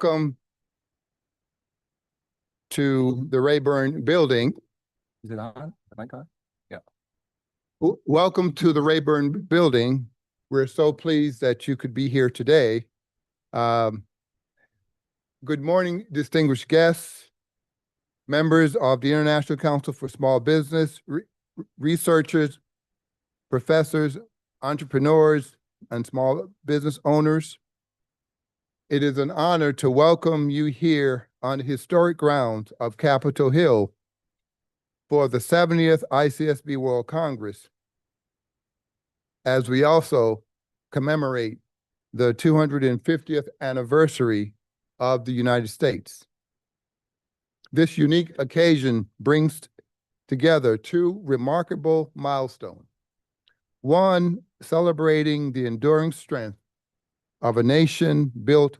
Welcome to the Rayburn Building. Is it on? Am I on? Yeah. Welcome to the Rayburn Building. We're so pleased that you could be here today. Good morning, distinguished guests, members of the International Council for Small Business, researchers, professors, entrepreneurs, and small business owners. It is an honor to welcome you here on the historic grounds of Capitol Hill for the 70th ICSB World Congress, as we also commemorate the 250th anniversary of the United States. This unique occasion brings together two remarkable milestones. One, celebrating the enduring strength of a nation built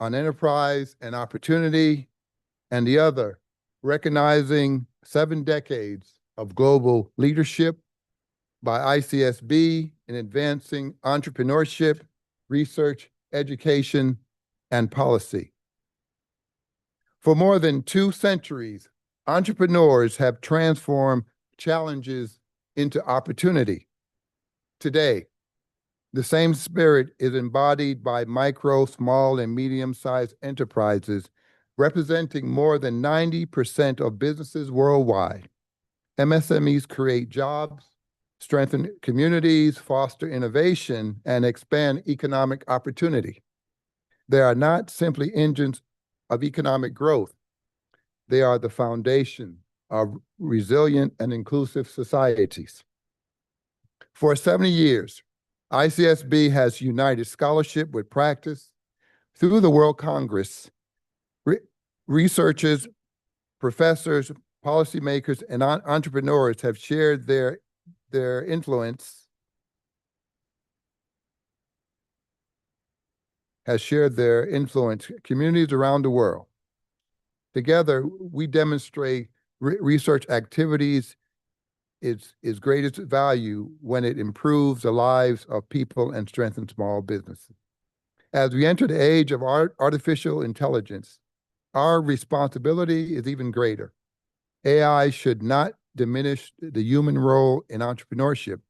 on enterprise and opportunity, and the other, recognizing 7 decades of global leadership by ICSB in advancing entrepreneurship, research, education, and policy. For more than 2 centuries, entrepreneurs have transformed challenges into opportunity. Today, the same spirit is embodied by micro, small, and medium-sized enterprises, representing more than 90% of businesses worldwide. MSMEs create jobs, strengthen communities, foster innovation, and expand economic opportunity. They are not simply engines of economic growth. They are the foundation of resilient and inclusive societies. For 70 years, ICSB has united scholarship with practice. Through the World Congress, researchers, professors, policymakers, and entrepreneurs have shared their influence, communities around the world. Together, we demonstrate research activities its greatest value when it improves the lives of people and strengthens small businesses. As we enter the age of artificial intelligence, our responsibility is even greater. AI should not diminish the human role in entrepreneurship.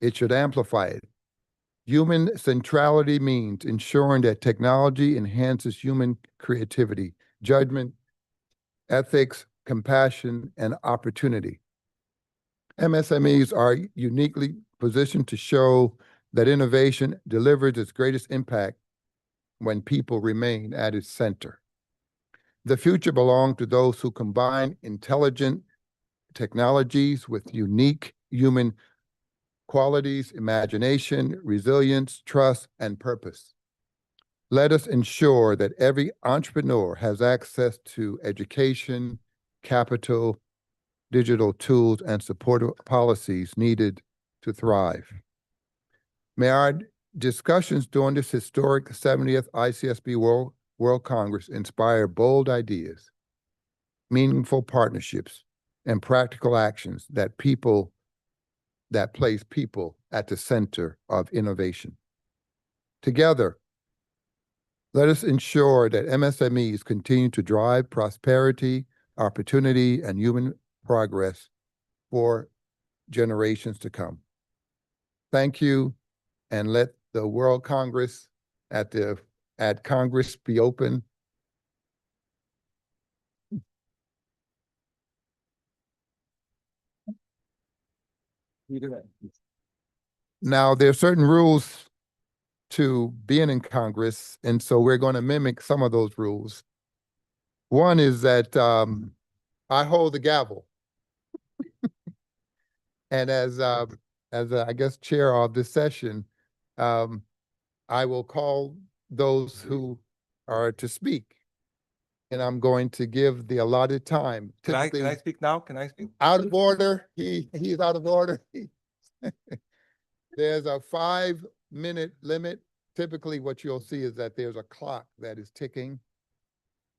It should amplify it. Human centrality means ensuring that technology enhances human creativity, judgment, ethics, compassion, and opportunity. MSMEs are uniquely positioned to show that innovation delivers its greatest impact when people remain at its center. The future belongs to those who combine intelligent technologies with unique human qualities, imagination, resilience, trust, and purpose. Let us ensure that every entrepreneur has access to education, capital, digital tools, and supportive policies needed to thrive. May our discussions during this historic 70th ICSB World Congress inspire bold ideas, meaningful partnerships, and practical actions that place people at the center of innovation. Together, let us ensure that MSMEs continue to drive prosperity, opportunity, and human progress for generations to come. Thank you, and let the World Congress at Congress be open. You do that. Now, there are certain rules to being in Congress, and so we're going to mimic some of those rules. One is that I hold the gavel. And as I guess chair of this session, I will call those who are to speak, and I'm going to give the allotted time. Can I speak now? Can I speak? Out of order. He's out of order. There's a 5-minute limit. Typically, what you'll see is that there's a clock that is ticking,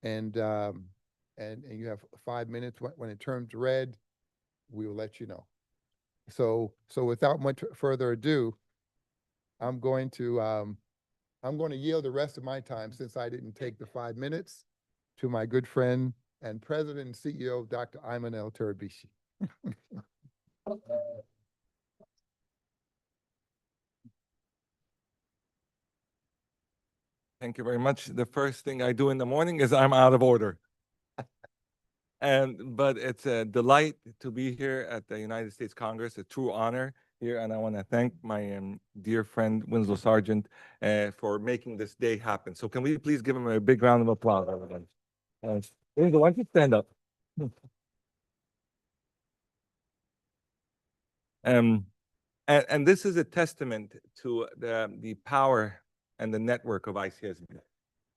and you have 5 minutes. When it turns red, we will let you know. So without much further ado, I'm going to I'm going to yield the rest of my time, since I didn't take the 5 minutes, to my good friend and President and CEO, Dr. Ayman El-Tarabishi. Thank you very much. The first thing I do in the morning is I'm out of order. But it's a delight to be here at the United States Congress, a true honor here. And I want to thank my dear friend Winslow Sargent for making this day happen. So can we please give him a big round of applause, everyone? Winslow, why don't you stand up? And this is a testament to the power and the network of ICSB.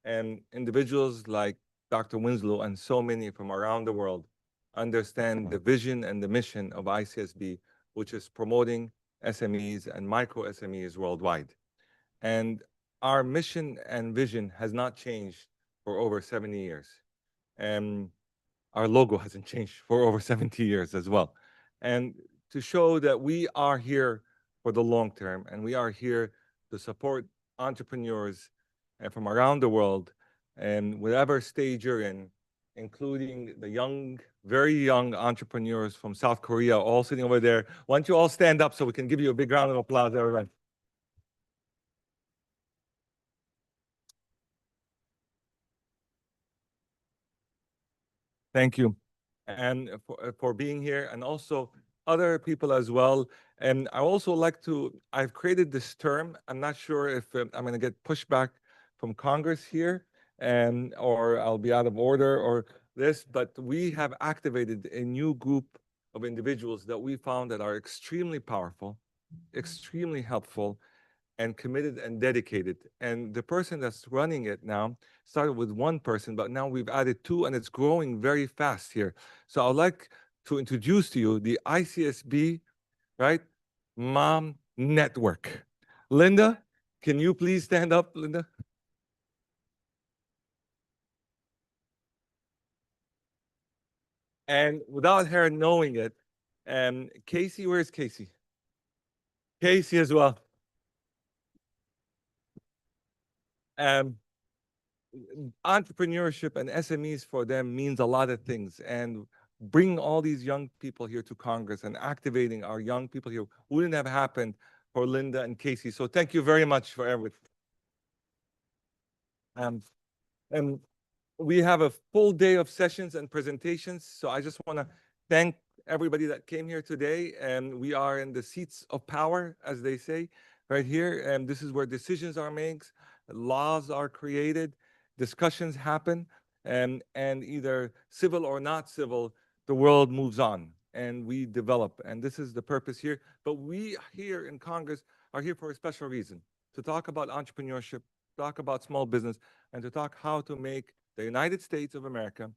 And individuals like Dr. Winslow and so many from around the world understand the vision and the mission of ICSB, which is promoting SMEs and micro SMEs worldwide. And our mission and vision has not changed for over 70 years. And our logo hasn't changed for over 70 years as well. And to show that we are here for the long term, and we are here to support entrepreneurs from around the world, and whatever stage you're in, including the young, very young entrepreneurs from South Korea, all sitting over there. Why don't you all stand up so we can give you a big round of applause, everyone. Thank you, and for being here, and also other people as well. And I also like to, I've created this term. I'm not sure if I'm going to get pushback from Congress here, and or I'll be out of order or this, but we have activated a new group of individuals that we found that are extremely powerful, extremely helpful, and committed and dedicated. And the person that's running it now started with one person, but now we've added two, and it's growing very fast here. So I'd like to introduce to you the ICSB, right, Mom Network. Linda, can you please stand up, Linda? And without her knowing it, Casey, where's Casey? Casey as well. Um, Entrepreneurship and SMEs for them means a lot of things. And bringing all these young people here to Congress and activating our young people here wouldn't have happened for Linda and Casey. So thank you very much for everything. And we have a full day of sessions and presentations. So I just want to thank everybody that came here today. And we are in the seats of power, as they say, right here. And this is where decisions are made, laws are created, discussions happen, and either civil or not civil, the world moves on and we develop. And this is the purpose here. But we here in Congress are here for a special reason, to talk about entrepreneurship, talk about small business, and to talk how to make the United States of America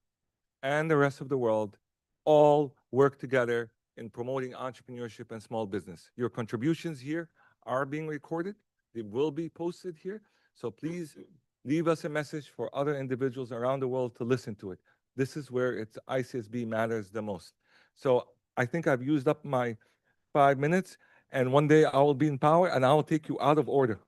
and the rest of the world all work together in promoting entrepreneurship and small business. Your contributions here are being recorded. They will be posted here. So please leave us a message for other individuals around the world to listen to it. This is where it's ICSB matters the most. So I think I've used up my 5 minutes, and one day I will be in power and I will take you out of order.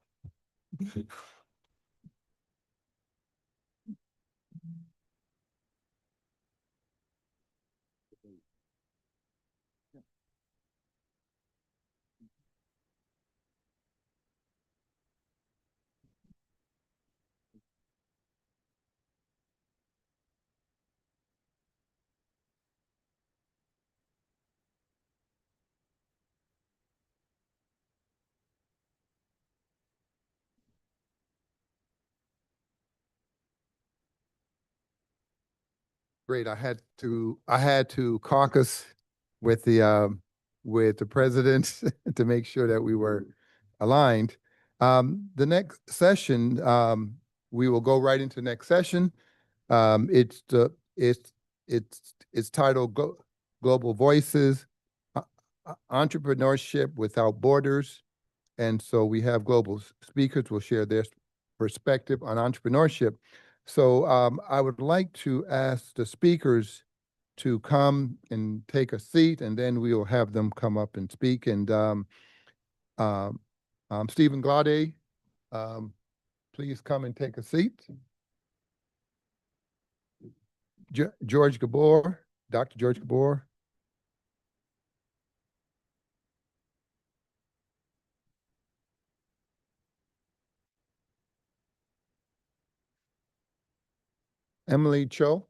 Great. I had to caucus with the president to make sure that we were aligned. The next session, we will go right into the next session. It's titled Global Voices, Entrepreneurship Without Borders. And so we have global speakers will share their perspective on entrepreneurship. So I would like to ask the speakers to come and take a seat, and then we will have them come up and speak. And Stephen Glade, please come and take a seat. George Gabor, Dr. George Gabor. Emily Cho.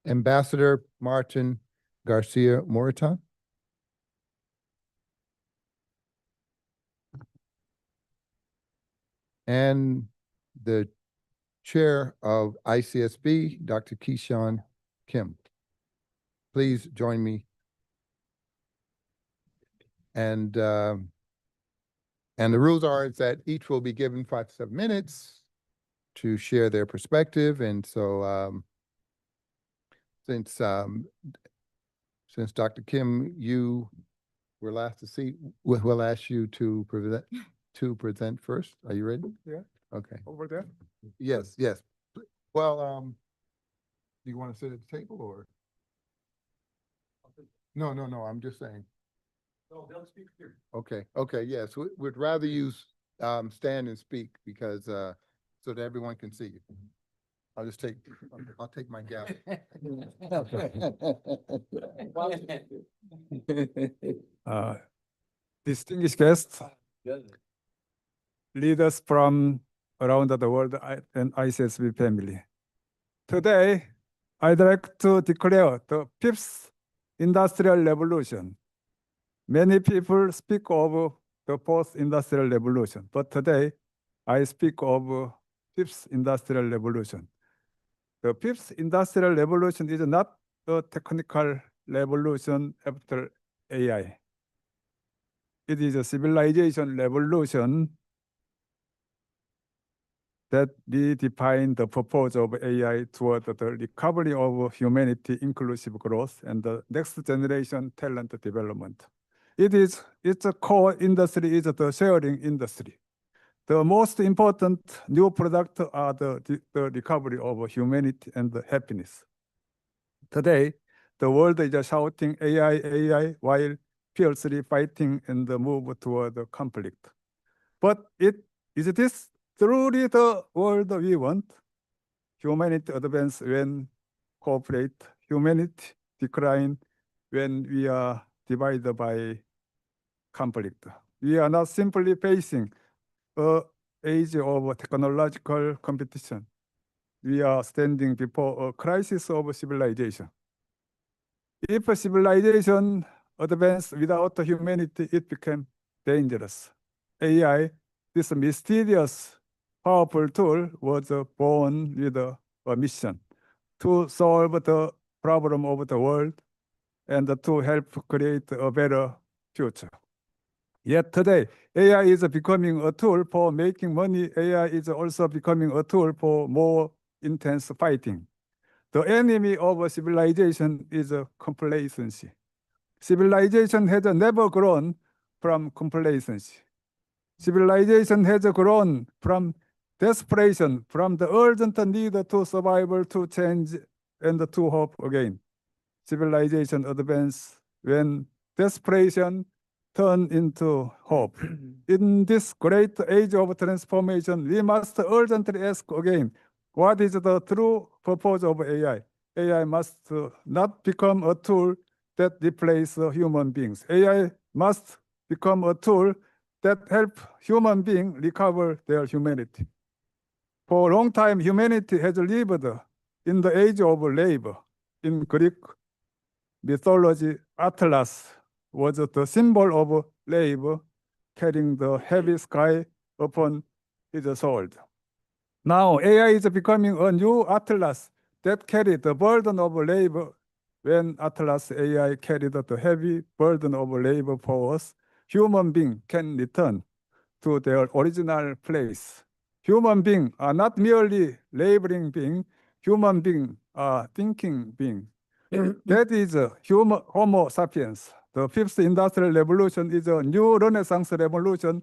Ambassador Martin Garcia Moritan. And the chair of ICSB, Dr. Keyshawn Kim. Please join me. And the rules are is that each will be given 5 to 7 minutes to share their perspective. And so since Dr. Kim, you were last to see, we'll ask you to present first. Are you ready? Yeah. Okay. Over there? Yes, yes. Well, do you want to sit at the table or? No, I'm just saying. No, they'll speak here. Okay, yes, we'd rather you stand and speak because so that everyone can see you. I'll take my gavel. Distinguished guests, leaders from around the world and ICSB family. Today, I'd like to declare the 5th Industrial Revolution. Many people speak of the 4th Industrial Revolution, but today I speak of 5th Industrial Revolution. The 5th Industrial Revolution is not a technical revolution after AI. It is a civilization revolution that redefine the purpose of AI toward the recovery of humanity, inclusive growth, and the next generation talent development. Its core industry is the sharing industry. The most important new product are the recovery of humanity and the happiness. Today, the world is shouting AI, while fiercely fighting and move toward the conflict. But is this truly the world we want? Humanity advance when cooperate. Humanity decline when we are divided by conflict. We are not simply facing an age of technological competition. We are standing before a crisis of civilization. If a civilization advanced without humanity, it became dangerous. AI, this mysterious, powerful tool, was born with a mission to solve the problem of the world and to help create a better future. Yet today, AI is becoming a tool for making money. AI is also becoming a tool for more intense fighting. The enemy of civilization is complacency. Civilization has never grown from complacency. Civilization has grown from desperation, from the urgent need to survive, to change, and to hope again. Civilization advances when desperation turns into hope. In this great age of transformation, we must urgently ask again, what is the true purpose of AI? AI must not become a tool that replaces human beings. AI must become a tool that helps human beings recover their humanity. For a long time, humanity has lived in the age of labor. In Greek mythology, Atlas was the symbol of labor, carrying the heavy sky upon his sword. Now, AI is becoming a new Atlas that carried the burden of labor. When Atlas AI carried the heavy burden of labor for us, human beings can return to their original place. Human beings are not merely laboring beings. Human beings are thinking beings. That is Homo sapiens. The 5th Industrial Revolution is a new Renaissance revolution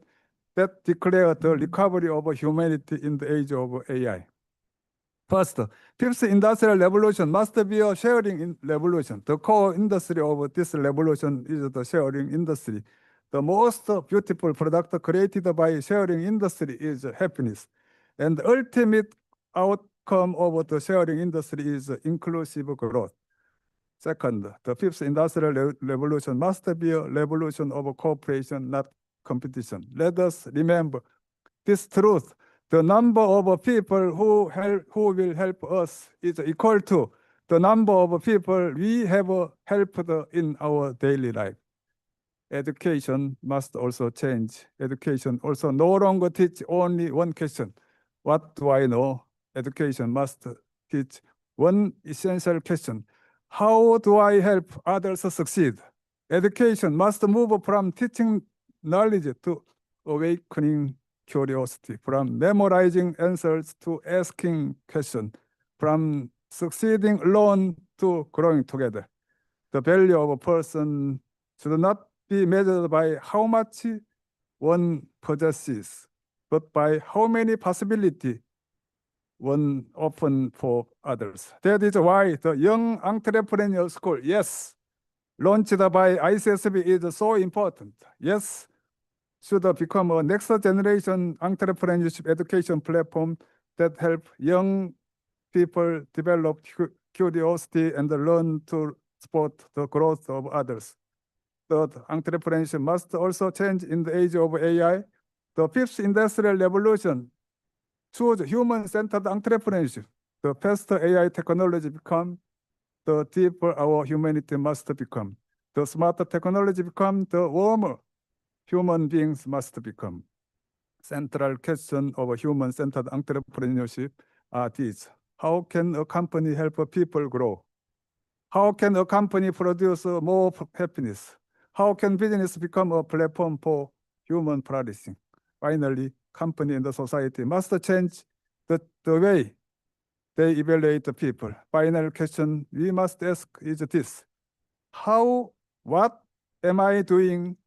that declared the recovery of humanity in the age of AI. First, fifth industrial revolution must be a sharing revolution. The core industry of this revolution is the sharing industry. The most beautiful product created by sharing industry is happiness. And the ultimate outcome of the sharing industry is inclusive growth. Second, the fifth industrial revolution must be a revolution of cooperation, not competition. Let us remember this truth. The number of people who will help us is equal to the number of people we have helped in our daily life. Education must also change. Education also no longer teach only one question. What do I know? Education must teach one essential question. How do I help others succeed? Education must move from teaching knowledge to awakening curiosity, from memorizing answers to asking questions, from succeeding alone to growing together. The value of a person should not be measured by how much one possesses, but by how many possibilities one open for others. That is why the Young Entrepreneur School, yes, launched by ICSB is so important. Yes, should become a next generation entrepreneurship education platform that help young people develop curiosity and learn to support the growth of others. Third, entrepreneurship must also change in the age of AI. The fifth industrial revolution choose human-centered entrepreneurship. The faster AI technology become, the deeper our humanity must become. The smarter technology become, the warmer human beings must become. Central question of human-centered entrepreneurship are these. How can a company help people grow? How can a company produce more happiness? How can business become a platform for human flourishing? Finally, company and the society must change the way they evaluate the people. Final question we must ask is this. What am I doing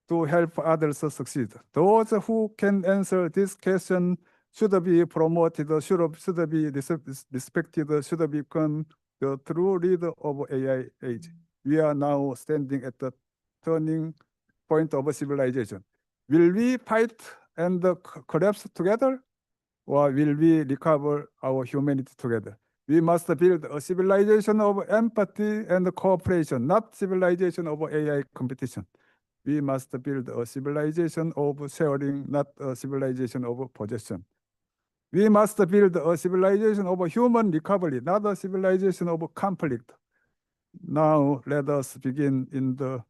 to help others succeed? Those who can answer this question should be promoted, should be respected, should become the true leader of AI age. We are now standing at the turning point of civilization. Will we fight and collapse together, or will we recover our humanity together? We must build a civilization of empathy and cooperation, not civilization of AI competition. We must build a civilization of sharing, not a civilization of possession. We must build a civilization of human recovery, not a civilization of conflict. Now let us begin in the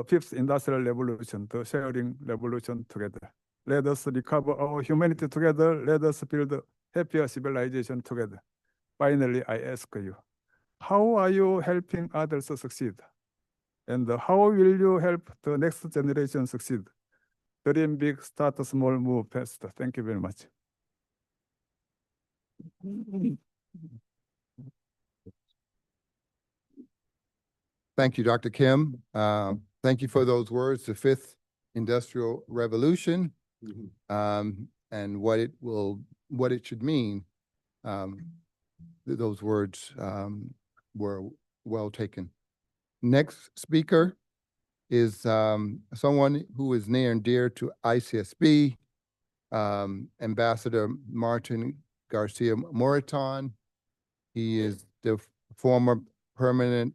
fifth industrial revolution, the sharing revolution together. Let us recover our humanity together. Let us build a happier civilization together. Finally, I ask you, how are you helping others succeed? And how will you help the next generation succeed? Dream big, start small, move fast. Thank you very much. Thank you, Dr. Kim. Thank you for those words, the fifth industrial revolution, and what it should mean. Those words were well taken. Next speaker is someone who is near and dear to ICSB, Ambassador Martin Garcia Moraton. He is the former permanent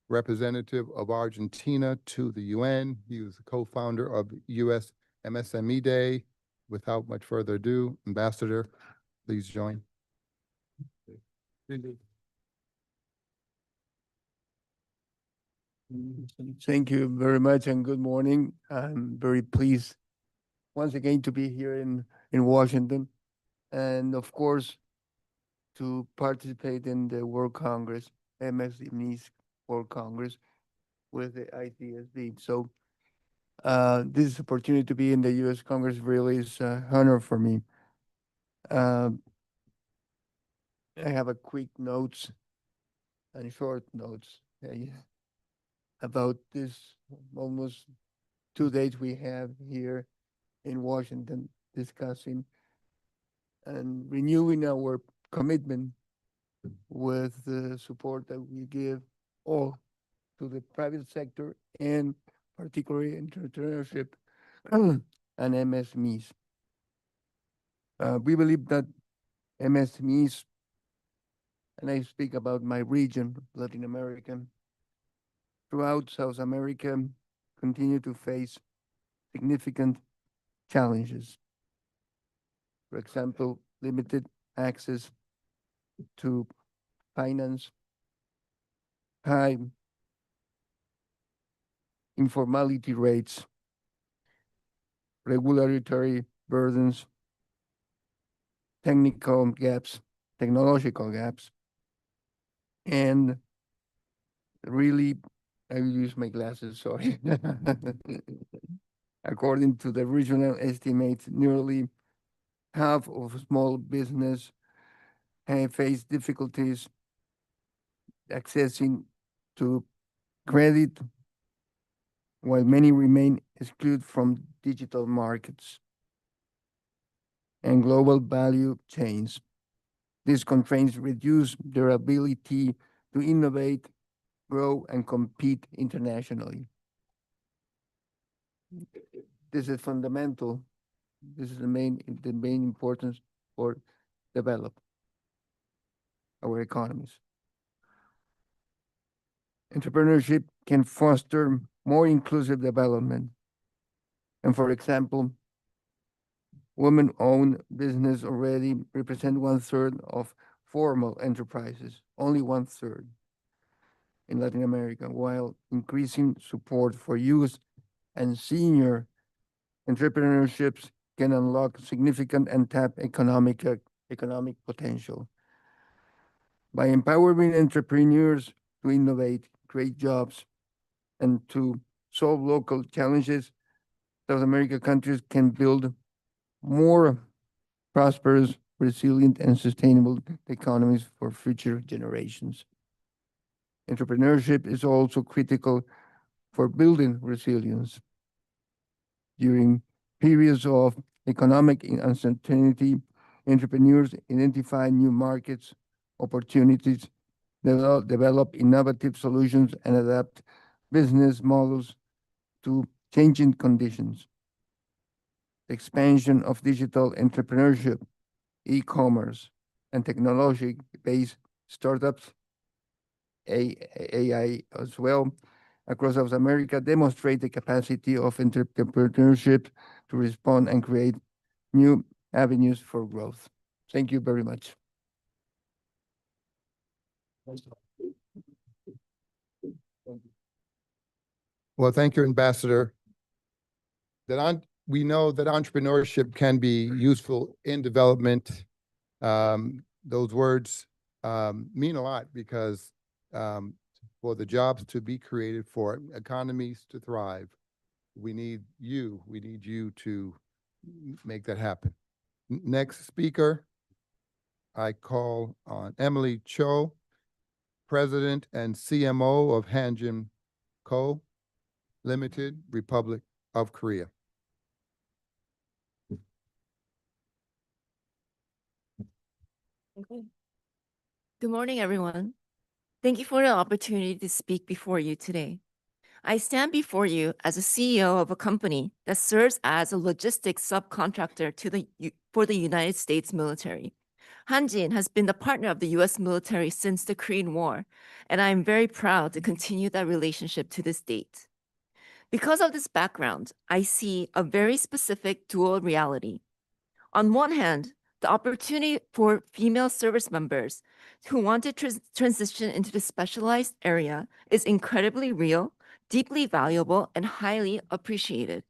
representative of Argentina to the UN. He was the co-founder of US MSME Day. Without much further ado, Ambassador, please join. Thank you very much and good morning. I'm very pleased once again to be here in Washington and of course to participate in the World Congress, MSMEs World Congress with the ICSB. So this opportunity to be in the US Congress really is an honor for me. I have a quick notes and short notes about this almost 2 days we have here in Washington discussing and renewing our commitment with the support that we give all to the private sector and particularly entrepreneurship and MSMEs. We believe that MSMEs, and I speak about my region, Latin America, throughout South America, continue to face significant challenges. For example, limited access to finance, high informality rates, regulatory burdens, technological gaps, and really, I will use my glasses, sorry. According to the regional estimates, nearly half of small business have faced difficulties accessing to credit, while many remain excluded from digital markets and global value chains. These constraints reduce their ability to innovate, grow, and compete internationally. This is fundamental. This is the main importance for develop our economies. Entrepreneurship can foster more inclusive development. And for example, women-owned business already represent 1/3 of formal enterprises, only 1/3 in Latin America, while increasing support for youth and senior entrepreneurships can unlock significant untapped economic potential. By empowering entrepreneurs to innovate, create jobs, and to solve local challenges, South American countries can build more prosperous, resilient, and sustainable economies for future generations. Entrepreneurship is also critical for building resilience. During periods of economic uncertainty, entrepreneurs identify new markets, opportunities, develop innovative solutions, and adapt business models to changing conditions. The expansion of digital entrepreneurship, e-commerce, and technology-based startups, AI as well, across South America demonstrate the capacity of entrepreneurship to respond and create new avenues for growth. Thank you very much. Well, thank you, Ambassador. We know that entrepreneurship can be useful in development. Those words mean a lot because for the jobs to be created, for economies to thrive, we need you to make that happen. Next speaker, I call on Emily Cho, President and CMO of Hanjin Co. Limited, Republic of Korea. Okay. Good morning, everyone. Thank you for the opportunity to speak before you today. I stand before you as a CEO of a company that serves as a logistics subcontractor for the United States military. Hanjin has been the partner of the U.S. military since the Korean War, and I am very proud to continue that relationship to this date. Because of this background, I see a very specific dual reality. On one hand, the opportunity for female service members who want to transition into the specialized area is incredibly real, deeply valuable, and highly appreciated.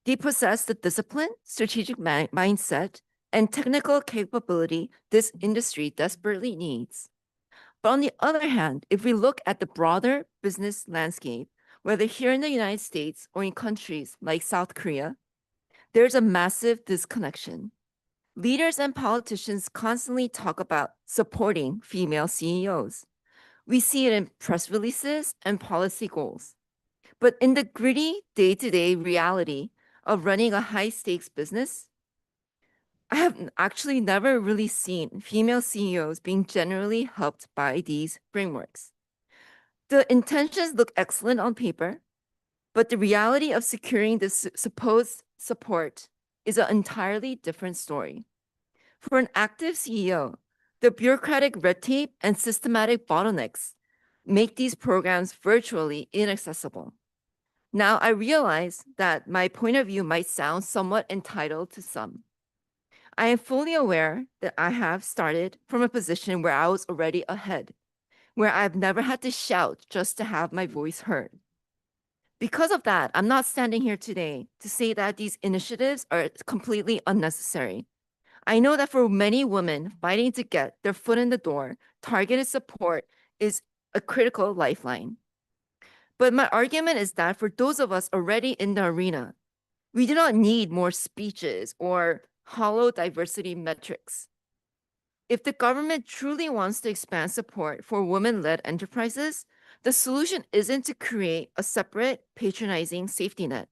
They possess the discipline, strategic mindset, and technical capability this industry desperately needs. But on the other hand, if we look at the broader business landscape, whether here in the United States or in countries like South Korea, there's a massive disconnection. Leaders and politicians constantly talk about supporting female CEOs. We see it in press releases and policy goals. But in the gritty day-to-day reality of running a high-stakes business, I have actually never really seen female CEOs being generally helped by these frameworks. The intentions look excellent on paper, but the reality of securing this supposed support is an entirely different story. For an active CEO, the bureaucratic red tape and systematic bottlenecks make these programs virtually inaccessible. Now, I realize that my point of view might sound somewhat entitled to some. I am fully aware that I have started from a position where I was already ahead, where I've never had to shout just to have my voice heard. Because of that, I'm not standing here today to say that these initiatives are completely unnecessary. I know that for many women fighting to get their foot in the door, targeted support is a critical lifeline. But my argument is that for those of us already in the arena, we do not need more speeches or hollow diversity metrics. If the government truly wants to expand support for women-led enterprises, the solution isn't to create a separate, patronizing safety net.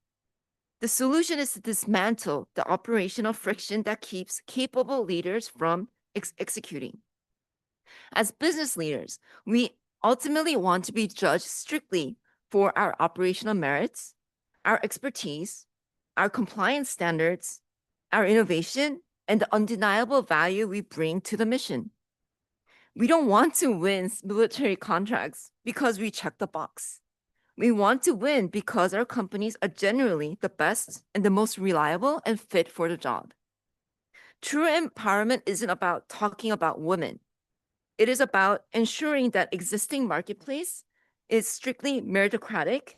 The solution is to dismantle the operational friction that keeps capable leaders from executing. As business leaders, we ultimately want to be judged strictly for our operational merits, our expertise, our compliance standards, our innovation, and the undeniable value we bring to the mission. We don't want to win military contracts because we check the box. We want to win because our companies are generally the best and the most reliable and fit for the job. True empowerment isn't about talking about women. It is about ensuring that existing marketplace is strictly meritocratic,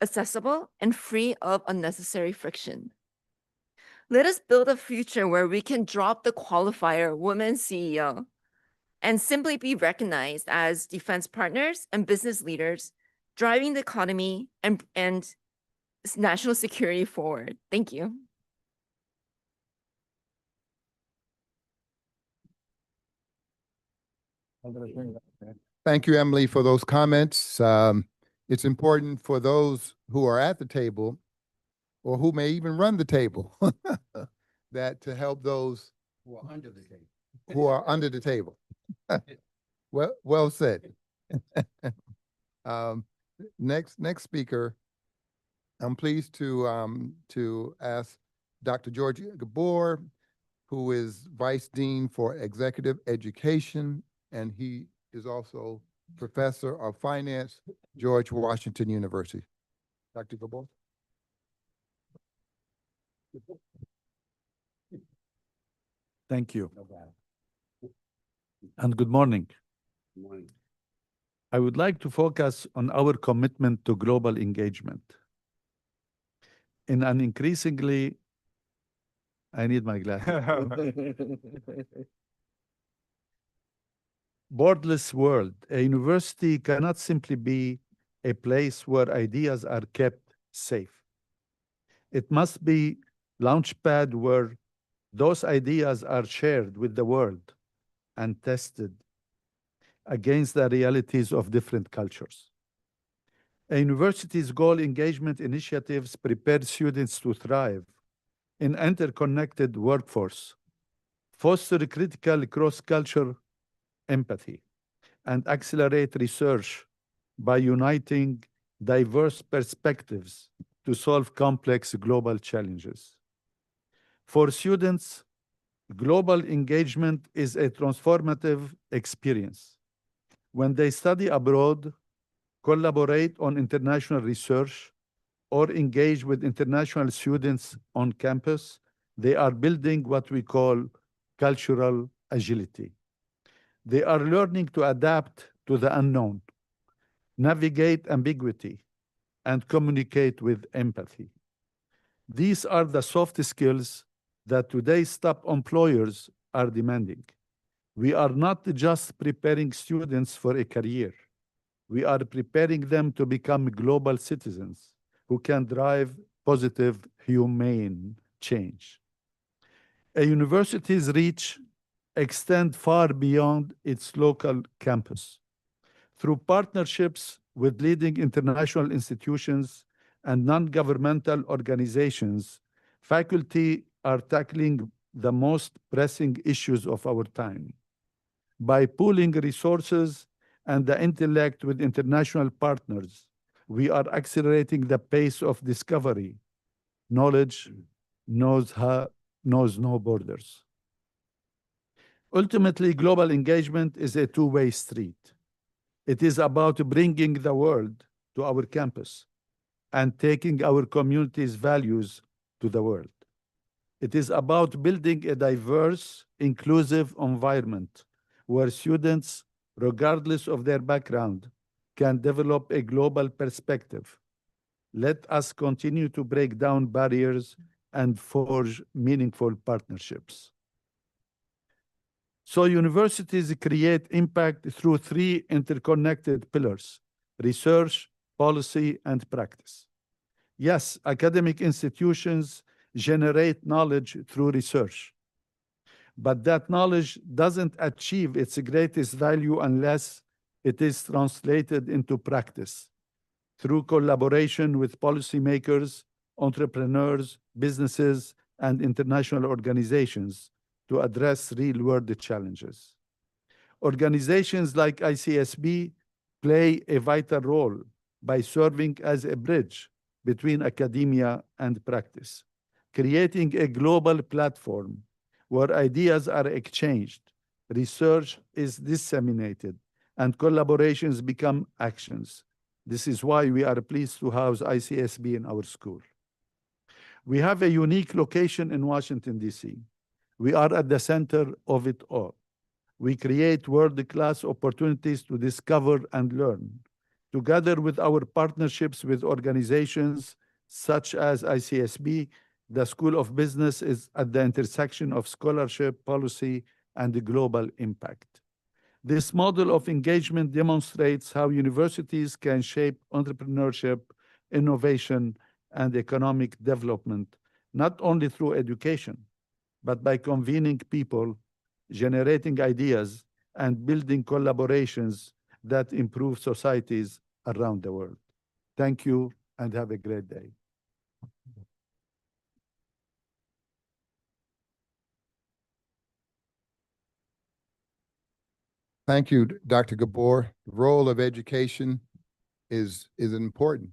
accessible, and free of unnecessary friction. Let us build a future where we can drop the qualifier woman CEO and simply be recognized as defense partners and business leaders driving the economy and national security forward. Thank you. Thank you, Emily, for those comments. It's important for those who are at the table or who may even run the table that to help those who are under the table. who are under the table. Well said. Next speaker, I'm pleased to ask Dr. George Gabor, who is Vice Dean for Executive Education, and he is also Professor of Finance, George Washington University. Dr. Gabor. Thank you. And good morning. Good morning. I would like to focus on our commitment to global engagement. In an increasingly, I need my glasses. Borderless world, a university cannot simply be a place where ideas are kept safe. It must be a launchpad where those ideas are shared with the world and tested against the realities of different cultures. A university's goal engagement initiatives prepare students to thrive in interconnected workforce, foster critical cross-cultural empathy, and accelerate research by uniting diverse perspectives to solve complex global challenges. For students, global engagement is a transformative experience. When they study abroad, collaborate on international research, or engage with international students on campus, they are building what we call cultural agility. They are learning to adapt to the unknown, navigate ambiguity, and communicate with empathy. These are the soft skills that today's top employers are demanding. We are not just preparing students for a career. We are preparing them to become global citizens who can drive positive, humane change. A university's reach extends far beyond its local campus. Through partnerships with leading international institutions and non-governmental organizations, faculty are tackling the most pressing issues of our time. By pooling resources and the intellect with international partners, we are accelerating the pace of discovery. Knowledge knows no borders. Ultimately, global engagement is a two-way street. It is about bringing the world to our campus and taking our community's values to the world. It is about building a diverse, inclusive environment where students, regardless of their background, can develop a global perspective. Let us continue to break down barriers and forge meaningful partnerships. So universities create impact through three interconnected pillars: research, policy, and practice. Yes, academic institutions generate knowledge through research, but that knowledge doesn't achieve its greatest value unless it is translated into practice through collaboration with policymakers, entrepreneurs, businesses, and international organizations to address real-world challenges. Organizations like ICSB play a vital role by serving as a bridge between academia and practice, creating a global platform where ideas are exchanged, research is disseminated, and collaborations become actions. This is why we are pleased to house ICSB in our school. We have a unique location in Washington, D.C. We are at the center of it all. We create world-class opportunities to discover and learn. Together with our partnerships with organizations such as ICSB, the School of Business is at the intersection of scholarship, policy, and global impact. This model of engagement demonstrates how universities can shape entrepreneurship, innovation, and economic development, not only through education, but by convening people, generating ideas, and building collaborations that improve societies around the world. Thank you, and have a great day. Thank you, Dr. Gabor. The role of education is important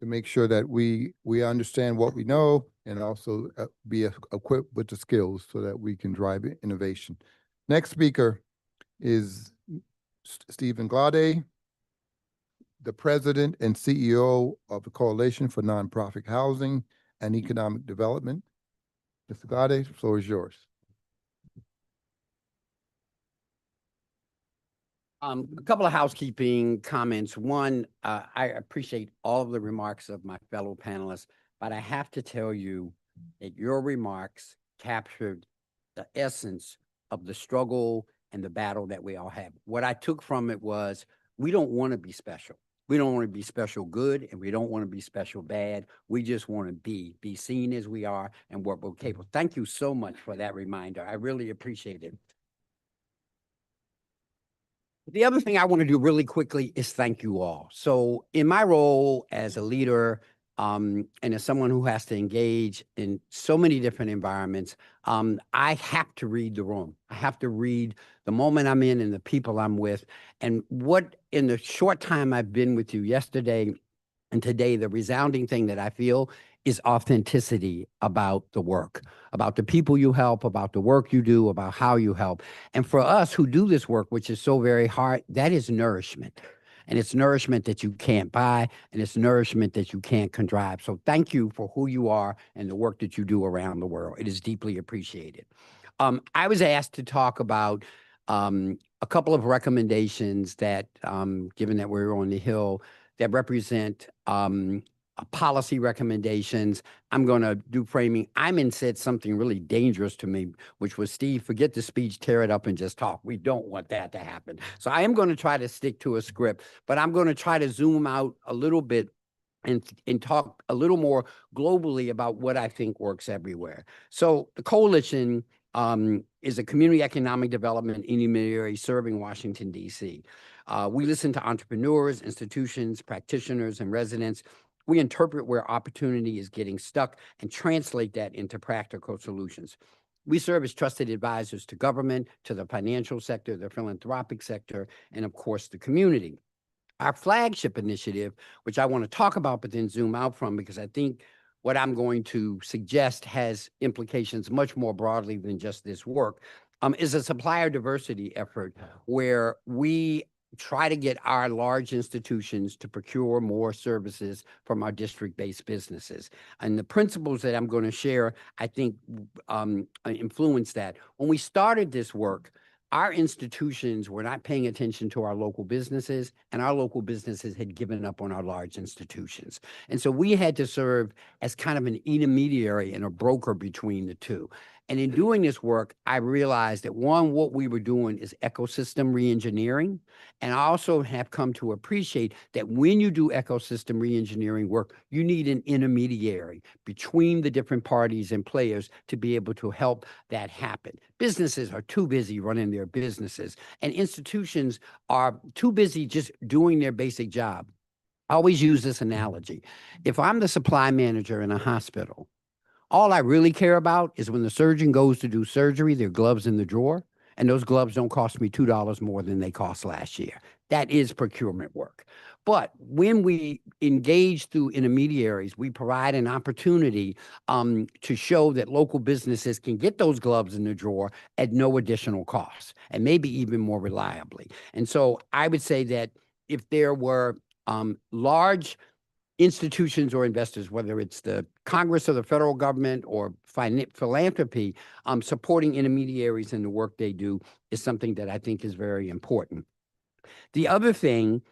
to make sure that we understand what we know and also be equipped with the skills so that we can drive innovation. Next speaker is Stephen Glade, the president and CEO of the Coalition for Nonprofit Housing and Economic Development. Mr. Glade, the floor is yours. A couple of housekeeping comments. One, I appreciate all of the remarks of my fellow panelists, but I have to tell you that your remarks captured the essence of the struggle and the battle that we all have. What I took from it was, we don't want to be special. We don't want to be special good, and we don't want to be special bad. We just want to be seen as we are and what we're capable. Thank you so much for that reminder. I really appreciate it. The other thing I want to do really quickly is thank you all. So in my role as a leader, and as someone who has to engage in so many different environments, I have to read the room. I have to read the moment I'm in and the people I'm with. And what, in the short time I've been with you yesterday and today, the resounding thing that I feel is authenticity about the work, about the people you help, about the work you do, about how you help. And for us who do this work, which is so very hard, that is nourishment. And it's nourishment that you can't buy, and it's nourishment that you can't contrive. So thank you for who you are and the work that you do around the world. It is deeply appreciated. I was asked to talk about a couple of recommendations that, given that we're on the Hill, that represent policy recommendations. I'm going to do framing. Iman said something really dangerous to me, which was, Steve, forget the speech, tear it up and just talk. We don't want that to happen. So I am going to try to stick to a script, but I'm going to try to zoom out a little bit and talk a little more globally about what I think works everywhere. So the Coalition is a community economic development intermediary serving Washington, D.C. We listen to entrepreneurs, institutions, practitioners, and residents. We interpret where opportunity is getting stuck and translate that into practical solutions. We serve as trusted advisors to government, to the financial sector, the philanthropic sector, and of course, the community. Our flagship initiative, which I want to talk about, but then zoom out from, because I think what I'm going to suggest has implications much more broadly than just this work, is a supplier diversity effort where we try to get our large institutions to procure more services from our district-based businesses. And the principles that I'm going to share, I think, influence that. When we started this work, our institutions were not paying attention to our local businesses, and our local businesses had given up on our large institutions. And so we had to serve as kind of an intermediary and a broker between the two. And in doing this work, I realized that one, what we were doing is ecosystem reengineering. And I also have come to appreciate that when you do ecosystem reengineering work, you need an intermediary between the different parties and players to be able to help that happen. Businesses are too busy running their businesses, and institutions are too busy just doing their basic job. I always use this analogy. If I'm the supply manager in a hospital, all I really care about is when the surgeon goes to do surgery, there are gloves in the drawer, and those gloves don't cost me $2 more than they cost last year. That is procurement work. But when we engage through intermediaries, we provide an opportunity to show that local businesses can get those gloves in the drawer at no additional cost, and maybe even more reliably. And so I would say that if there were large institutions or investors, whether it's the Congress or the federal government or philanthropy, supporting intermediaries in the work they do is something that I think is very important. The other thing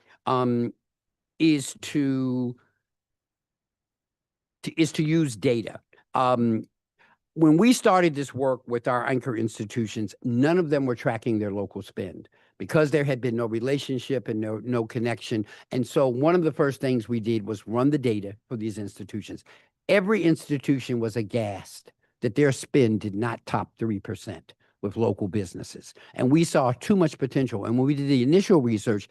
is to use data. When we started this work with our anchor institutions, none of them were tracking their local spend because there had been no relationship and no connection. And so one of the first things we did was run the data for these institutions. Every institution was aghast that their spend did not top 3% with local businesses. And we saw too much potential. And when we did the initial research,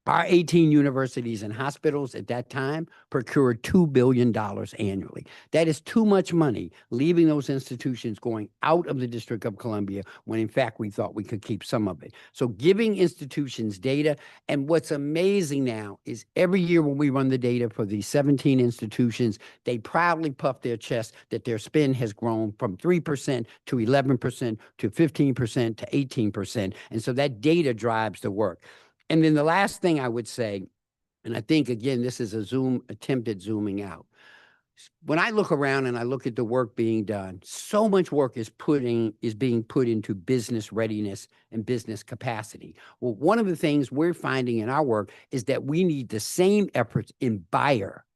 our 18 universities and hospitals at that time procured $2 billion annually. That is too much money leaving those institutions going out of the District of Columbia when in fact we thought we could keep some of it. So giving institutions data, and what's amazing now is every year when we run the data for these 17 institutions, they proudly puff their chest that their spend has grown from 3% to 11% to 15% to 18%. And so that data drives the work. And then the last thing I would say, and I think, again, this is a attempt at zooming out. When I look around and I look at the work being done, so much work is being put into business readiness and business capacity. Well, one of the things we're finding in our work is that we need the same efforts in buyer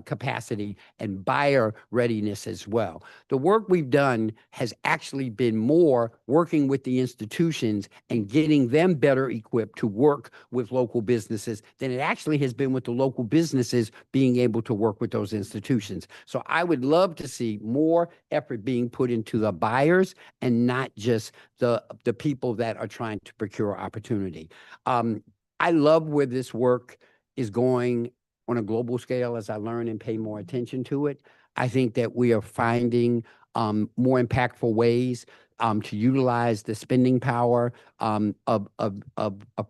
capacity and buyer readiness as well. The work we've done has actually been more working with the institutions and getting them better equipped to work with local businesses than it actually has been with the local businesses being able to work with those institutions. So I would love to see more effort being put into the buyers and not just the people that are trying to procure opportunity. I love where this work is going on a global scale as I learn and pay more attention to it. I think that we are finding more impactful ways to utilize the spending power of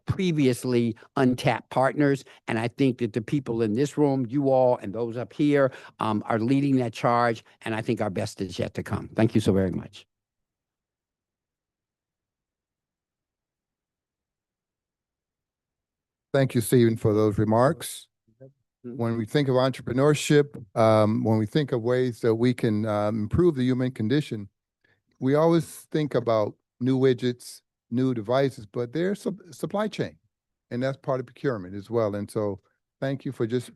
previously untapped partners. And I think that the people in this room, you all and those up here, are leading that charge. And I think our best is yet to come. Thank you so very much. Thank you, Stephen, for those remarks. When we think of entrepreneurship, when we think of ways that we can improve the human condition, we always think about new widgets, new devices, but there's supply chain, and that's part of procurement as well. And so thank you for just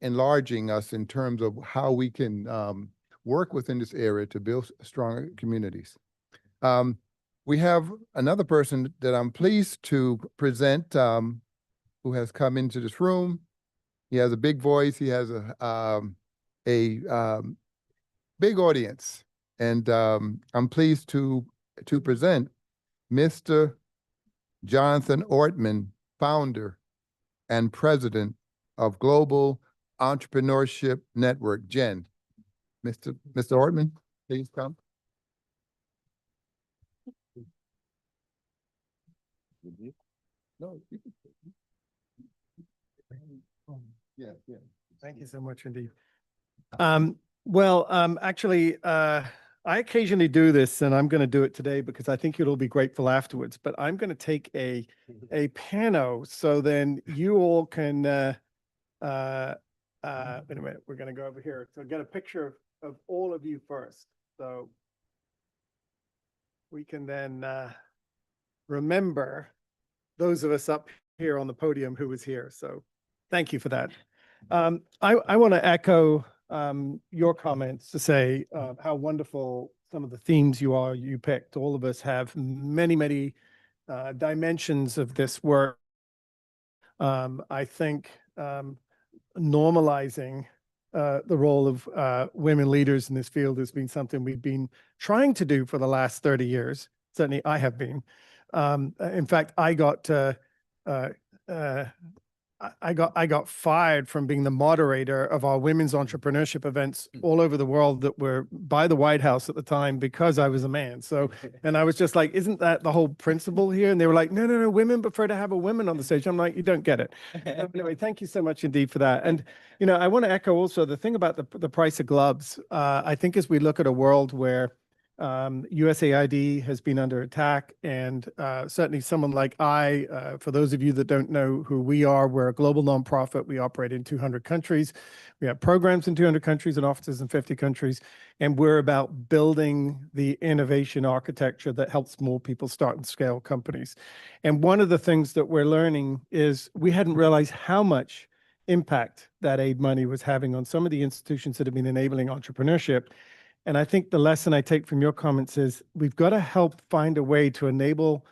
enlarging us in terms of how we can work within this area to build stronger communities. We have another person that I'm pleased to present who has come into this room. He has a big voice. He has a big audience, and I'm pleased to present Mr. Jonathan Ortman, founder and president of Global Entrepreneurship Network, GEN. Mr. Ortman, please come. No, you can- Yeah, yeah. Thank you so much indeed. Actually, I occasionally do this, and I'm going to do it today because I think you'll all be grateful afterwards. But I'm going to take a pano, so then you all can. Wait a minute, we're going to go over here. So get a picture of all of you first, so we can then remember those of us up here on the podium who was here. So thank you for that. I want to echo your comments to say how wonderful some of the themes you picked. All of us have many dimensions of this work. I think normalizing the role of women leaders in this field has been something we've been trying to do for the last 30 years. Certainly I have been. In fact, I got fired from being the moderator of our women's entrepreneurship events all over the world that were by the White House at the time because I was a man. So, and I was just like, isn't that the whole principle here? And they were like, no, women prefer to have a woman on the stage. I'm like, you don't get it. Anyway, thank you so much indeed for that. And, you know, I want to echo also the thing about the price of gloves. I think as we look at a world where USAID has been under attack, and certainly someone like for those of you that don't know who we are, we're a global nonprofit. We operate in 200 countries. We have programs in 200 countries and offices in 50 countries. And we're about building the innovation architecture that helps more people start and scale companies. And one of the things that we're learning is we hadn't realized how much impact that aid money was having on some of the institutions that have been enabling entrepreneurship. And I think the lesson I take from your comments is we've got to help find a way to enable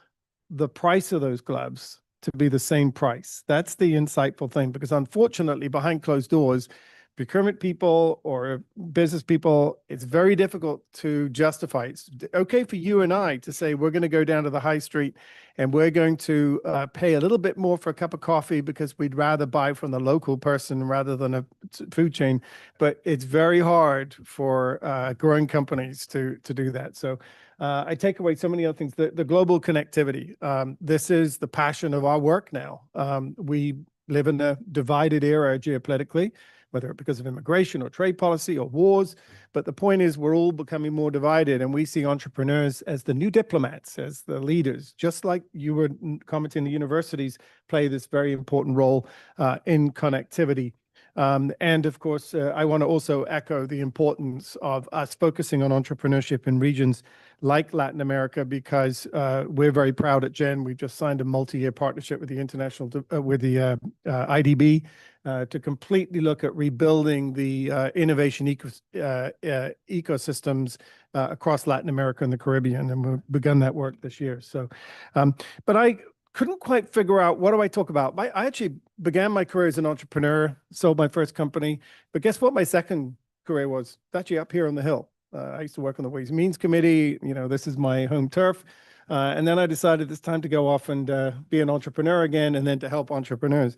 the price of those gloves to be the same price. That's the insightful thing, because unfortunately, behind closed doors, procurement people or business people, it's very difficult to justify. It's okay for you and I to say we're going to go down to the high street and we're going to pay a little bit more for a cup of coffee because we'd rather buy from the local person rather than a food chain. But it's very hard for growing companies to do that. So I take away so many other things. The global connectivity. This is the passion of our work now. We live in a divided era geopolitically, whether because of immigration or trade policy or wars. But the point is we're all becoming more divided, and we see entrepreneurs as the new diplomats, as the leaders, just like you were commenting, the universities play this very important role in connectivity. And of course, I want to also echo the importance of us focusing on entrepreneurship in regions like Latin America, because we're very proud at GEN. We've just signed a multi-year partnership with the IDB to completely look at rebuilding the innovation ecosystems across Latin America and the Caribbean, and we've begun that work this year. So, but I couldn't quite figure out what do I talk about. I actually began my career as an entrepreneur, sold my first company, but guess what my second career was? It's actually up here on the Hill. I used to work on the Ways and Means Committee. You know, this is my home turf. And then I decided it's time to go off and be an entrepreneur again, and then to help entrepreneurs.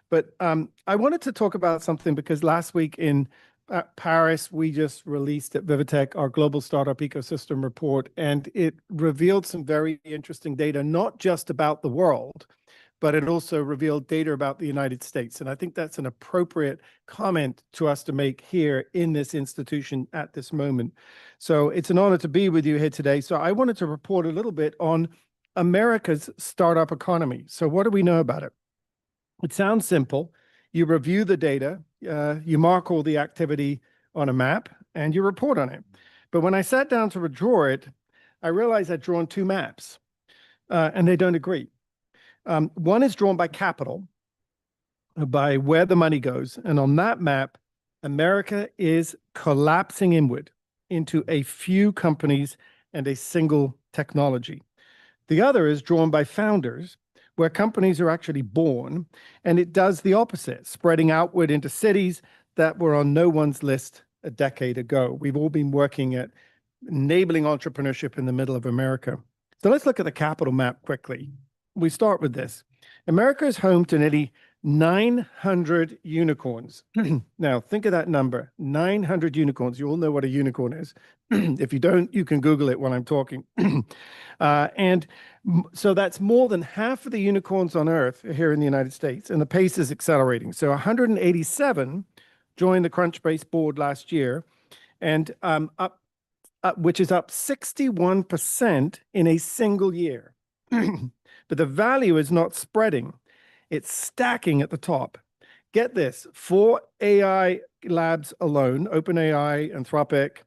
But I wanted to talk about something because last week in Paris, we just released at Vivatech our Global Startup Ecosystem Report, and it revealed some very interesting data, not just about the world, but it also revealed data about the United States. And I think that's an appropriate comment to us to make here in this institution at this moment. So it's an honor to be with you here today. So I wanted to report a little bit on America's startup economy. So what do we know about it? It sounds simple. You review the data, you mark all the activity on a map, and you report on it. But when I sat down to draw it, I realized I'd drawn two maps, and they don't agree. One is drawn by capital, by where the money goes. And on that map, America is collapsing inward into a few companies and a single technology. The other is drawn by founders, where companies are actually born, and it does the opposite, spreading outward into cities that were on no one's list a decade ago. We've all been working at enabling entrepreneurship in the middle of America. So let's look at the capital map quickly. We start with this. America is home to nearly 900 unicorns. Now, think of that number, 900 unicorns. You all know what a unicorn is. If you don't, you can Google it while I'm talking. So that's more than half of the unicorns on Earth here in the United States, and the pace is accelerating. So 187 joined the Crunchbase board last year, and which is up 61% in a single year. But the value is not spreading. It's stacking at the top. Get this, 4 AI labs alone, OpenAI, Anthropic,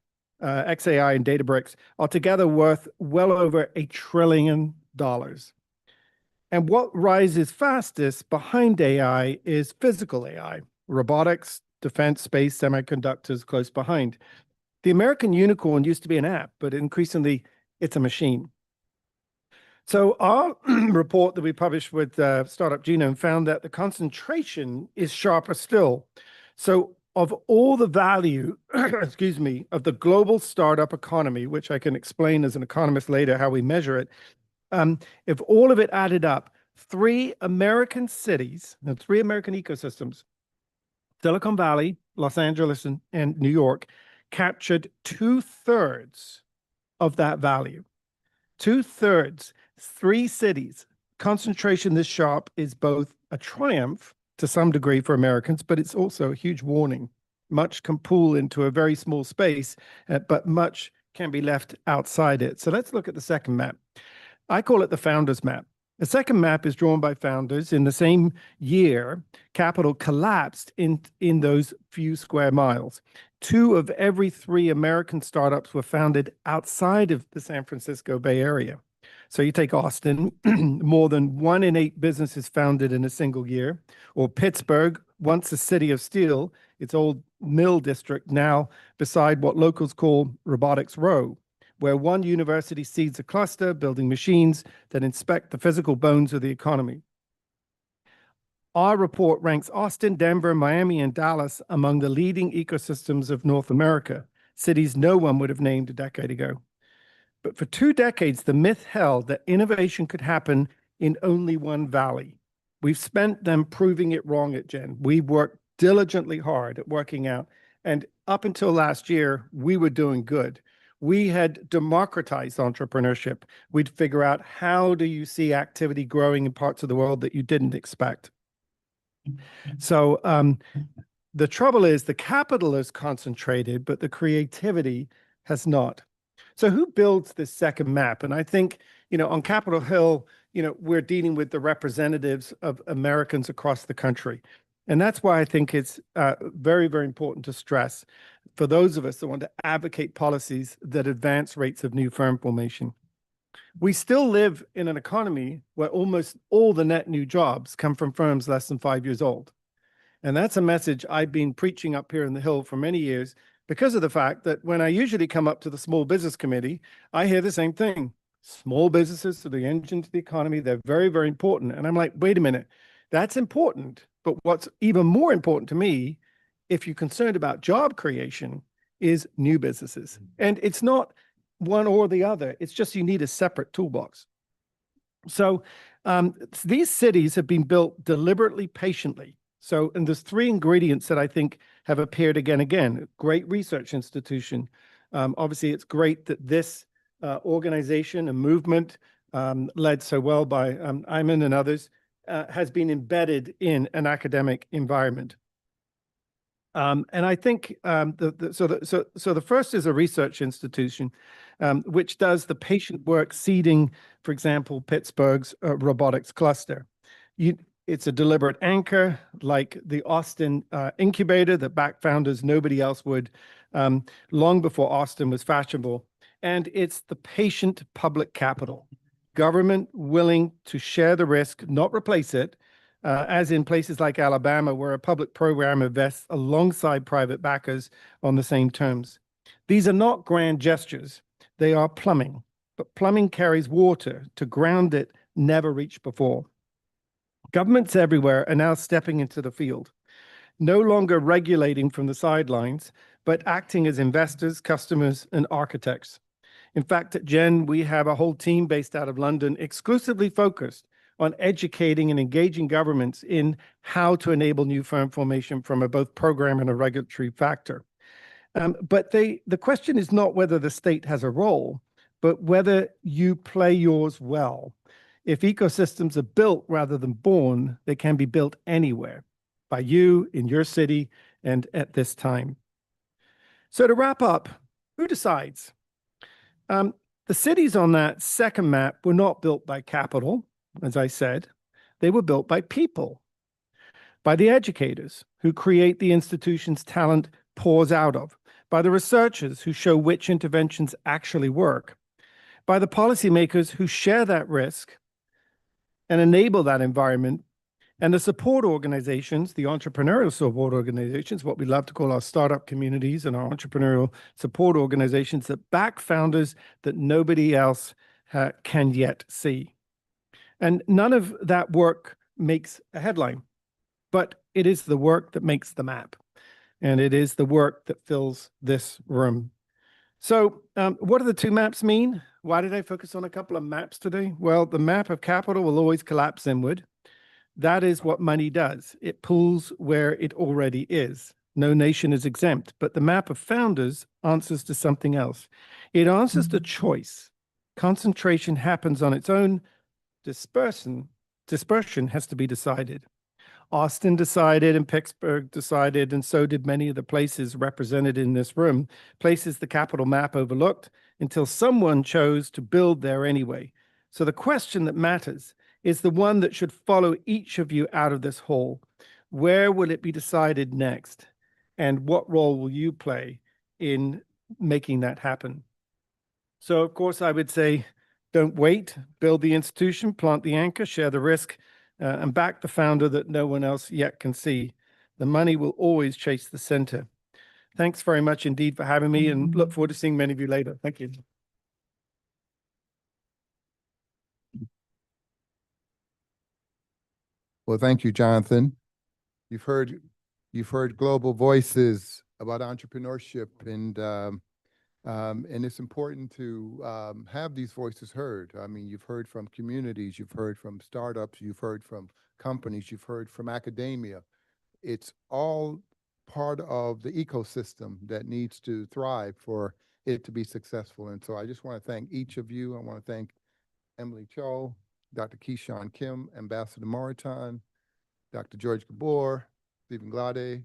xAI, and Databricks, are together worth well over $1 trillion. And what rises fastest behind AI is physical AI, robotics, defense, space, semiconductors close behind. The American unicorn used to be an app, but increasingly it's a machine. So our report that we published with Startup Genome found that the concentration is sharper still. So of all the value, excuse me, of the global startup economy, which I can explain as an economist later how we measure it, if all of it added up, 3 American cities, and 3 American ecosystems, Silicon Valley, Los Angeles, and New York, captured 2/3 of that value. 2/3, 3 cities. Concentration this sharp is both a triumph to some degree for Americans, but it's also a huge warning. Much can pool into a very small space, but much can be left outside it. So let's look at the second map. I call it the founders map. The second map is drawn by founders. In the same year, capital collapsed in those few square miles. 2 of every 3 American startups were founded outside of the San Francisco Bay Area. So you take Austin, more than 1 in 8 businesses founded in a single year, or Pittsburgh, once a city of steel, its old mill district, now beside what locals call Robotics Row, where one university seeds a cluster, building machines that inspect the physical bones of the economy. Our report ranks Austin, Denver, Miami, and Dallas among the leading ecosystems of North America, cities no one would have named a decade ago. But for 2 decades, the myth held that innovation could happen in only one valley. We've spent them proving it wrong at Gen. We worked diligently hard at working out, and up until last year, we were doing good. We had democratized entrepreneurship. We'd figure out, how do you see activity growing in parts of the world that you didn't expect? So the trouble is the capital is concentrated, but the creativity has not. So who builds this second map? And I think, on Capitol Hill, we're dealing with the representatives of Americans across the country. And that's why I think it's very, very important to stress for those of us that want to advocate policies that advance rates of new firm formation. We still live in an economy where almost all the net new jobs come from firms less than 5 years old. And that's a message I've been preaching up here in the Hill for many years, because of the fact that when I usually come up to the Small Business Committee, I hear the same thing. Small businesses are the engine to the economy. They're very, very important. And I'm like, wait a minute, that's important. But what's even more important to me, if you're concerned about job creation, is new businesses. And it's not one or the other. It's just you need a separate toolbox. So these cities have been built deliberately, patiently. So, and there's 3 ingredients that I think have appeared again and again. Great research institution. Obviously, it's great that this organization and movement, led so well by Ayman and others, has been embedded in an academic environment. And I think so the first is a research institution, which does the patient work seeding, for example, Pittsburgh's robotics cluster. It's a deliberate anchor, like the Austin incubator that backed founders nobody else would, long before Austin was fashionable. And it's the patient public capital, government willing to share the risk, not replace it, as in places like Alabama, where a public program invests alongside private backers on the same terms. These are not grand gestures. They are plumbing, but plumbing carries water to ground it never reached before. Governments everywhere are now stepping into the field, no longer regulating from the sidelines, but acting as investors, customers, and architects. In fact, at Gen, we have a whole team based out of London exclusively focused on educating and engaging governments in how to enable new firm formation from a both program and a regulatory factor. But the question is not whether the state has a role, but whether you play yours well. If ecosystems are built rather than born, they can be built anywhere, by you, in your city, and at this time. So to wrap up, who decides? The cities on that second map were not built by capital, as I said. They were built by people, by the educators who create the institutions talent pours out of, by the researchers who show which interventions actually work, by the policymakers who share that risk and enable that environment, and the support organizations, the entrepreneurial support organizations, what we love to call our startup communities and our entrepreneurial support organizations that back founders that nobody else can yet see. And none of that work makes a headline, but it is the work that makes the map. And it is the work that fills this room. So what do the two maps mean? Why did I focus on a couple of maps today? Well, the map of capital will always collapse inward. That is what money does. It pulls where it already is. No nation is exempt, but the map of founders answers to something else. It answers to choice. Concentration happens on its own. Dispersion has to be decided. Austin decided and Pittsburgh decided, and so did many of the places represented in this room, places the capital map overlooked until someone chose to build there anyway. So the question that matters is the one that should follow each of you out of this hall. Where will it be decided next? And what role will you play in making that happen? So, of course, I would say, don't wait, build the institution, plant the anchor, share the risk, and back the founder that no one else yet can see. The money will always chase the center. Thanks very much indeed for having me, and look forward to seeing many of you later. Thank you. Well, thank you, Jonathan. You've heard global voices about entrepreneurship, and it's important to have these voices heard. I mean, you've heard from communities, you've heard from startups, you've heard from companies, you've heard from academia. It's all part of the ecosystem that needs to thrive for it to be successful. And so I just want to thank each of you. I want to thank Emily Cho, Dr. Keyshawn Kim, Ambassador Moritan, Dr. George Gabor, Stephen Glade,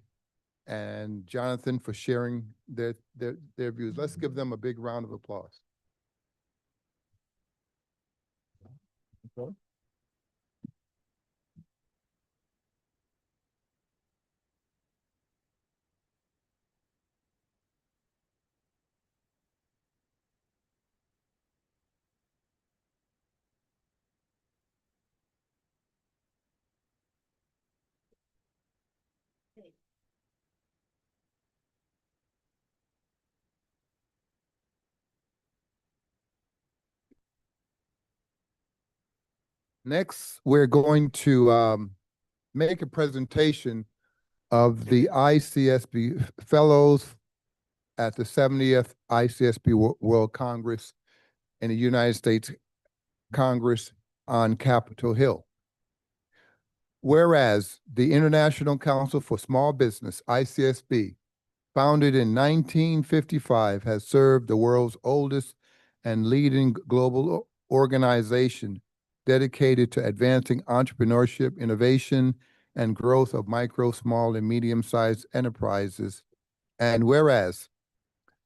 and Jonathan for sharing their views. Let's give them a big round of applause. Okay. Next, we're going to make a presentation of the ICSB Fellows at the 70th ICSB World Congress in the United States Congress on Capitol Hill. Whereas the International Council for Small Business, ICSB, founded in 1955, has served the world's oldest and leading global organization dedicated to advancing entrepreneurship, innovation, and growth of micro, small, and medium-sized enterprises. And whereas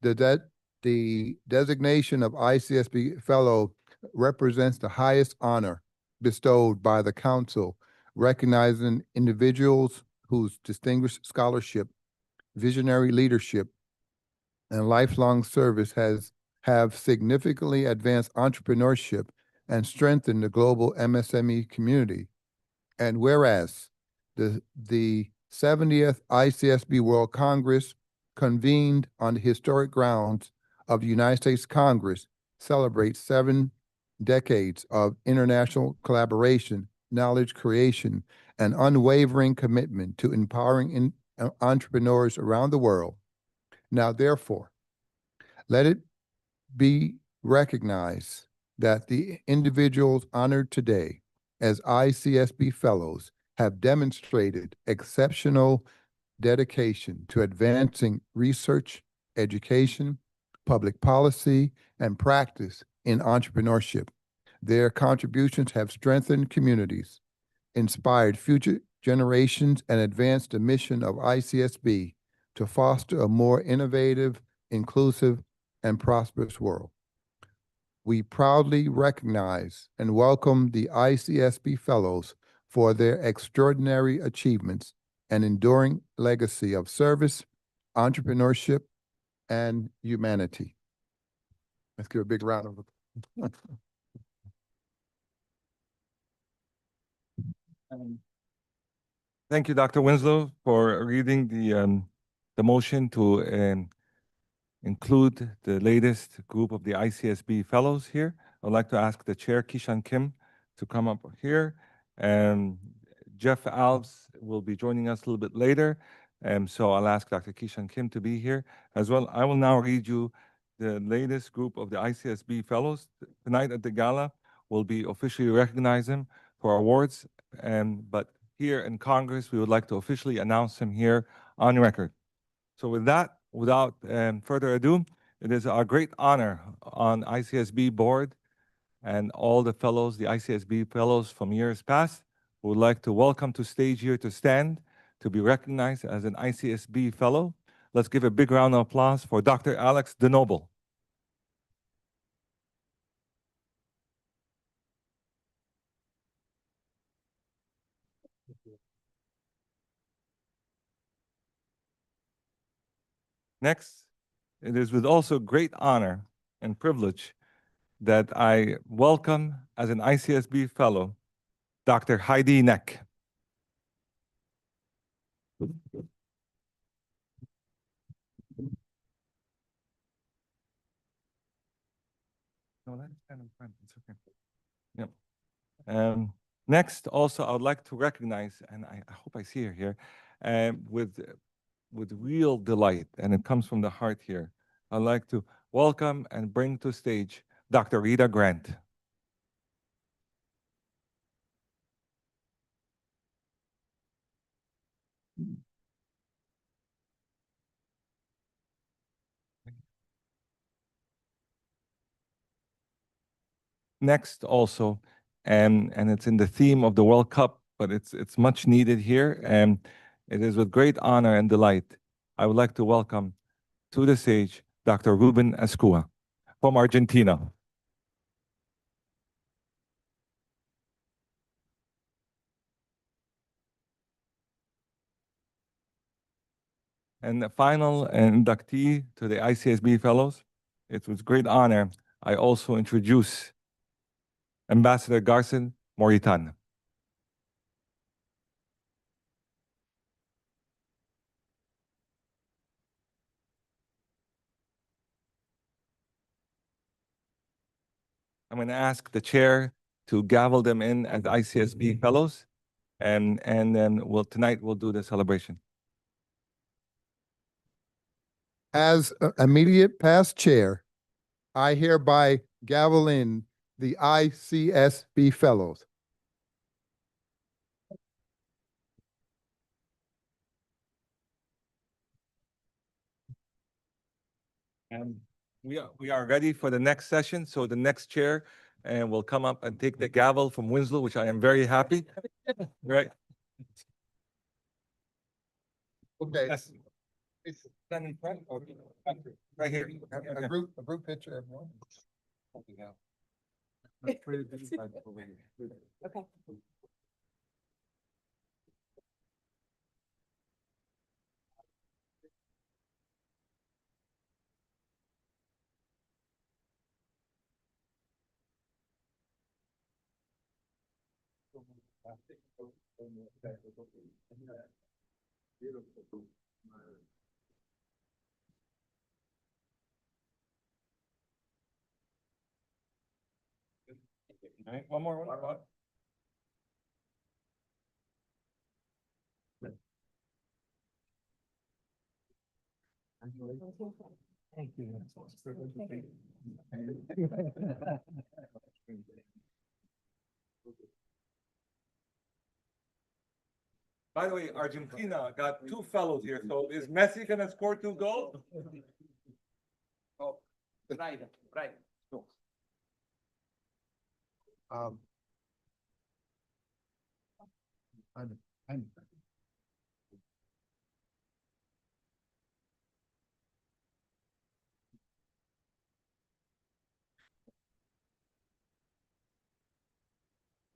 the designation of ICSB Fellow represents the highest honor bestowed by the Council, recognizing individuals whose distinguished scholarship, visionary leadership, and lifelong service have significantly advanced entrepreneurship and strengthened the global MSME community. And whereas the 70th ICSB World Congress, convened on the historic grounds of the United States Congress, celebrates 7 decades of international collaboration, knowledge creation, and unwavering commitment to empowering entrepreneurs around the world. Now, therefore, let it be recognized that the individuals honored today as ICSB fellows have demonstrated exceptional dedication to advancing research, education, public policy, and practice in entrepreneurship. Their contributions have strengthened communities, inspired future generations, and advanced the mission of ICSB to foster a more innovative, inclusive, and prosperous world. We proudly recognize and welcome the ICSB Fellows for their extraordinary achievements and enduring legacy of service, entrepreneurship, and humanity. Let's give a big round of applause. Thank you, Dr. Winslow, for reading the motion to include the latest group of the ICSB fellows here. I'd like to ask the chair, Kishan Kim, to come up here. And Jeff Alves will be joining us a little bit later. So I'll ask Dr. Kishan Kim to be here as well. I will now read you the latest group of the ICSB fellows. Tonight at the gala, we'll be officially recognizing them for awards. But here in Congress, we would like to officially announce them here on record. So with that, without further ado, it is our great honor on ICSB board and all the fellows, the ICSB fellows from years past, who would like to welcome to stage here to stand to be recognized as an ICSB fellow. Let's give a big round of applause for Dr. Alex DeNoble. Next, it is with also great honor and privilege that I welcome as an ICSB fellow, Dr. Heidi Neck. No, that's kind of fun. It's okay. Yep. Next, also, I would like to recognize, and I hope I see her here, with real delight, and it comes from the heart here. I'd like to welcome and bring to stage Dr. Rita Grant. Next, also, and it's in the theme of the World Cup, but it's much needed here, and it is with great honor and delight I would like to welcome to the stage Dr. Ruben Escua from Argentina. And the final inductee to the ICSB Fellows, it's with great honor I also introduce Ambassador Garson Moritan. I'm going to ask the chair to gavel them in as ICSB Fellows, and then tonight we'll do the celebration. As immediate past chair, I hereby gavel in the ICSB Fellows. And we are ready for the next session. So the next chair will come up and take the gavel from Winslow, which I am very happy. Right. Okay. Yes. Stand in front or right here. A group picture, everyone. Okay. All right, one more. Thank you. By the way, Argentina got 2 fellows here. So is Messi gonna score 2 goals? Right. Um,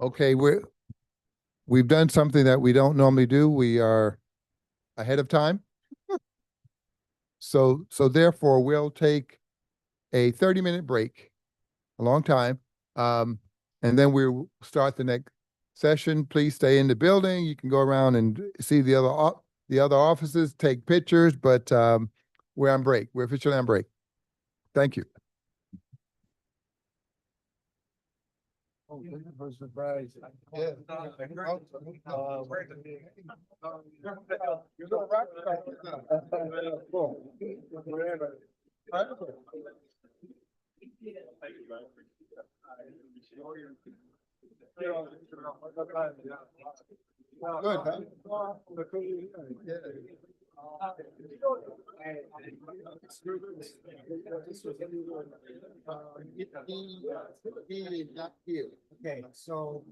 Okay, we've done something that we don't normally do. We are ahead of time. So therefore, we'll take a 30-minute break, a long time. And then we'll start the next session. Please stay in the building. You can go around and see the other offices, take pictures, but we're on break. We're officially on break. Thank you. Good, huh? He is not here. Okay, so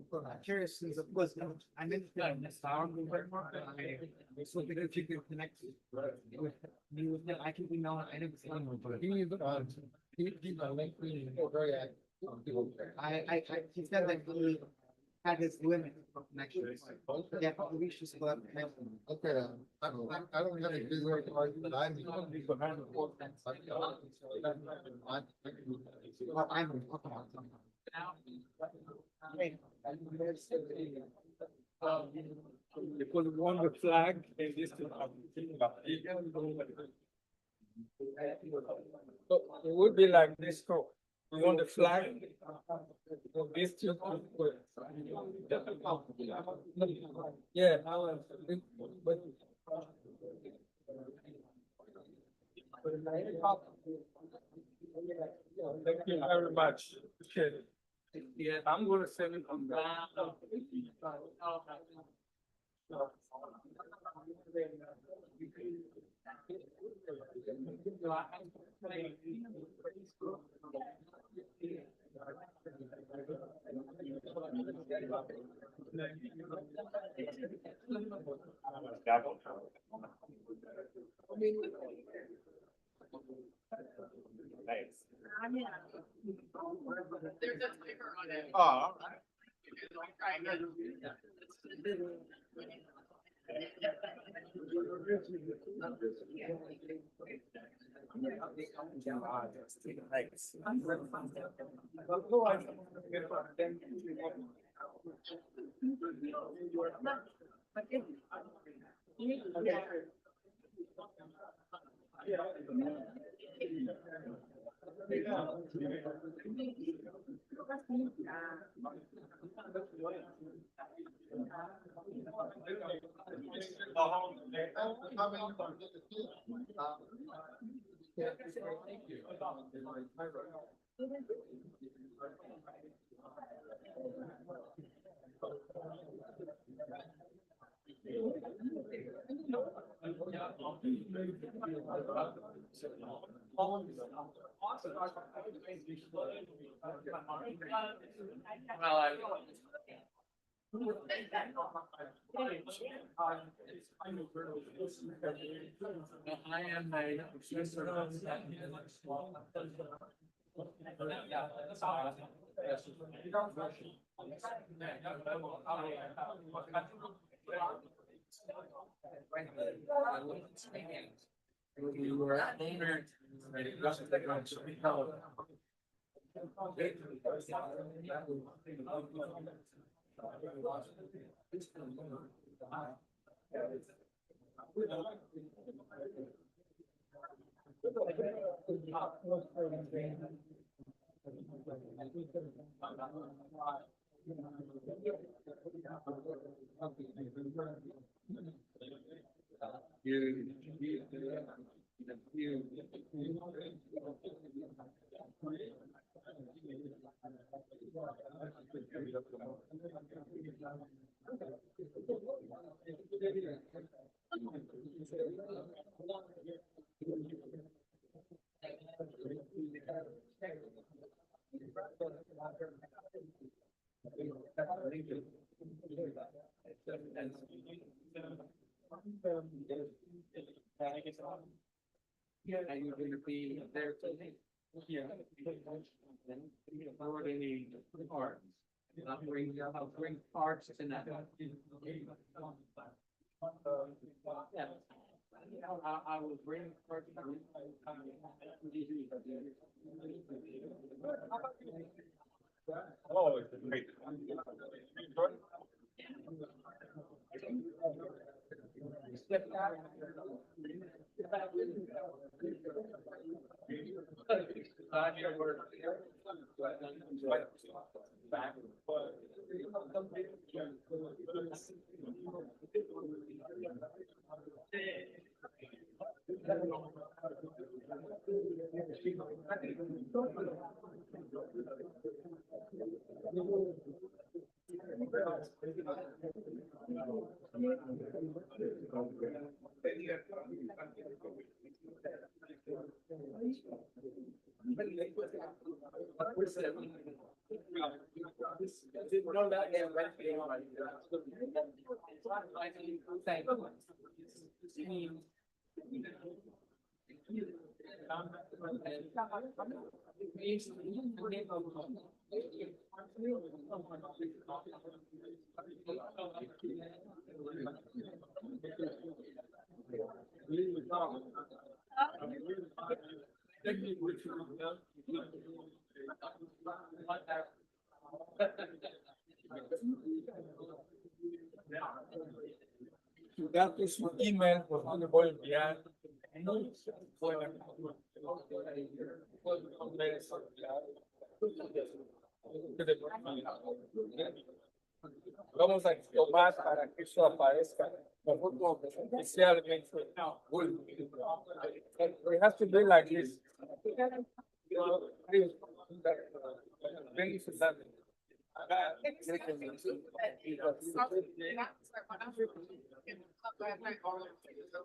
curious, since of course, I'm in the star. So if you could connect with me with him, I can email him. I know it's not. He's on LinkedIn. Very active. He said that he had his limit for connections. Yeah, but we should still have connection. Okay, I don't have a business card, but I'm. Well, I'm okay. Because we want the flag and this to So it would be like this too. We want the flag of these two. Yeah. But thank you very much. Appreciate it. Yeah, I'm gonna send it on that. Yeah, and you're gonna be there today. Yeah. Already cards. I'll bring cards to that. Yeah. I will bring cards. Oh, it's great. That is your email for the boy behind. Vamos a tomar para que eso aparezca. Especialmente. We have to do like this.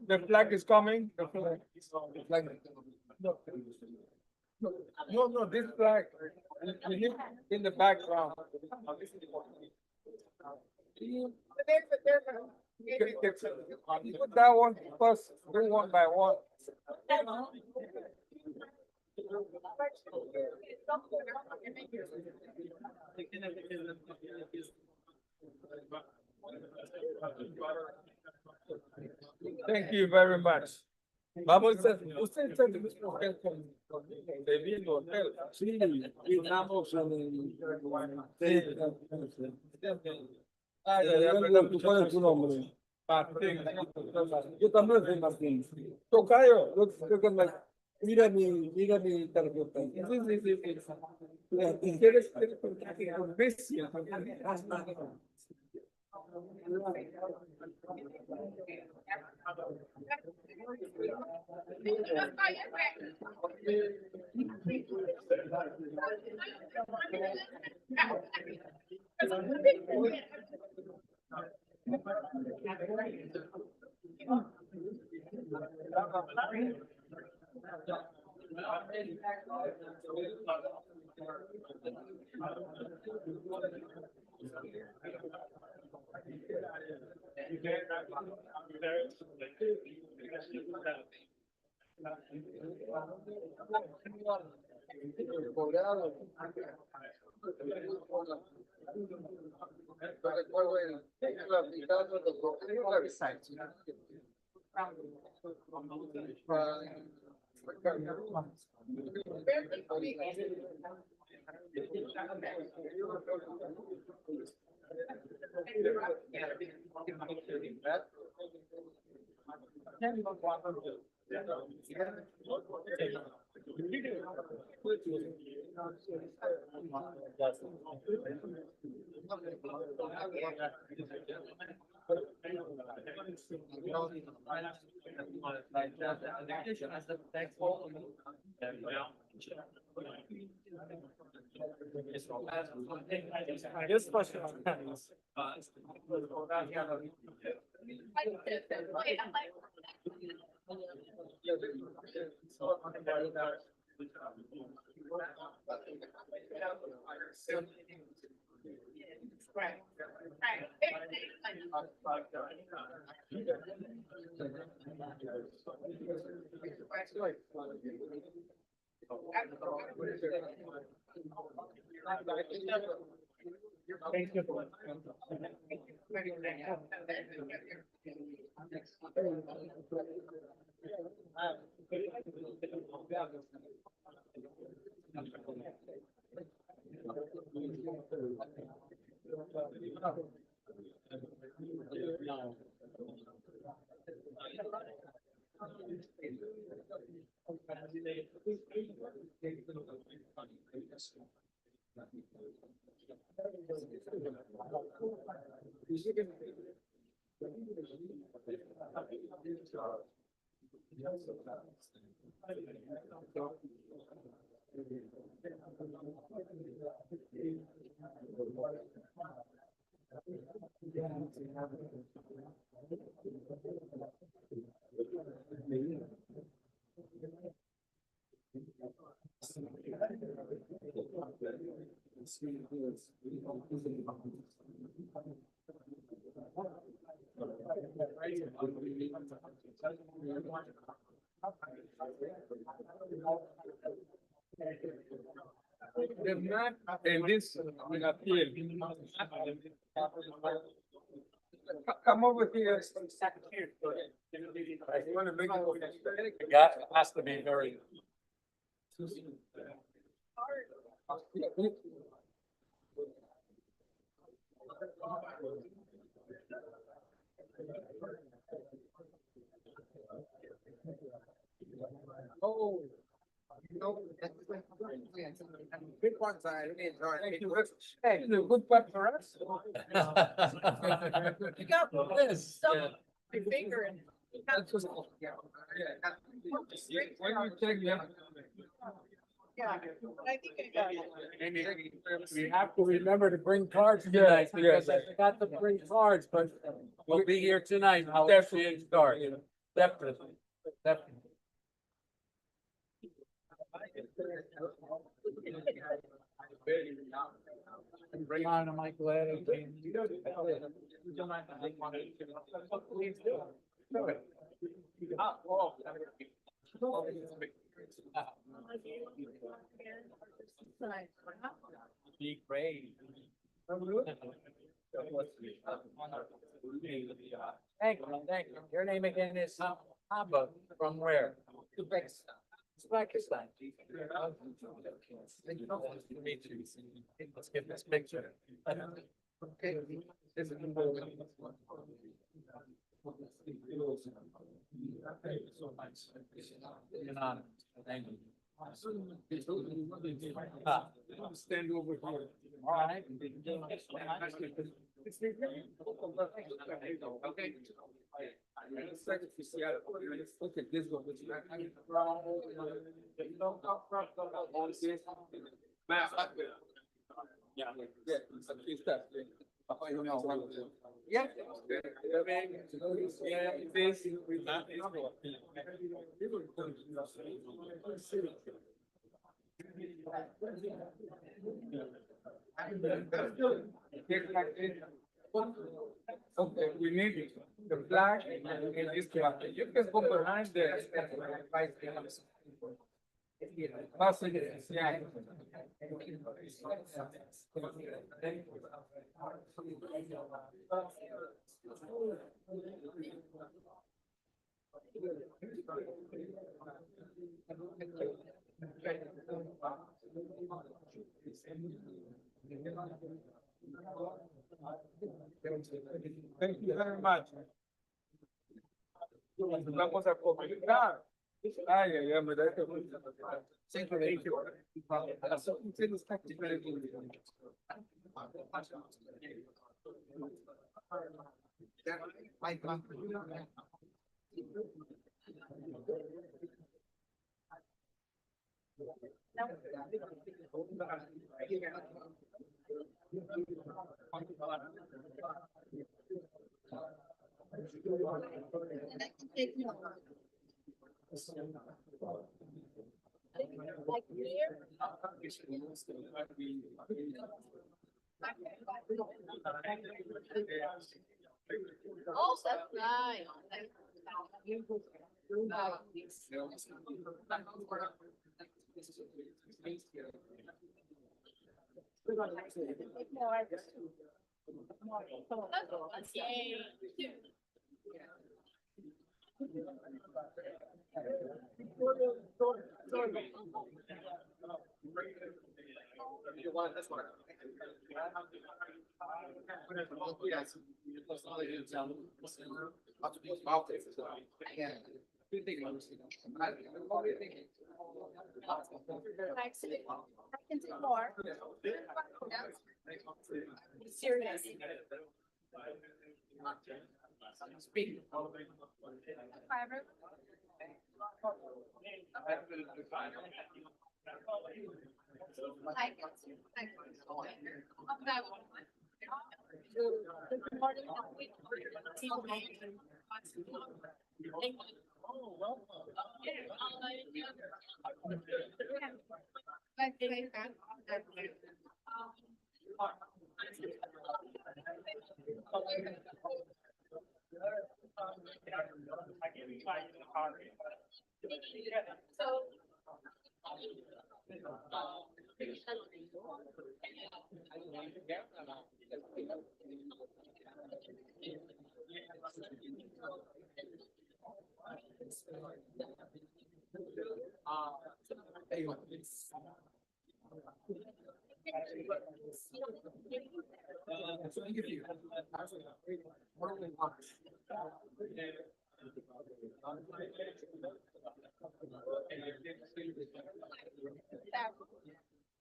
The flag is coming. The flag. No, this flag. We need in the background. Put that one first, do one by one. Thank you very much. Vamos a, usted está en el mismo hotel con el mismo hotel. Sí, estamos en ¿cuál es tu nombre? Martín. Yo también soy Martín. Tocayo, mira mi tarjeta. Sí. ¿Quieres con bestia? This question. The map and this will appear. Come over here. I want to make it. That has to be very. Oh. No. Good one, side. Thank you. Hey, the good one for us. You got this. My finger and. When you check them. Yeah, I think I got it. We have to remember to bring cards tonight, because I forgot to bring cards, but we'll be here tonight. I'll definitely start. Definitely. Definitely. Bring on, am I glad? Please do. Be great. Thank you, thank you. Your name again is Hamba, from where? Uzbekistan. Uzbekistan. Let's get this picture. Okay. Thank you. Stand over here. All right. Okay. Look at this one. Yeah. Okay, we need the flag and this flag. You can go behind there. Yeah. Thank you very much. Vamos a comentar. Ay, ay, ay, ¿verdad? Thank you. Thank you. Oh, that's nice. I can do more. Serious. Speak.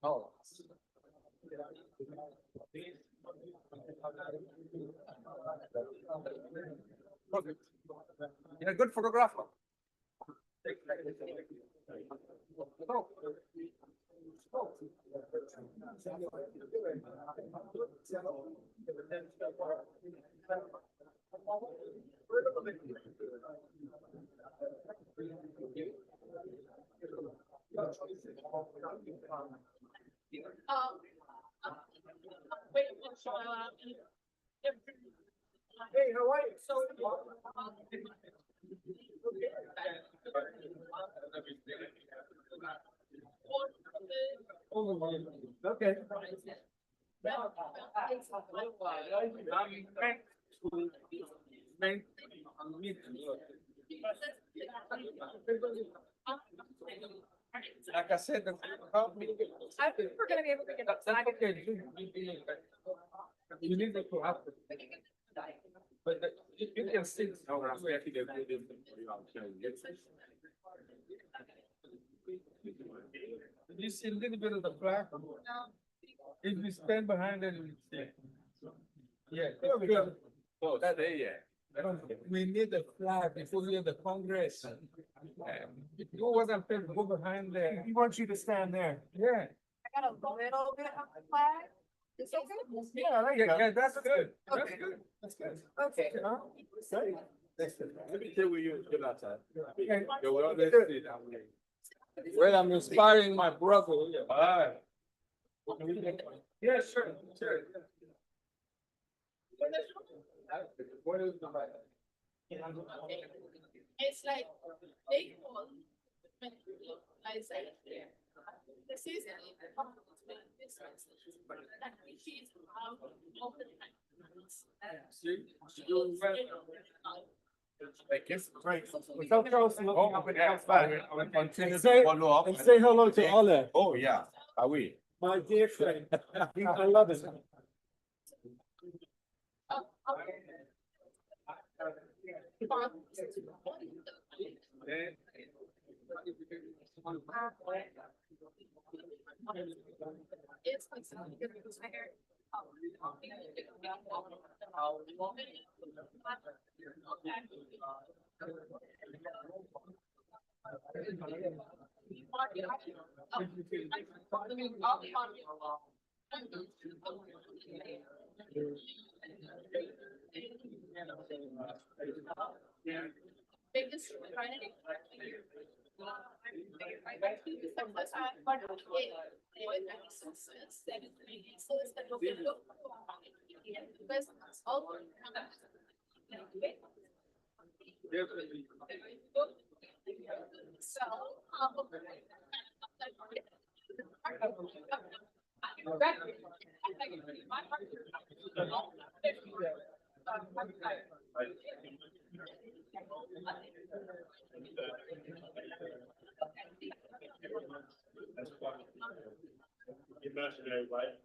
Oh. Perfect. You're a good photographer. Hey, how are you? Okay. Like I said, help me. I think we're gonna be able to get That's okay. You need to have. But you can see. You see a little bit of the flag? If we stand behind it, we see. Yeah, there we go. Oh, that there, yeah. We need the flag before we have the Congress. If you wasn't fit, go behind there. He wants you to stand there. Yeah. I got a little bit of a flag. It's okay. Yeah, yeah, that's good. That's Okay. good. That's good. Okay. Let me tell you get outside. Well, I'm inspiring my brother. All right. Yeah, sure, sure. What is the right? It's like they call. I say. This is. Right. And say hello to Ole. Oh, yeah, are we? My dear friend. I love it. It's like something good because my hair. biggest trinity. So, Imaginary life.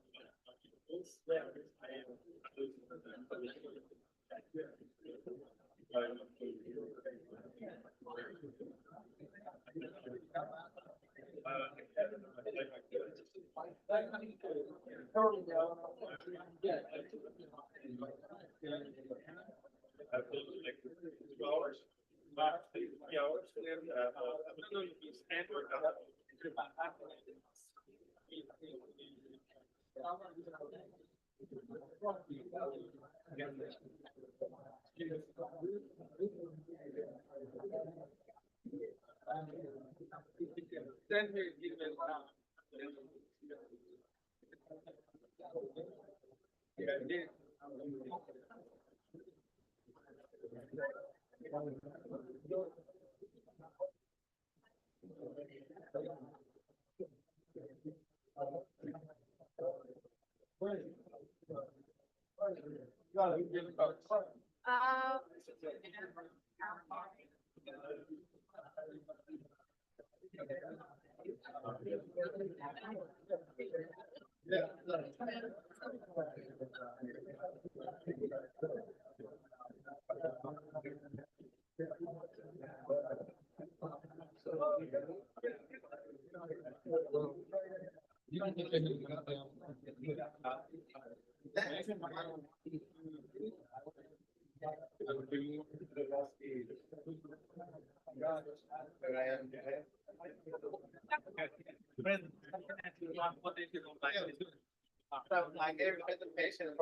My favorite presentation.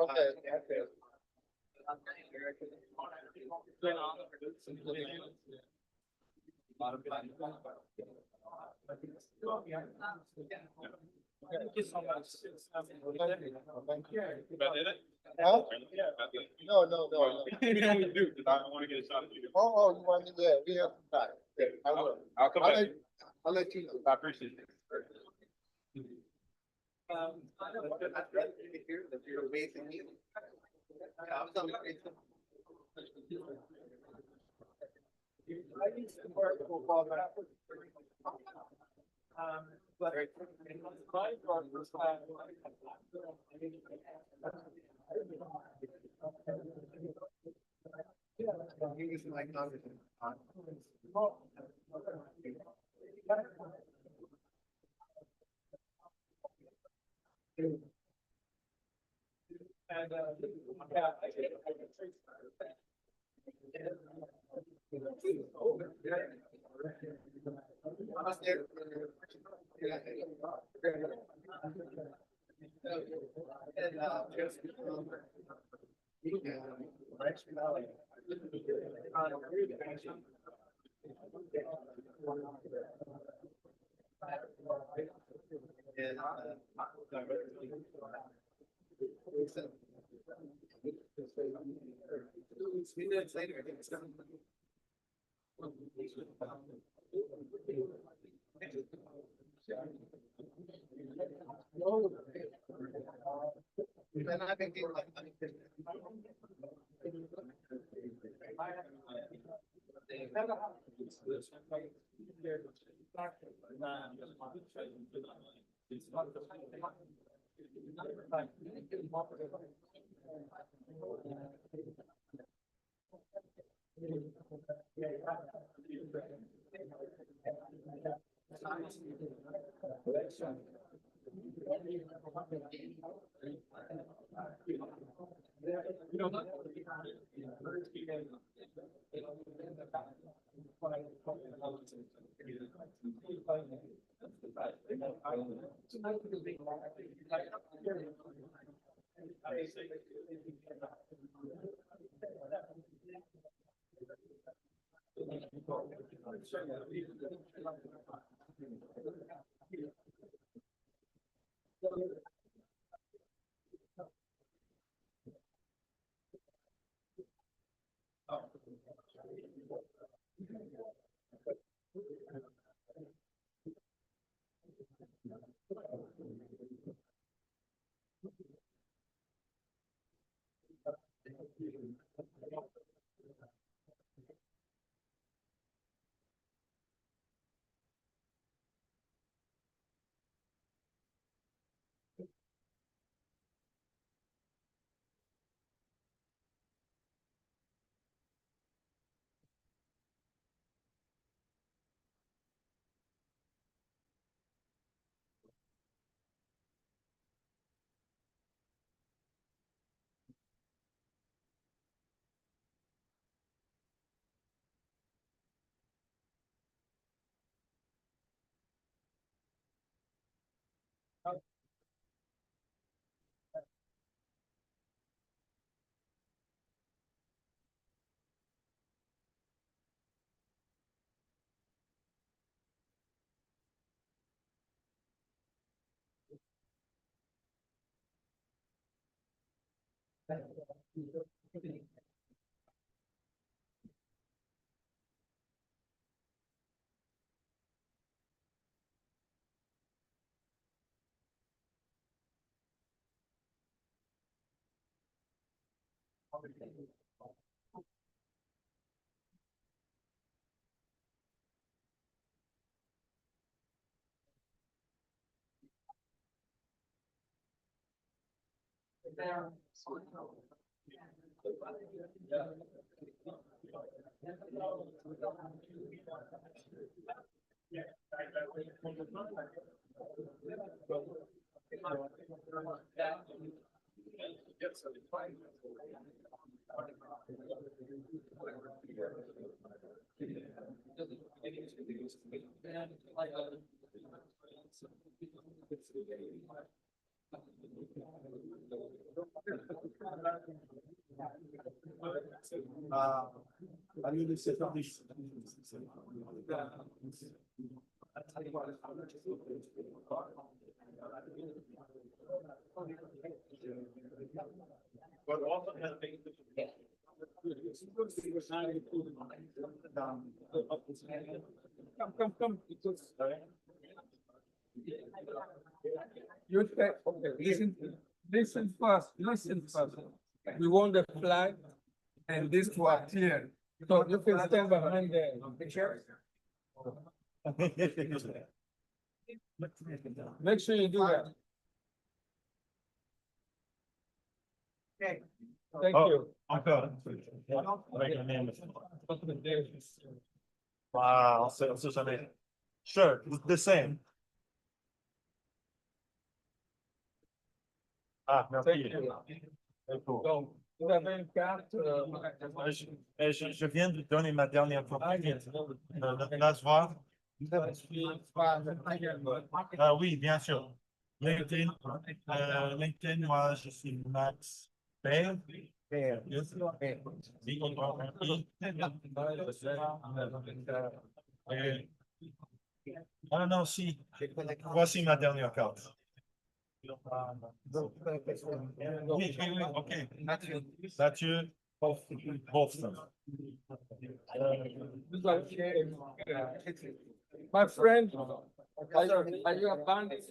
Thank you so much. Huh? No, no, no, no. We only do, because I want to get a shot at you. Oh, you want me there? We have time. I will. I'll come I'll back. let, I'll let you know. I appreciate it. I'd rather hear that you're amazing. I was on the Facebook. I used to work for Bob. But my part was He was my congressman. and yeah, Minutes later, I think it's done. And I think But also has been. Come, because. You say, okay, listen first. We want the flag and this to appear. So you can stand behind the picture. Make sure you do that. Okay. Thank Oh. you. Okay. Wow, so amazing. Sure, the same. Ah, Thank merci. you. Très cool. Donc, vous avez une carte. Je viens de donner ma dernière copie. Laisse voir. Ah oui, bien sûr. LinkedIn, LinkedIn, moi, je suis Max Baird. Yes. Ah non, si. Voici ma dernière carte. Oui, ok. Mathieu Wolfson. My friend, are you a bandit?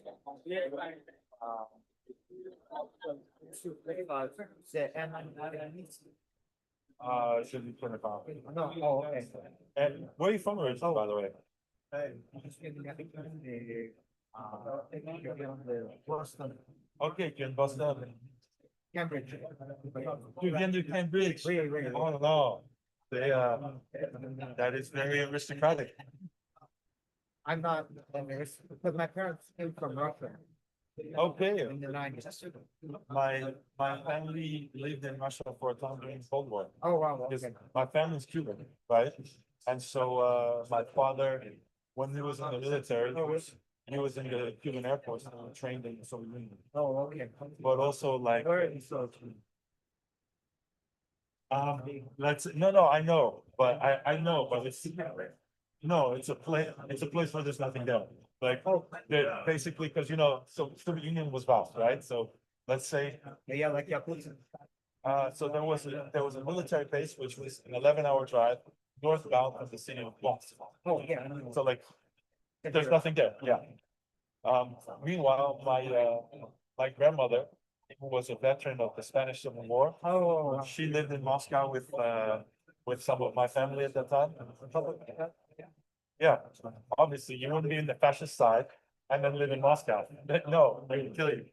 Je ne connais pas. No, oh, okay. And where are you from originally, by the way? Boston. Ok, tu viens de Boston. Cambridge. Tu viens de Cambridge. Oui, oui. Oh no. They, that is very aristocratic. I'm not, because my parents came from Russia Okay. in the 90s. My family lived in Russia for a time during Cold War. Oh, wow, Because okay. my family's Cuban, right? And so my father, when he was in the military, he was in the Cuban Air Force and trained in the Soviet Union. Oh, okay. But also like Where is so? let's no, I know, but I know, but it's No, it's a place where there's nothing there. Like, basically, because so Soviet Union was vast, right? So let's say, Yeah, like Yakuza. so there was a military base, which was an 11-hour drive northbound of the city of Moscow. Oh, yeah. I know. So like, there's nothing there, yeah. Meanwhile, my grandmother, who was a veteran of the Spanish Civil War, Oh. she lived in Moscow with some of my family at that time. Yeah, obviously, you wouldn't be in the fascist side and then live in Moscow. No, they would kill you.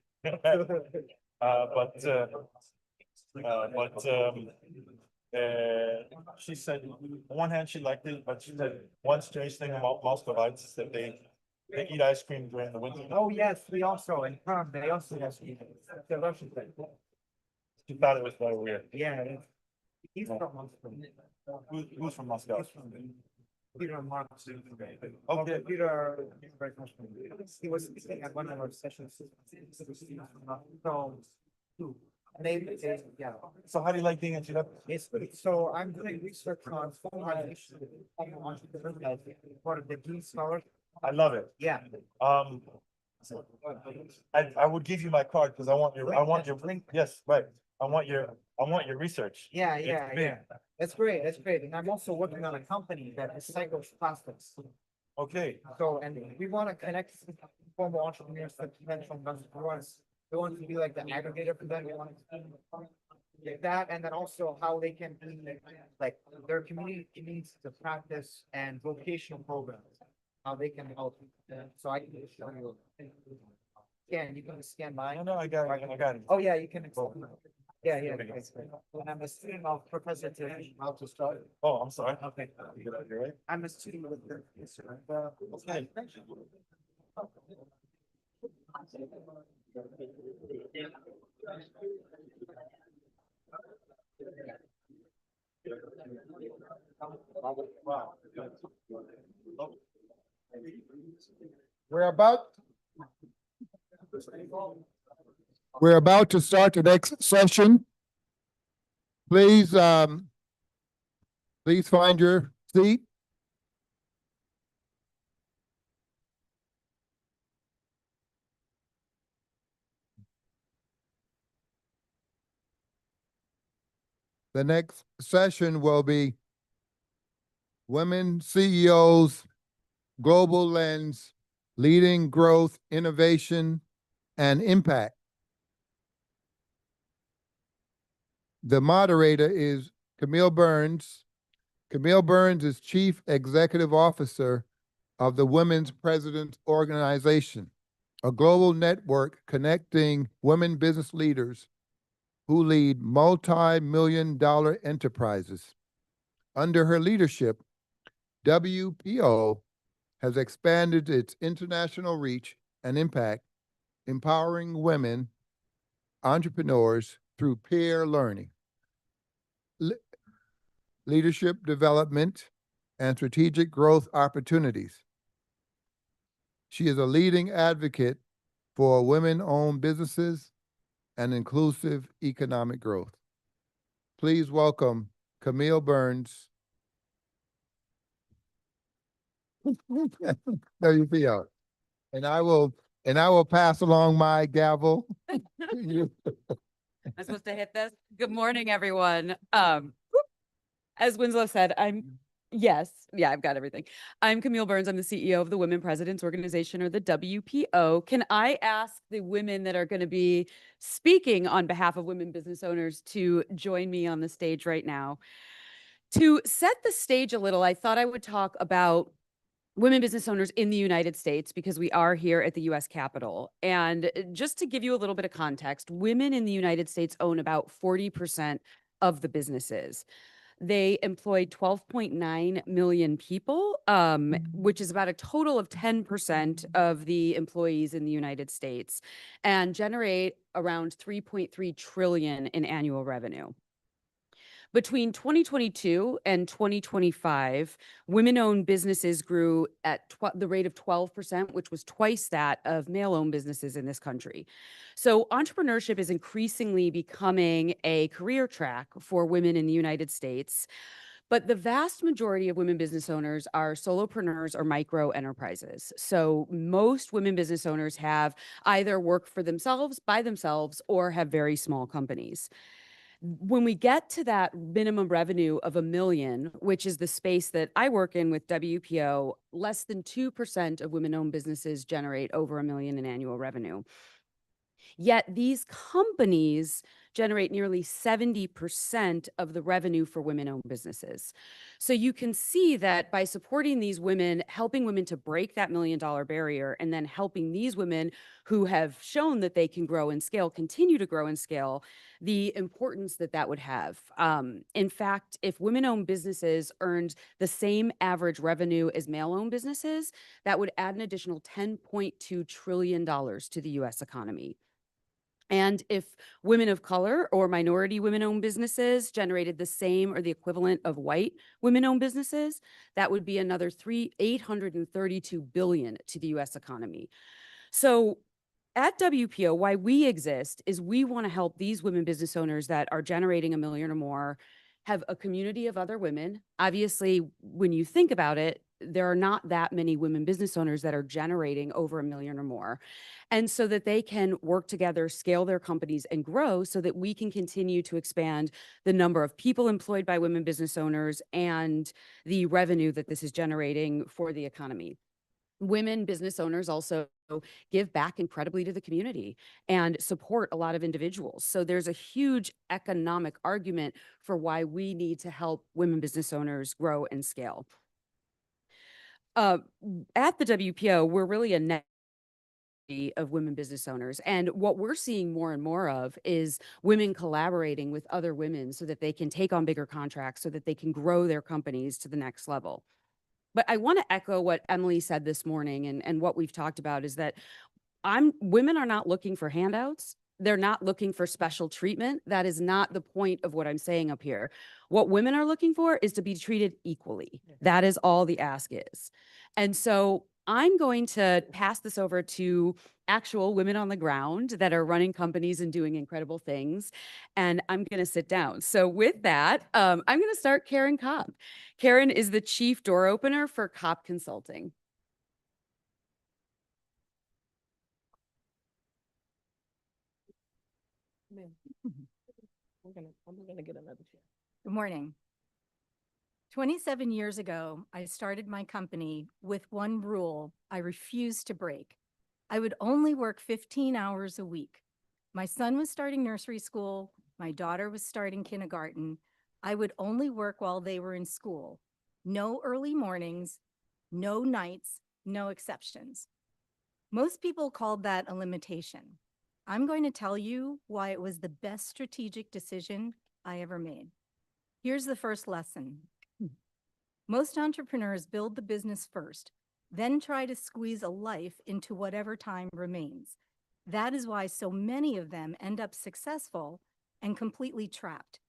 She said, on one hand, she liked it, but she said, one strange thing about Muscovites is that they eat ice cream during the winter. Oh, yes, we also, in Prague, they also have the Russian thing. She thought it was very weird. Yeah, he's from Moscow. Who's from Moscow? Peter Marks. Okay. Peter, he was speaking at one of our sessions. So, maybe, yeah. So how do you like being in Geneva? It's good. So I'm doing research on formalization of entrepreneurship, part of the Dean Scholar. I love it. Yeah. I would give you my card because I want your link. Yes, right. I want your research. Yeah, It's yeah, big. yeah. That's great. That's great. And I'm also working on a company that recycles plastics. Okay, So, and we want to connect formal entrepreneurs to conventional entrepreneurs. We want to be like the aggregator for them. We want to like that, and then also how they can be like their community needs to practice and vocational programs, how they can help. So I can show you. Yeah, and you can scan mine. no, I got it. Oh, yeah, you can. Yeah, yeah. That's great. And I'm a student of Professor Tish. How to start? Oh, I'm sorry. Okay. You're right. I'm a student with the. Okay. Wow. We're about to start the next session. Please, please find your seat. The next session will be Women CEOs, Global Lens, Leading Growth, Innovation, and Impact. The moderator is Camille Burns. Camille Burns is Chief Executive Officer of the Women's Presidents Organization, a global network connecting women business leaders who lead multi-million-dollar enterprises. Under her leadership, WPO has expanded its international reach and impact, empowering women entrepreneurs through peer learning, leadership development, and strategic growth opportunities. She is a leading advocate for women-owned businesses and inclusive economic growth. Please welcome Camille Burns. There you go. And I will pass along my gavel. I'm supposed to hit this. Good morning, everyone. As Winslow said, I've got everything. I'm Camille Burns. I'm the CEO of the Women Presidents Organization, or the WPO. Can I ask the women that are going to be speaking on behalf of women business owners to join me on the stage right now? To set the stage a little, I thought I would talk about women business owners in the United States, because we are here at the US Capitol. And just to give you a little bit of context, women in the United States own about 40% of the businesses. They employ 12.9 million people, which is about a total of 10% of the employees in the United States, and generate around 3.3 trillion in annual revenue. Between 2022 and 2025, women-owned businesses grew at the rate of 12%, which was twice that of male-owned businesses in this country. So entrepreneurship is increasingly becoming a career track for women in the United States. But the vast majority of women business owners are solopreneurs or micro enterprises. So most women business owners have either work for themselves, by themselves, or have very small companies. When we get to that minimum revenue of $1 million, which is the space that I work in with WPO, less than 2% of women-owned businesses generate over $1 million in annual revenue. Yet these companies generate nearly 70% of the revenue for women-owned businesses. So you can see that by supporting these women, helping women to break that $1 million barrier, and then helping these women who have shown that they can grow and scale, continue to grow and scale, the importance that that would have. In fact, if women-owned businesses earned the same average revenue as male-owned businesses, that would add an additional $10.2 trillion to the US economy. And if women of color or minority women-owned businesses generated the same or the equivalent of white women-owned businesses, that would be another $832 billion to the US economy. So at WPO, why we exist is we want to help these women business owners that are generating $1 million or more have a community of other women. Obviously, when you think about it, there are not that many women business owners that are generating over $1 million or more. And so that they can work together, scale their companies, and grow so that we can continue to expand the number of people employed by women business owners and the revenue that this is generating for the economy. Women business owners also give back incredibly to the community and support a lot of individuals. So there's a huge economic argument for why we need to help women business owners grow and scale. At the WPO, we're really a net of women business owners. And what we're seeing more and more of is women collaborating with other women so that they can take on bigger contracts, so that they can grow their companies to the next level. But I want to echo what Emily said this morning, and what we've talked about is that women are not looking for handouts. They're not looking for special treatment. That is not the point of what I'm saying up here. What women are looking for is to be treated equally. That is all the ask is. And so I'm going to pass this over to actual women on the ground that are running companies and doing incredible things. And I'm going to sit down. So with that, I'm going to start Karen Kopp. Karen is the chief door opener for Kopp Consulting. I'm gonna get another chair. Good morning. 27 years ago, I started my company with one rule I refused to break. I would only work 15 hours a week. My son was starting nursery school. My daughter was starting kindergarten. I would only work while they were in school. No early mornings, no nights, no exceptions. Most people called that a limitation. I'm going to tell you why it was the best strategic decision I ever made. Here's the first lesson. Most entrepreneurs build the business first, then try to squeeze a life into whatever time remains. That is why so many of them end up successful and completely trapped.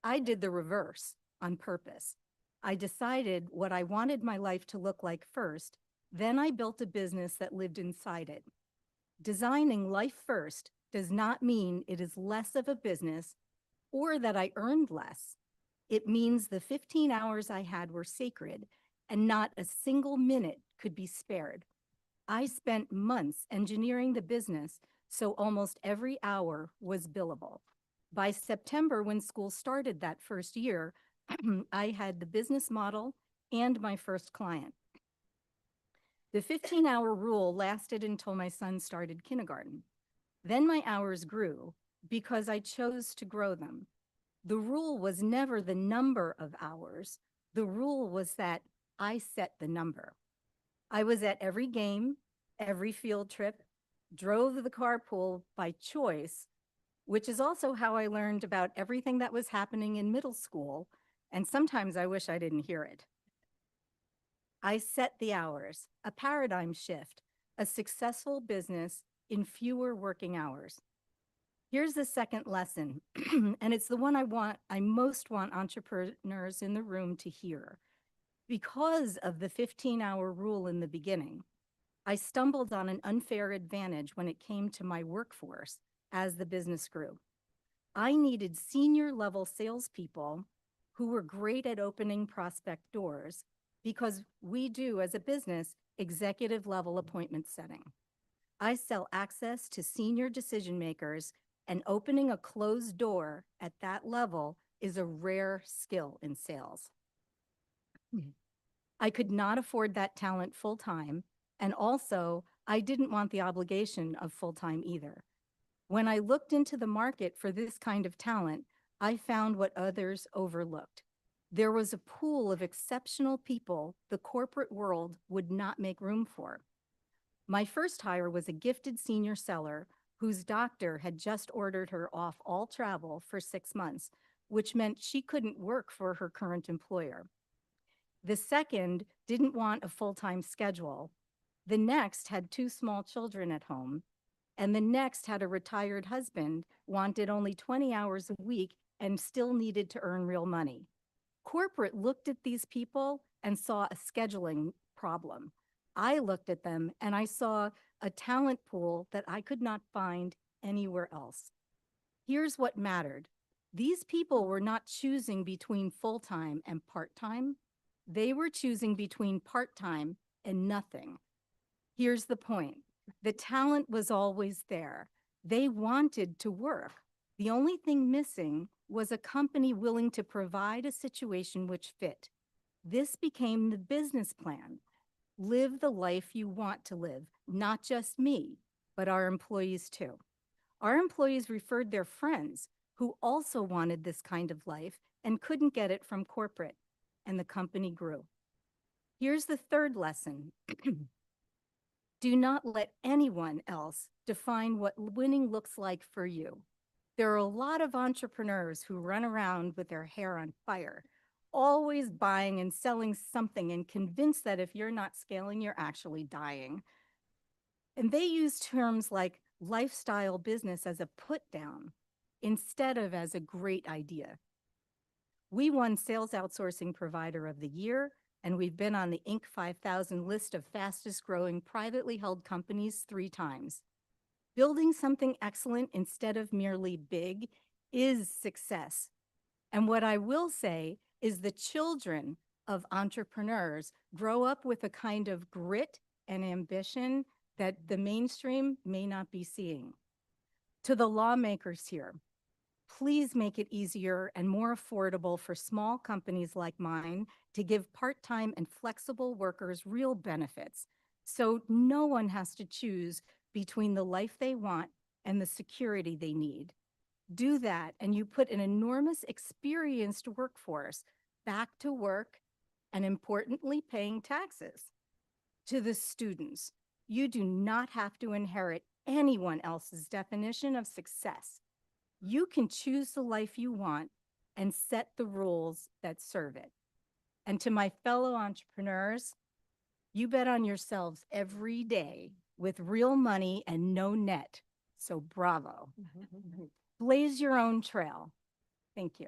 I did the reverse on purpose. I decided what I wanted my life to look like first, then I built a business that lived inside it. Designing life first does not mean it is less of a business or that I earned less. It means the 15 hours I had were sacred and not a single minute could be spared. I spent months engineering the business so almost every hour was billable. By September, when school started that first year, I had the business model and my first client. The 15-hour rule lasted until my son started kindergarten. Then my hours grew because I chose to grow them. The rule was never the number of hours. The rule was that I set the number. I was at every game, every field trip, drove the carpool by choice, which is also how I learned about everything that was happening in middle school, and sometimes I wish I didn't hear it. I set the hours, a paradigm shift, a successful business in fewer working hours. Here's the second lesson, and it's the one I most want entrepreneurs in the room to hear. Because of the 15-hour rule in the beginning, I stumbled on an unfair advantage when it came to my workforce as the business grew. I needed senior level salespeople who were great at opening prospect doors because we do, as a business, executive level appointment setting. I sell access to senior decision makers, and opening a closed door at that level is a rare skill in sales. I could not afford that talent full-time, and also I didn't want the obligation of full-time either. When I looked into the market for this kind of talent, I found what others overlooked. There was a pool of exceptional people the corporate world would not make room for. My first hire was a gifted senior seller whose doctor had just ordered her off all travel for 6 months, which meant she couldn't work for her current employer. The second didn't want a full-time schedule. The next had 2 small children at home. And the next had a retired husband, wanted only 20 hours a week, and still needed to earn real money. Corporate looked at these people and saw a scheduling problem. I looked at them and I saw a talent pool that I could not find anywhere else. Here's what mattered. These people were not choosing between full-time and part-time. They were choosing between part-time and nothing. Here's the point. The talent was always there. They wanted to work. The only thing missing was a company willing to provide a situation which fit. This became the business plan. Live the life you want to live, not just me, but our employees too. Our employees referred their friends who also wanted this kind of life and couldn't get it from corporate, and the company grew. Here's the third lesson. Do not let anyone else define what winning looks like for you. There are a lot of entrepreneurs who run around with their hair on fire, always buying and selling something and convinced that if you're not scaling, you're actually dying. And they use terms like lifestyle business as a put down instead of as a great idea. We won Sales Outsourcing Provider of the Year, and we've been on the Inc. 5000 list of fastest growing privately held companies 3 times. Building something excellent instead of merely big is success. And what I will say is the children of entrepreneurs grow up with a kind of grit and ambition that the mainstream may not be seeing. To the lawmakers here, please make it easier and more affordable for small companies like mine to give part-time and flexible workers real benefits, so no one has to choose between the life they want and the security they need. Do that, and you put an enormous experienced workforce back to work and, importantly, paying taxes. To the students, you do not have to inherit anyone else's definition of success. You can choose the life you want and set the rules that serve it. And to my fellow entrepreneurs, you bet on yourselves every day with real money and no net. So bravo. Blaze your own trail. Thank you.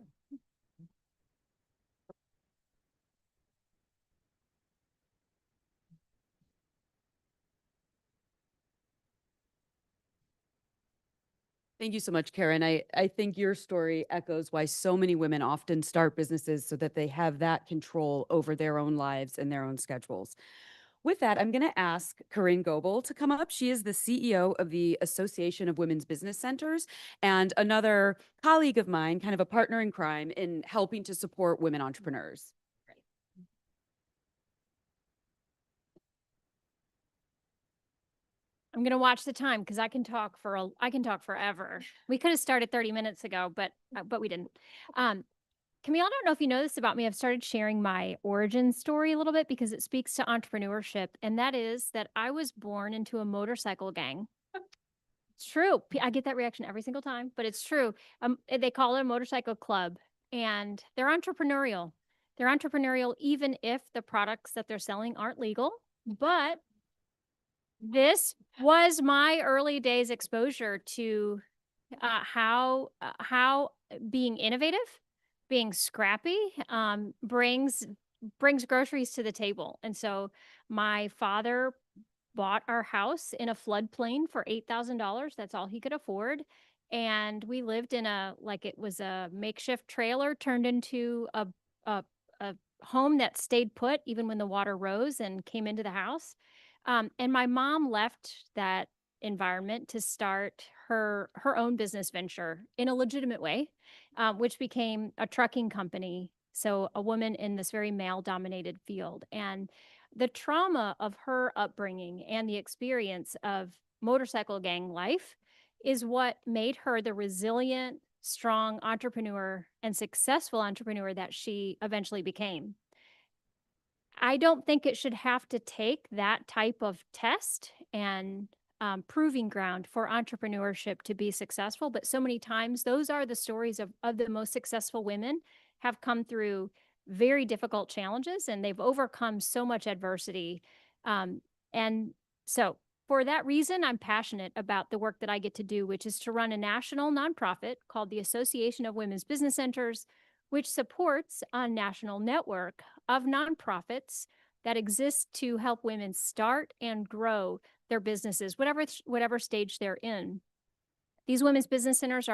Thank you so much, Karen. I think your story echoes why so many women often start businesses so that they have that control over their own lives and their own schedules. With that, I'm going to ask Corinne Goebel to come up. She is the CEO of the Association of Women's Business Centers and another colleague of mine, kind of a partner in crime in helping to support women entrepreneurs. I'm going to watch the time because I can talk forever. We could have started 30 minutes ago, but we didn't. Camille, I don't know if you know this about me. I've started sharing my origin story a little bit because it speaks to entrepreneurship. And that is that I was born into a motorcycle gang. It's true. I get that reaction every single time, but it's true. They call it a motorcycle club, and they're entrepreneurial. They're entrepreneurial even if the products that they're selling aren't legal. But this was my early days exposure to how being innovative, being scrappy, brings groceries to the table. And so my father bought our house in a floodplain for $8,000. That's all he could afford. And we lived in it was a makeshift trailer turned into a a home that stayed put even when the water rose and came into the house. And my mom left that environment to start her own business venture in a legitimate way, which became a trucking company. So a woman in this very male-dominated field. And the trauma of her upbringing and the experience of motorcycle gang life is what made her the resilient, strong entrepreneur and successful entrepreneur that she eventually became. I don't think it should have to take that type of test and proving ground for entrepreneurship to be successful. But so many times, those are the stories of the most successful women have come through very difficult challenges and they've overcome so much adversity. And so for that reason, I'm passionate about the work that I get to do, which is to run a national nonprofit called the Association of Women's Business Centers, which supports a national network of nonprofits that exist to help women start and grow their businesses, whatever stage they're in. These women's business centers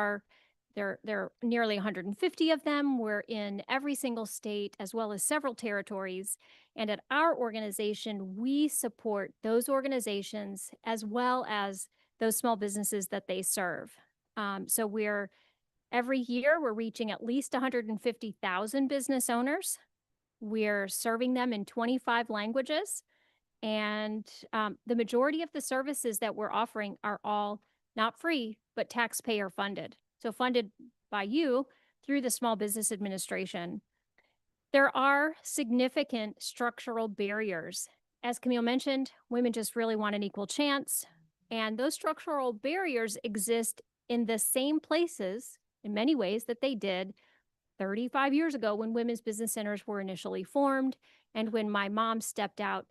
there are nearly 150 of them. We're in every single state as well as several territories. And at our organization, we support those organizations as well as those small businesses that they serve. So every year, we're reaching at least 150,000 business owners. We're serving them in 25 languages. And the majority of the services that we're offering are all not free, but taxpayer funded. So funded by you through the Small Business Administration. There are significant structural barriers. As Camille mentioned, women just really want an equal chance. And those structural barriers exist in the same places in many ways that they did 35 years ago when women's business centers were initially formed and when my mom stepped out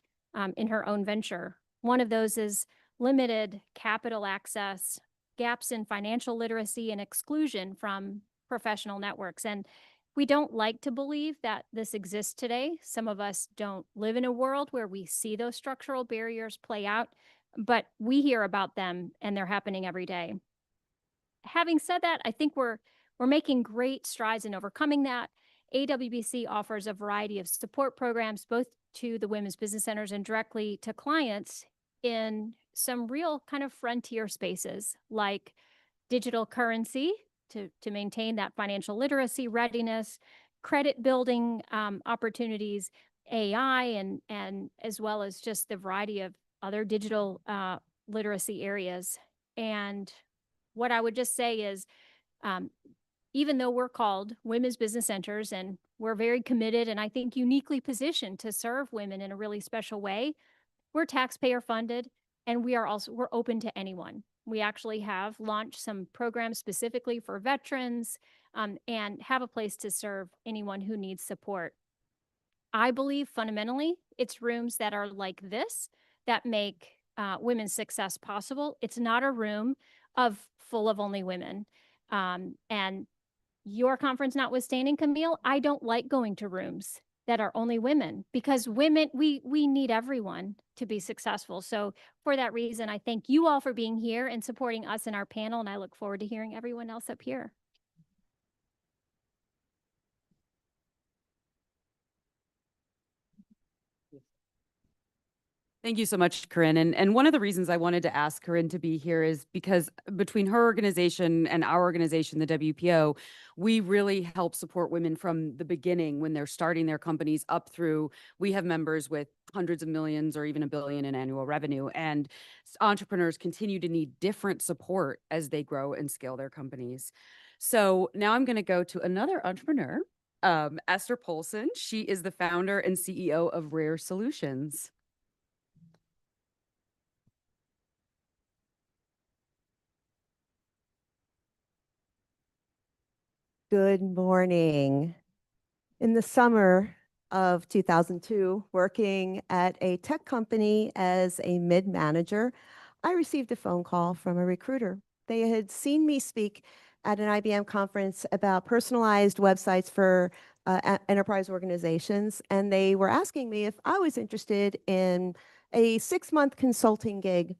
in her own venture. One of those is limited capital access, gaps in financial literacy, and exclusion from professional networks. And we don't like to believe that this exists today. Some of us don't live in a world where we see those structural barriers play out, but we hear about them and they're happening every day. Having said that, I think we're making great strides in overcoming that. AWBC offers a variety of support programs, both to the women's business centers and directly to clients in some real kind of frontier spaces like digital currency to maintain that financial literacy readiness, credit building opportunities, AI, and as well as just the variety of other digital literacy areas. And what I would just say is, even though we're called Women's Business Centers and we're very committed and I think uniquely positioned to serve women in a really special way, we're taxpayer funded and we're open to anyone. We actually have launched some programs specifically for veterans and have a place to serve anyone who needs support. I believe fundamentally it's rooms that are like this that make women's success possible. It's not a room full of only women. And your conference notwithstanding, Camille, I don't like going to rooms that are only women because women, we need everyone to be successful. So for that reason, I thank you all for being here and supporting us in our panel. And I look forward to hearing everyone else up here. Thank you so much, Corinne. And one of the reasons I wanted to ask Corinne to be here is because between her organization and our organization, the WPO, we really help support women from the beginning when they're starting their companies up through, we have members with hundreds of millions or even $1 billion in annual revenue. And entrepreneurs continue to need different support as they grow and scale their companies. So now I'm going to go to another entrepreneur, Esther Polson. She is the founder and CEO of Rare Solutions. Good morning. In the summer of 2002, working at a tech company as a mid-manager, I received a phone call from a recruiter. They had seen me speak at an IBM conference about personalized websites for enterprise organizations, and they were asking me if I was interested in a 6-month consulting gig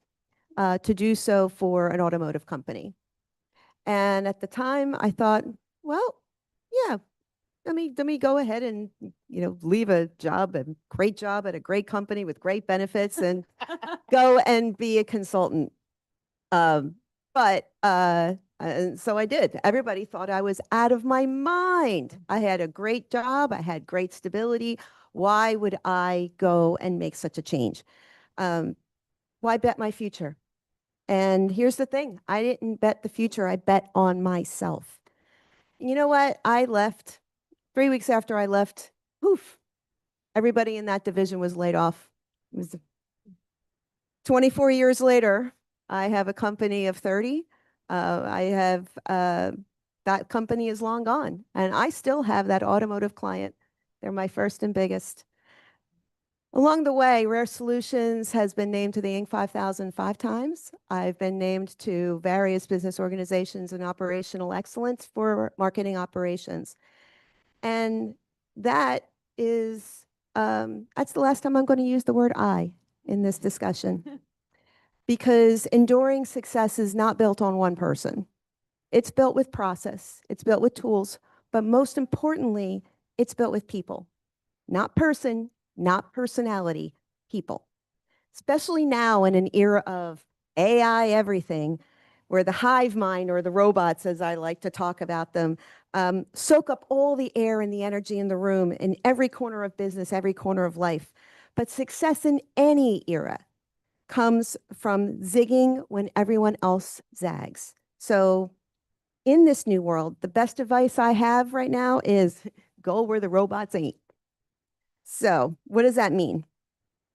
to do so for an automotive company. And at the time, I thought, well, yeah, let me go ahead and, leave a great job at a great company with great benefits and go and be a consultant. And so I did. Everybody thought I was out of my mind. I had a great job. I had great stability. Why would I go and make such a change? Why bet my future? And here's the thing. I didn't bet the future. I bet on myself. You know what? I left 3 weeks after I left, poof, everybody in that division was laid off. It was 24 years later, I have a company of 30. That company is long gone, and I still have that automotive client. They're my first and biggest. Along the way, Rare Solutions has been named to the Inc. 5000 5 times. I've been named to various business organizations in operational excellence for marketing operations. And that is, that's the last time I'm going to use the word I in this discussion. Because enduring success is not built on one person. It's built with process, it's built with tools, but most importantly, it's built with people. Not person, not personality, people. Especially now in an era of AI everything, where the hive mind, or the robots, as I like to talk about them, soak up all the air and the energy in the room in every corner of business, every corner of life. But success in any era comes from zigging when everyone else zags. So in this new world, the best advice I have right now is go where the robots ain't. So what does that mean?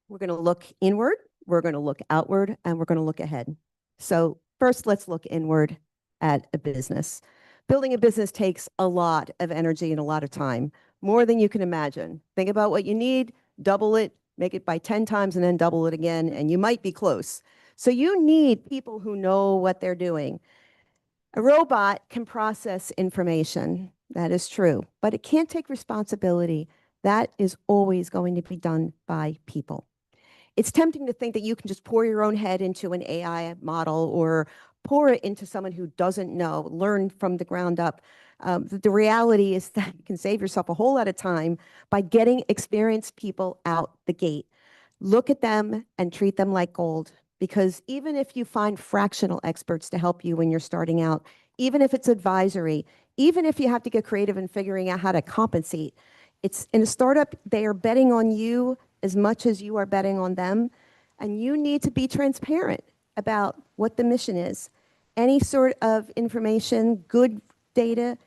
We're going to look inward, we're going to look outward, and we're going to look ahead. So first, let's look inward at a business. Building a business takes a lot of energy and a lot of time, more than you can imagine. Think about what you need, double it, make it by 10 times, and then double it again, and you might be close. So you need people who know what they're doing. A robot can process information, that is true, but it can't take responsibility. That is always going to be done by people. It's tempting to think that you can just pour your own head into an AI model or pour it into someone who doesn't know, learn from the ground up. The reality is that you can save yourself a whole lot of time by getting experienced people out the gate. Look at them and treat them like gold, because even if you find fractional experts to help you when you're starting out, even if it's advisory, even if you have to get creative in figuring out how to compensate, it's in a startup, they are betting on you as much as you are betting on them. And you need to be transparent about what the mission is. Any sort of information, good data,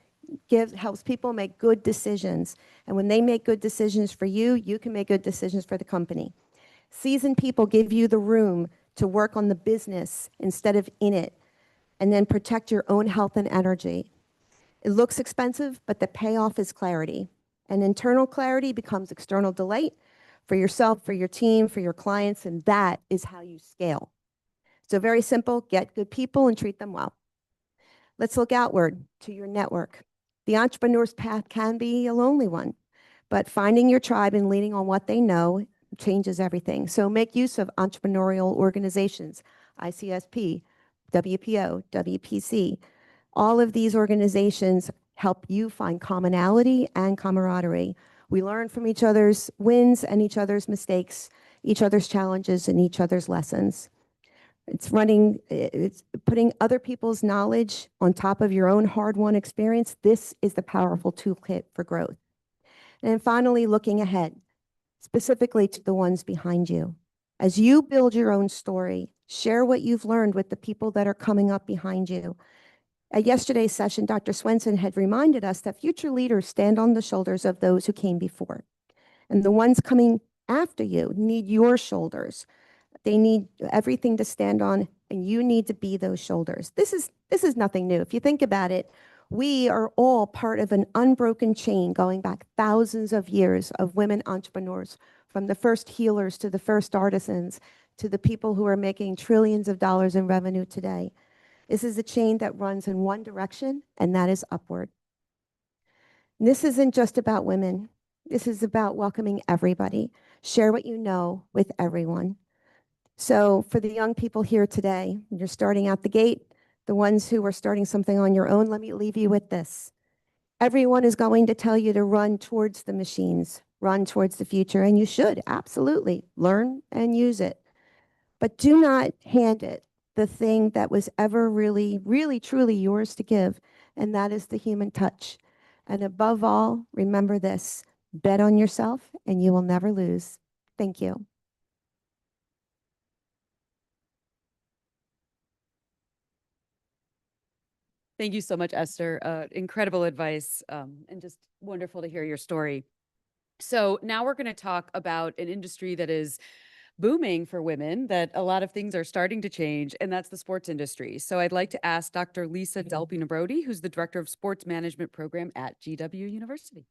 helps people make good decisions. And when they make good decisions for you, you can make good decisions for the company. Seasoned people give you the room to work on the business instead of in it, and then protect your own health and energy. It looks expensive, but the payoff is clarity. And internal clarity becomes external delight for yourself, for your team, for your clients, and that is how you scale. So very simple, get good people and treat them well. Let's look outward to your network. The entrepreneur's path can be a lonely one, but finding your tribe and leaning on what they know changes everything. So make use of entrepreneurial organizations, ICSP, WPO, WPC. All of these organizations help you find commonality and camaraderie. We learn from each other's wins and each other's mistakes, each other's challenges and each other's lessons. It's putting other people's knowledge on top of your own hard-won experience. This is the powerful toolkit for growth. And finally, looking ahead, specifically to the ones behind you. As you build your own story, share what you've learned with the people that are coming up behind you. At yesterday's session, Dr. Swenson had reminded us that future leaders stand on the shoulders of those who came before. And the ones coming after you need your shoulders. They need everything to stand on, and you need to be those shoulders. This is nothing new. If you think about it, we are all part of an unbroken chain going back thousands of years of women entrepreneurs, from the first healers to the first artisans to the people who are making trillions of dollars in revenue today. This is a chain that runs in one direction, and that is upward. And this isn't just about women. This is about welcoming everybody. Share what you know with everyone. So for the young people here today, you're starting out the gate, the ones who are starting something on your own, let me leave you with this. Everyone is going to tell you to run towards the machines, run towards the future, and you should absolutely learn and use it. But do not hand it the thing that was ever really, really, truly yours to give, and that is the human touch. And above all, remember this, bet on yourself and you will never lose. Thank you. Thank you so much, Esther. Incredible advice, and just wonderful to hear your story. So now we're going to talk about an industry that is booming for women, that a lot of things are starting to change, and that's the sports industry. So I'd like to ask Dr. Lisa Delpina-Brody, who's the Director of Sports Management Program at GW University.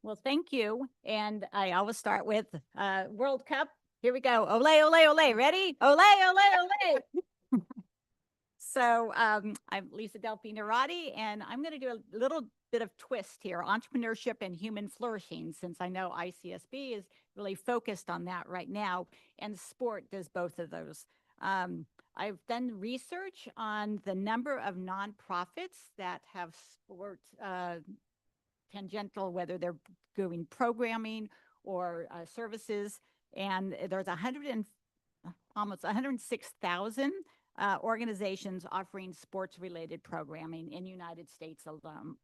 Well, thank you. And I always start with World Cup. Here we go. Ole, ole, ole. Ready? Ole, ole, ole. So I'm Lisa Delpina-Brody, and I'm going to do a little bit of twist here, entrepreneurship and human flourishing, since I know ICSB is really focused on that right now, and sport does both of those. I've done research on the number of nonprofits that have sport tangential, whether they're doing programming or services, and there's almost 106,000 organizations offering sports-related programming in the United States alone.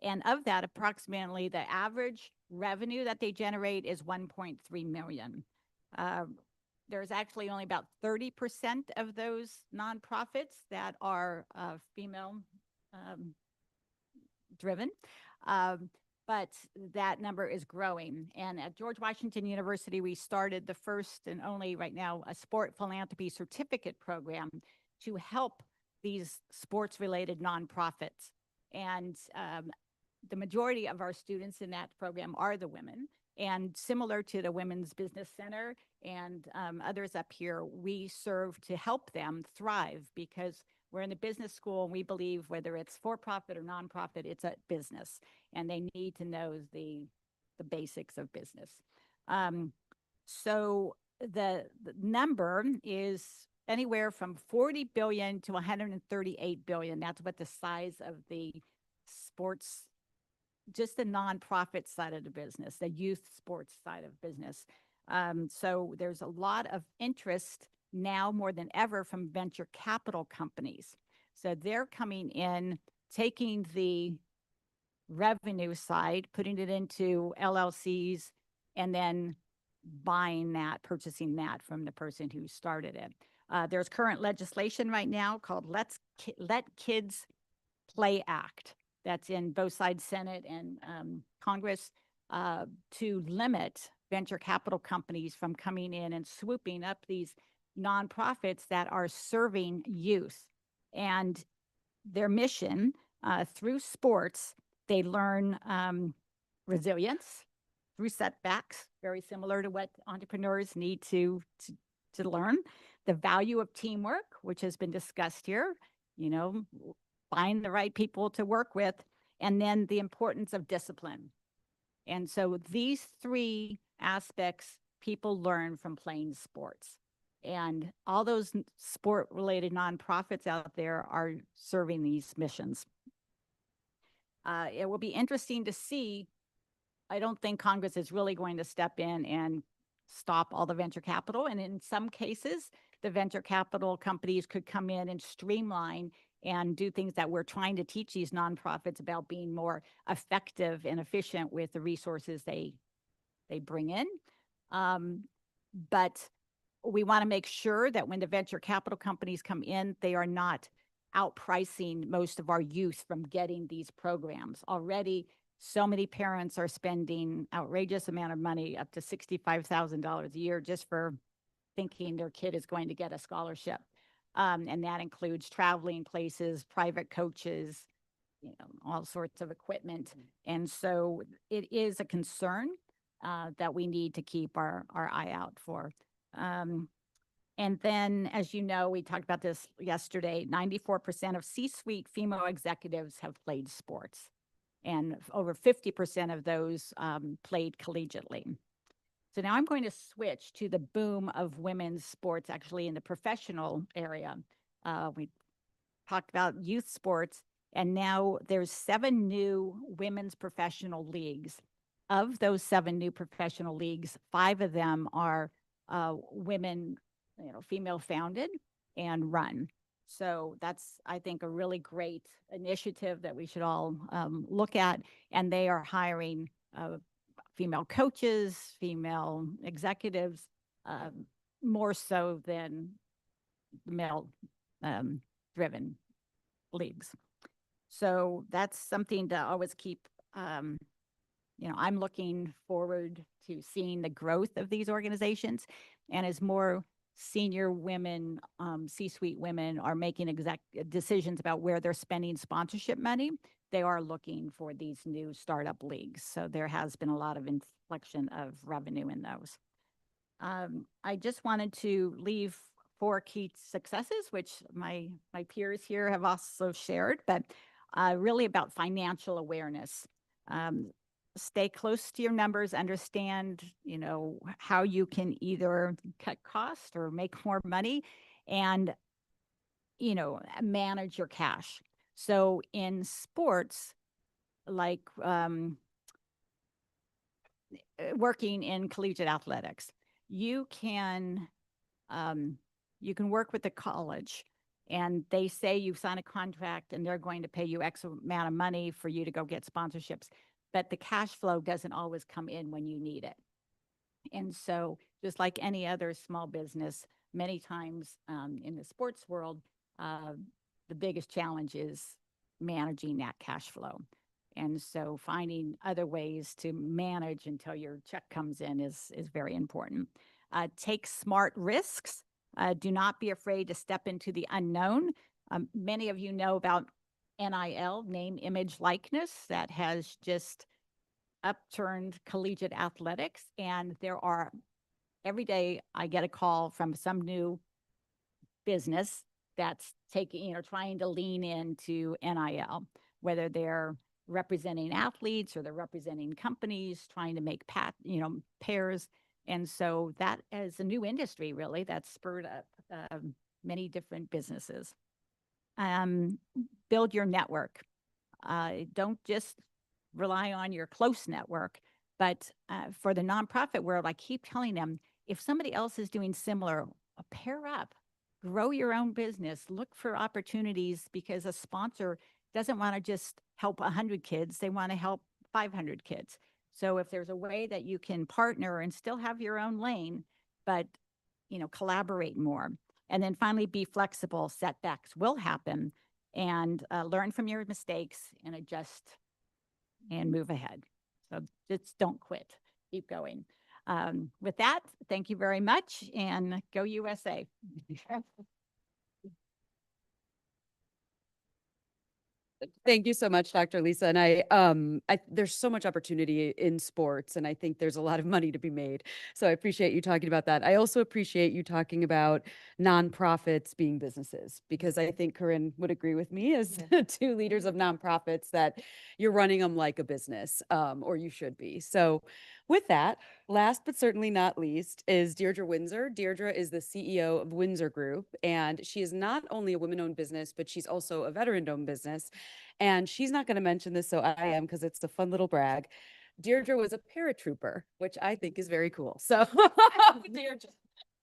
And of that, approximately the average revenue that they generate is 1.3 million. There's actually only about 30% of those nonprofits that are female driven. But that number is growing. And at George Washington University, we started the first and only right now a sport philanthropy certificate program to help these sports-related nonprofits. And the majority of our students in that program are the women. And similar to the Women's Business Center and others up here, we serve to help them thrive, because we're in the business school and we believe whether it's for-profit or nonprofit, it's a business, and they need to know the basics of business. So the number is anywhere from 40 billion to 138 billion. That's what the size of the sports, just the nonprofit side of the business, the youth sports side of business. So there's a lot of interest now more than ever from venture capital companies. So they're coming in, taking the revenue side, putting it into LLCs, and then buying that, purchasing that from the person who started it. There's current legislation right now called Let Kids Play Act that's in both sides, Senate and Congress, to limit venture capital companies from coming in and swooping up these nonprofits that are serving youth. And their mission through sports, they learn resilience through setbacks, very similar to what entrepreneurs need to learn. The value of teamwork, which has been discussed here, you know, find the right people to work with, and then the importance of discipline. And so these three aspects people learn from playing sports. And all those sport-related nonprofits out there are serving these missions. It will be interesting to see. I don't think Congress is really going to step in and stop all the venture capital. And in some cases, the venture capital companies could come in and streamline and do things that we're trying to teach these nonprofits about being more effective and efficient with the resources they bring in. But we want to make sure that when the venture capital companies come in, they are not outpricing most of our youth from getting these programs. Already, so many parents are spending outrageous amount of money, up to $65,000 a year, just for thinking their kid is going to get a scholarship. And that includes traveling places, private coaches, you know, all sorts of equipment. And so it is a concern that we need to keep our eye out for. And then, as you know, we talked about this yesterday, 94% of C-suite female executives have played sports, and over 50% of those played collegiately. So now I'm going to switch to the boom of women's sports, actually in the professional area. We talked about youth sports, and now there's 7 new women's professional leagues. Of those 7 new professional leagues, 5 of them are women, female founded and run. So that's, I think, a really great initiative that we should all look at. And they are hiring female coaches, female executives, more so than male driven leagues. So that's something to always keep, I'm looking forward to seeing the growth of these organizations. And as more senior women, C-suite women are making decisions about where they're spending sponsorship money, they are looking for these new startup leagues. So there has been a lot of inflection of revenue in those. I just wanted to leave 4 key successes, which my peers here have also shared, but really about financial awareness. Stay close to your numbers, understand, how you can either cut costs or make more money, and, manage your cash. So in sports, like working in collegiate athletics, you can work with the college, and they say you've signed a contract and they're going to pay you X amount of money for you to go get sponsorships, but the cash flow doesn't always come in when you need it. And so just like any other small business, many times in the sports world, the biggest challenge is managing that cash flow. And so finding other ways to manage until your check comes in is very important. Take smart risks. Do not be afraid to step into the unknown. Many of you know about NIL, name, image, likeness, that has just upturned collegiate athletics. And every day I get a call from some new business that's trying to lean into NIL, whether they're representing athletes or they're representing companies, trying to make pairs. And so that is a new industry, really, that's spurred up many different businesses. Build your network. Don't just rely on your close network, but for the nonprofit world, I keep telling them, if somebody else is doing similar, pair up, grow your own business, look for opportunities, because a sponsor doesn't want to just help 100 kids, they want to help 500 kids. So if there's a way that you can partner and still have your own lane, but collaborate more. And then finally, be flexible. Setbacks will happen, and learn from your mistakes and adjust and move ahead. So just don't quit, keep going. With that, thank you very much, and go USA. Thank you so much, Dr. Lisa. And there's so much opportunity in sports, and I think there's a lot of money to be made. So I appreciate you talking about that. I also appreciate you talking about nonprofits being businesses, because I think Corinne would agree with me as 2 leaders of nonprofits that you're running them like a business, or you should be. So with that, last but certainly not least is Deirdre Windsor. Deirdre is the CEO of Windsor Group, and she is not only a women-owned business, but she's also a veteran-owned business. And she's not going to mention this, so I am, because it's a fun little brag. Deirdre was a paratrooper, which I think is very cool. So Deirdre.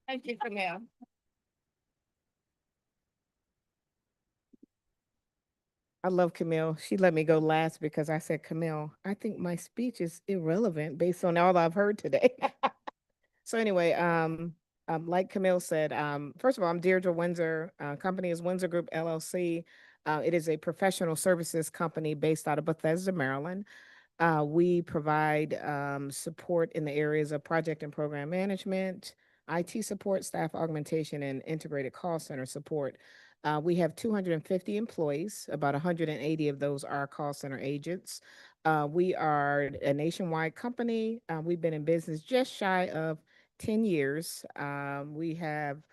Thank you, Camille. I love Camille. She let me go last because I said, Camille, I think my speech is irrelevant based on all I've heard today. So anyway, like Camille said, first of all, I'm Deirdre Windsor. Company is Windsor Group LLC. It is a professional services company based out of Bethesda, Maryland. We provide support in the areas of project and program management, IT support, staff augmentation, and integrated call center support. We have 250 employees. About 180 of those are call center agents. We are a nationwide company. We've been in business just shy of 10 years. We have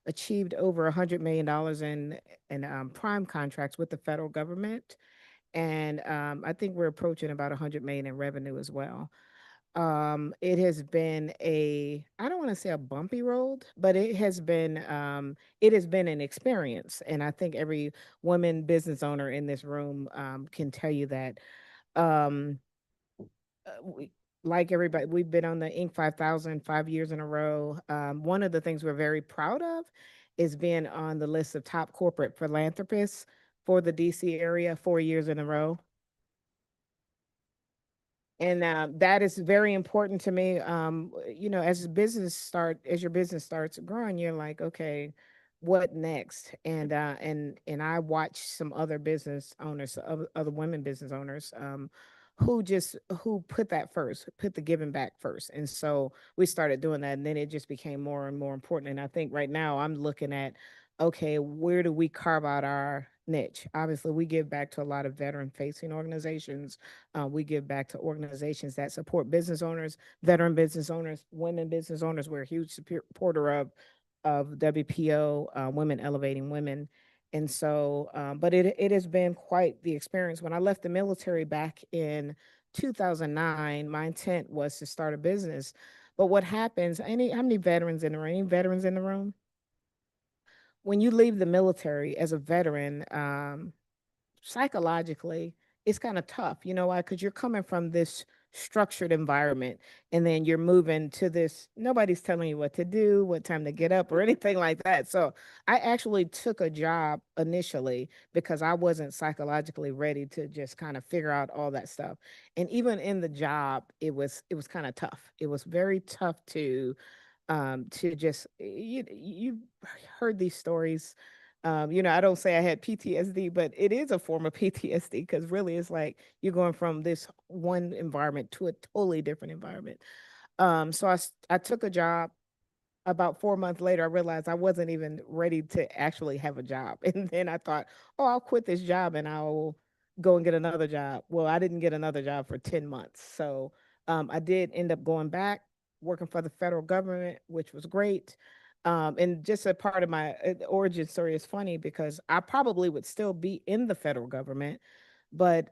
achieved over $100 million in prime contracts with the federal government. And I think we're approaching about 100 million in revenue as well. it has been I don't want to say a bumpy road, but it has been an experience. And I think every woman business owner in this room can tell you that. Um, we, like everybody, we've been on the Inc. 5000 5 years in a row. One of the things we're very proud of is being on the list of top corporate philanthropists for the DC area 4 years in a row. And that is very important to me. As your business starts growing, you're like, okay, what next? And I watch some other business owners, other women business owners, who put that first, put the giving back first. And so we started doing that, and then it just became more and more important. And I think right now I'm looking at, okay, where do we carve out our niche? Obviously, we give back to a lot of veteran facing organizations. We give back to organizations that support business owners, veteran business owners, women business owners. We're a huge supporter of WPO, Women Elevating Women. And so, but it has been quite the experience. When I left the military back in 2009, my intent was to start a business. But what happens, how many veterans in the room? Any veterans in the room? When you leave the military as a veteran, psychologically, it's kind of tough. You know why? Because you're coming from this structured environment, and then you're moving to this, nobody's telling you what to do, what time to get up, or anything like that. So I actually took a job initially because I wasn't psychologically ready to just kind of figure out all that stuff. And even in the job, it was kind of tough. It was very tough to just you heard these stories. I don't say I had PTSD, but it is a form of PTSD because really it's like you're going from this one environment to a totally different environment. So I took a job. About 4 months later, I realized I wasn't even ready to actually have a job. And then I thought, oh, I'll quit this job and I'll go and get another job. Well, I didn't get another job for 10 months. So I did end up going back, working for the federal government, which was great. And just a part of my origin story is funny because I probably would still be in the federal government, but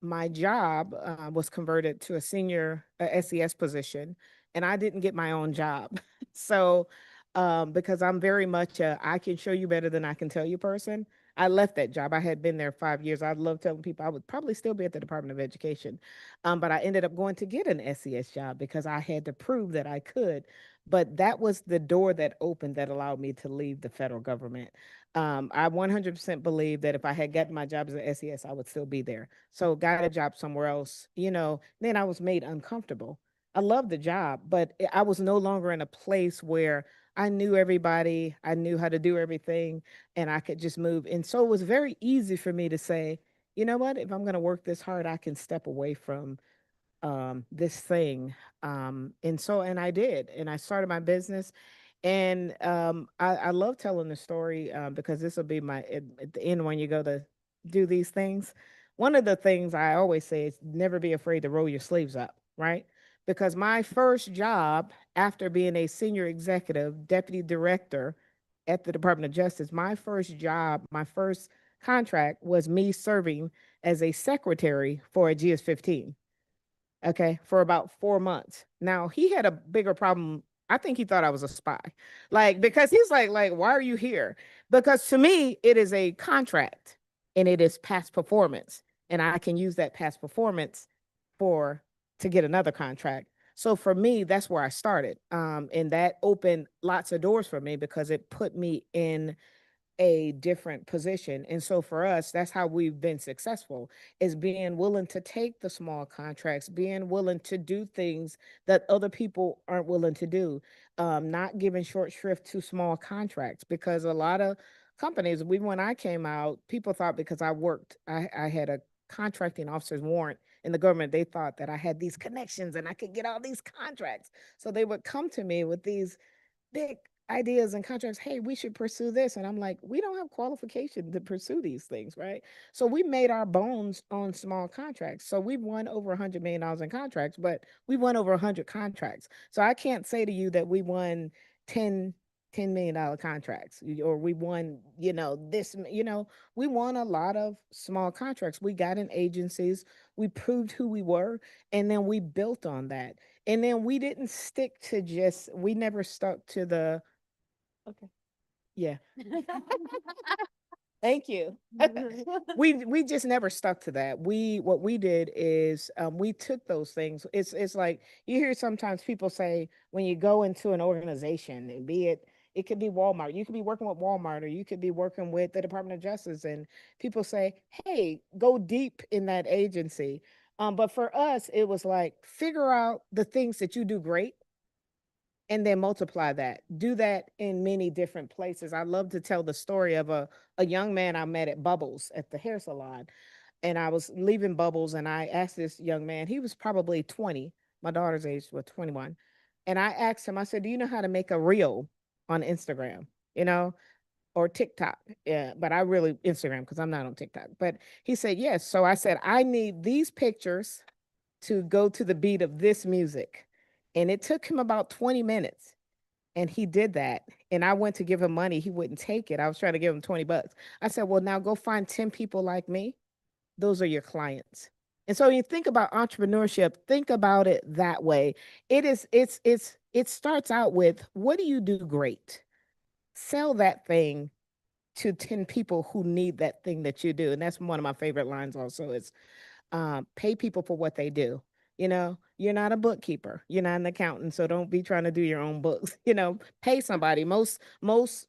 my job was converted to a senior SES position, and I didn't get my own job. So, because I'm very much I can show you better than I can tell you person, I left that job. I had been there 5 years. I love telling people I would probably still be at the Department of Education. But I ended up going to get an SES job because I had to prove that I could. But that was the door that opened that allowed me to leave the federal government. I 100% believe that if I had gotten my job as an SES, I would still be there. So got a job somewhere else, then I was made uncomfortable. I loved the job, but I was no longer in a place where I knew everybody, I knew how to do everything, and I could just move. And so it was very easy for me to say, you know what, if I'm going to work this hard, I can step away from this thing. And I did, and I started my business. And I love telling the story because this will be at the end when you go to do these things. One of the things I always say is never be afraid to roll your sleeves up, right? Because my first job after being a senior executive deputy director at the Department of Justice, my first job, my first contract was me serving as a secretary for a GS-15. Okay, for about 4 months. Now he had a bigger problem. I think he thought I was a spy, like because he's like, why are you here? Because to me, it is a contract, and it is past performance, and I can use that past performance for to get another contract. So for me, that's where I started, and that opened lots of doors for me because it put me in a different position. And so for us, that's how we've been successful, is being willing to take the small contracts, being willing to do things that other people aren't willing to do, not giving short shrift to small contracts. Because a lot of companies, when I came out, people thought because I had a contracting officer's warrant in the government, they thought that I had these connections and I could get all these contracts. So they would come to me with these big ideas and contracts. Hey, we should pursue this. And I'm like, we don't have qualification to pursue these things, right? So we made our bones on small contracts. So we've won over $100 million in contracts, but we won over 100 contracts. So I can't say to you that we won 10 million-dollar contracts, or we won, we won a lot of small contracts. We got in agencies, we proved who we were, and then we built on that. And then we didn't stick to just, we never stuck to the, okay, yeah. Thank you. We just never stuck to that. What we did is we took those things. It's like you hear sometimes people say when you go into an organization, and be it could be Walmart. You could be working with Walmart, or you could be working with the Department of Justice, and people say, "Hey, go deep in that agency." But for us, it was like figure out the things that you do great and then multiply that. Do that in many different places. I love to tell the story of a young man I met at Bubbles at the hair salon. And I was leaving Bubbles and I asked this young man, he was probably 20. My daughter's age was 21. And I asked him, I said, "Do you know how to make a reel on Instagram? You know, or TikTok?" Yeah, but I really Instagram because I'm not on TikTok. But he said, "Yes." So I said, "I need these pictures to go to the beat of this music." And it took him about 20 minutes. And he did that. And I went to give him money. He wouldn't take it. I was trying to give him 20 bucks. I said, "Well, now go find 10 people like me. Those are your clients." And so when you think about entrepreneurship, think about it that way. It starts out with, what do you do great? Sell that thing to 10 people who need that thing that you do. And that's one of my favorite lines also is pay people for what they do. You know, you're not a bookkeeper, you're not an accountant, so don't be trying to do your own books. You know, pay somebody. Most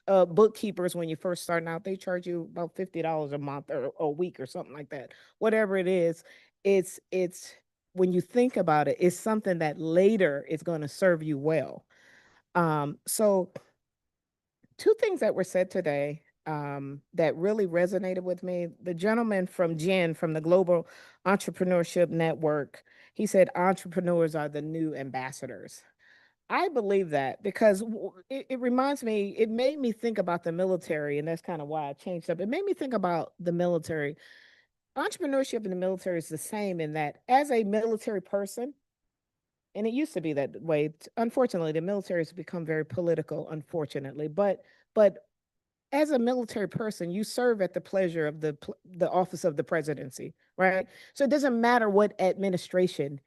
bookkeepers, when you first starting out, they charge you about $50 a month or a week or something like that. Whatever it is, it's when you think about it, it's something that later is going to serve you well. So two things that were said today that really resonated with me. The gentleman from Jen from the Global Entrepreneurship Network, he said entrepreneurs are the new ambassadors. I believe that because it reminds me, it made me think about the military, and that's kind of why I changed up. It made me think about the military. Entrepreneurship in the military is the same in that as a military person, and it used to be that way. Unfortunately, the military has become very political, unfortunately, but as a military person, you serve at the pleasure of the office of the presidency, right? So it doesn't matter what administration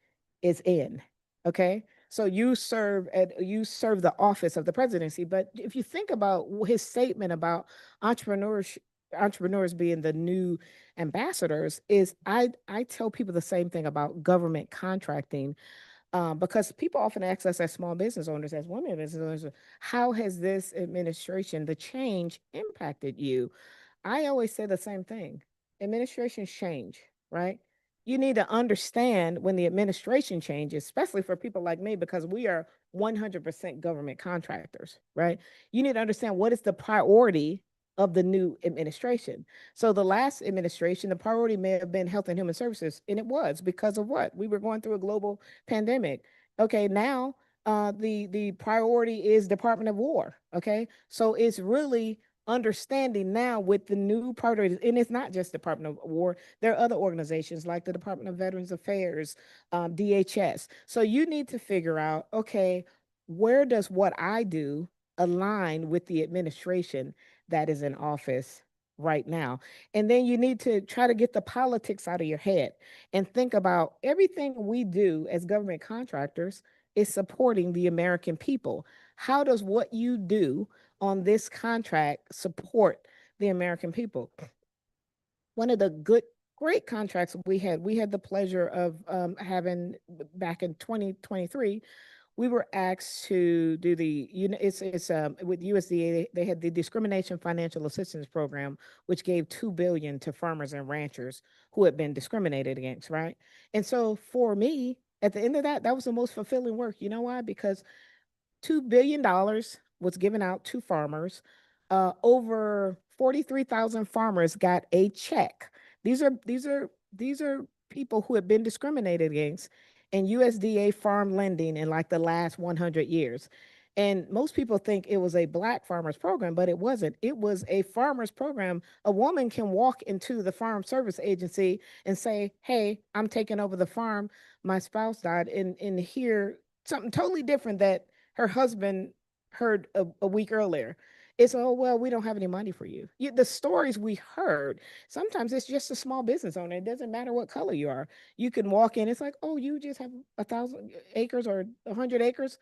is in, okay? So you serve the office of the presidency. But if you think about his statement about entrepreneurs being the new ambassadors, is I tell people the same thing about government contracting, because people often ask us as small business owners, as women business owners, how has this administration, the change, impacted you? I always say the same thing. Administrations change, right? You need to understand when the administration changes, especially for people like me, because we are 100% government contractors, right? You need to understand what is the priority of the new administration. So the last administration, the priority may have been health and human services, and it was because of what? We were going through a global pandemic. Okay, now the priority is Department of War. Okay, so it's really understanding now with the new priorities, and it's not just Department of War. There are other organizations like the Department of Veterans Affairs, DHS. So you need to figure out, okay, where does what I do align with the administration that is in office right now? And then you need to try to get the politics out of your head and think about everything we do as government contractors is supporting the American people. How does what you do on this contract support the American people? One of the great contracts we had the pleasure of having back in 2023. We were asked to do it's with USDA, they had the Discrimination Financial Assistance Program, which gave $2 billion to farmers and ranchers who had been discriminated against, right? And so for me, at the end of that was the most fulfilling work. You know why? Because $2 billion was given out to farmers. Over 43,000 farmers got a check. These are people who have been discriminated against in USDA farm lending in like the last 100 years. And most people think it was a Black farmers program, but it wasn't. It was a farmers program. A woman can walk into the farm service agency and say, "Hey, I'm taking over the farm. My spouse died," and hear something totally different that her husband heard a week earlier. it's, oh, well, we don't have any money for you. The stories we heard, sometimes it's just a small business owner. It doesn't matter what color you are. You can walk in, it's like, oh, you just have 1,000 acres or 100 acres.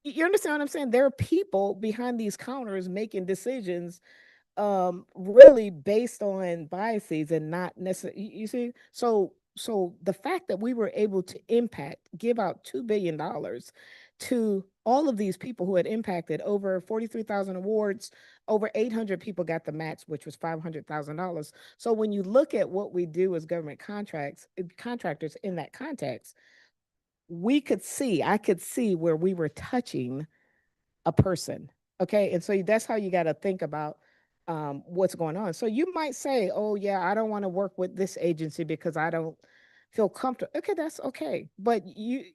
You understand what I'm saying? There are people behind these counters making decisions really based on biases and not necessarily, you see. So the fact that we were able to give out $2 billion to all of these people who had impacted over 43,000 awards, over 800 people got the match, which was $500,000. So when you look at what we do as government contractors in that context, I could see where we were touching a person. Okay. And so that's how you got to think about what's going on. So you might say, oh, yeah, I don't want to work with this agency because I don't feel comfortable. Okay, that's okay. But you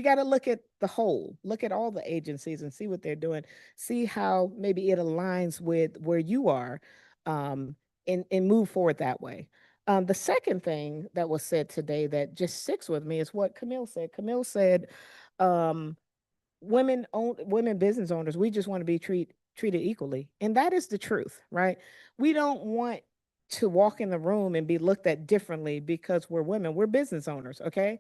got to look at the whole, look at all the agencies and see what they're doing, see how maybe it aligns with where you are, and move forward that way. The second thing that was said today that just sticks with me is what Camille said. Camille said, women business owners, we just want to be treated equally. And that is the truth, right? We don't want to walk in the room and be looked at differently because we're women. We're business owners, okay?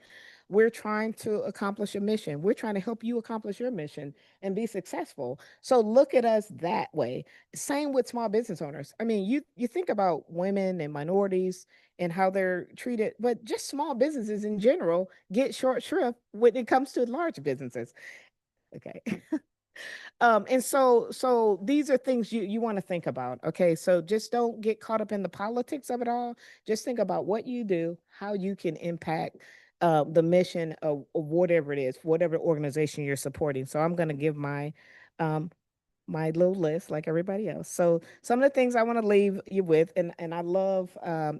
We're trying to accomplish a mission. We're trying to help you accomplish your mission and be successful. So look at us that way. Same with small business owners. I mean, you think about women and minorities and how they're treated, but just small businesses in general get short shrift when it comes to large businesses. Okay. And so these are things you want to think about. Okay. So just don't get caught up in the politics of it all. Just think about what you do, how you can impact the mission of whatever it is, whatever organization you're supporting. So I'm going to give my little list like everybody else. So some of the things I want to leave you with, and I love,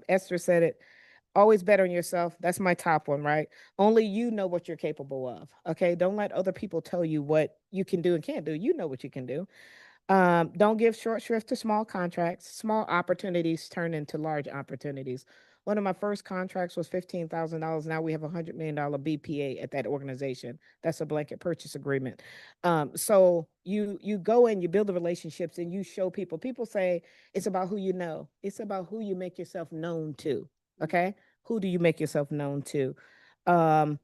Esther said it, always bet on yourself. That's my top one, right? Only you know what you're capable of. Okay. Don't let other people tell you what you can do and can't do. You know what you can do. Don't give short shrift to small contracts. Small opportunities turn into large opportunities. One of my first contracts was $15,000. Now we have $100 million BPA at that organization. That's a blanket purchase agreement. So you go in, you build the relationships, and you show people. People say it's about who you know. It's about who you make yourself known to. Okay, who do you make yourself known to? Hire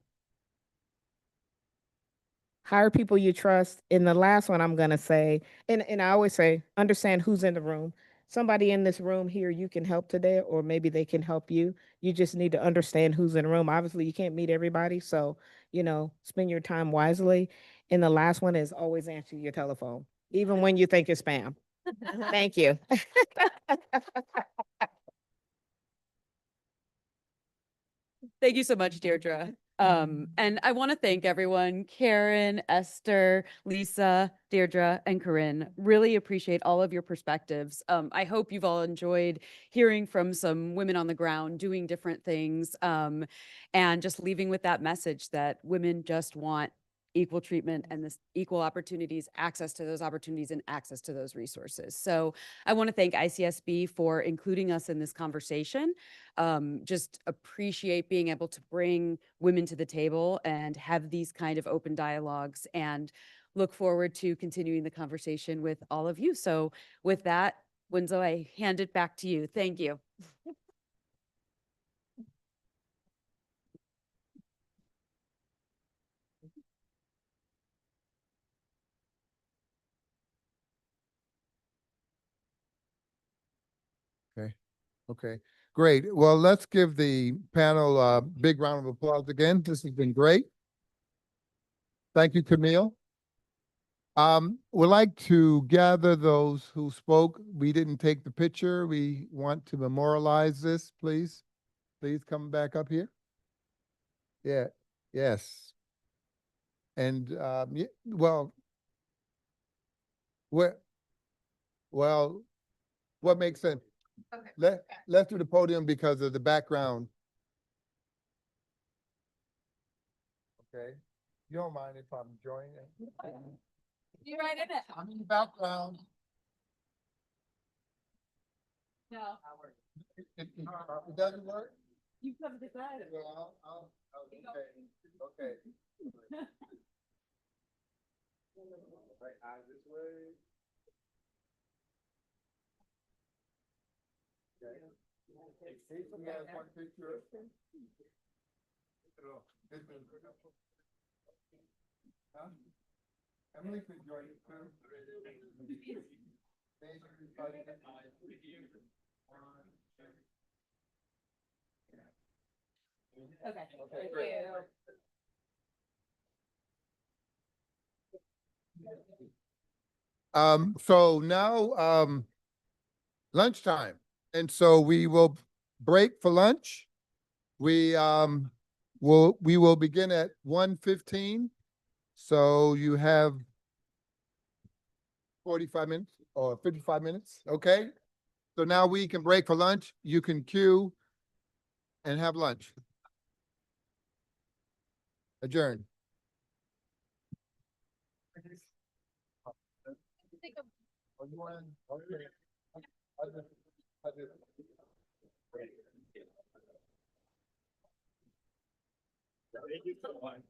people you trust. And the last one I'm gonna say, and I always say, understand who's in the room. Somebody in this room here you can help today, or maybe they can help you. You just need to understand who's in the room. Obviously, you can't meet everybody, so spend your time wisely. And the last one is always answer your telephone, even when you think it's spam. Thank you. Thank you so much, Deirdre. And I want to thank everyone, Karen, Esther, Lisa, Deirdre, and Corinne. Really appreciate all of your perspectives. I hope you've all enjoyed hearing from some women on the ground doing different things, and just leaving with that message that women just want equal treatment and this equal opportunities, access to those opportunities, and access to those resources. So I want to thank ICSB for including us in this conversation. Just appreciate being able to bring women to the table and have these kind of open dialogues, and look forward to continuing the conversation with all of you. So with that, Winslow, I hand it back to you. Thank you. Okay. Okay. Great. Well, let's give the panel a big round of applause again. This has been great. Thank you, Camille. We'd like to gather those who spoke. We didn't take the picture. We want to memorialize this, please. Please come back up here. Yeah. Yes. And well, what makes sense? Okay. Let's do the podium because of the background. Okay. You don't mind if I'm joining? You're right in it. I'm in the background. No. It doesn't work? You come to decide. Well, okay. Right, eyes this way. Emily can join you too. Okay. Okay, great. So now, lunchtime. And so we will break for lunch. We will begin at 1:15. So you have 45 minutes or 55 minutes, okay? So now we can break for lunch. You can queue and have lunch. Adjourn. Thank you so much.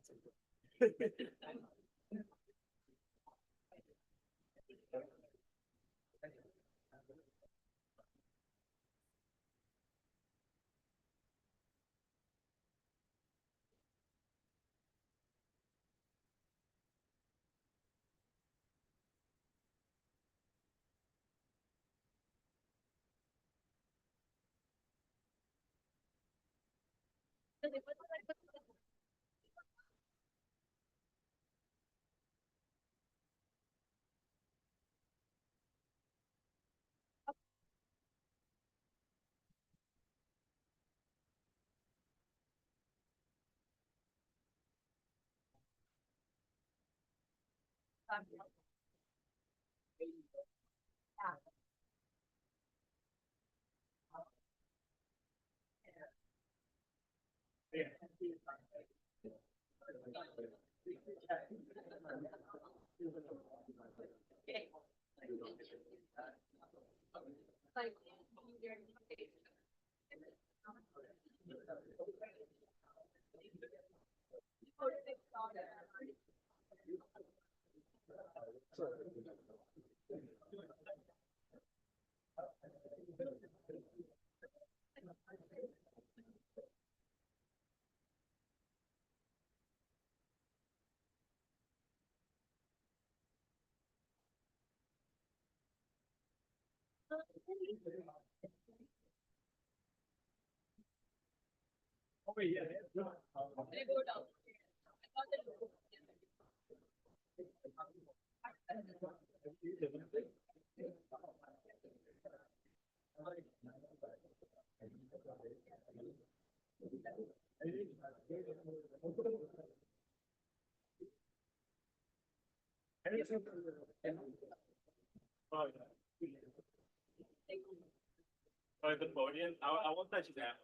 Oh, the podium. I won't touch that.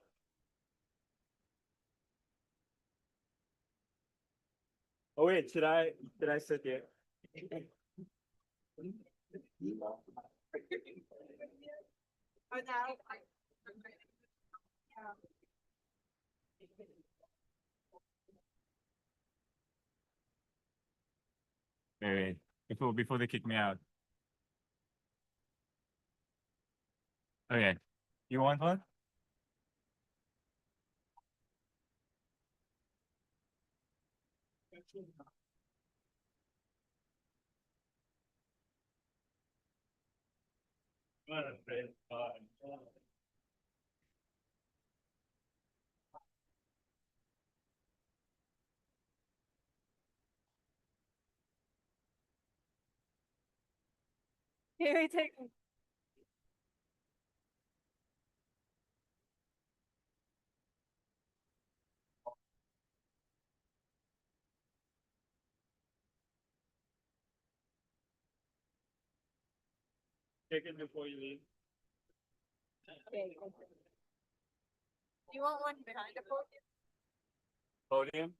Oh wait, should I sit here? Wait, before they kick me out. Okay, you want one? Here we take. Take it before you leave. You want one behind the podium? Podium.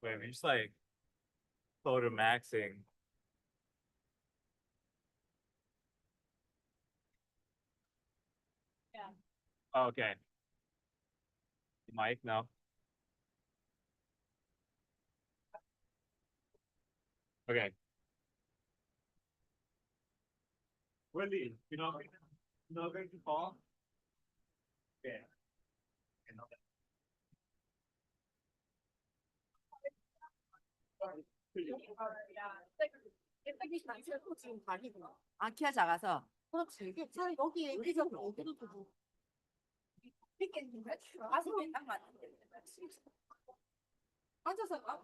Wait, we're just like photo maxing. Yeah. Okay. Mic now. Okay. Willie, you're not going to fall? Yeah. 아, 키가 작아서. 되게 차라리 여기에 여기서 여기도 두고. 이렇게 가슴에 딱 맞는데. 앉아서 봐.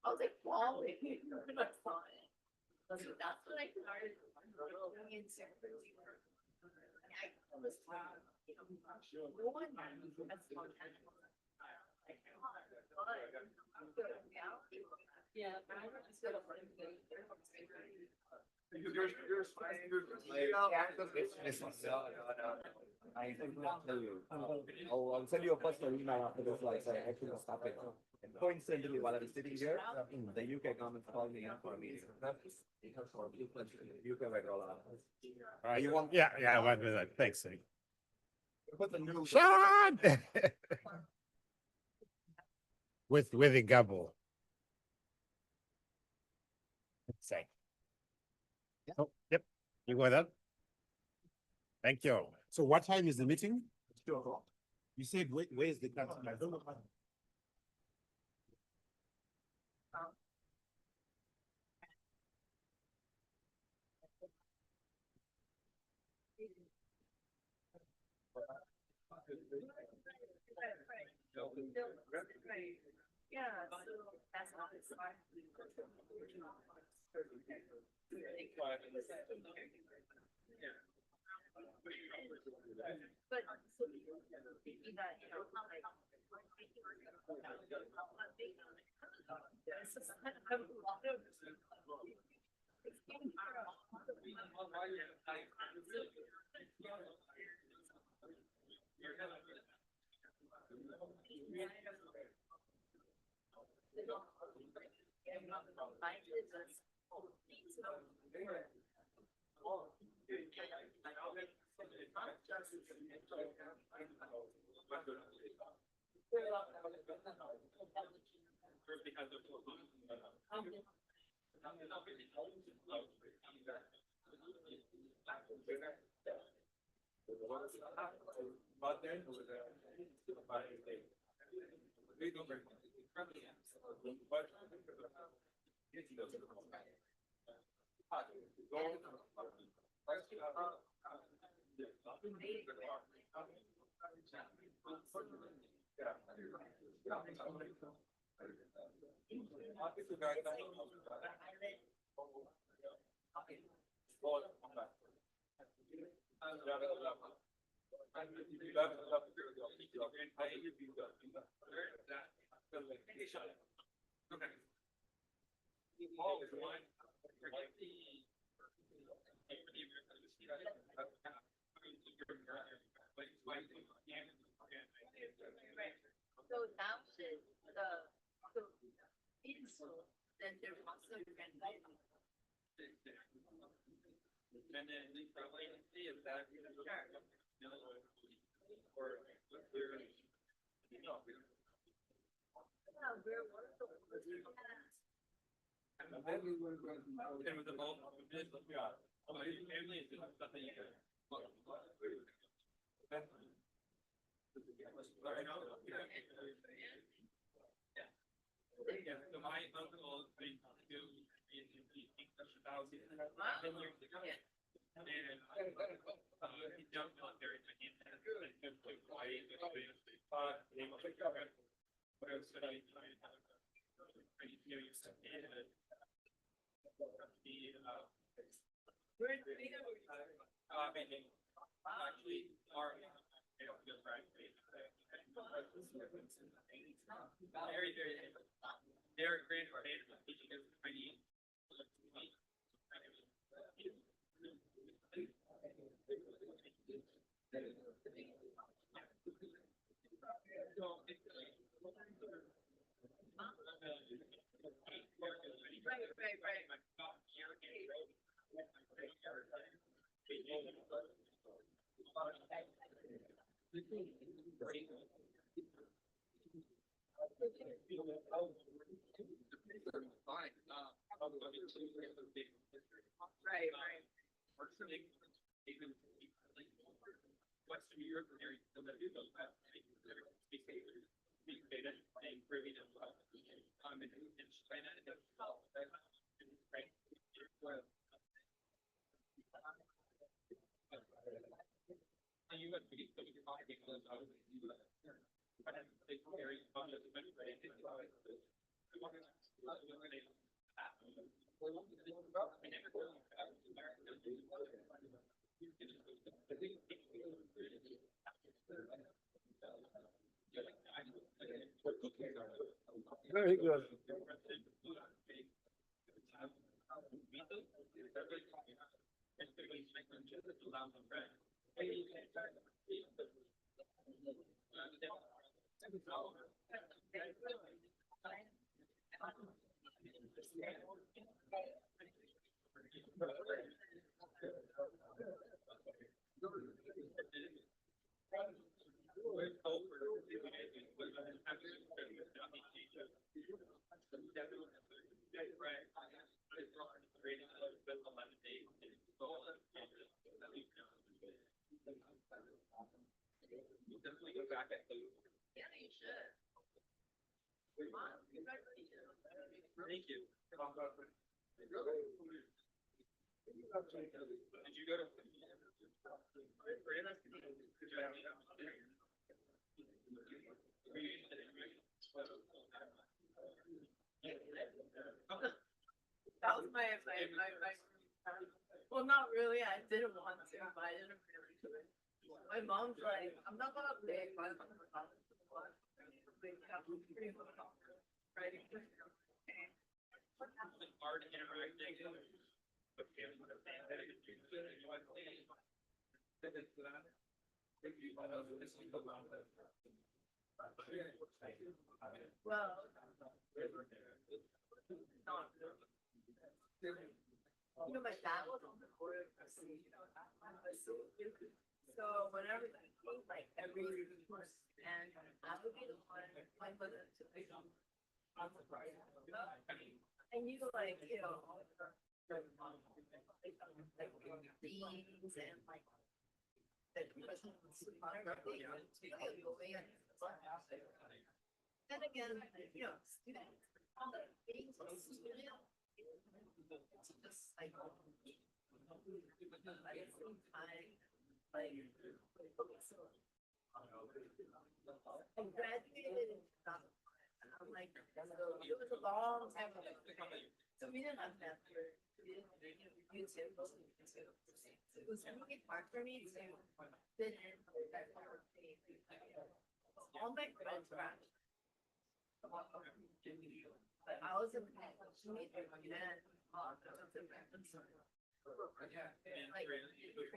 I was like, wow, that's fine. So that's when I started working in San Francisco. I was no one that's yeah, I just got a I'll send you a personal email after this, like, I actually stop it. And coincidentally, while I was sitting here, the UK government called me in for a meeting. UK went all out. All right, You want- yeah, I went with that. Thanks, Nick. Put the new. Sean! With the gobble. Say. Oh, yep, you go ahead. Thank you. So what time is the meeting? You said, where's the council? I don't know. Yeah, so that's not his side. But so maybe that, you know, how like. So now so insult, then there must have been. And then we probably see if that. Yeah, so my uncle been to in English about 10 years ago. And he jumped military, but he had to Hawaii. Actually, our very, very, they're great for teaching us Chinese. Right. Western Europe, Very good. Definitely go back at those. Yeah, you should. Thank you. Did you go to? That was well, not really. I didn't want to, but I didn't really do it. My mom's like, I'm not gonna beg, but I'm gonna big right? Hard interacting. Well, you know, my dad was on the board of trustees, so whenever like every week, and I would be the one, my mother to pick up. And you like, you know, beans and like. Then again, you know, students, all the beans are student. It's just like, at the same time, like, I graduated in, I'm like, it was a long time ago. So we didn't have Netflix, we didn't have YouTube, so it was really hard for me to fit in. All my friends were actually. But I was in and I was in like 3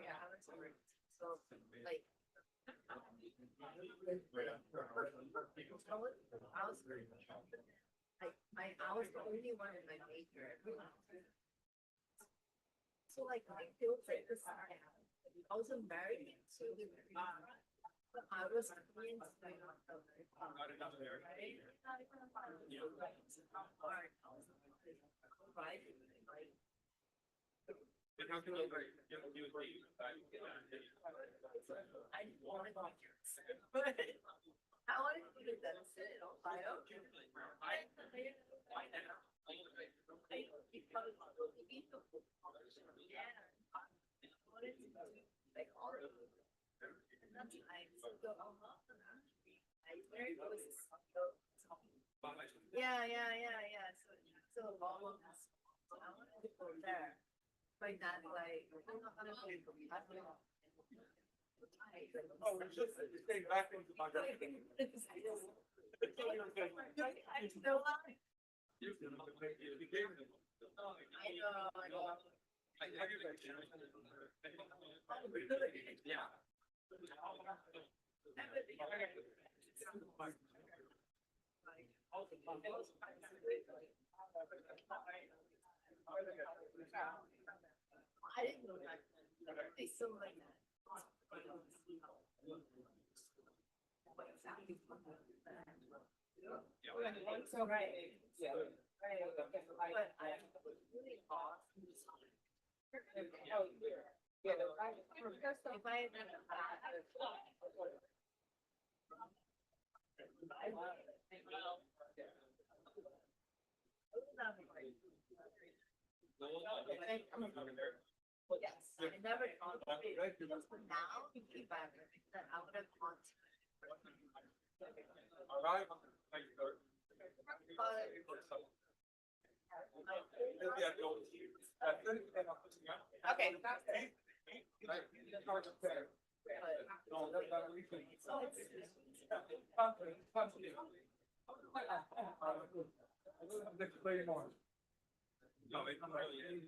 hours over. So like I was the only one in my major. So like my field trip this summer, I was American too. But I was in And how can you I didn't want to go here. But I wanted to do the dentist in Ohio. Yeah. So long as I wanted to go there. Like that, like I'm not gonna play for me. Oh, we're just staying back into my. I know. Yeah. I didn't know that. They still like that. So right. Yeah. Right. But I really lost. Oh, yeah. If I yes, I never thought of it. But now, if I that I would have gone to. All right. Thank you. Okay. No, it's not really.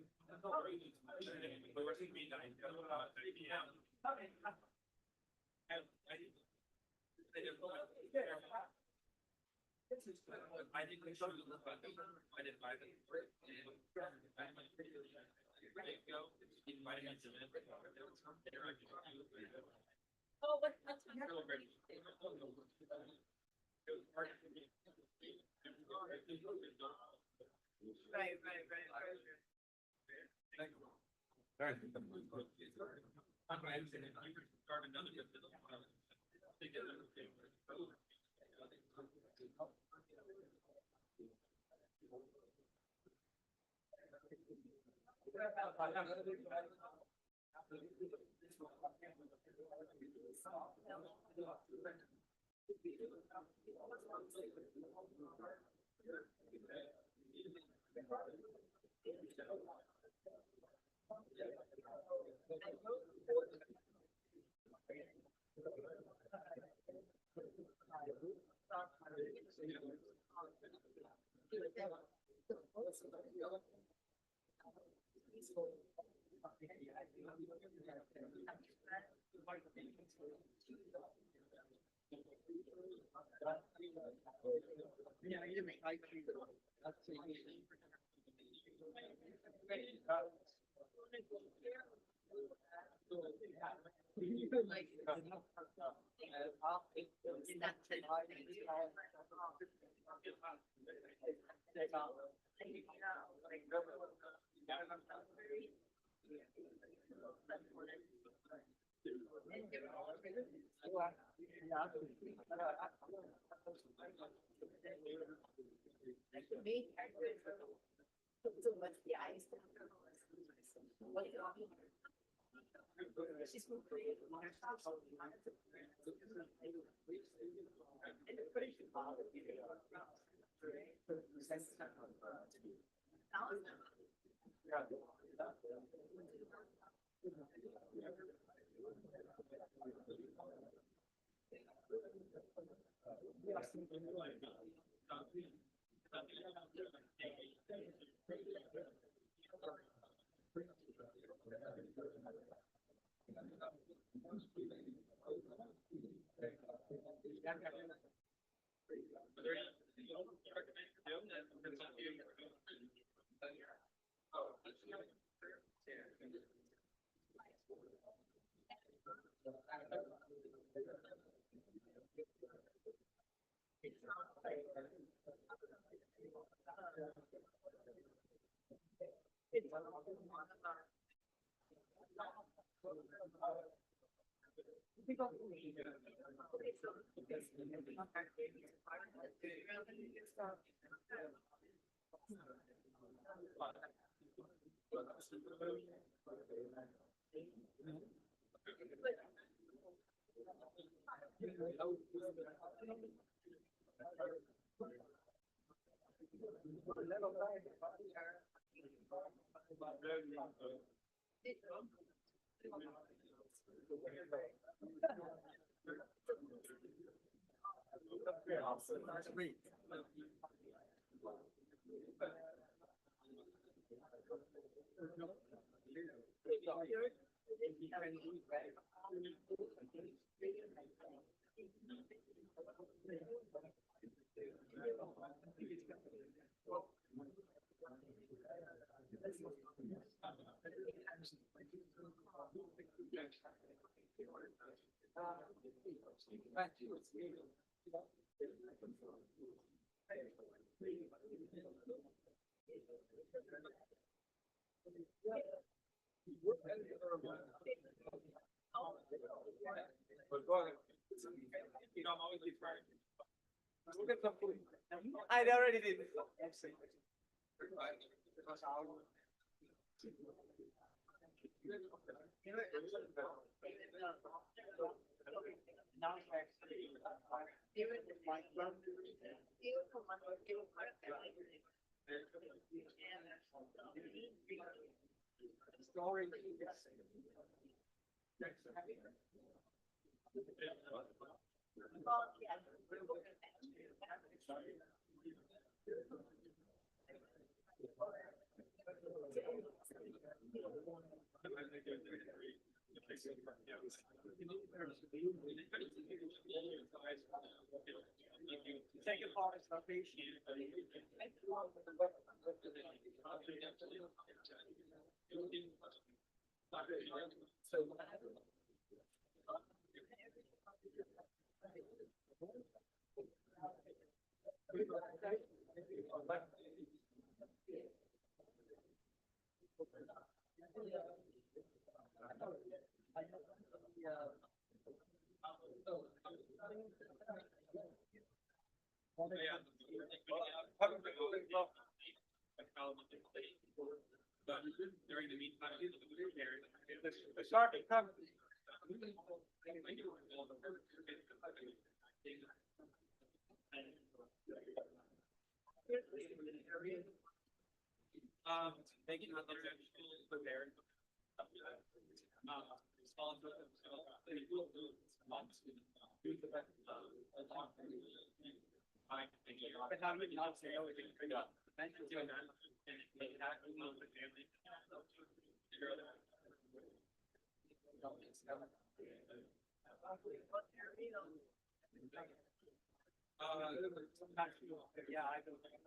We were thinking midnight, 3 p.m. And I didn't show you the I didn't buy them. Oh, what's I already did. Second part is foundation. But during the meantime, the shark is coming. Making other prepared. Yeah, I don't think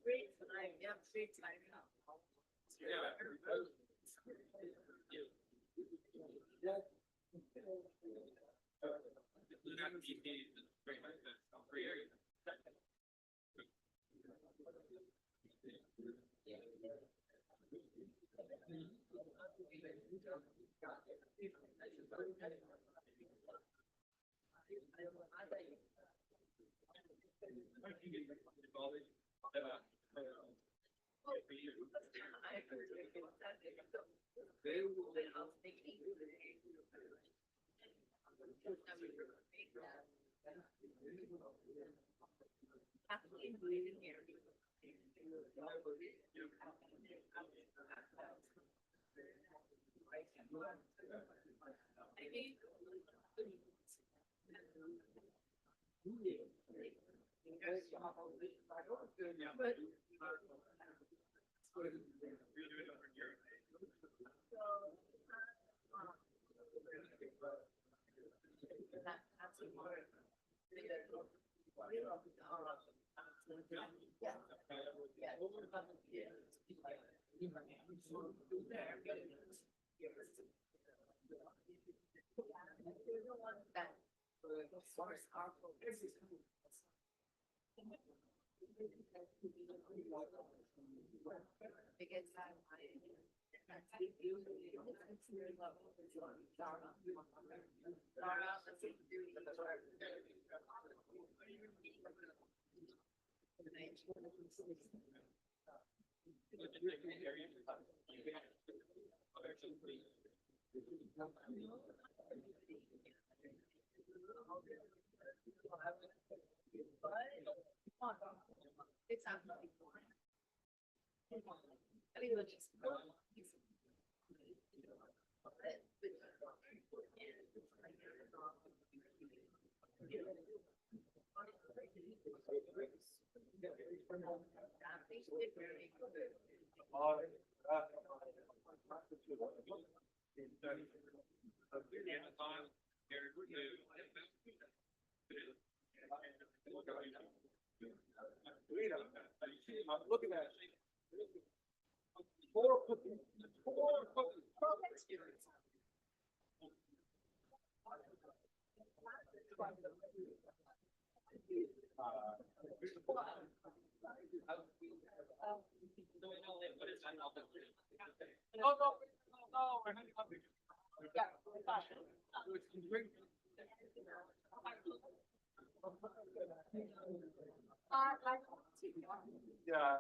Great time, yeah, great time. I'm looking at four cookies. No, we're not. Yeah.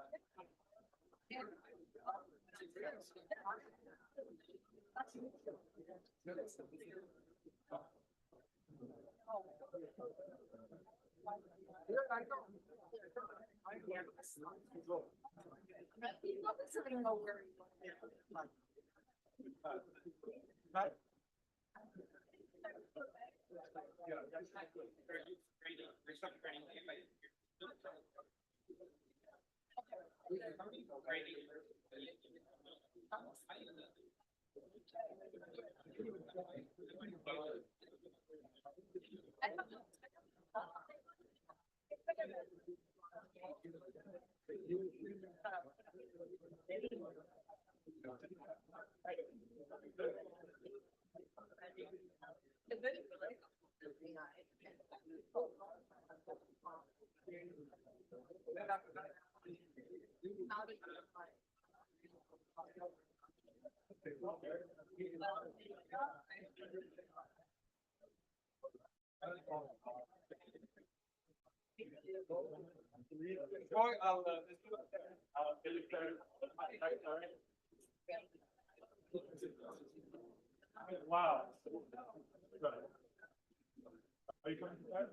Wow. Are you coming back?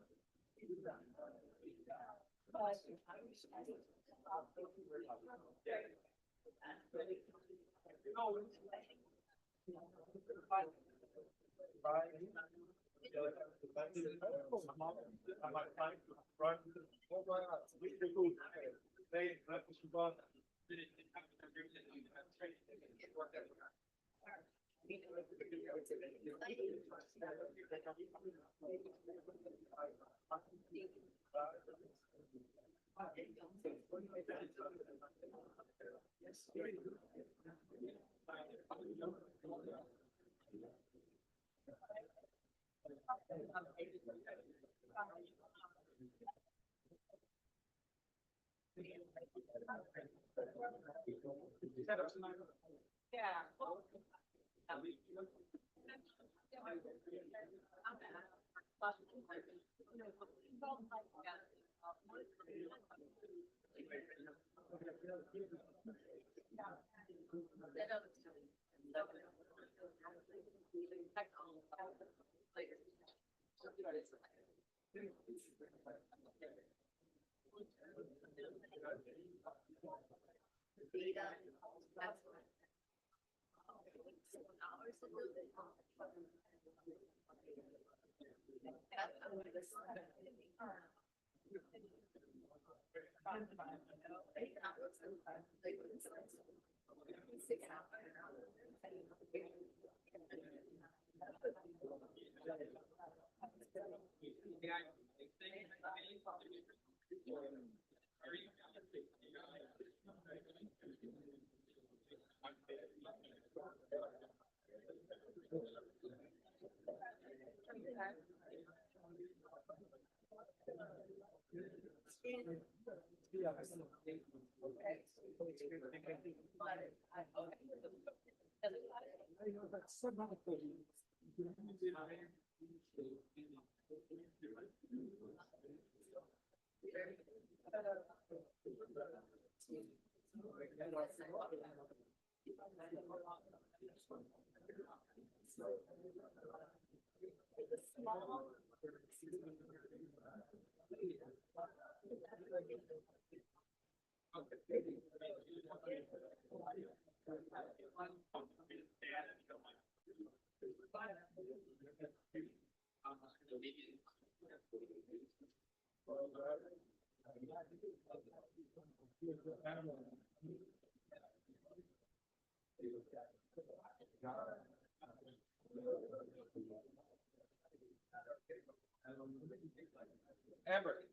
Amber.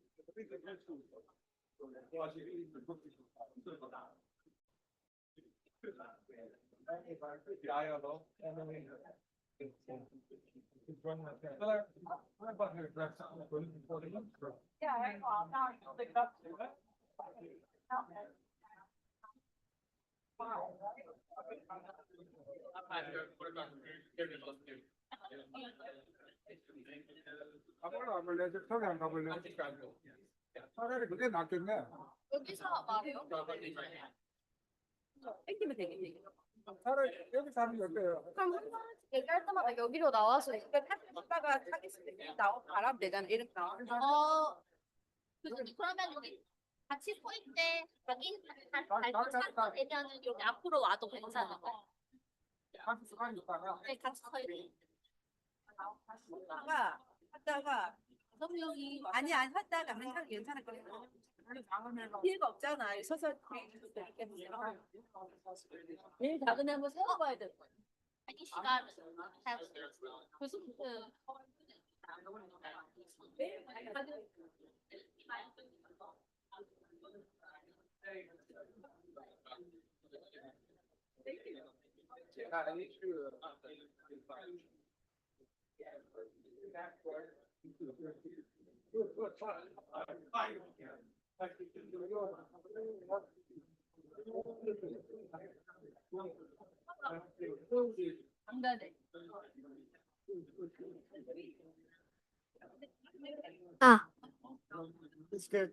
가볼래? 저기 안 가볼래? 차라리 그게 낫겠네. 여기서 말해요? 땡기면 되겠네. 차라리 여기 사는 게 어때요? 그럼 얘기할 때마다 여기로 나와서 이거 타다가 타겠습니다. 나오 바람 되잖아. 이렇게 나오는 그러면 우리 같이 서 있대. 여기 발도 차서 애들은 여기 앞으로 와도 괜찮은 거. 같이 서 있다가. 네, 같이 서 있대. 하다가 다섯 명이 아니 하다가 괜찮아 괜찮을 거예요. 필요가 없잖아. 서서 제일 작은 애 한번 세워봐야 될 거야. 이 시간 그래서 아. It's good.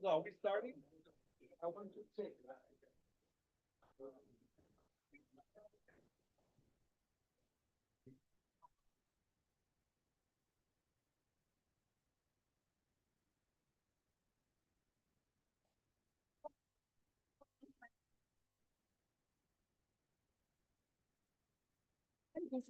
Are we starting? I want to say. Hi,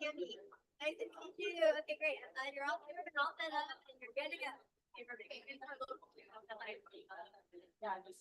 Tammy. Nice to meet you. Okay, great. I'm glad you're all here and all set up and you're good to go. Okay, perfect. Good for local too. Yeah, I'm just.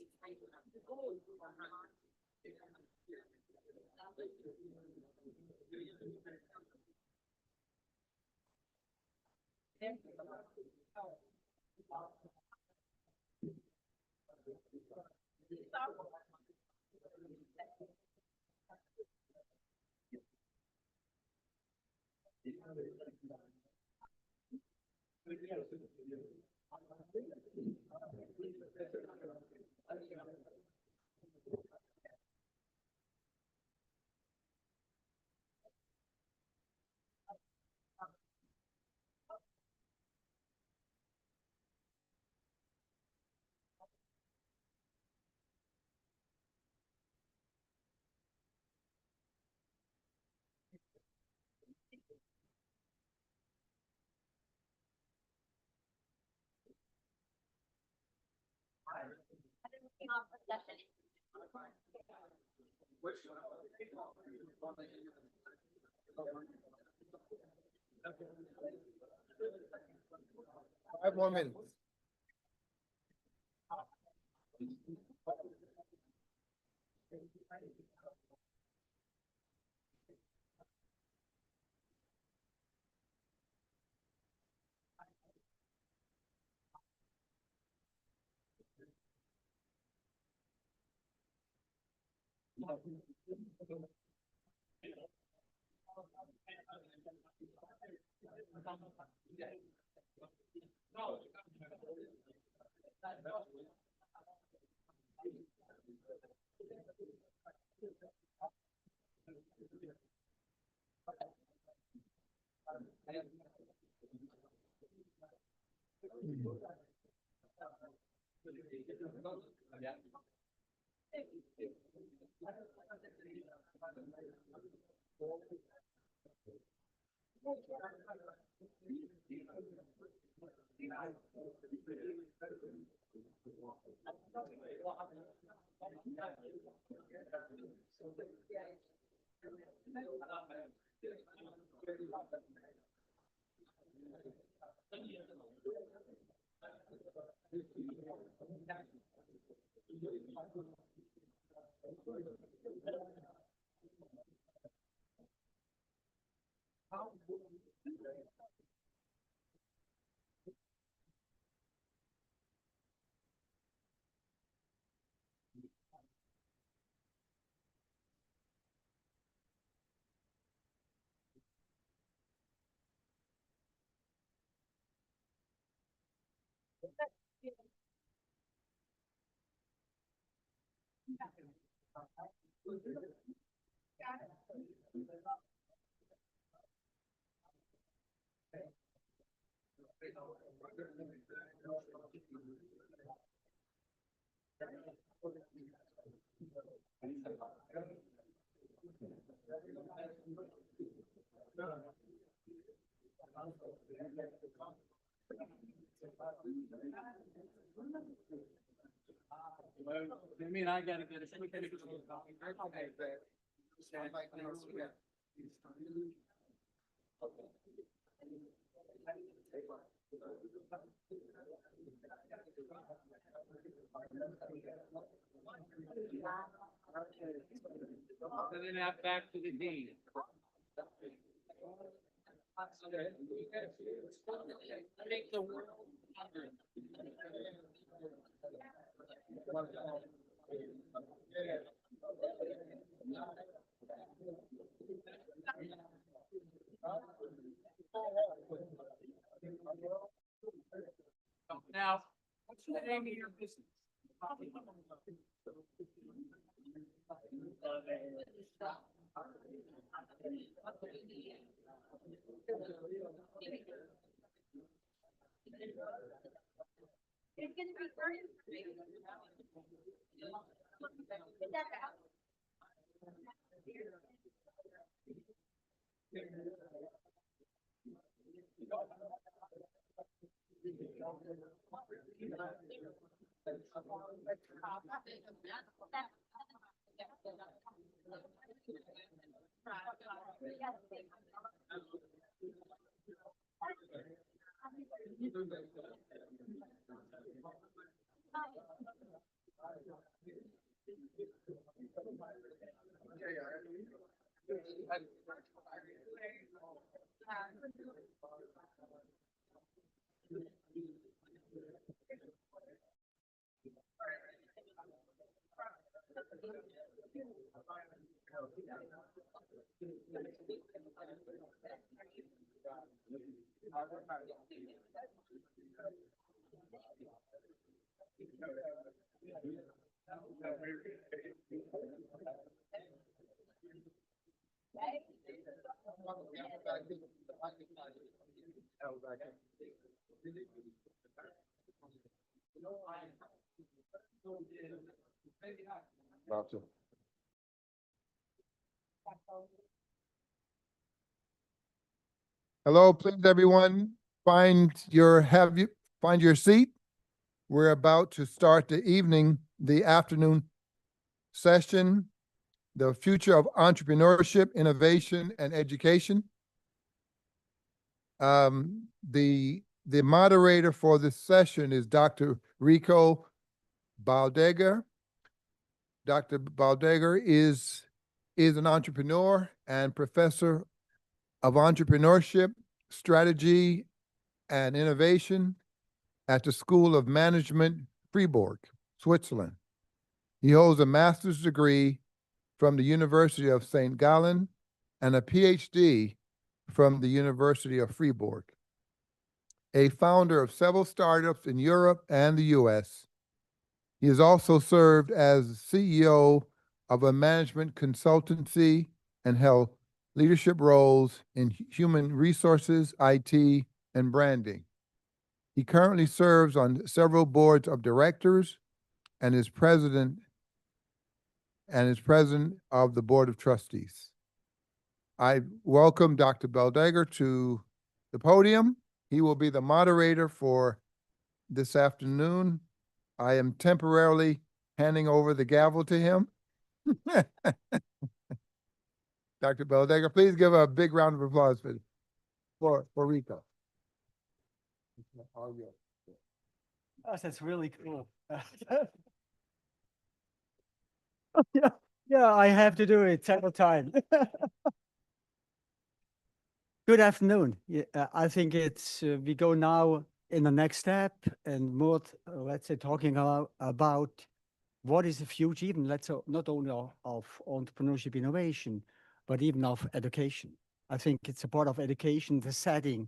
Five more minutes. I mean, I gotta get a. And then back to the dean. Make the world. Now, what's the name of your business? It's gonna be very. About to. Hello, please, everyone, find your seat. We're about to start the afternoon session, the future of entrepreneurship, innovation, and education. The moderator for this session is Dr. Rico Baldegar. Dr. Baldegar is an entrepreneur and professor of entrepreneurship, strategy, and innovation at the School of Management, Fribourg, Switzerland. He holds a master's degree from the University of St. Gallen and a PhD from the University of Fribourg. A founder of several startups in Europe and the US, he has also served as CEO of a management consultancy and held leadership roles in human resources, IT, and branding. He currently serves on several boards of directors and is president of the Board of Trustees. I welcome Dr. Baldegar to the podium. He will be the moderator for this afternoon. I am temporarily handing over the gavel to him. Dr. Baldegar, please give a big round of applause for Rico. Oh, that's really cool. Yeah, I have to do it several times. Good afternoon. Yeah, I think it's we go now in the next step and more, let's say, talking about what is the future, even let's say not only of entrepreneurship innovation, but even of education. I think it's a part of education, the setting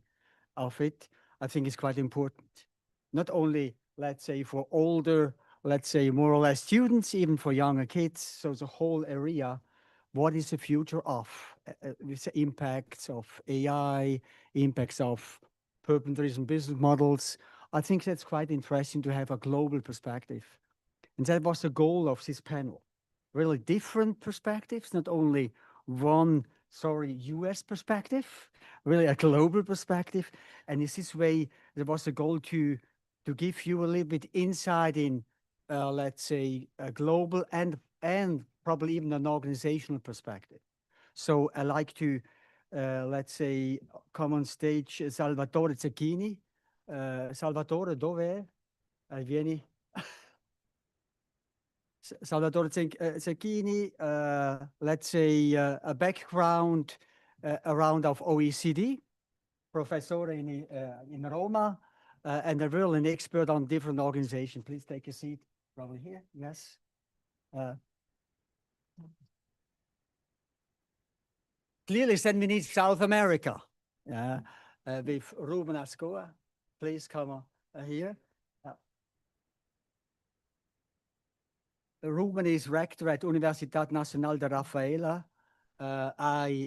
of it, I think is quite important. Not only, let's say, for older, let's say, more or less students, even for younger kids. So the whole area, what is the future of with the impacts of AI, impacts of purpose-driven business models. I think that's quite interesting to have a global perspective. And that was the goal of this panel. Really different perspectives, not only one, US perspective, really a global perspective. And in this way, there was a goal to give you a little bit insight in, let's say, a global and probably even an organizational perspective. So I like to, let's say, come on stage Salvatore Zecchini. Salvatore, dove? Vieni. Salvatore Zecchini, let's say a background around of OECD, professor in Roma, and a real an expert on different organizations. Please take a seat, probably here, yes. Clearly, then we need South America with Ruben Ascoa. Please come here. Ruben is rector at Universidad Nacional de Rafaela.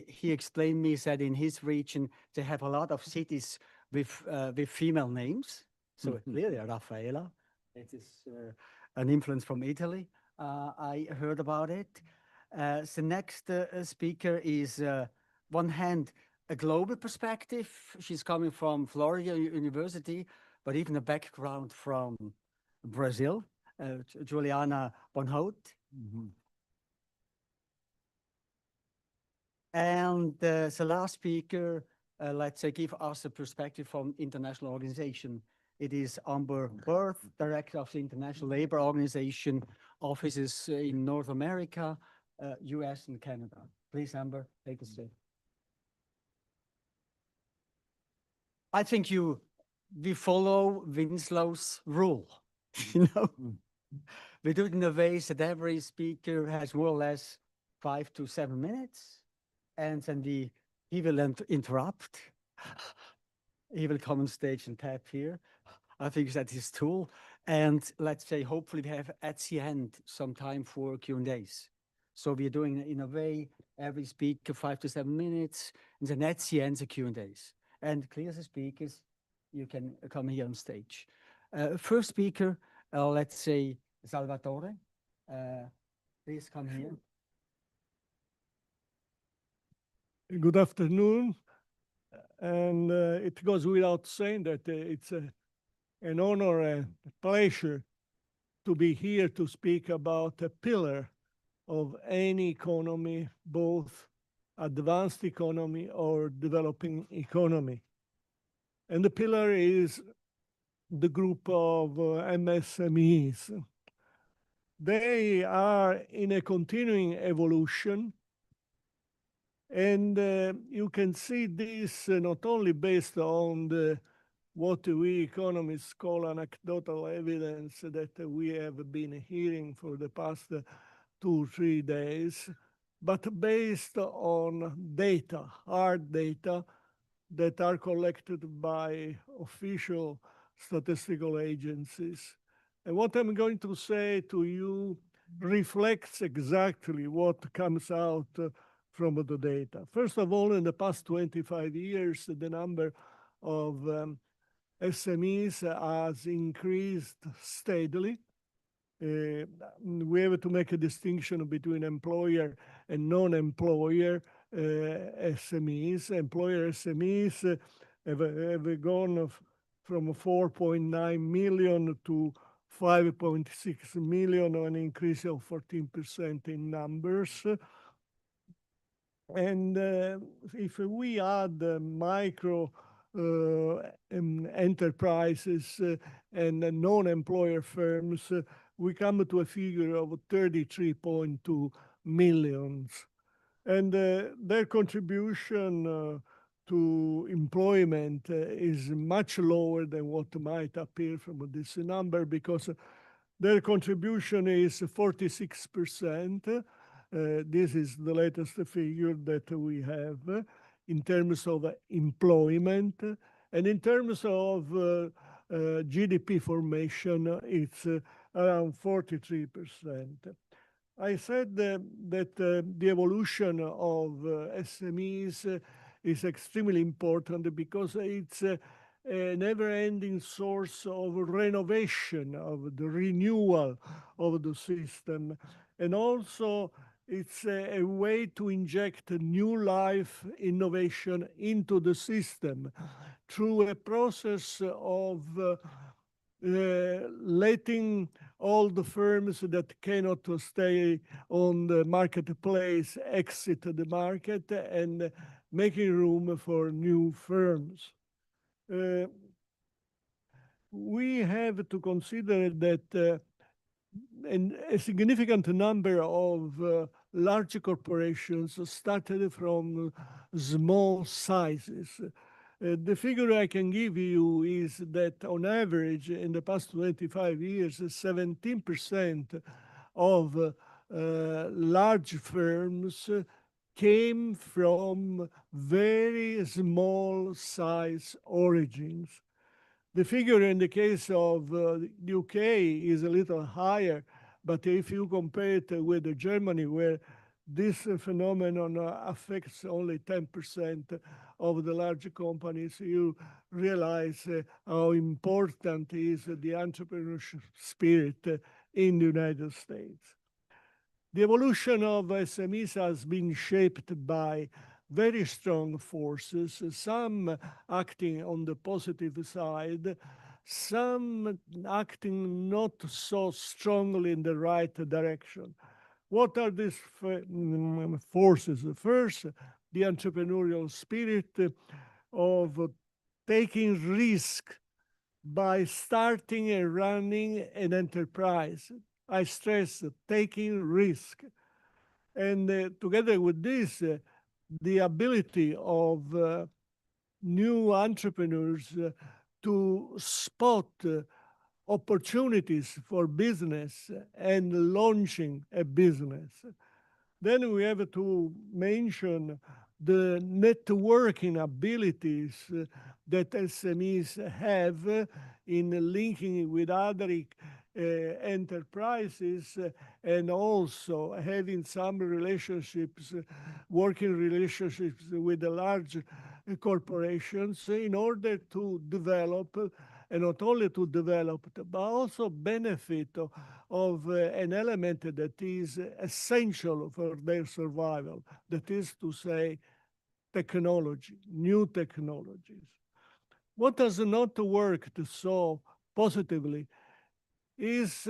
He explained me that in his region, they have a lot of cities with female names. So clearly Rafaela, it is an influence from Italy. I heard about it. The next speaker is one hand, a global perspective. She's coming from Florida University, but even a background from Brazil. Juliana Bonhout. And the last speaker, let's say, give us a perspective from international organization. It is Amber Berth, Director of the International Labour Organization, offices in North America, US and Canada. Please, Amber, take a seat. I think we follow Winslow's rule, you know? We do it in a way that every speaker has more or less 5 to 7 minutes, and then he will interrupt. He will come on stage and tap here. I think that's his tool. And let's say, hopefully we have at the end some time for Q&As. So we're doing it in a way, every speaker 5 to 7 minutes, and then at the end, the Q&As. And clear the speakers, you can come here on stage. First speaker, let's say, Salvatore, please come here. Good afternoon. And it goes without saying that it's an honor and a pleasure to be here to speak about a pillar of any economy, both advanced economy or developing economy. And the pillar is the group of MSMEs. They are in a continuing evolution. And you can see this not only based on what we economists call anecdotal evidence that we have been hearing for the past 2-3 days, but based on data, hard data that are collected by official statistical agencies. And what I'm going to say to you reflects exactly what comes out from the data. First of all, in the past 25 years, the number of SMEs has increased steadily. We have to make a distinction between employer and non-employer SMEs. Employer SMEs have gone from 4.9 million to 5.6 million, an increase of 14% in numbers. And if we add micro enterprises and non-employer firms, we come to a figure of 33.2 millions. And their contribution to employment is much lower than what might appear from this number, because their contribution is 46%. This is the latest figure that we have in terms of employment. And in terms of GDP formation, it's around 43%. I said that the evolution of SMEs is extremely important because it's a never-ending source of renovation, of the renewal of the system. And also, it's a way to inject new life, innovation into the system through a process of letting all the firms that cannot stay on the marketplace exit the market and making room for new firms. We have to consider that a significant number of large corporations started from small sizes. The figure I can give you is that on average, in the past 25 years, 17% of large firms came from very small size origins. The figure in the case of the UK is a little higher, but if you compare it with Germany, where this phenomenon affects only 10% of the large companies, you realize how important is the entrepreneurship spirit in the United States. The evolution of SMEs has been shaped by very strong forces, some acting on the positive side, some acting not so strongly in the right direction. What are these forces? First, the entrepreneurial spirit of taking risk by starting and running an enterprise. I stress taking risk. And together with this, the ability of new entrepreneurs to spot opportunities for business and launching a business. Then we have to mention the networking abilities that SMEs have in linking with other enterprises and also having some relationships, working relationships with the large corporations in order to develop, and not only to develop, but also benefit of an element that is essential for their survival, that is to say, technology, new technologies. What has not worked so positively is,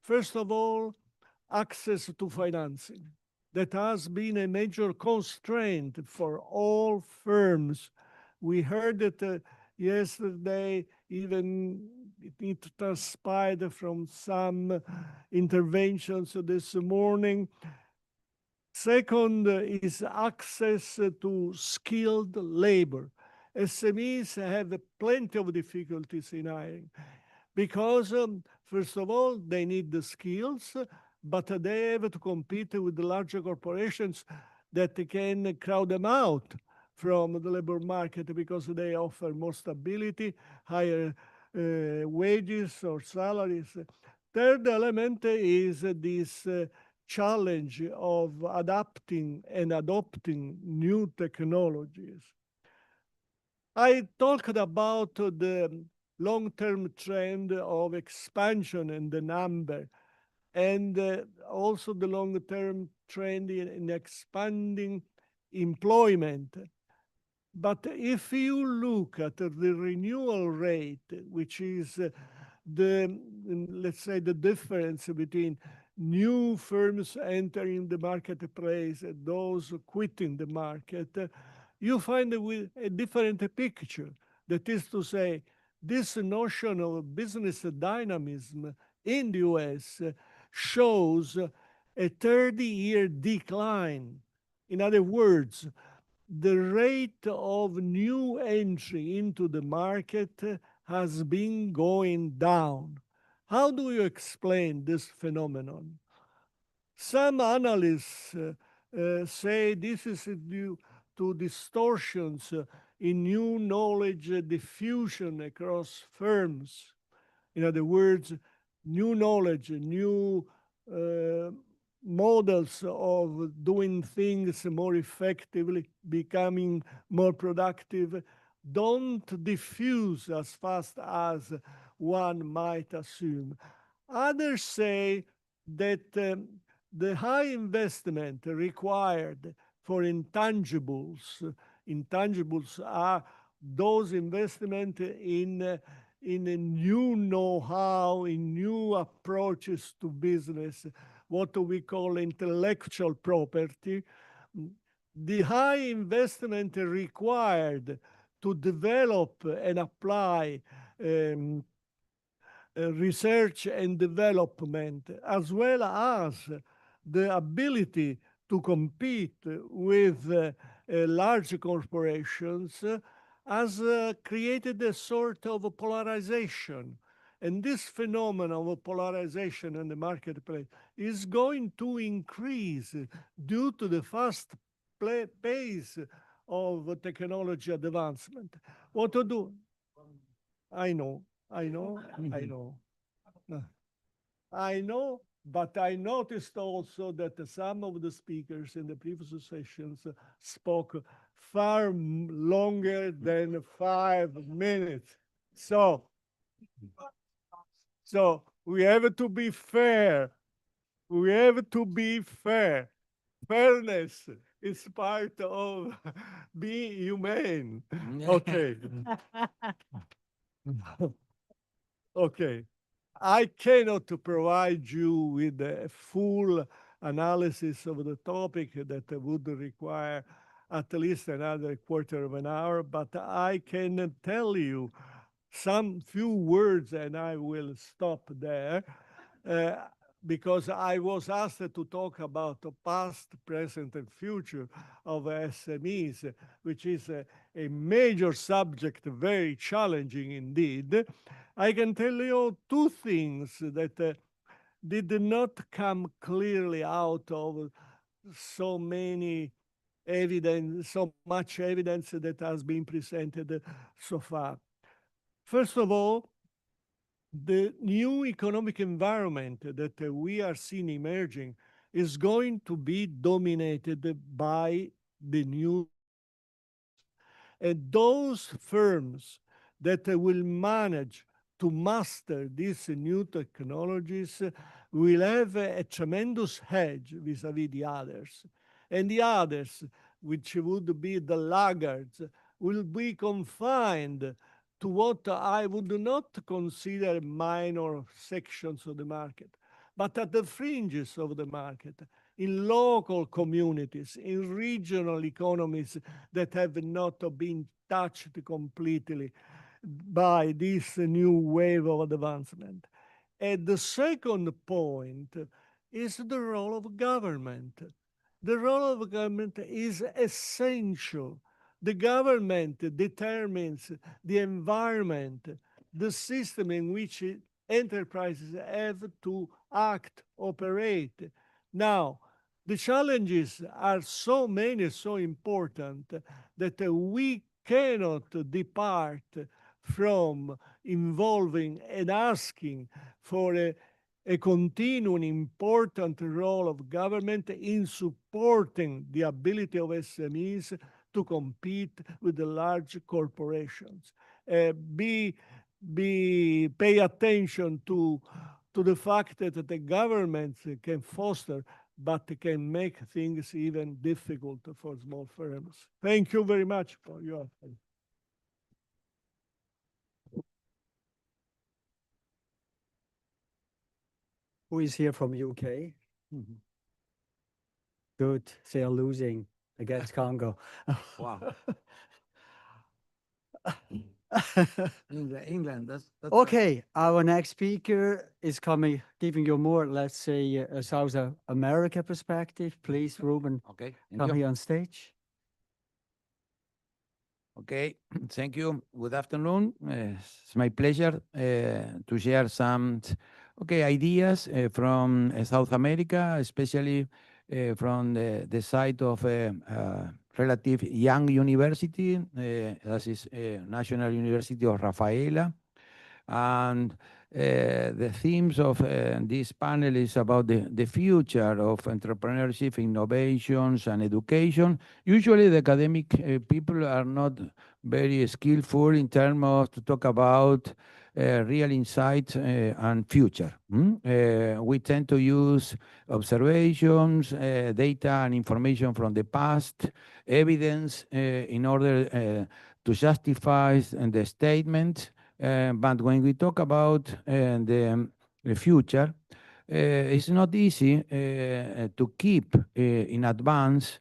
first of all, access to financing. That has been a major constraint for all firms. We heard it yesterday, even it transpired from some interventions this morning. Second is access to skilled labor. SMEs have plenty of difficulties in hiring because, first of all, they need the skills, but they have to compete with the larger corporations that can crowd them out from the labor market because they offer more stability, higher wages or salaries. Third element is this challenge of adapting and adopting new technologies. I talked about the long-term trend of expansion in the number and also the long-term trend in expanding employment. But if you look at the renewal rate, which is let's say, the difference between new firms entering the marketplace and those quitting the market, you find a different picture. That is to say, this notion of business dynamism in the US shows a 30-year decline. In other words, the rate of new entry into the market has been going down. How do you explain this phenomenon? Some analysts say this is due to distortions in new knowledge diffusion across firms. In other words, new knowledge, new models of doing things more effectively, becoming more productive, don't diffuse as fast as one might assume. Others say that the high investment required for intangibles are those investment in a new know-how, in new approaches to business, what we call intellectual property. The high investment required to develop and apply research and development, as well as the ability to compete with large corporations, has created a sort of a polarization. And this phenomenon of polarization in the marketplace is going to increase due to the fast pace of technology advancement. What to do? I know. I know, but I noticed also that some of the speakers in the previous sessions spoke far longer than 5 minutes. So we have to be fair. We have to be fair. Fairness is part of being humane. Okay. Okay. I cannot provide you with a full analysis of the topic that would require at least another quarter of an hour, but I can tell you some few words and I will stop there because I was asked to talk about the past, present, and future of SMEs, which is a major subject, very challenging indeed. I can tell you two things that did not come clearly out of so much evidence that has been presented so far. First of all, the new economic environment that we are seeing emerging is going to be dominated by the new. And those firms that will manage to master these new technologies will have a tremendous hedge vis-a-vis the others. And the others, which would be the laggards, will be confined to what I would not consider minor sections of the market, but at the fringes of the market, in local communities, in regional economies that have not been touched completely by this new wave of advancement. And the second point is the role of government. The role of government is essential. The government determines the environment, the system in which enterprises have to act, operate. Now, the challenges are so many, so important that we cannot depart from involving and asking for a continuing important role of government in supporting the ability of SMEs to compete with the large corporations. Pay attention to the fact that the government can foster, but can make things even difficult for small firms. Thank you very much for your attention. Who is here from UK? Good. They are losing against Congo. Wow. England, that's right. Okay, our next speaker is coming, giving you more, let's say, a South America perspective. Please, Ruben, Okay, thank come you. here on stage. Okay, thank you. Good afternoon. It's my pleasure to share some ideas from South America, especially from the side of a relative young university, that is National University of Rafaela. And the themes of this panel is about the future of entrepreneurship, innovations, and education. Usually the academic people are not very skillful in terms of to talk about real insights and future. We tend to use observations, data and information from the past, evidence in order to justify the statement. But when we talk about the future, it's not easy to keep in advance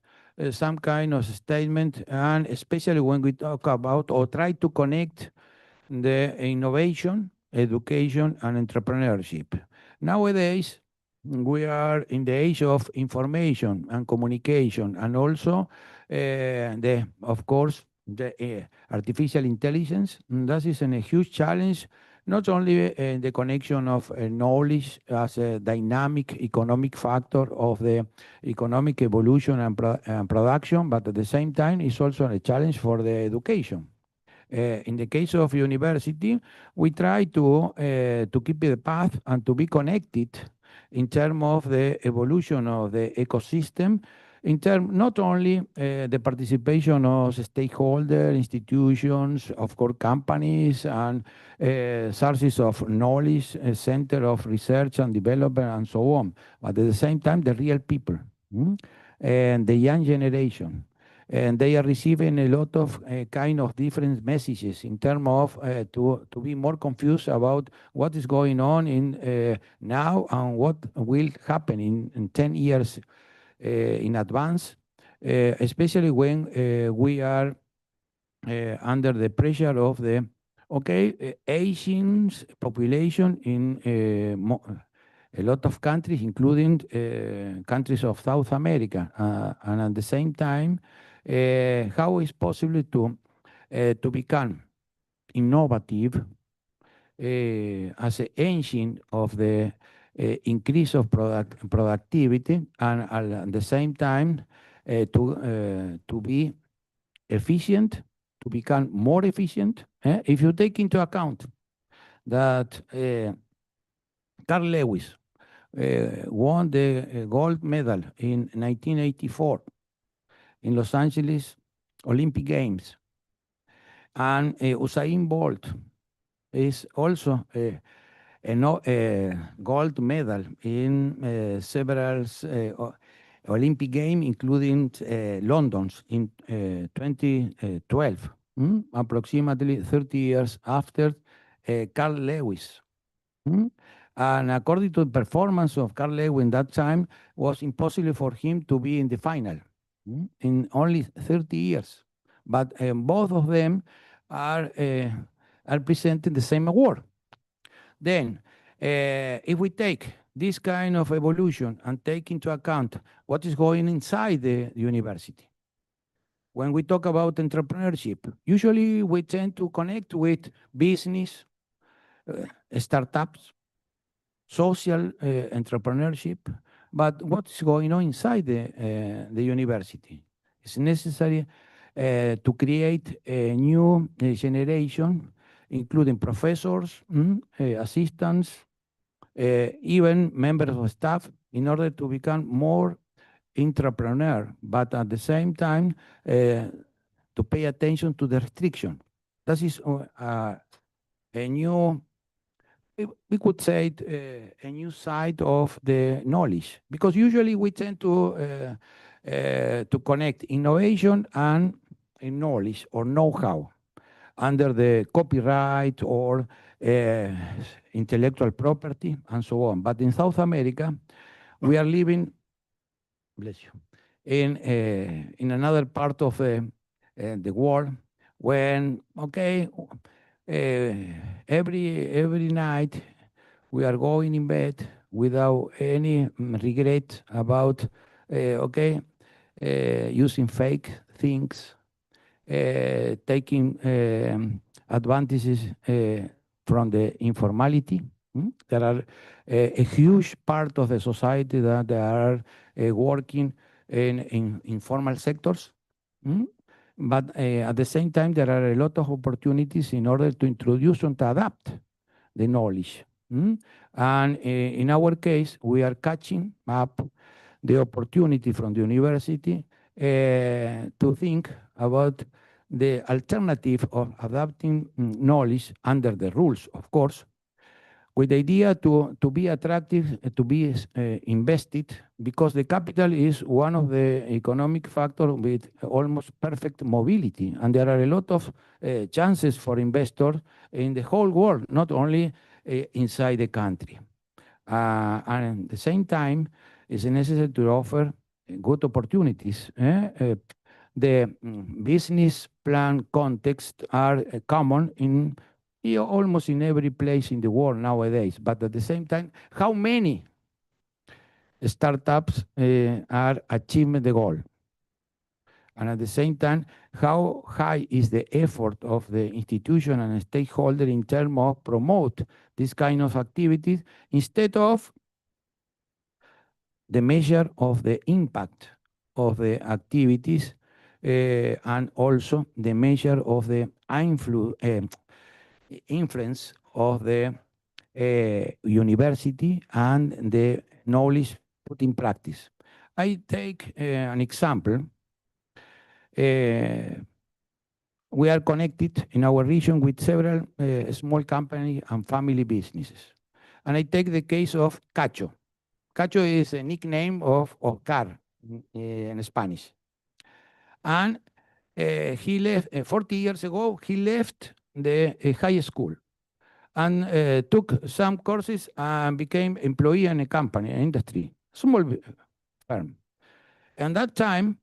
some kind of statement, and especially when we talk about or try to connect the innovation, education, and entrepreneurship. Nowadays, we are in the age of information and communication, and also of course, the artificial intelligence. That is a huge challenge, not only the connection of knowledge as a dynamic economic factor of the economic evolution and production, but at the same time, it's also a challenge for the education. In the case of university, we try to keep the path and to be connected in terms of the evolution of the ecosystem, in terms not only the participation of stakeholder institutions, of course, companies and sources of knowledge, center of research and development, and so on, but at the same time, the real people and the young generation. And they are receiving a lot of kind of different messages in terms of to be more confused about what is going on in now and what will happen in 10 years in advance, especially when we are under the pressure of the aging population in a lot of countries, including countries of South America, and at the same time, how is possible to become innovative as an engine of the increase of productivity, and at the same time to be efficient, to become more efficient. If you take into account that Carl Lewis won the gold medal in 1984 in Los Angeles Olympic Games, and Usain Bolt is also a gold medal in several Olympic Games, including London's in 2012, approximately 30 years after Carl Lewis. And according to the performance of Carl Lewis in that time, was impossible for him to be in the final in only 30 years. But both of them are presenting the same award. Then, if we take this kind of evolution and take into account what is going inside the university, when we talk about entrepreneurship, usually we tend to connect with business, startups, social entrepreneurship, but what's going on inside the university? It's necessary to create a new generation, including professors, assistants, even members of staff, in order to become more entrepreneur, but at the same time to pay attention to the restriction. That is a new, we could say, a new side of the knowledge, because usually we tend to connect innovation and knowledge or know-how under the copyright or intellectual property and so on. But in South America, we are living, bless you, in another part of the world when, every night we are going in bed without any regret about using fake things, taking advantages from the informality. There are a huge part of the society that they are working in informal sectors. But at the same time, there are a lot of opportunities in order to introduce and to adapt the knowledge. And in our case, we are catching up the opportunity from the university to think about the alternative of adapting knowledge under the rules, of course, with the idea to be attractive, to be invested, because the capital is one of the economic factors with almost perfect mobility. And there are a lot of chances for investors in the whole world, not only inside the country. And at the same time, it's necessary to offer good opportunities. The business plan contexts are common in almost in every place in the world nowadays. But at the same time, how many startups are achieving the goal? And at the same time, how high is the effort of the institution and stakeholder in terms of promote this kind of activities instead of the measure of the impact of the activities and also the measure of the influence of the university and the knowledge put in practice. I take an example. We are connected in our region with several small companies and family businesses. And I take the case of Cacho. Cacho is a nickname of car in Spanish. And he left 40 years ago, he left the high school and took some courses and became employee in a company, an industry, small firm. And that time,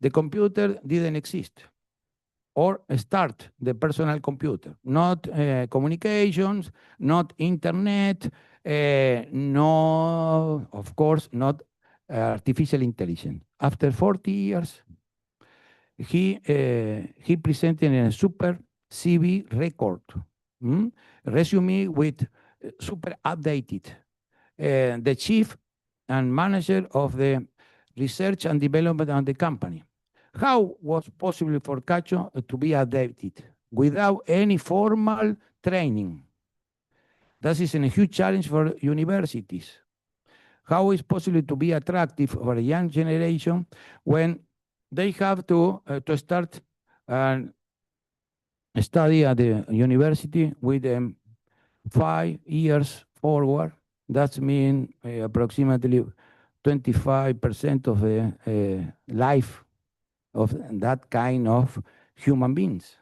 the computer didn't exist or start the personal computer, not communications, not internet, no, of course, not artificial intelligence. After 40 years, he presented a super CV record, resume with super updated. The chief and manager of the research and development of the company. How was possible for Cacho to be updated without any formal training? That is a huge challenge for universities. How is possible to be attractive for a young generation when they have to start and study at the university with 5 years forward? That means approximately 25% of the life of that kind of human beings.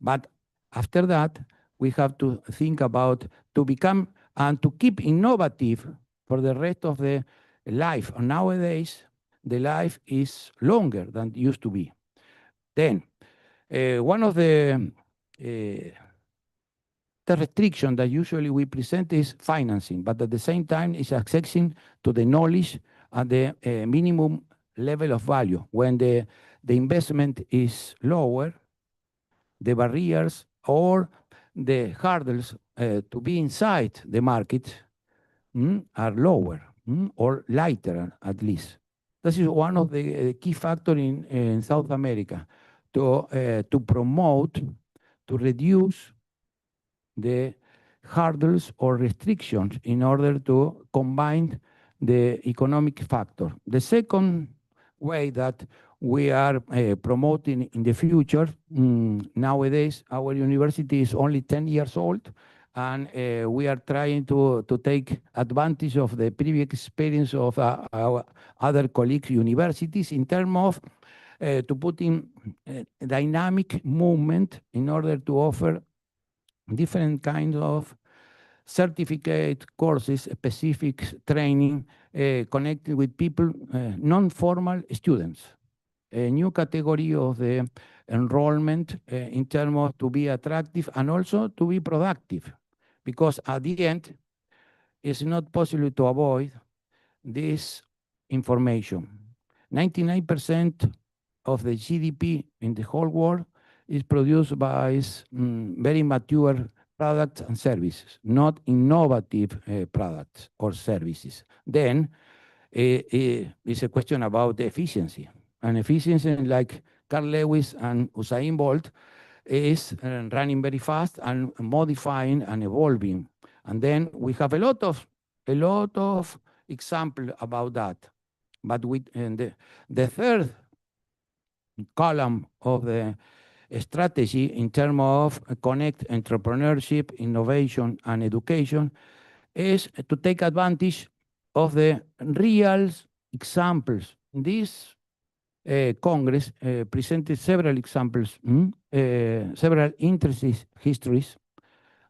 But after that, we have to think about to become and to keep innovative for the rest of the life. And nowadays, the life is longer than it used to be. Then, one of the restriction that usually we present is financing, but at the same time is accessing to the knowledge at the minimum level of value. When the investment is lower, the barriers or the hurdles to be inside the market are lower or lighter at least. This is one of the key factors in South America to promote, to reduce the hurdles or restrictions in order to combine the economic factor. The second way that we are promoting in the future, nowadays our university is only 10 years old, and we are trying to take advantage of the previous experience of our other colleagues universities in terms of to put in dynamic movement in order to offer different kinds of certificate courses, specific training connected with people, non-formal students. A new category of the enrollment in terms of to be attractive and also to be productive. Because at the end, it's not possible to avoid this information. 99% of the GDP in the whole world is produced by very mature products and services, not innovative products or services. Then it's a question about efficiency. And efficiency, like Carl Lewis and Usain Bolt, is running very fast and modifying and evolving. And then we have a lot of example about that. But the third column of the strategy in terms of connect entrepreneurship, innovation, and education is to take advantage of the real examples. This Congress presented several examples, several interesting histories,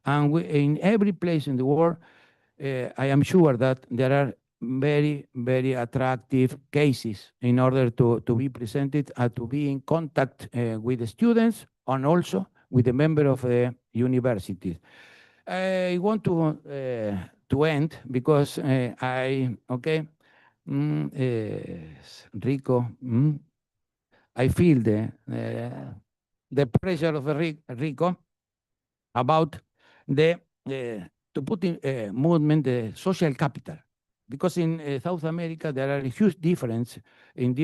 and in every place in the world, I am sure that there are very, very attractive cases in order to be presented and to be in contact with the students and also with the member of the university. I want to end because Rico, I feel the pressure of Rico about the to put in movement the social capital, because in South America there are a huge difference in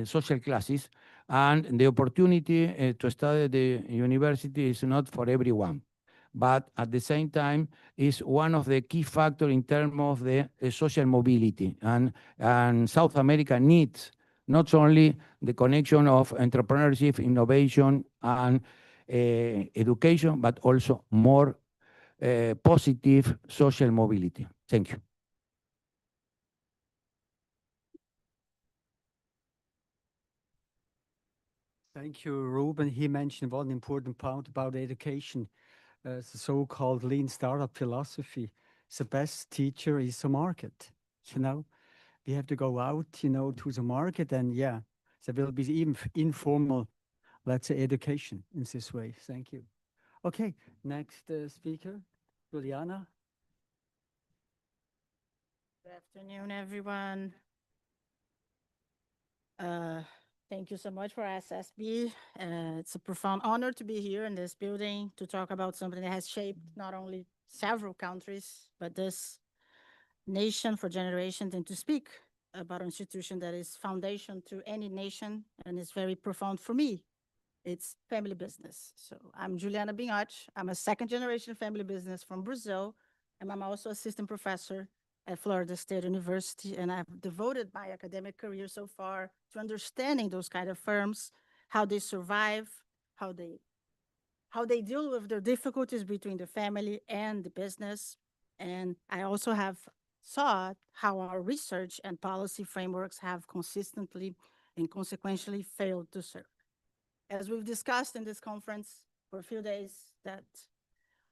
social classes, and the opportunity to study at the university is not for everyone. But at the same time, is one of the key factors in terms of the social mobility. And South America needs not only the connection of entrepreneurship, innovation, and education, but also more positive social mobility. Thank you. Thank you, Ruben. He mentioned one important point about education, the so-called lean startup philosophy. The best teacher is the market. We have to go out, to the market, and there will be even informal, let's say, education in this way. Thank you. Okay, next speaker, Juliana. Good afternoon, everyone. Thank you so much for SSB. It's a profound honor to be here in this building to talk about something that has shaped not only several countries, but this nation for generations, and to speak about an institution that is foundation to any nation and is very profound for me. It's family business. So I'm Juliana Binhotti. I'm a second-generation family business from Brazil, and I'm also assistant professor at Florida State University, and I've devoted my academic career so far to understanding those kind of firms, how they survive, how they deal with their difficulties between the family and the business. And I also have saw how our research and policy frameworks have consistently and consequentially failed to serve. As we've discussed in this conference for a few days, that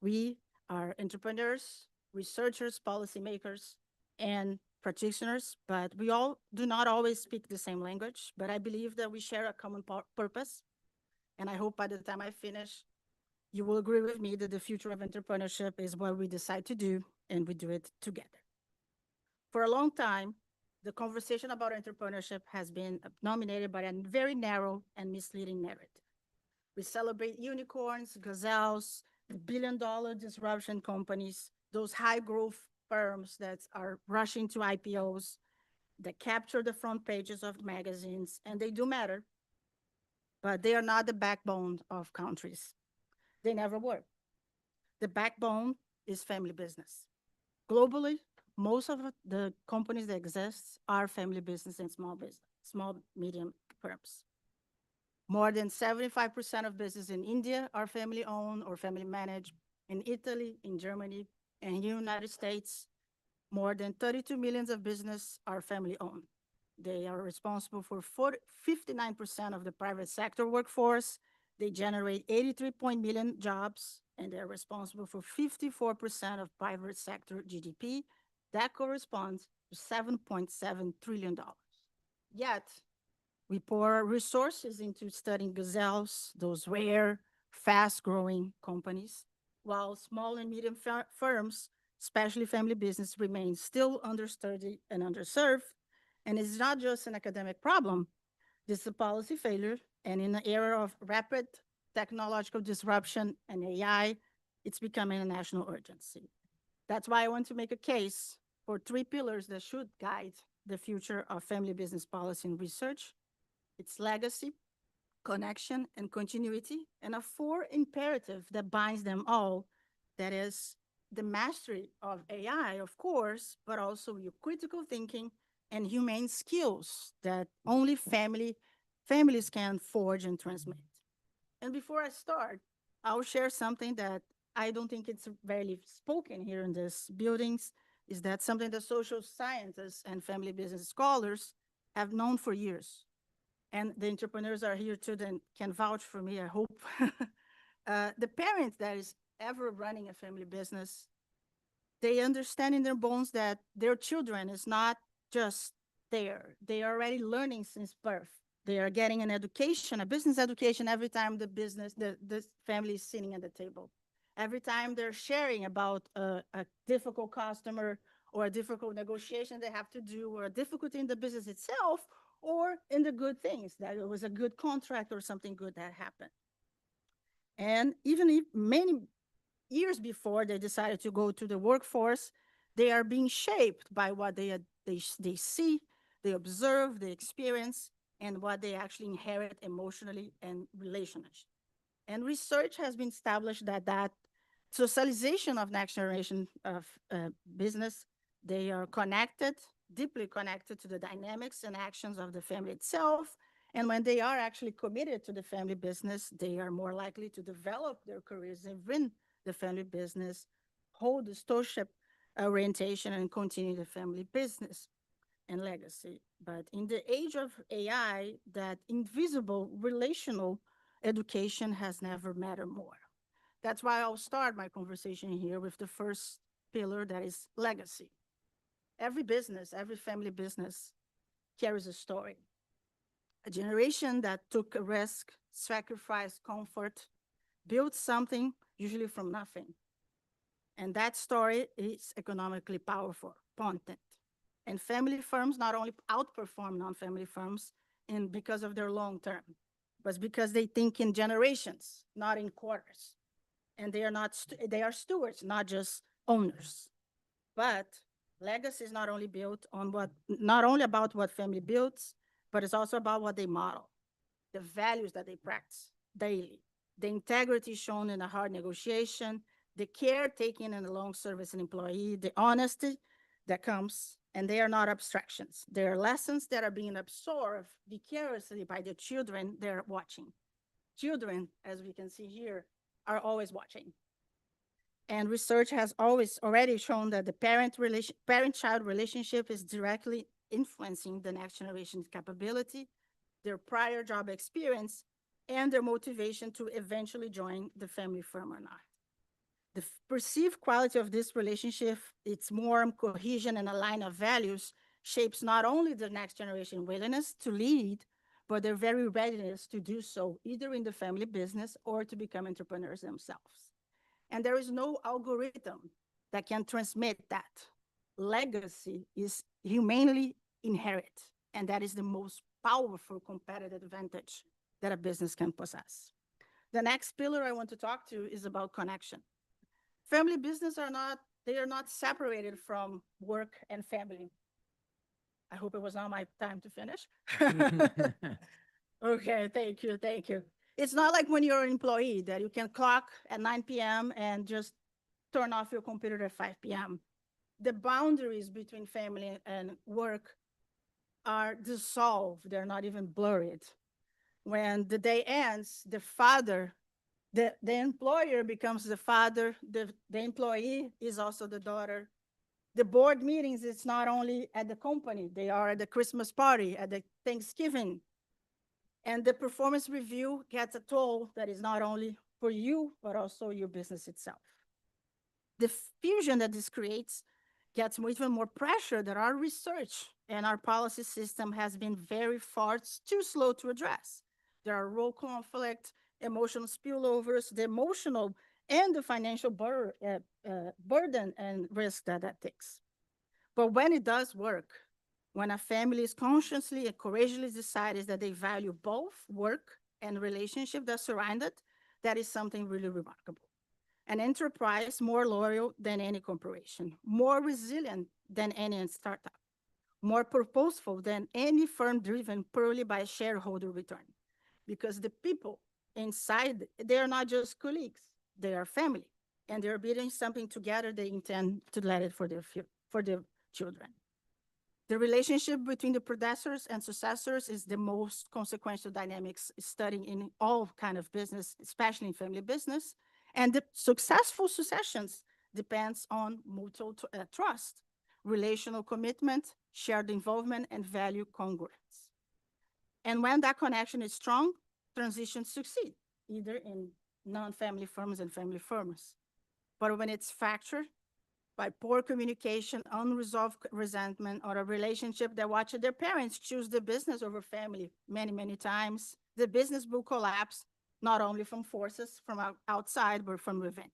we are entrepreneurs, researchers, policymakers, and practitioners, but we all do not always speak the same language, but I believe that we share a common purpose. And I hope by the time I finish, you will agree with me that the future of entrepreneurship is what we decide to do, and we do it together. For a long time, the conversation about entrepreneurship has been dominated by a very narrow and misleading narrative. We celebrate unicorns, gazelles, billion-dollar disruption companies, those high-growth firms that are rushing to IPOs, that capture the front pages of magazines, and they do matter, but they are not the backbone of countries. They never were. The backbone is family business. Globally, most of the companies that exist are family business and small, medium firms. More than 75% of business in India are family-owned or family-managed. In Italy, in Germany, and in the United States, more than 32 million of business are family-owned. They are responsible for 59% of the private sector workforce. They generate 83 million jobs, and they're responsible for 54% of private sector GDP. That corresponds to $7.7 trillion. Yet, We pour resources into studying gazelles, those rare, fast-growing companies, while small and medium firms, especially family business, remain still understudied and underserved. And it's not just an academic problem. This is a policy failure. And in an era of rapid technological disruption and AI, it's becoming a national urgency. That's why I want to make a case for 3 pillars that should guide the future of family business policy and research. It's legacy, connection, and continuity, and a 4 imperative that binds them all. That is the mastery of AI, of course, but also your critical thinking and humane skills that only families can forge and transmit. And before I start, I'll share something that I don't think it's rarely spoken here in these buildings, is that something that social scientists and family business scholars have known for years. And the entrepreneurs are here too, then can vouch for me, I hope. The parent that is ever running a family business, they understand in their bones that their children is not just there. They are already learning since birth. They are getting an education, a business education, every time the family is sitting at the table. Every time they're sharing about a difficult customer or a difficult negotiation they have to do, or a difficulty in the business itself, or in the good things, that it was a good contract or something good that happened. And even if many years before they decided to go to the workforce, they are being shaped by what they see, they observe, they experience, and what they actually inherit emotionally and relationally. And research has been established that socialization of next generation of business, they are connected, deeply connected to the dynamics and actions of the family itself. And when they are actually committed to the family business, they are more likely to develop their careers within the family business, hold the stewardship orientation, and continue the family business and legacy. But in the age of AI, that invisible relational education has never mattered more. That's why I'll start my conversation here with the first pillar, that is legacy. Every business, every family business carries a story. A generation that took a risk, sacrificed comfort, built something, usually from nothing. And that story is economically powerful, potent. And family firms not only outperform non-family firms because of their long term, but because they think in generations, not in quarters. And they are stewards, not just owners. But legacy is not only about what family builds, but it's also about what they model, the values that they practice daily, the integrity shown in a hard negotiation, the care taken in a long service and employee, the honesty that comes, and they are not abstractions. They are lessons that are being absorbed vicariously by the children they're watching. Children, as we can see here, are always watching. And research has already shown that the parent-child relationship is directly influencing the next generation's capability, their prior job experience, and their motivation to eventually join the family firm or not. The perceived quality of this relationship, its warmth, cohesion, and a line of values shapes not only the next generation willingness to lead, but their very readiness to do so, either in the family business or to become entrepreneurs themselves. And there is no algorithm that can transmit that. Legacy is humanly inherent, and that is the most powerful competitive advantage that a business can possess. The next pillar I want to talk to is about connection. Family business are not separated from work and family. I hope it was not my time to finish. Okay, thank you. It's not like when you're an employee that you can clock at 9 p.m. and just turn off your computer at 5 p.m. The boundaries between family and work are dissolved. They're not even blurred. When the day ends, the employer becomes the father, the employee is also the daughter. The board meetings, it's not only at the company, they are at the Christmas party, at the Thanksgiving. And the performance review gets a toll that is not only for you, but also your business itself. The fusion that this creates gets even more pressure that our research and our policy system has been very far too slow to address. There are role conflict, emotional spillovers, the emotional and the financial burden and risk that takes. But when it does work, when a family is consciously and courageously decides that they value both work and relationship that surround it, that is something really remarkable. An enterprise more loyal than any corporation, more resilient than any startup, more purposeful than any firm driven purely by shareholder return. Because the people inside, they are not just colleagues, they are family. And they're building something together they intend to let it for their children. The relationship between the predecessors and successors is the most consequential dynamics studied in all kind of business, especially in family business. And the successful successions depends on mutual trust, relational commitment, shared involvement, and value congruence. And when that connection is strong, transitions succeed, either in non-family firms and family firms. But when it's fractured by poor communication, unresolved resentment, or a relationship that watched their parents choose the business over family many, many times, the business will collapse, not only from forces from outside, but from within.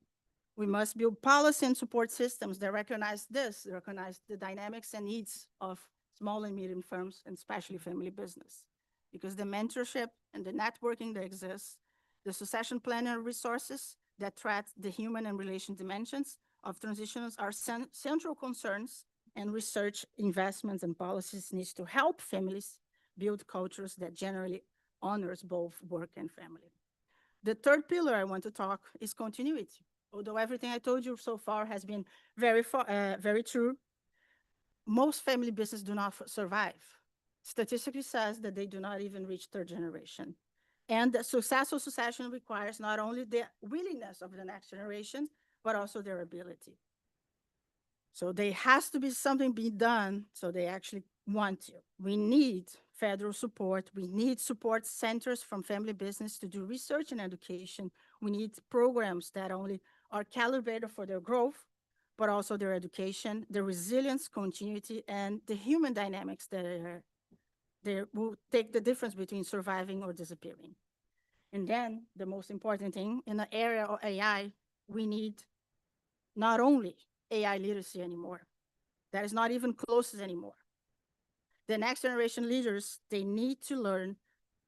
We must build policy and support systems that recognize this, recognize the dynamics and needs of small and medium firms, and especially family business. Because the mentorship and the networking that exists, the succession planning resources that track the human and relation dimensions of transitions are central concerns, and research, investments, and policies needs to help families build cultures that generally honors both work and family. The third pillar I want to talk is continuity. Although everything I told you so far has been very true, most family businesses do not survive. Statistically says that they do not even reach third generation. And the successful succession requires not only the willingness of the next generation, but also their ability. So there has to be something being done so they actually want to. We need federal support. We need support centers from family business to do research and education. We need programs that only are calibrated for their growth, but also their education, their resilience, continuity, and the human dynamics that will take the difference between surviving or disappearing. And then the most important thing, in the area of AI, we need not only AI literacy anymore. That is not even close anymore. The next generation leaders, they need to learn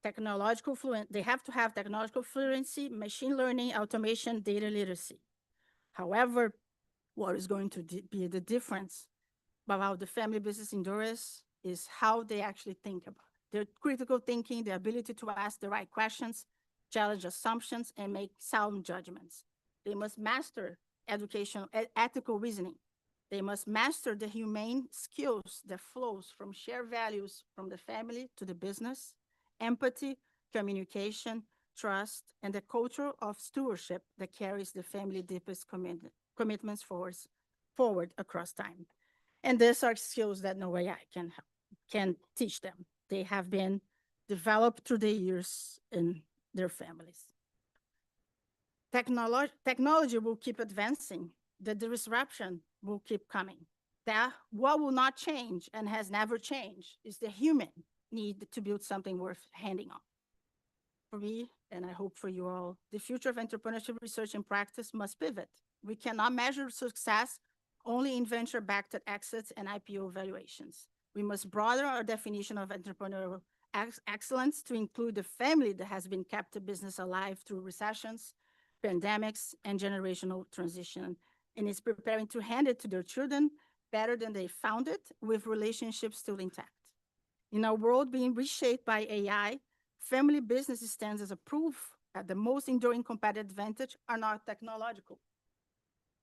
technological fluency. They have to have technological fluency, machine learning, automation, data literacy. However, what is going to be the difference about the family business endurance is how they actually think about it. Their critical thinking, their ability to ask the right questions, challenge assumptions, and make sound judgments. They must master educational, ethical reasoning. They must master the humane skills that flows from shared values from the family to the business, empathy, communication, trust, and the culture of stewardship that carries the family deepest commitments forward across time. And these are skills that no AI can teach them. They have been developed through the years in their families. Technology will keep advancing. The disruption will keep coming. That what will not change and has never changed is the human need to build something worth handing on. For me, and I hope for you all, the future of entrepreneurship research and practice must pivot. We cannot measure success only in venture-backed exits and IPO valuations. We must broaden our definition of entrepreneurial excellence to include the family that has been kept the business alive through recessions, pandemics, and generational transition, and is preparing to hand it to their children better than they found it, with relationships still intact. In a world being reshaped by AI, family business stands as a proof that the most enduring competitive advantage are not technological.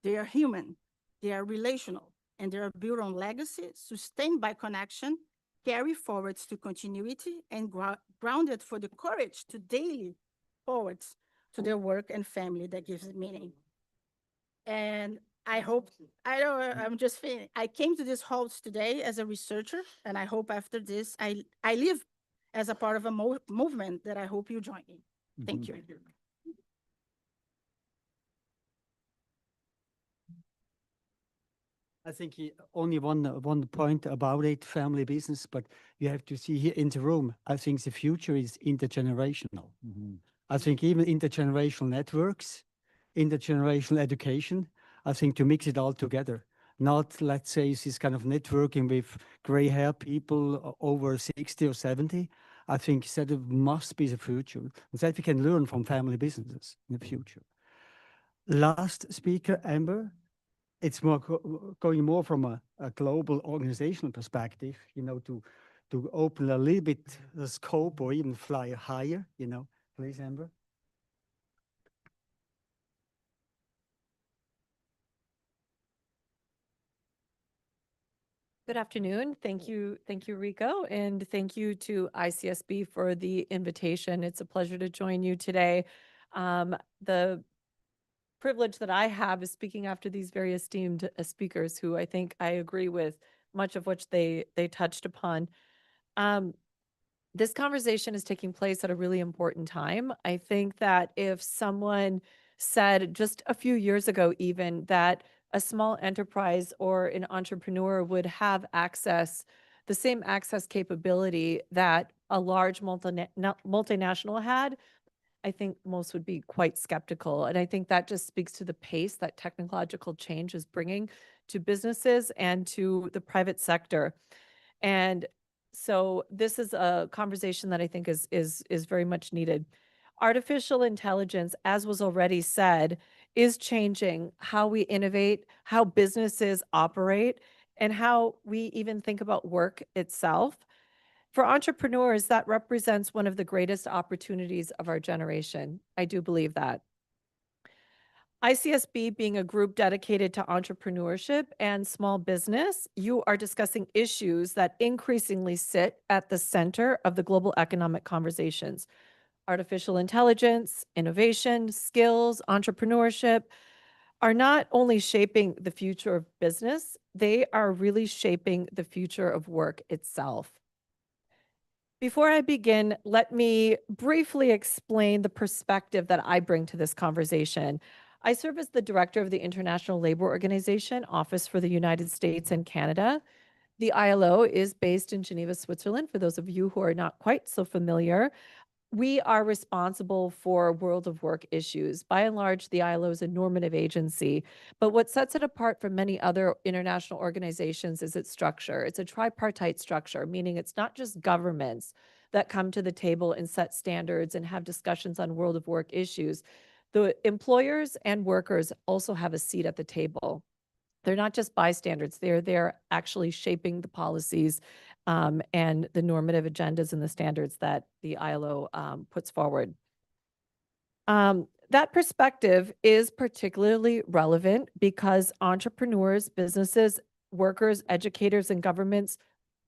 They are human, they are relational, and they are built on legacy, sustained by connection, carry forwards to continuity, and grounded for the courage to daily forwards to their work and family that gives it meaning. And I hope, I'm just feeling, I came to this halls today as a researcher, and I hope after this, I live as a part of a movement that I hope you join me. Thank you. I think only one point about it, family business, but you have to see here in the room, I think the future is intergenerational. I think even intergenerational networks, intergenerational education, I think to mix it all together. Not, let's say, this kind of networking with gray hair people over 60 or 70. I think that must be the future, and that we can learn from family businesses in the future. Last speaker, Amber. It's more going more from a global organizational perspective, you know, to open a little bit the scope or even fly higher, you know. Please, Amber. Good afternoon. Thank you, Rico, and thank you to ICSB for the invitation. It's a pleasure to join you today. The privilege that I have is speaking after these very esteemed speakers who I think I agree with much of which they touched upon. This conversation is taking place at a really important time. I think that if someone said just a few years ago even that a small enterprise or an entrepreneur would have access, the same access capability that a large multinational had, I think most would be quite skeptical. And I think that just speaks to the pace that technological change is bringing to businesses and to the private sector. And so this is a conversation that I think is very much needed. Artificial intelligence, as was already said, is changing how we innovate, how businesses operate, and how we even think about work itself. For entrepreneurs, that represents one of the greatest opportunities of our generation. I do believe that. ICSB being a group dedicated to entrepreneurship and small business, you are discussing issues that increasingly sit at the center of the global economic conversations. Artificial intelligence, innovation, skills, entrepreneurship are not only shaping the future of business, they are really shaping the future of work itself. Before I begin, let me briefly explain the perspective that I bring to this conversation. I serve as the director of the International Labor Organization Office for the United States and Canada. The ILO is based in Geneva, Switzerland, for those of you who are not quite so familiar. We are responsible for world of work issues. By and large, the ILO is a normative agency, but what sets it apart from many other international organizations is its structure. It's a tripartite structure, meaning it's not just governments that come to the table and set standards and have discussions on world of work issues. The employers and workers also have a seat at the table. They're not just bystanders, they're there actually shaping the policies and the normative agendas and the standards that the ILO puts forward. That perspective is particularly relevant because entrepreneurs, businesses, workers, educators, and governments,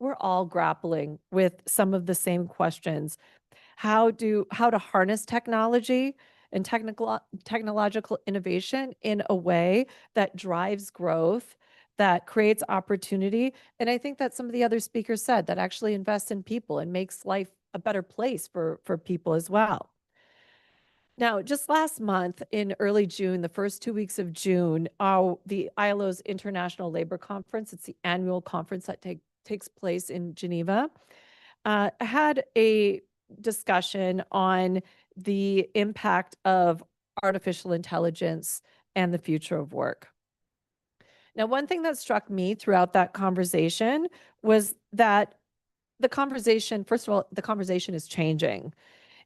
we're all grappling with some of the same questions. How to harness technology and technological innovation in a way that drives growth, that creates opportunity. And I think that some of the other speakers said that actually invests in people and makes life a better place for people as well. Now, just last month in early June, the first 2 weeks of June, the ILO's International Labor Conference, it's the annual conference that takes place in Geneva, had a discussion on the impact of artificial intelligence and the future of work. Now, one thing that struck me throughout that conversation was that the conversation, first of all, the conversation is changing.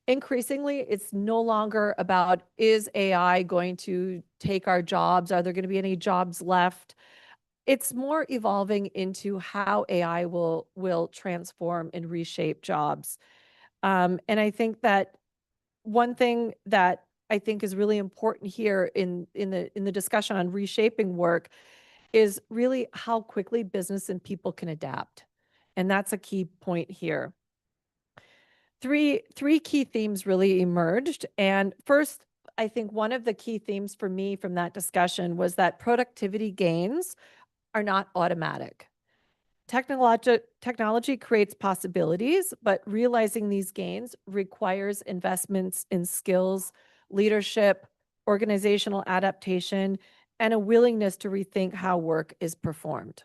Increasingly, it's no longer about, is AI going to take our jobs? Are there going to be any jobs left? It's more evolving into how AI will transform and reshape jobs. And I think that one thing that I think is really important here in the discussion on reshaping work is really how quickly business and people can adapt. And that's a key point here. Three key themes really emerged. And first, I think one of the key themes for me from that discussion was that productivity gains are not automatic. Technology creates possibilities, but realizing these gains requires investments in skills, leadership, organizational adaptation, and a willingness to rethink how work is performed.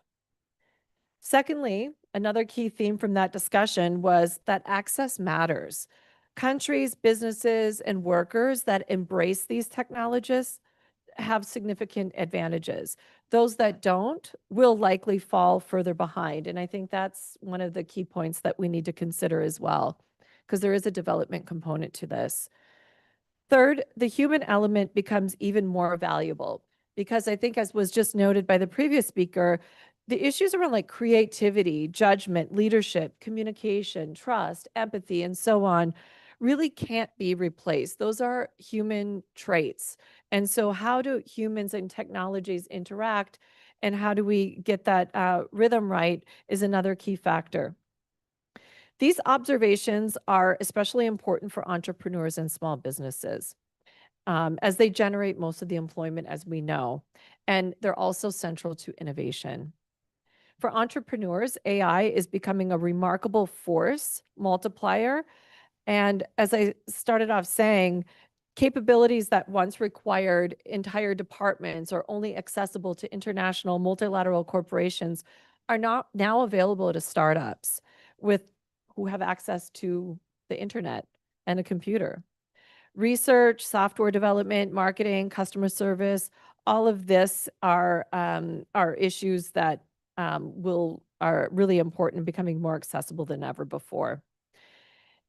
Secondly, another key theme from that discussion was that access matters. Countries, businesses, and workers that embrace these technologies have significant advantages. Those that don't will likely fall further behind. And I think that's one of the key points that we need to consider as well, because there is a development component to this. Third, the human element becomes even more valuable because I think, as was just noted by the previous speaker, the issues around like creativity, judgment, leadership, communication, trust, empathy, and so on really can't be replaced. Those are human traits. And so how do humans and technologies interact, and how do we get that rhythm right is another key factor. These observations are especially important for entrepreneurs and small businesses, as they generate most of the employment, as we know, and they're also central to innovation. For entrepreneurs, AI is becoming a remarkable force multiplier. And as I started off saying, capabilities that once required entire departments or only accessible to international multilateral corporations are now available to startups who have access to the internet and a computer. Research, software development, marketing, customer service, all of this are issues that are really important and becoming more accessible than ever before.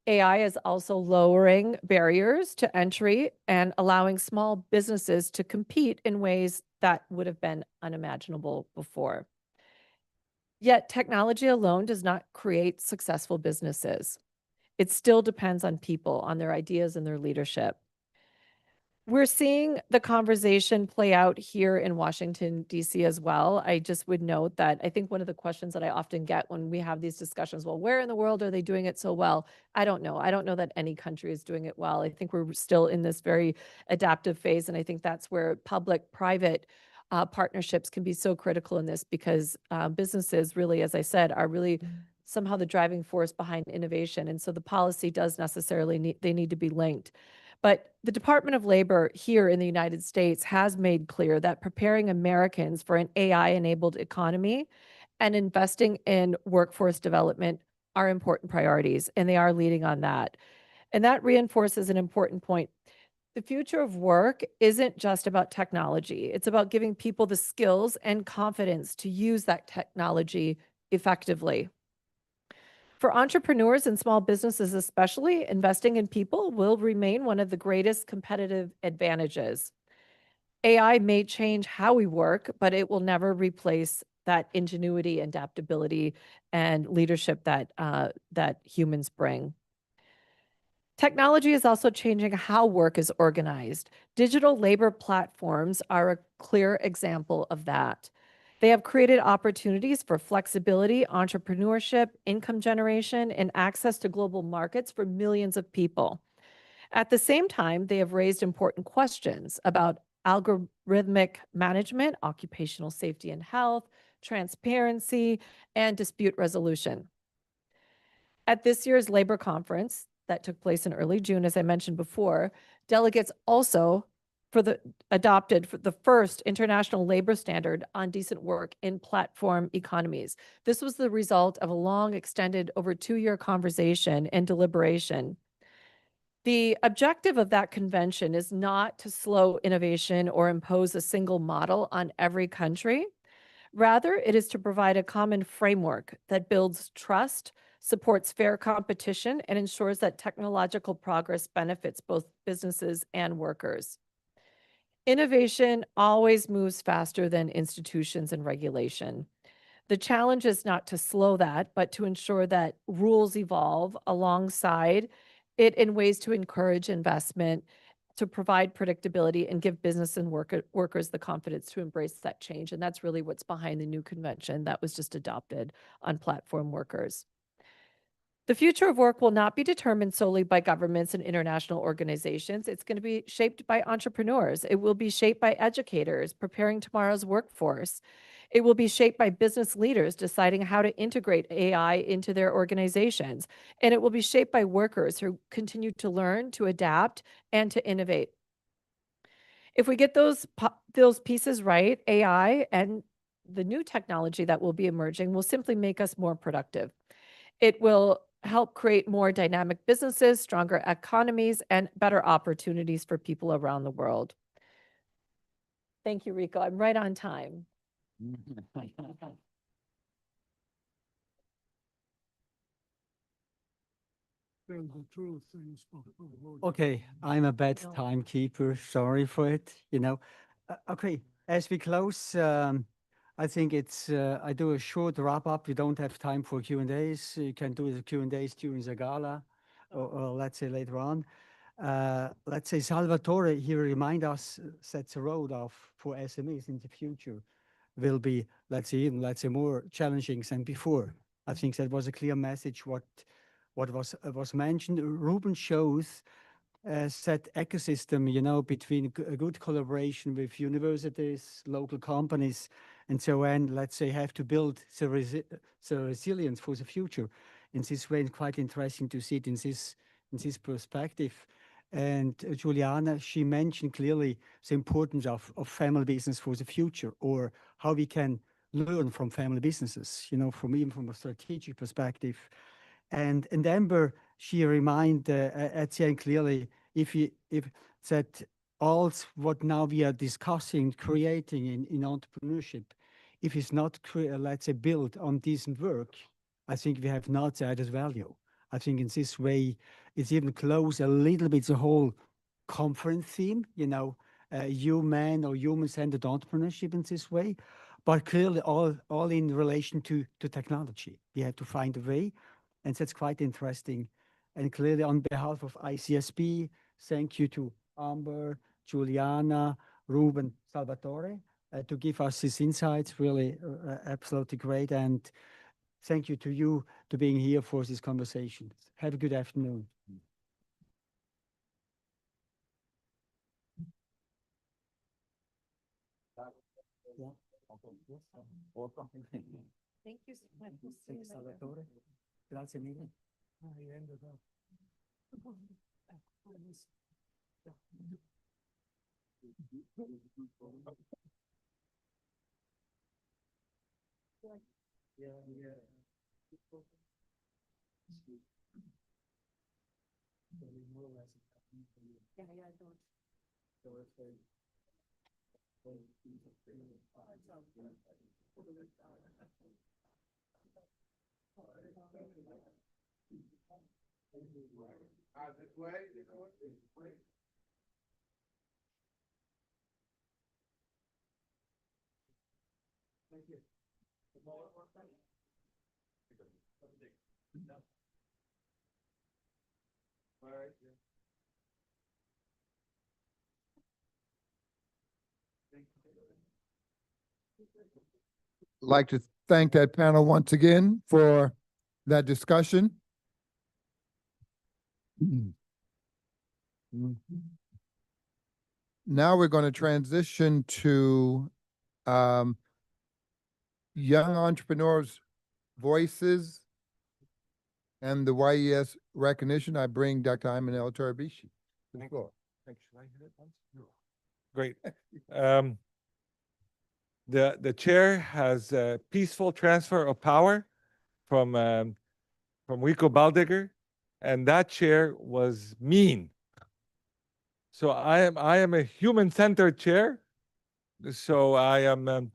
AI is also lowering barriers to entry and allowing small businesses to compete in ways that would have been unimaginable before. Yet technology alone does not create successful businesses. It still depends on people, on their ideas and their leadership. We're seeing the conversation play out here in Washington, D.C. as well. I just would note that I think one of the questions that I often get when we have these discussions, well, where in the world are they doing it so well? I don't know. I don't know that any country is doing it well. I think we're still in this very adaptive phase, and I think that's where public-private partnerships can be so critical in this, because businesses really, as I said, are really somehow the driving force behind innovation. And so the policy does necessarily need to be linked. But the Department of Labor here in the United States has made clear that preparing Americans for an AI-enabled economy and investing in workforce development are important priorities, and they are leading on that. And that reinforces an important point. The future of work isn't just about technology. It's about giving people the skills and confidence to use that technology effectively. For entrepreneurs and small businesses especially, investing in people will remain one of the greatest competitive advantages. AI may change how we work, but it will never replace that ingenuity, adaptability, and leadership that humans bring. Technology is also changing how work is organized. Digital labor platforms are a clear example of that. They have created opportunities for flexibility, entrepreneurship, income generation, and access to global markets for millions of people. At the same time, they have raised important questions about algorithmic management, occupational safety and health, transparency, and dispute resolution. At this year's labor conference that took place in early June, as I mentioned before, delegates also adopted the first international labor standard on decent work in platform economies. This was the result of a long, extended, over 2-year conversation and deliberation. The objective of that convention is not to slow innovation or impose a single model on every country. Rather, it is to provide a common framework that builds trust, supports fair competition, and ensures that technological progress benefits both businesses and workers. Innovation always moves faster than institutions and regulation. The challenge is not to slow that, but to ensure that rules evolve alongside it in ways to encourage investment, to provide predictability, and give business and workers the confidence to embrace that change. And that's really what's behind the new convention that was just adopted on platform workers. The future of work will not be determined solely by governments and international organizations. It's going to be shaped by entrepreneurs. It will be shaped by educators preparing tomorrow's workforce. It will be shaped by business leaders deciding how to integrate AI into their organizations. And it will be shaped by workers who continue to learn, to adapt, and to innovate. If we get those pieces right, AI and the new technology that will be emerging will simply make us more productive. It will help create more dynamic businesses, stronger economies, and better opportunities for people around the world. Thank you, Rico. I'm right on time. Okay, I'm a bad timekeeper. Sorry for it. Okay, as we close, I think I do a short wrap up. We don't have time for Q&As. You can do the Q&As during the gala, or let's say later on. Let's say Salvatore, he remind us that the road for SMEs in the future will be, let's say more challenging than before. I think that was a clear message. What was mentioned. Ruben shows that ecosystem, between a good collaboration with universities, local companies, and so on. Let's say have to build the resilience for the future. In this way, it's quite interesting to see it in this perspective. And Juliana, she mentioned clearly the importance of family business for the future, or how we can learn from family businesses, even from a strategic perspective. And Amber, she remind at the end clearly, if that all what now we are discussing, creating in entrepreneurship, if it's not, let's say, built on decent work, I think we have not added value. I think in this way, it's even close a little bit the whole conference theme, human or human-centered entrepreneurship in this way, but clearly all in relation to technology. We have to find a way, and that's quite interesting. And clearly on behalf of ICSB, thank you to Amber, Juliana, Ruben, Salvatore, to give us these insights, really absolutely great. And thank you to you to being here for this conversation. Have a good afternoon. Thank you so much. Thanks, Salvatore. Grazie mille. Thank you. All right. Like to thank that panel once again for that discussion. Now we're going to transition to young entrepreneurs' voices and the YES recognition. I bring Dr. Ayman El-Tarabishi to the floor. Thanks. Should I hit it once? Great. The chair has a peaceful transfer of power from Rico Baldiger, and that chair was mean. So I am a human-centered chair. So I am,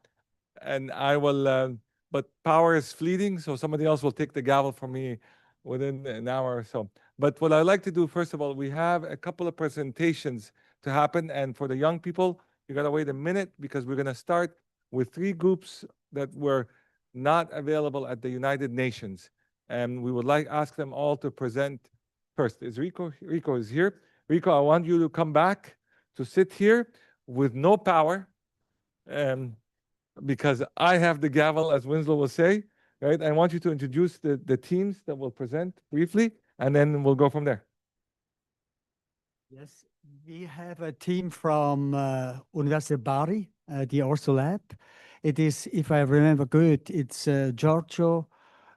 and I will. But power is fleeting, so somebody else will take the gavel from me within an hour or so. But what I'd like to do, first of all, we have a couple of presentations to happen, and for the young people, you gotta wait a minute because we're gonna start with 3 groups that were not available at the United Nations, and we would ask them all to present first. Is Rico? Rico is here. Rico, I want you to come back to sit here with no power, because I have the gavel, as Winslow will say, right? I want you to introduce the teams that will present briefly, and then we'll go from there. Yes, we have a team from University of Bari, the Orso Lab. It is, if I remember good, it's Giorgio,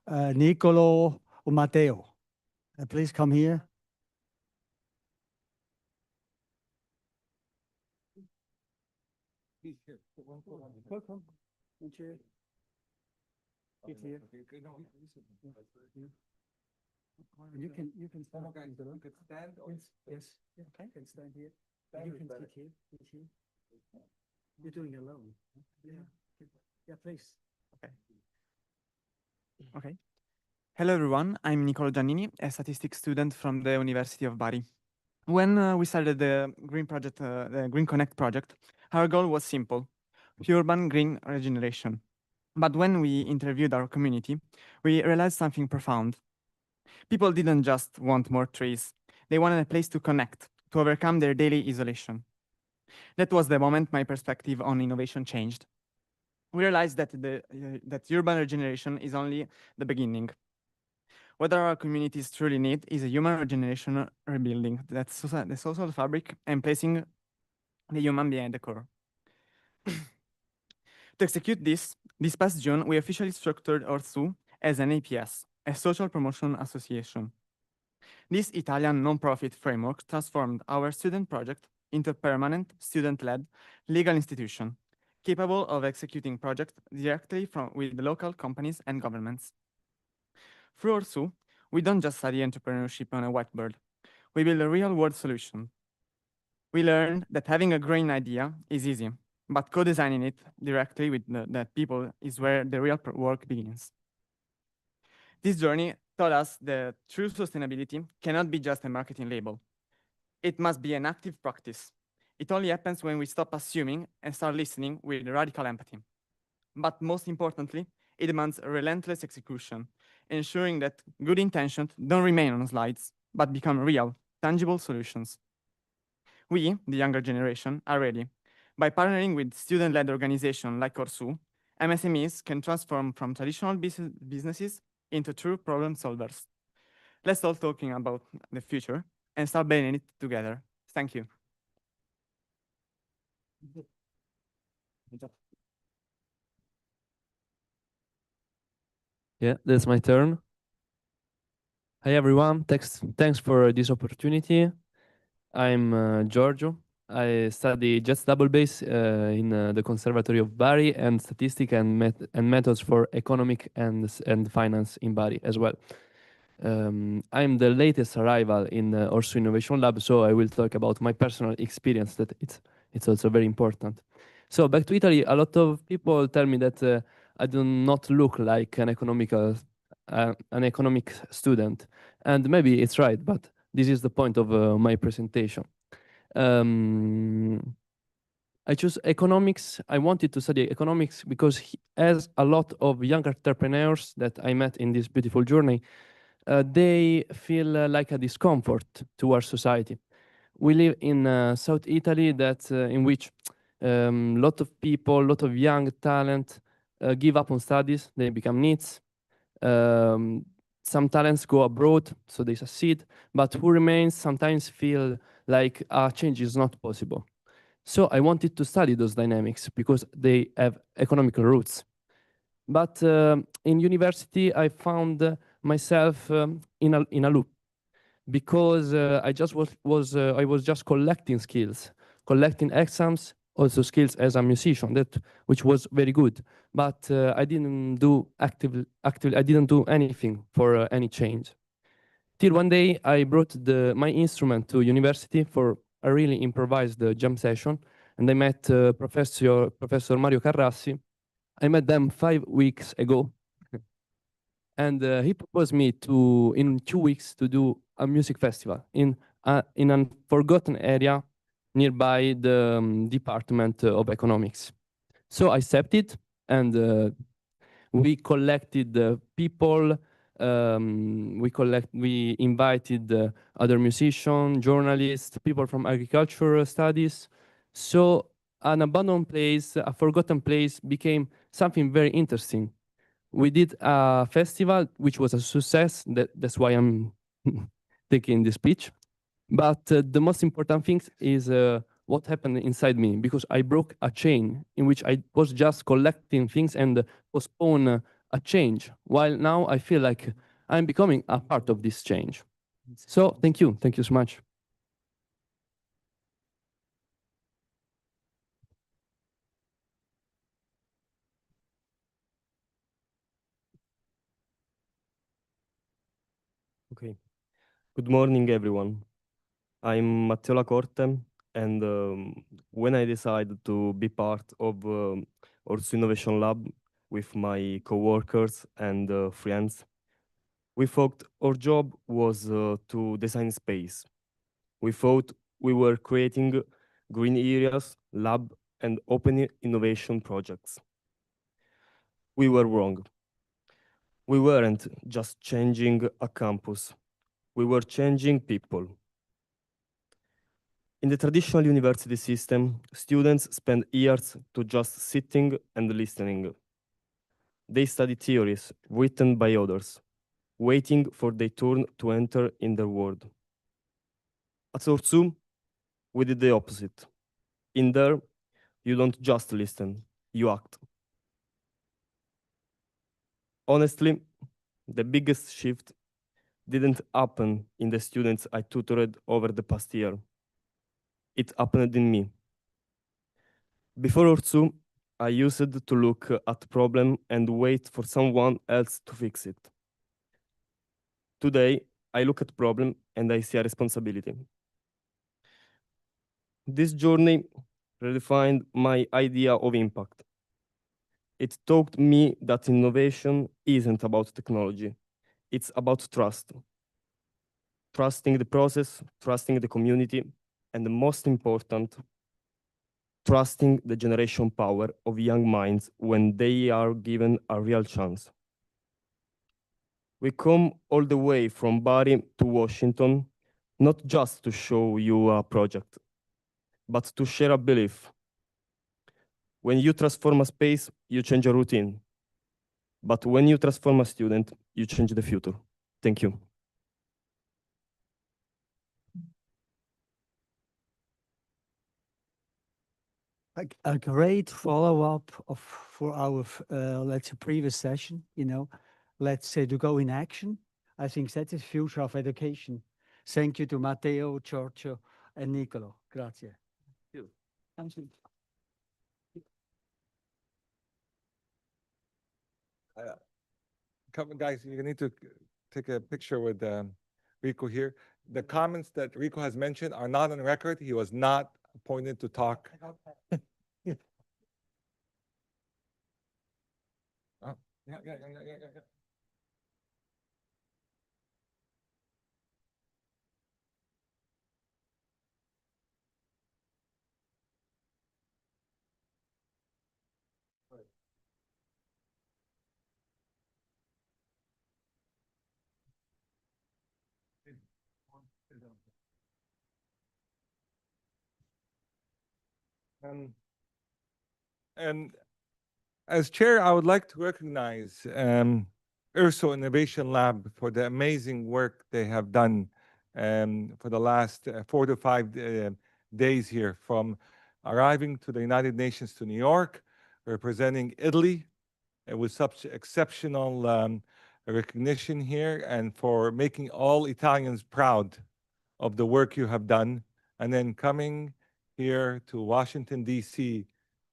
Nicolo, or Matteo. Please come here. Welcome. Thank you. Sit here. You can stand. stand or Yes, yes, yeah, I can stand here. You can sit here, sit here. You're doing it alone. Yeah, yeah, please. Okay. Okay. Hello, everyone. I'm Nicolo Giannini, a statistics student from the University of Bari. When we started the Green project, the Green Connect project, our goal was simple: urban green regeneration. But when we interviewed our community, we realized something profound. People didn't just want more trees. They wanted a place to connect, to overcome their daily isolation. That was the moment my perspective on innovation changed. We realized that that urban regeneration is only the beginning. What our communities truly need is a human regeneration rebuilding that's the social fabric and placing the human behind the core. To execute this past June, we officially structured ORSU as an APS, a social promotion association. This Italian non-profit framework transformed our student project into a permanent, student-led legal institution, capable of executing projects directly with the local companies and governments. Through ORSU, we don't just study entrepreneurship on a whiteboard. We build a real-world solution. We learned that having a green idea is easy, but co-designing it directly with the people is where the real work begins. This journey taught us that true sustainability cannot be just a marketing label. It must be an active practice. It only happens when we stop assuming and start listening with radical empathy. But most importantly, it demands a relentless execution, ensuring that good intentions don't remain on slides, but become real, tangible solutions. We, the younger generation, are ready. By partnering with student-led organizations like ORSU, MSMEs can transform from traditional businesses into true problem solvers. Let's start talking about the future and start building it together. Thank you. Yeah, that's my turn. Hi everyone, thanks for this opportunity. I'm Giorgio. I study just double base in the Conservatory of Bari and statistics and methods for economic and finance in Bari as well. I'm the latest arrival in Orsu Innovation Lab, so I will talk about my personal experience that it's also very important. So back to Italy, a lot of people tell me that I do not look like an economic student, and maybe it's right, but this is the point of my presentation. I chose economics. I wanted to study economics because as a lot of young entrepreneurs that I met in this beautiful journey, they feel like a discomfort to our society. We live in South Italy in which lot of people, lot of young talent give up on studies, they become needs. Some talents go abroad, so they succeed, but who remains sometimes feel like change is not possible. So I wanted to study those dynamics because they have economical roots. But in university, I found myself in a loop because I was just collecting skills, collecting exams, also skills as a musician, which was very good. But I didn't do I didn't do anything for any change. Till one day I brought my instrument to university for a really improvised jam session, and I met Professor Mario Carrassi. I met them 5 weeks ago, and he proposed me in 2 weeks to do a music festival in a forgotten area nearby the Department of Economics. So I accepted, and we collected people. We invited other musicians, journalists, people from agricultural studies. So an abandoned place, a forgotten place, became something very interesting. We did a festival which was a success. That's why I'm taking the speech. But the most important thing is what happened inside me, because I broke a chain in which I was just collecting things and postpone a change, while now I feel like I'm becoming a part of this change. So thank you so much. Good morning, everyone. I'm Matteo Lacorte, and when I decided to be part of Orso Innovation Lab with my coworkers and friends, we thought our job was to design space. We thought we were creating green areas, lab, and open innovation projects. We were wrong. We weren't just changing a campus. We were changing people. In the traditional university system, students spend years to just sitting and listening. They study theories written by others, waiting for their turn to enter in their world. At Orsu, we did the opposite. In there, you don't just listen, you act. Honestly, the biggest shift didn't happen in the students I tutored over the past year. It happened in me. Before Orsu, I used to look at problem and wait for someone else to fix it. Today, I look at problem and I see a responsibility. This journey redefined my idea of impact. It taught me that innovation isn't about technology. It's about trust. Trusting the process, trusting the community, and the most important, trusting the generation power of young minds when they are given a real chance. We come all the way from Bari to Washington, not just to show you a project, but to share a belief. When you transform a space, you change a routine. But when you transform a student, you change the future. Thank you. A great follow-up for our let's say previous session, let's say to go in action. I think that is future of education. Thank you to Matteo, Giorgio, and Nicolo. Grazie. Thank you. Come, guys, you need to take a picture with Rico here. The comments that Rico has mentioned are not on record. He was not appointed to talk. Oh, yeah. And as chair, I would like to recognize URSO Innovation Lab for the amazing work they have done for the last 4 to 5 days here, from arriving to the United Nations to New York, representing Italy with such exceptional recognition here, and for making all Italians proud of the work you have done, and then coming here to Washington, D.C.,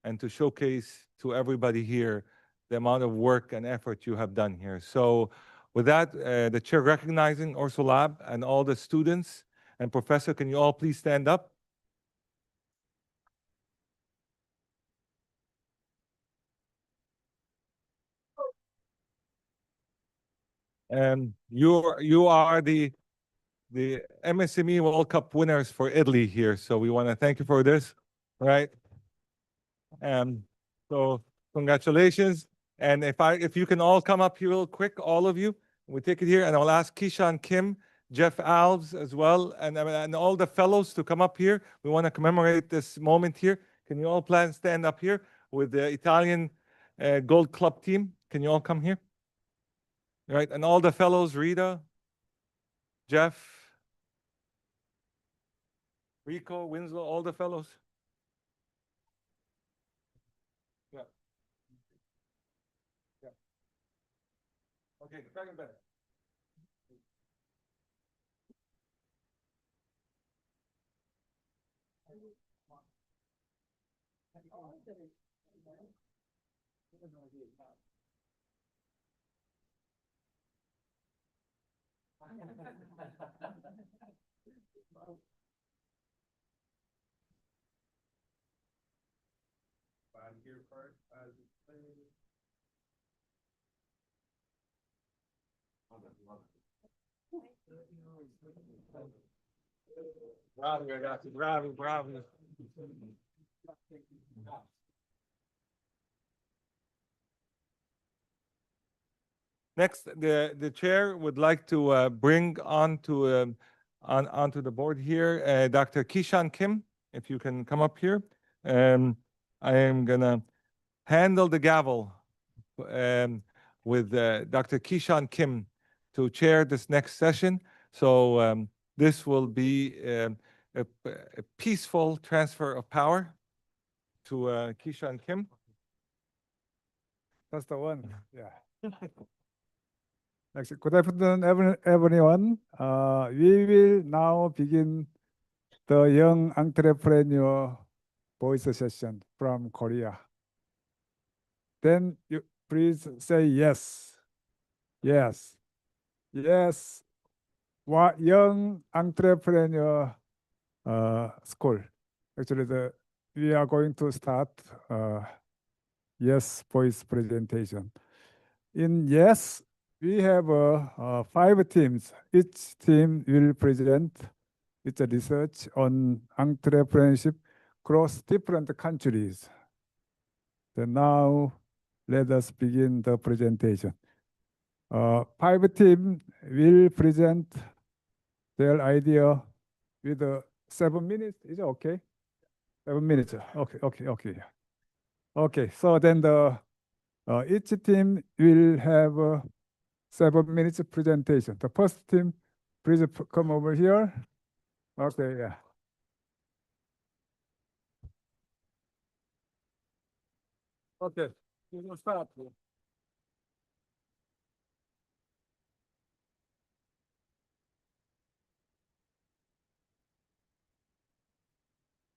and to showcase to everybody here the amount of work and effort you have done here. So with that, the chair recognizing Orso Lab and all the students and professor, can you all please stand up? And you are the MSME World Cup winners for Italy here. So we want to thank you for this, right? So congratulations. And if you can all come up here real quick, all of you, we take it here, and I'll ask Kishan Kim, Jeff Alves as well, and all the fellows to come up here. We want to commemorate this moment here. Can you all please stand up here with the Italian Gold Club team? Can you all come here? Right, and all the fellows, Rita, Jeff, Rico, Winslow, all the fellows. Yeah. Yeah. Okay, second better. Bravo, ragazzi, bravi, bravi. Next, the chair would like to bring on to onto the board here Dr. Kishan Kim, if you can come up here. I am gonna handle the gavel with Dr. Kishan Kim to chair this next session. So this will be a peaceful transfer of power to Kishan Kim. That's the one. Yeah. Next, good afternoon, everyone. We will now begin the Young Entrepreneur Voice Session from Korea. Then you please say yes. Yes. Yes. What Young Entrepreneur School. Actually, we are going to start yes voice presentation. In yes, we have 5 teams. Each team will present its research on entrepreneurship across different countries. So now, let us begin the presentation. 5 teams will present their idea with 7 minutes. Is it okay? 7 minutes. Okay. Okay. So then each team will have 7 minutes presentation. The first team, please come over here. Okay, yeah. Okay, we will start.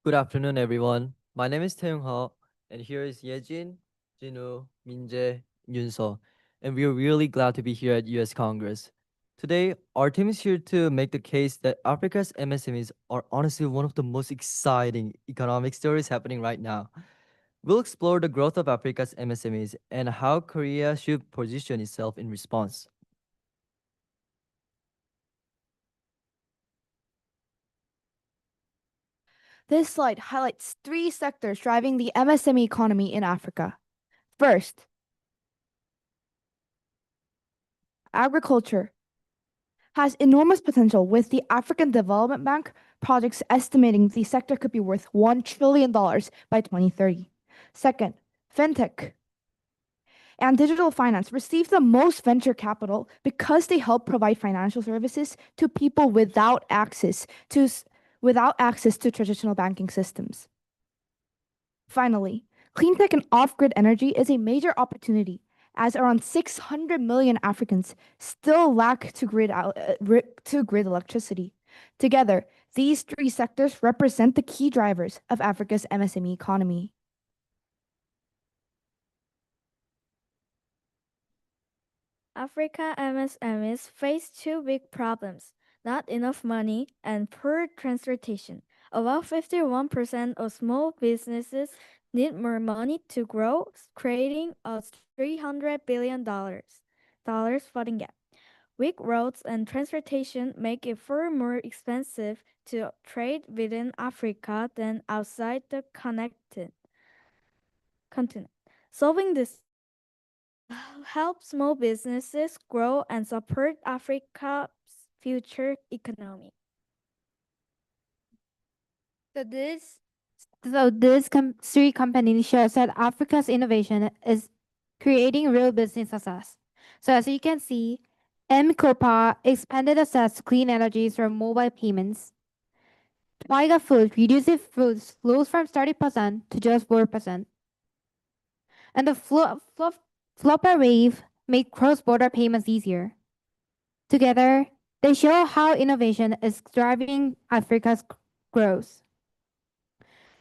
Good afternoon, everyone. My name is Taeyong Ho, and here is Yejin, Jinwoo, Minjae, Yunso, and we are really glad to be here at US Congress. Today, our team is here to make the case that Africa's MSMEs are honestly one of the most exciting economic stories happening right now. We'll explore the growth of Africa's MSMEs and how Korea should position itself in response. This slide highlights 3 sectors driving the MSME economy in Africa. First, agriculture has enormous potential, with the African Development Bank projects estimating the sector could be worth $1 trillion by 2030. Second, fintech and digital finance receive the most venture capital because they help provide financial services to people without access to traditional banking systems. Finally, clean tech and off-grid energy is a major opportunity, as around 600 million Africans still lack to grid electricity. Together, these 3 sectors represent the key drivers of Africa's MSME economy. Africa MSMEs face 2 big problems: not enough money and poor transportation. About 51% of small businesses need more money to grow, creating a $300 billion funding gap. Weak roads and transportation make it far more expensive to trade within Africa than outside the connected continent. Solving this help small businesses grow and support Africa's future economy. So this 3 companies shows that Africa's innovation is creating real business success. So as you can see, M-Kopa expanded access to clean energy through mobile payments. Twiga Food reduces food flows from 30% to just 4%. And the Flopper Wave made cross-border payments easier. Together, they show how innovation is driving Africa's growth.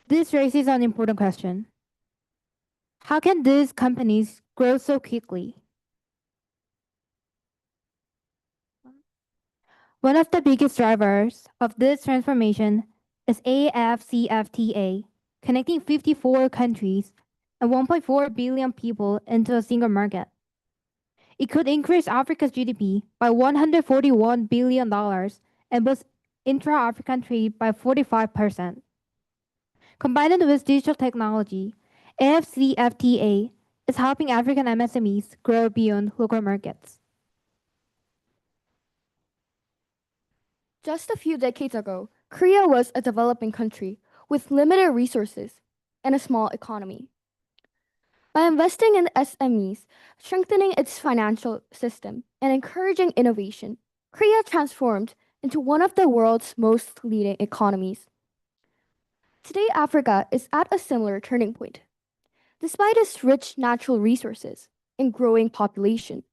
This raises an important question. How can these companies grow so quickly? One of the biggest drivers of this transformation is AFCFTA, connecting 54 countries and 1.4 billion people into a single market. It could increase Africa's GDP by $141 billion and boost intra-African trade by 45%. Combined with digital technology, AFCFTA is helping African MSMEs grow beyond local markets. Just a few decades ago, Korea was a developing country with limited resources and a small economy. By investing in SMEs, strengthening its financial system, and encouraging innovation, Korea transformed into one of the world's most leading economies. Today, Africa is at a similar turning point. Despite its rich natural resources and growing population,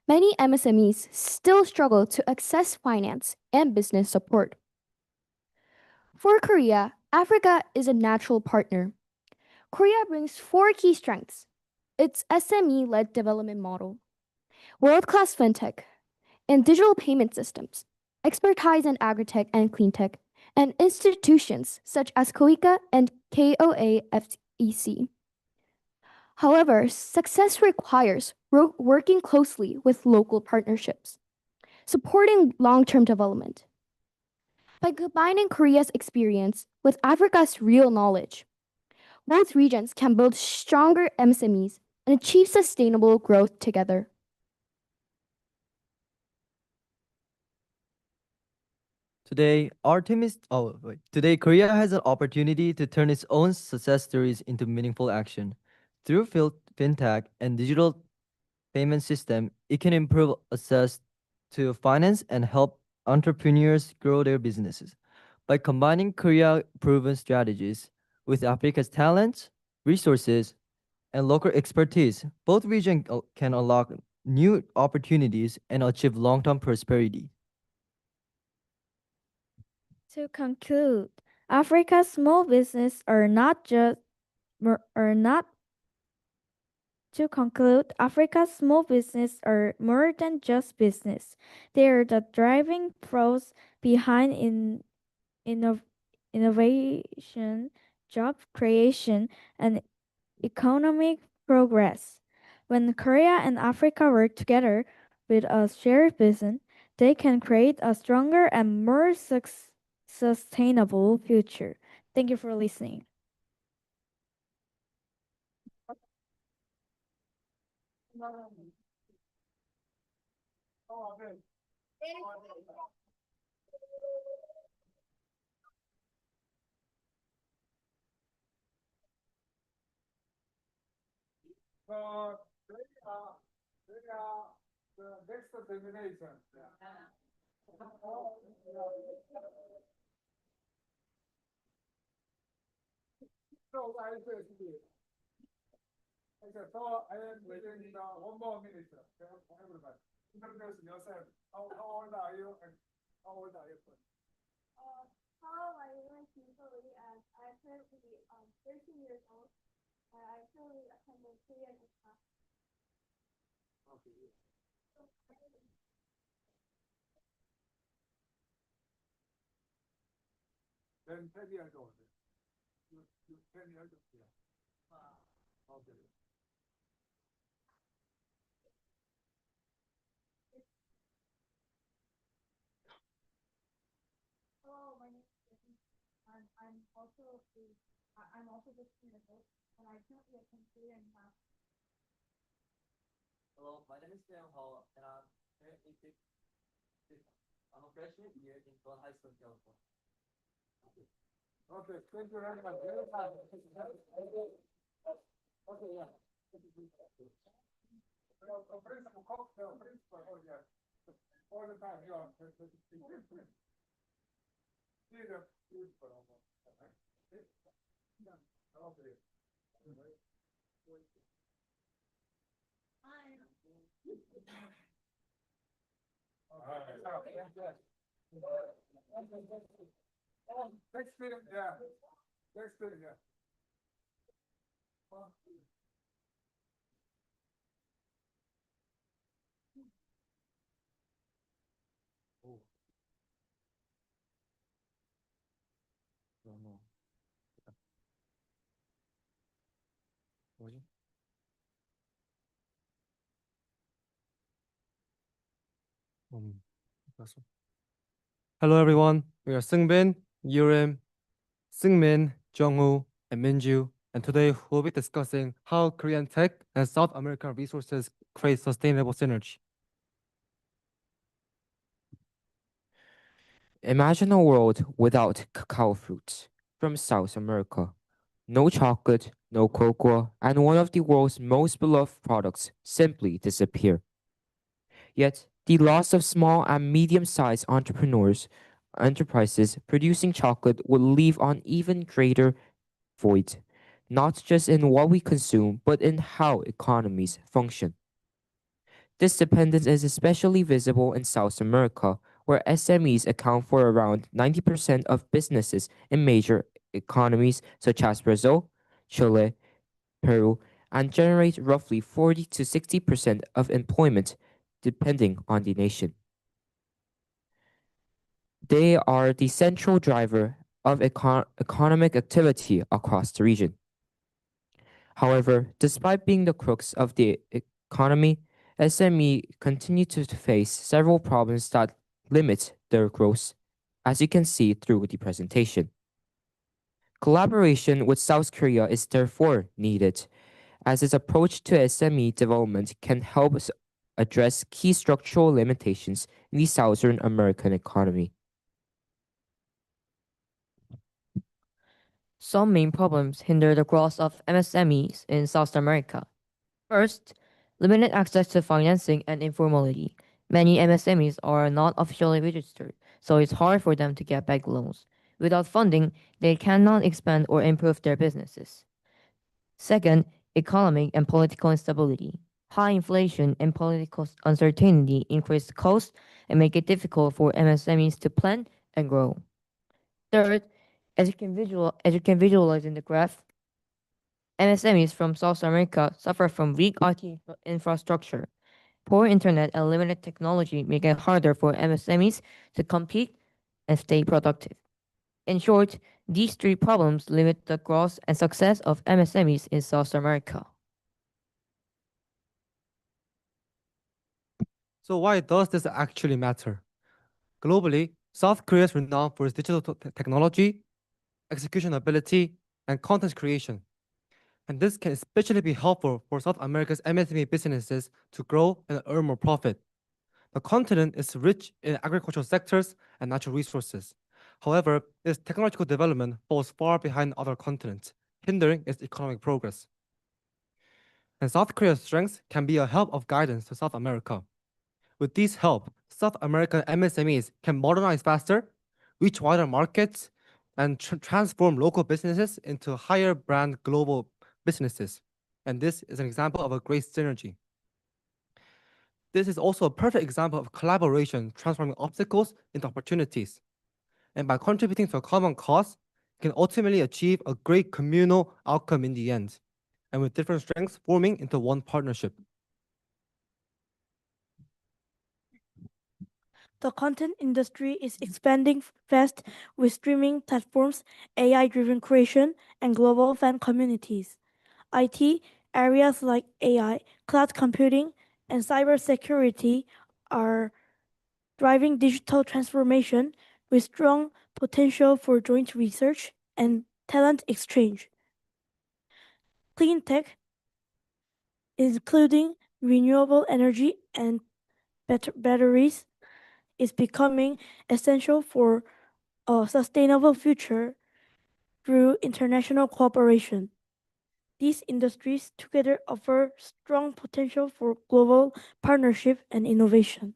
many MSMEs still struggle to access finance and business support. For Korea, Africa is a natural partner. Korea brings four key strengths: its SME-led development model, world-class fintech, and digital payment systems, expertise in agritech and cleantech, and institutions such as KOICA and KOAFEC. However, success requires working closely with local partnerships, supporting long-term development. By combining Korea's experience with Africa's real knowledge, both regions can build stronger MSMEs and achieve sustainable growth together. Today, Today, Korea has an opportunity to turn its own success stories into meaningful action. Through fintech and digital payment system, it can improve access to finance and help entrepreneurs grow their businesses. By combining Korea-proven strategies with Africa's talents, resources, and local expertise, both regions can unlock new opportunities and achieve long-term prosperity. To conclude, Africa's small business are not just are not To conclude, Africa's small business are more than just business. They are the driving force behind innovation, job creation, and economic progress. When Korea and Africa work together with a shared vision, they can create a stronger and more sustainable future. Thank you for listening. So they are the next determination. So I said to you, I said, so I am waiting 1 more minute for everybody. Introduce yourself. How old are you and how old are you? Hello, my name is Nicole, and I'm currently 13 years old. I currently attend the Korean class. Okay. Then 10 years old. You 10 years old. Yeah. Okay. Hello, my name is Jessie, and I'm also 15 years old, and I currently attend Korean class. Hello, my name is Sam Hall, and I'm currently I'm a freshman year in Seoul High School, California. Okay, thank you very much. Okay, yeah. Principal, principal, oh yeah. All the time, you are. See the principal. Okay. Next period, yeah. Next period, yeah. 뭐지? Hello, everyone. We are Seungbin, Yurim, Seungmin, Jongwoo, and Minju, and today we'll be discussing how Korean tech and South American resources create sustainable synergy. Imagine a world without cacao fruits from South America. No chocolate, no cocoa, and one of the world's most beloved products simply disappear. Yet, the loss of small and medium-sized enterprises producing chocolate will leave an even greater void, not just in what we consume, but in how economies function. This dependence is especially visible in South America, where SMEs account for around 90% of businesses in major economies such as Brazil, Chile, Peru, and generate roughly 40 to 60% of employment, depending on the nation. They are the central driver of economic activity across the region. However, despite being the crux of the economy, SME continue to face several problems that limit their growth, as you can see through the presentation. Collaboration with South Korea is therefore needed, as its approach to SME development can help us address key structural limitations in the Southern American economy. Some main problems hinder the growth of MSMEs in South America. First, limited access to financing and informality. Many MSMEs are not officially registered, so it's hard for them to get bank loans. Without funding, they cannot expand or improve their businesses. Second, economic and political instability. High inflation and political uncertainty increase costs and make it difficult for MSMEs to plan and grow. Third, as you can visualize in the graph, MSMEs from South America suffer from weak IT infrastructure. Poor internet and limited technology make it harder for MSMEs to compete and stay productive. In short, these three problems limit the growth and success of MSMEs in South America. So why does this actually matter? Globally, South Korea is renowned for its digital technology, execution ability, and content creation. And this can especially be helpful for South America's MSME businesses to grow and earn more profit. The continent is rich in agricultural sectors and natural resources. However, its technological development falls far behind other continents, hindering its economic progress. And South Korea's strengths can be a help of guidance to South America. With this help, South American MSMEs can modernize faster, reach wider markets, and transform local businesses into higher brand global businesses. And this is an example of a great synergy. This is also a perfect example of collaboration transforming obstacles into opportunities. And by contributing to a common cause, you can ultimately achieve a great communal outcome in the end, and with different strengths forming into one partnership. The content industry is expanding fast with streaming platforms, AI-driven creation, and global fan communities. IT areas like AI, cloud computing, and cybersecurity are driving digital transformation with strong potential for joint research and talent exchange. Clean tech, including renewable energy and batteries, is becoming essential for a sustainable future through international cooperation. These industries together offer strong potential for global partnership and innovation.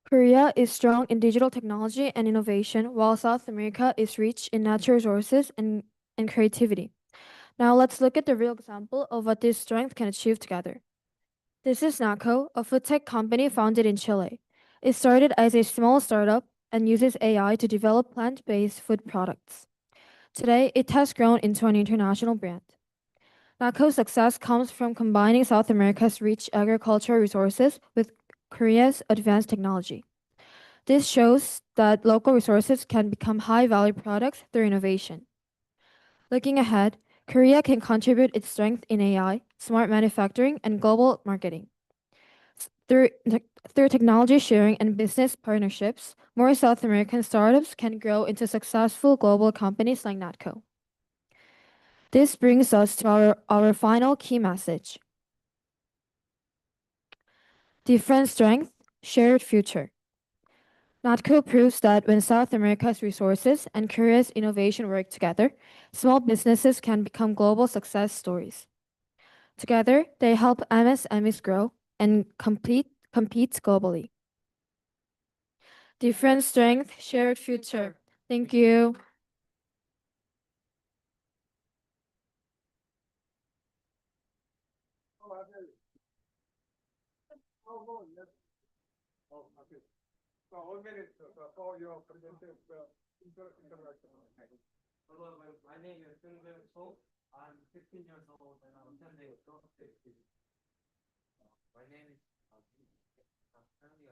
Korea is strong in digital technology and innovation, while South America is rich in natural resources and creativity. Now let's look at the real example of what this strength can achieve together. This is Naco, a food tech company founded in Chile. It started as a small startup and uses AI to develop plant-based food products. Today, it has grown into an international brand. Naco's success comes from combining South America's rich agricultural resources with Korea's advanced technology. This shows that local resources can become high-value products through innovation. Looking ahead, Korea can contribute its strength in AI, smart manufacturing, and global marketing. Through technology sharing and business partnerships, more South American startups can grow into successful global companies like NATCO. This brings us to our final key message. Different strength, shared future. NATCO proves that when South America's resources and Korea's innovation work together, small businesses can become global success stories. Together, they help MSMEs grow and compete globally. Different strength, shared future. Thank you. So 1 minute for your presentation. Hello, my name is Seung I'm 15 years old and I'm attending Growth Safety. My name is I'm currently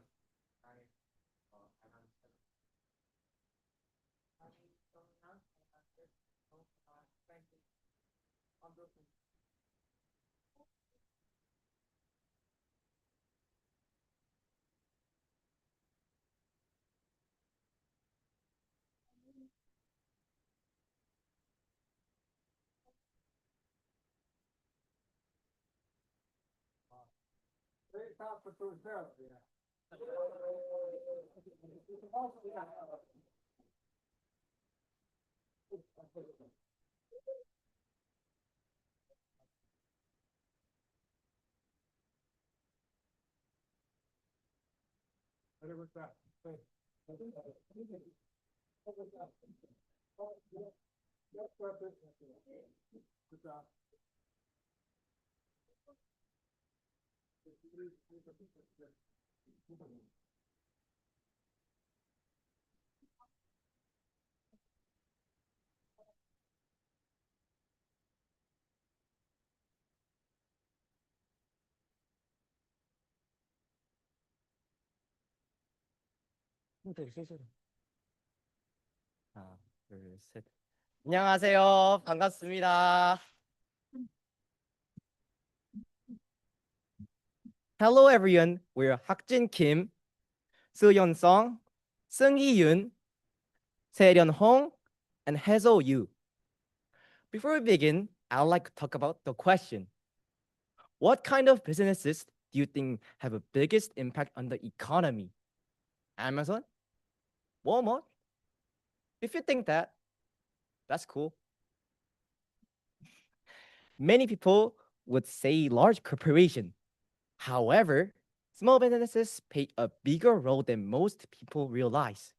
하나, 둘, 셋. 안녕하세요. 반갑습니다. Hello everyone. We're Hakjin Kim, Soo-yeon Song, Seung-hee Yoon, Se-ryun Hong, and Haeso Yu. Before we begin, I'd like to talk about the question. What kind of businesses do you think have the biggest impact on the economy? Amazon? Walmart? If you think that, that's cool. Many people would say large corporation. However, small businesses play a bigger role than most people realize.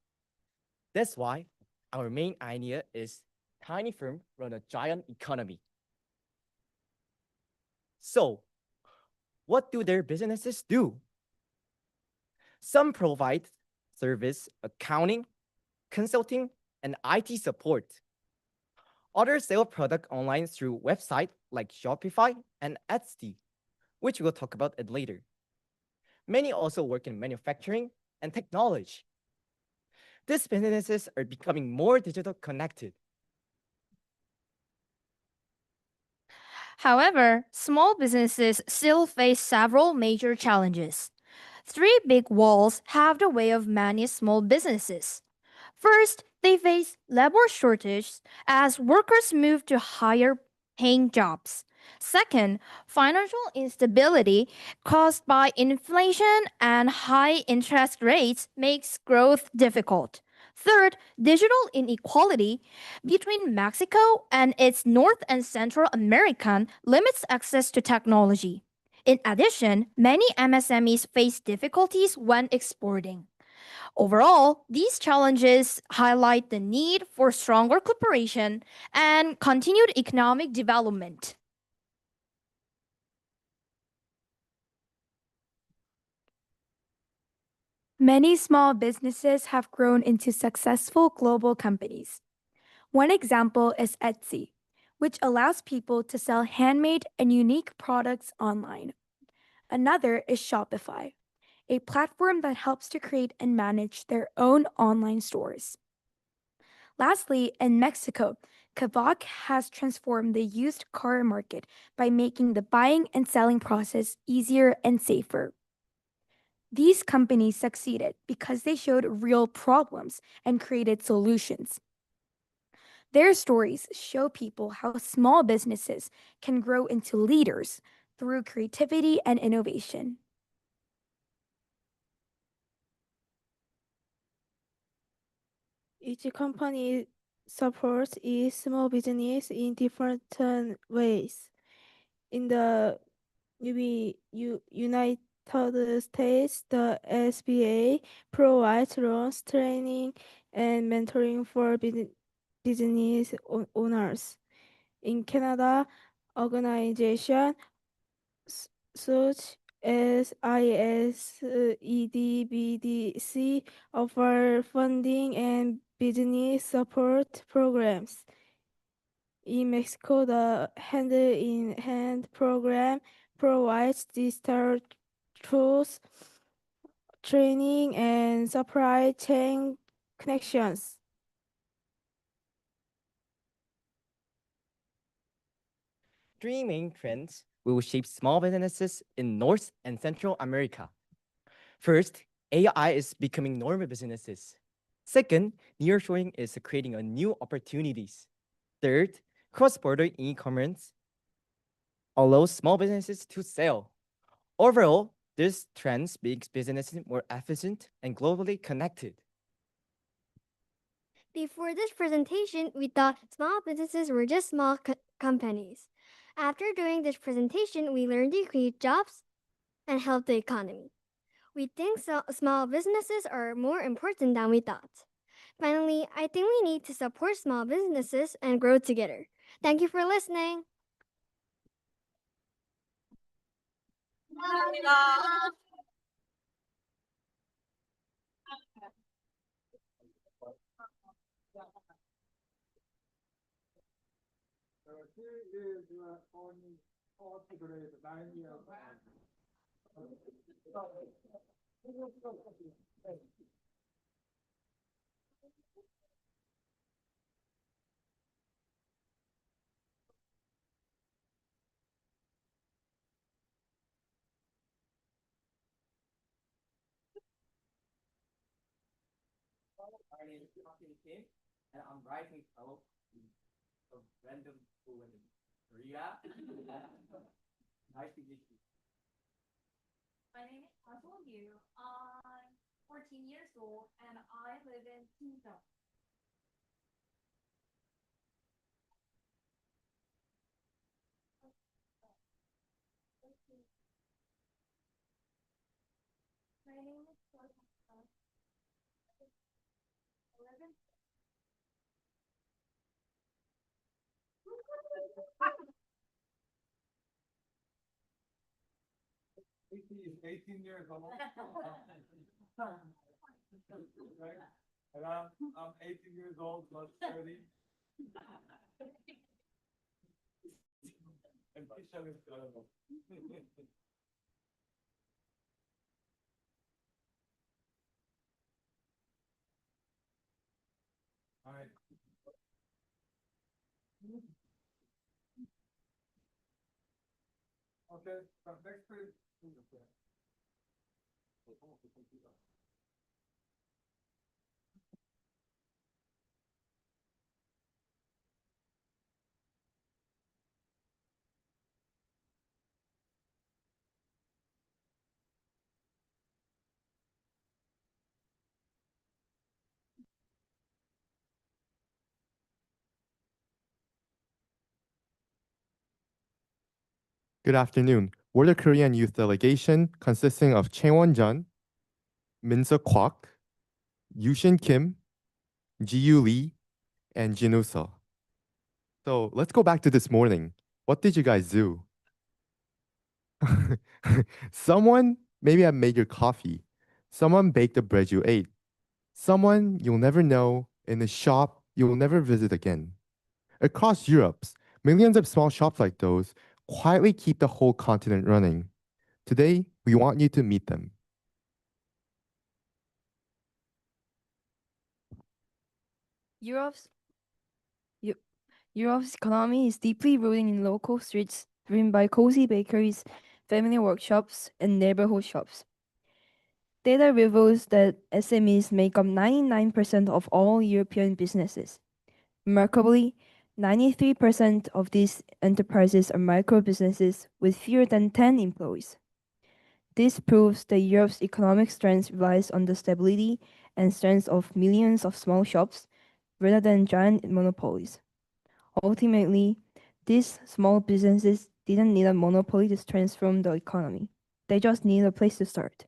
That's why our main idea is tiny firm run a giant economy. So, what do their businesses do? Some provide service, accounting, consulting, and IT support. Others sell product online through websites like Shopify and Etsy, which we'll talk about it later. Many also work in manufacturing and technology. These businesses are becoming more digital connected. However, small businesses still face several major challenges. Three big walls have the way of many small businesses. First, they face labor shortage as workers move to higher paying jobs. Second, financial instability caused by inflation and high interest rates makes growth difficult. Third, digital inequality between Mexico and its North and Central American limits access to technology. In addition, many MSMEs face difficulties when exporting. Overall, these challenges highlight the need for stronger cooperation and continued economic development. Many small businesses have grown into successful global companies. One example is Etsy, which allows people to sell handmade and unique products online. Another is Shopify, a platform that helps to create and manage their own online stores. Lastly, in Mexico, Kavak has transformed the used car market by making the buying and selling process easier and safer. These companies succeeded because they showed real problems and created solutions. Their stories show people how small businesses can grow into leaders through creativity and innovation. Each company supports its small business in different ways. In the United States, the SBA provides loans, training, and mentoring for business owners. In Canada, organizations such as ISEDBDC offer funding and business support programs. In Mexico, the Hand in Hand program provides digital tools, training, and supply chain connections. Three main trends will shape small businesses in North and Central America. First, AI is becoming normal businesses. Second, nearshoring is creating new opportunities. Third, cross-border e-commerce allows small businesses to sell. Overall, this trend makes businesses more efficient and globally connected. Before this presentation, we thought small businesses were just small companies. After doing this presentation, we learned to create jobs and help the economy. We think small businesses are more important than we thought. Finally, I think we need to support small businesses and grow together. Thank you for listening. She is only fourth grade, 9 years old. My name is Kim, and I'm writing out of random school in Korea. Nice to meet you. My name is Hazel Yu. I'm 14 years old and I live in Kingdom. My name is Sarah. 11. He is 18 years old. Right? And I'm 18 years old, plus 30. And Kishan is, I don't know. All right. Okay, so next page. Good afternoon. We're the Korean youth delegation consisting of Chaewon Jun, Min-suk Kwak, Yushin Kim, Ji-yu Lee, and Jinwoo Seo. So let's go back to this morning. What did you guys do? Someone maybe I made your coffee. Someone baked the bread you ate. Someone you'll never know in a shop you'll never visit again. Across Europe, millions of small shops like those quietly keep the whole continent running. Today, we want you to meet them. Europe's Eu- Europe's economy is deeply rooted in local streets driven by cozy bakeries, family workshops, and neighborhood shops. Data reveals that SMEs make up 99% of all European businesses. Remarkably, 93% of these enterprises are micro businesses with fewer than 10 employees. This proves that Europe's economic strength relies on the stability and strength of millions of small shops rather than giant monopolies. Ultimately, these small businesses didn't need a monopoly to transform the economy. They just need a place to start.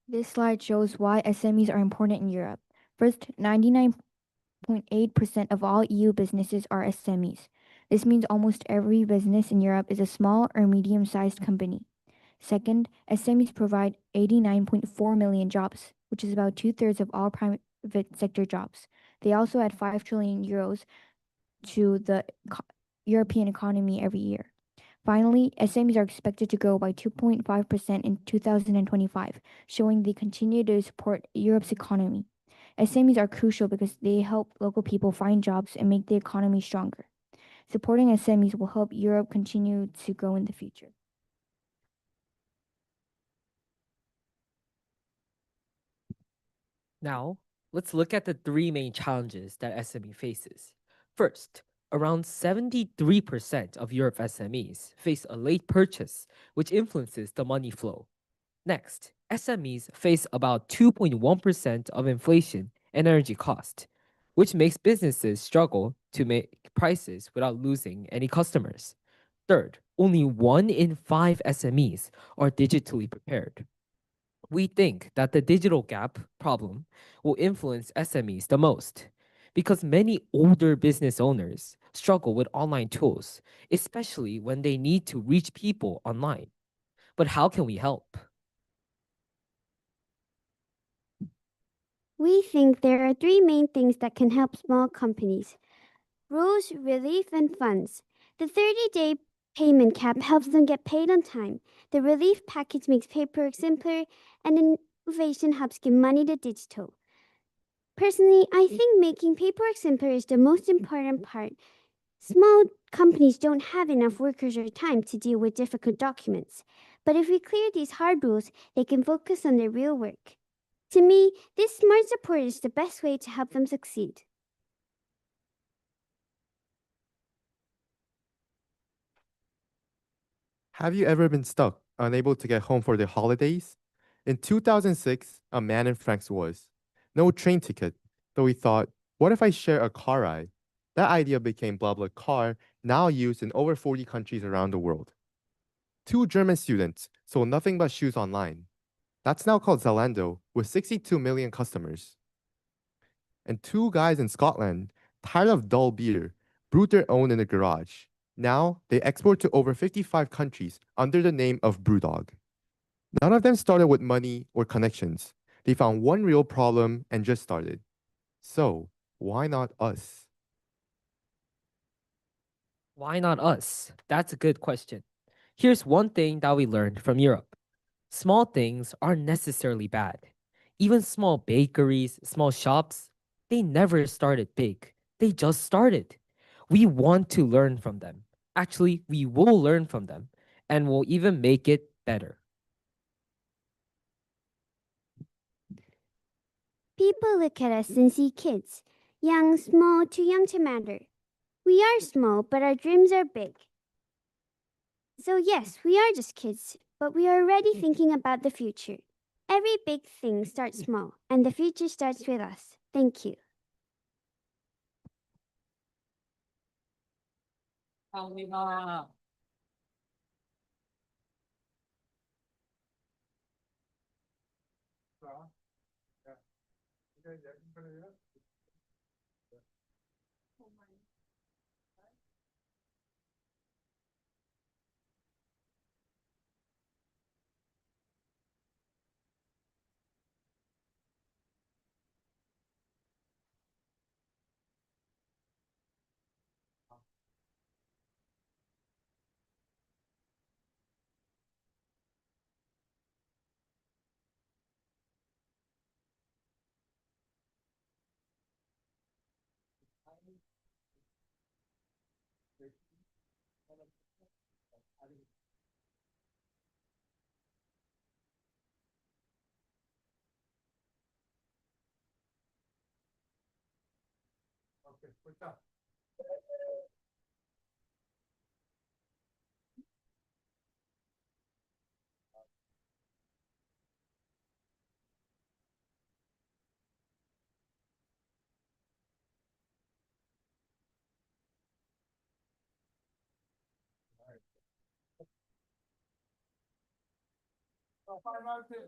This slide shows why SMEs are important in Europe. First, 99.8% of all EU businesses are SMEs. This means almost every business in Europe is a small or medium sized company. Second, SMEs provide 89.4 million jobs, which is about 2/3 of all private sector jobs. They also add 5 trillion euros to the European economy every year. Finally, SMEs are expected to grow by 2.5% in 2025, showing they continue to support Europe's economy. SMEs are crucial because they help local people find jobs and make the economy stronger. Supporting SMEs will help Europe continue to grow in the future. Now, let's look at the three main challenges that SME faces. First, around 73% of Europe SMEs face a late purchase, which influences the money flow. Next, SMEs face about 2.1% of inflation and energy cost, which makes businesses struggle to make prices without losing any customers. Third, only 1 in 5 SMEs are digitally prepared. We think that the digital gap problem will influence SMEs the most because many older business owners struggle with online tools, especially when they need to reach people online. But how can we help? We think there are three main things that can help small companies: rules, relief, and funds. The 30-day payment cap helps them get paid on time. The relief package makes paperwork simpler, and innovation helps give money to digital. Personally, I think making paperwork simpler is the most important part. Small companies don't have enough workers or time to deal with difficult documents. But if we clear these hard rules, they can focus on their real work. To me, this smart support is the best way to help them succeed. Have you ever been stuck, unable to get home for the holidays? In 2006, a man in France was. No train ticket, so he thought, what if I share a car ride? That idea became BlaBlaCar, now used in over 40 countries around the world. 2 German students sold nothing but shoes online. That's now called Zalando, with 62 million customers. And 2 guys in Scotland, tired of dull beer, brewed their own in a garage. Now, they export to over 55 countries under the name of Brewdog. None of them started with money or connections. They found one real problem and just started. So, why not us? Why not us? That's a good question. Here's one thing that we learned from Europe. Small things aren't necessarily bad. Even small bakeries, small shops, they never started big. They just started. We want to learn from them. Actually, we will learn from them and we'll even make it better. People look at us and see kids. Young, small, too young to matter. We are small, but our dreams are big. So yes, we are just kids, but we are already thinking about the future. Every big thing starts small, and the future starts with us. Thank you.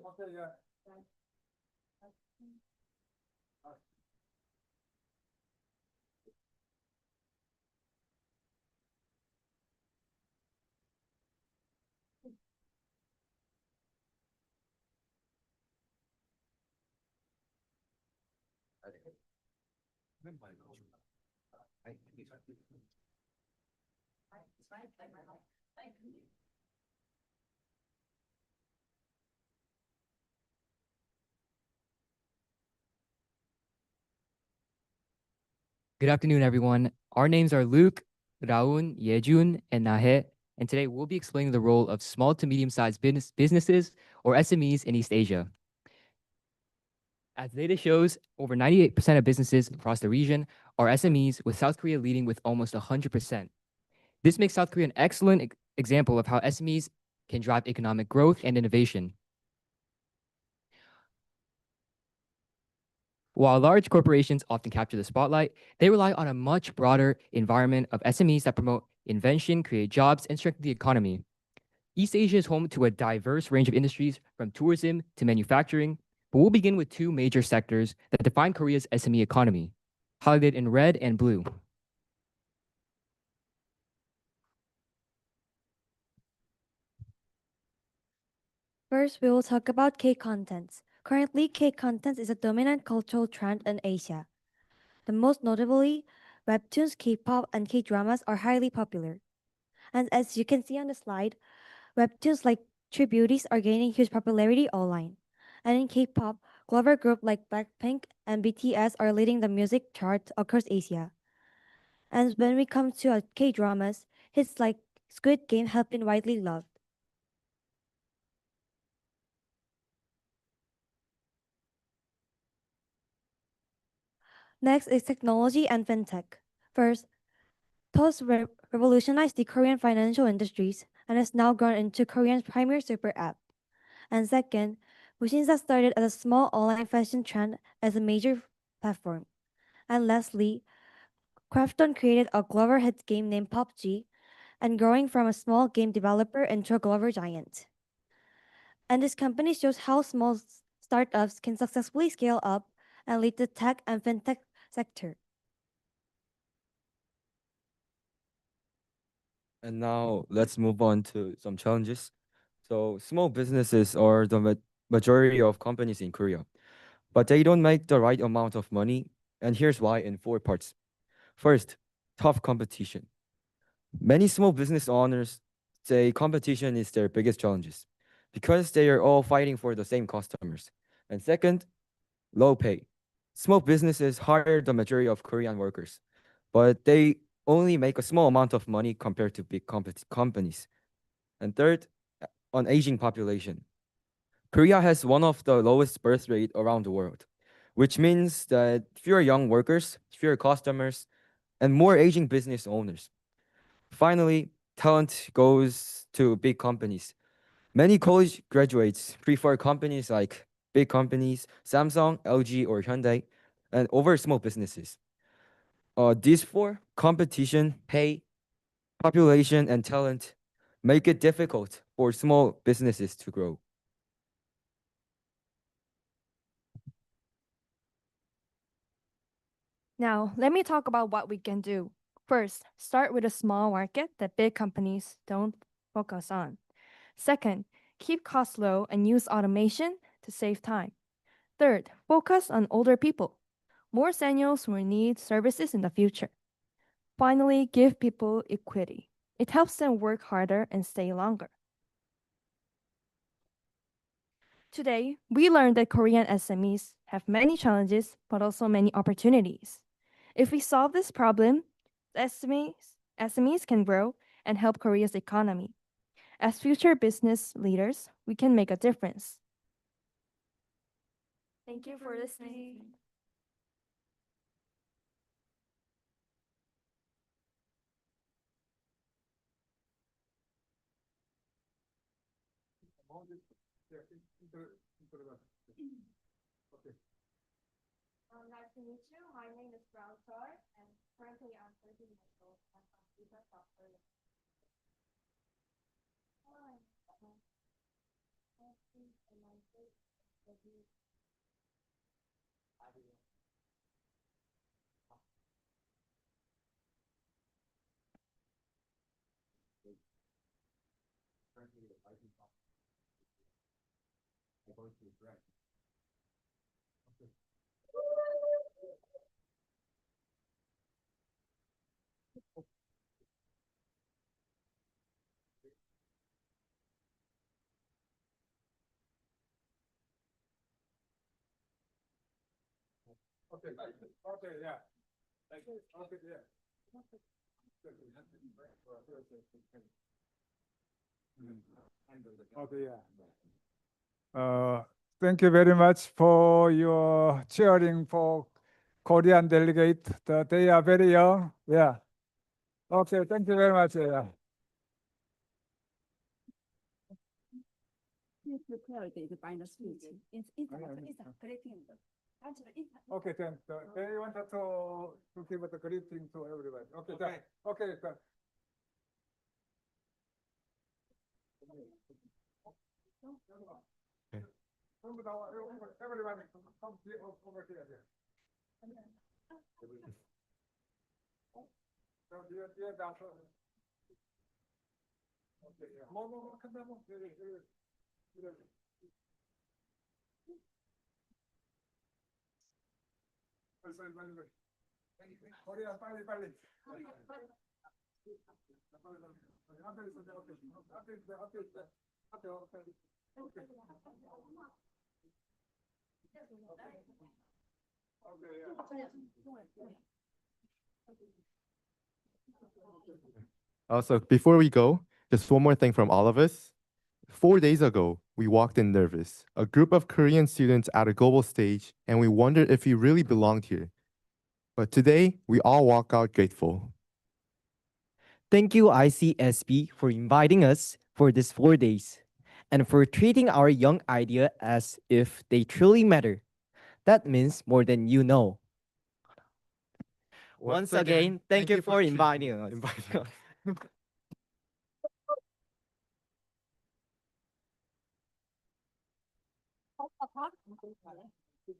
Okay, yeah. Good afternoon, everyone. Our names are Luke, Raun, Yejun, and Nahe, and today we'll be explaining the role of small to medium-sized businesses, or SMEs, in East Asia. As data shows, over 98% of businesses across the region are SMEs, with South Korea leading with almost 100%. This makes South Korea an excellent example of how SMEs can drive economic growth and innovation. While large corporations often capture the spotlight, they rely on a much broader environment of SMEs that promote invention, create jobs, and strengthen the economy. East Asia is home to a diverse range of industries, from tourism to manufacturing, but we'll begin with two major sectors that define Korea's SME economy, highlighted in red and blue. First, we will talk about K-contents. Currently, K-contents is a dominant cultural trend in Asia. The most notably, webtoons, K-pop, and K-dramas are highly popular. And as you can see on the slide, webtoons like True Beauties are gaining huge popularity online. And in K-pop, global groups like Blackpink and BTS are leading the music chart across Asia. And when we come to K-dramas, hits like Squid Game have been widely loved. Next is technology and fintech. First, Toast revolutionized the Korean financial industries and has now grown into Korean's primary super app. And second, Mushinsa started as a small online fashion trend as a major platform. And lastly, Krafton created a global hit game named PUBG and growing from a small game developer into a global giant. And this company shows how small startups can successfully scale up and lead the tech and fintech sector. And now let's move on to some challenges. So small businesses are the majority of companies in Korea, but they don't make the right amount of money. And here's why in four parts. First, tough competition. Many small business owners say competition is their biggest challenges because they are all fighting for the same customers. And second, low pay. Small businesses hire the majority of Korean workers, but they only make a small amount of money compared to big companies. And third, on aging population. Korea has one of the lowest birth rate around the world, which means that fewer young workers, fewer customers, and more aging business owners. Finally, talent goes to big companies. Many college graduates prefer companies like big companies, Samsung, LG, or Hyundai, and over small businesses. These four, competition, pay, population, and talent, make it difficult for small businesses to grow. Now, let me talk about what we can do. First, start with a small market that big companies don't focus on. Second, keep costs low and use automation to save time. Third, focus on older people. More seniors will need services in the future. Finally, give people equity. It helps them work harder and stay longer. Today, we learned that Korean SMEs have many challenges, but also many opportunities. If we solve this problem, SMEs can grow and help Korea's economy. As future business leaders, we can make a difference. Thank you for listening. Nice to meet you. My name is Brown Char, and currently I'm 13 years old and I'm computer software. Hi. Okay, yeah. Okay, yeah. Okay, yeah. Thank you very much for your cheering for Korean delegate. They are very young. Yeah. Okay, thank you very much. Yeah. Okay, then they wanted to give a greeting to everybody. Okay, okay. Everybody, come here, over here. So, dear doctor. Okay, yeah. More, come down, more. 빨리. Also, before we go, just one more thing from all of us. 4 days ago, we walked in nervous, a group of Korean students at a global stage, and we wondered if we really belonged here. But today, we all walk out grateful. Thank you, ICSB, for inviting us for these 4 days and for treating our young idea as if they truly matter. That means more than you know. Once again, thank you for inviting us.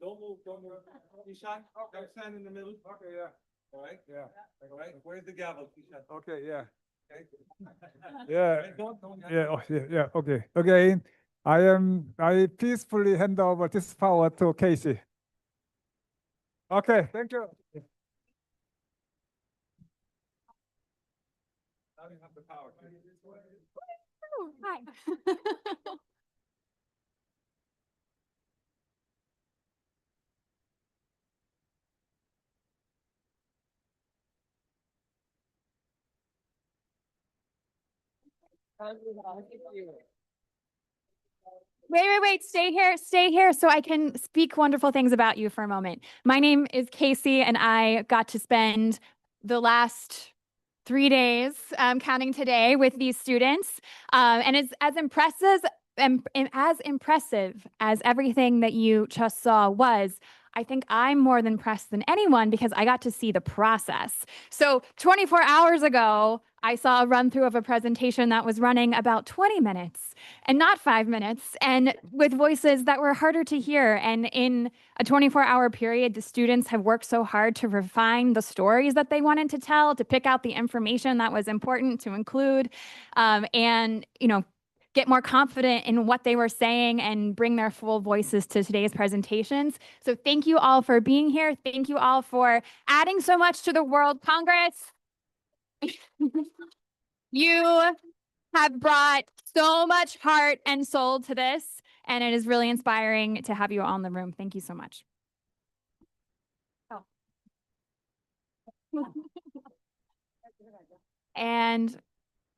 Don't move. Ishan, stand in the middle. Okay, yeah. All right? Yeah. All right. Where's the gavel, Ishan? Okay, yeah. Okay. Yeah. Don't Yeah. Oh, yeah. Okay. Again, I peacefully hand over this power to Casey. Okay. Thank you. Now you have the power. Hi. Wait. Stay here so I can speak wonderful things about you for a moment. My name is Casey, and I got to spend the last 3 days, counting today, with these students. And it's as impressive as everything that you just saw was. I think I'm more than impressed than anyone because I got to see the process. So 24 hours ago, I saw a run through of a presentation that was running about 20 minutes and not 5 minutes, and with voices that were harder to hear. And in a 24-hour period, the students have worked so hard to refine the stories that they wanted to tell, to pick out the information that was important to include, and get more confident in what they were saying and bring their full voices to today's presentations. So thank you all for being here. Thank you all for adding so much to the World Congress. You have brought so much heart and soul to this, and it is really inspiring to have you all in the room. Thank you so much. Oh. And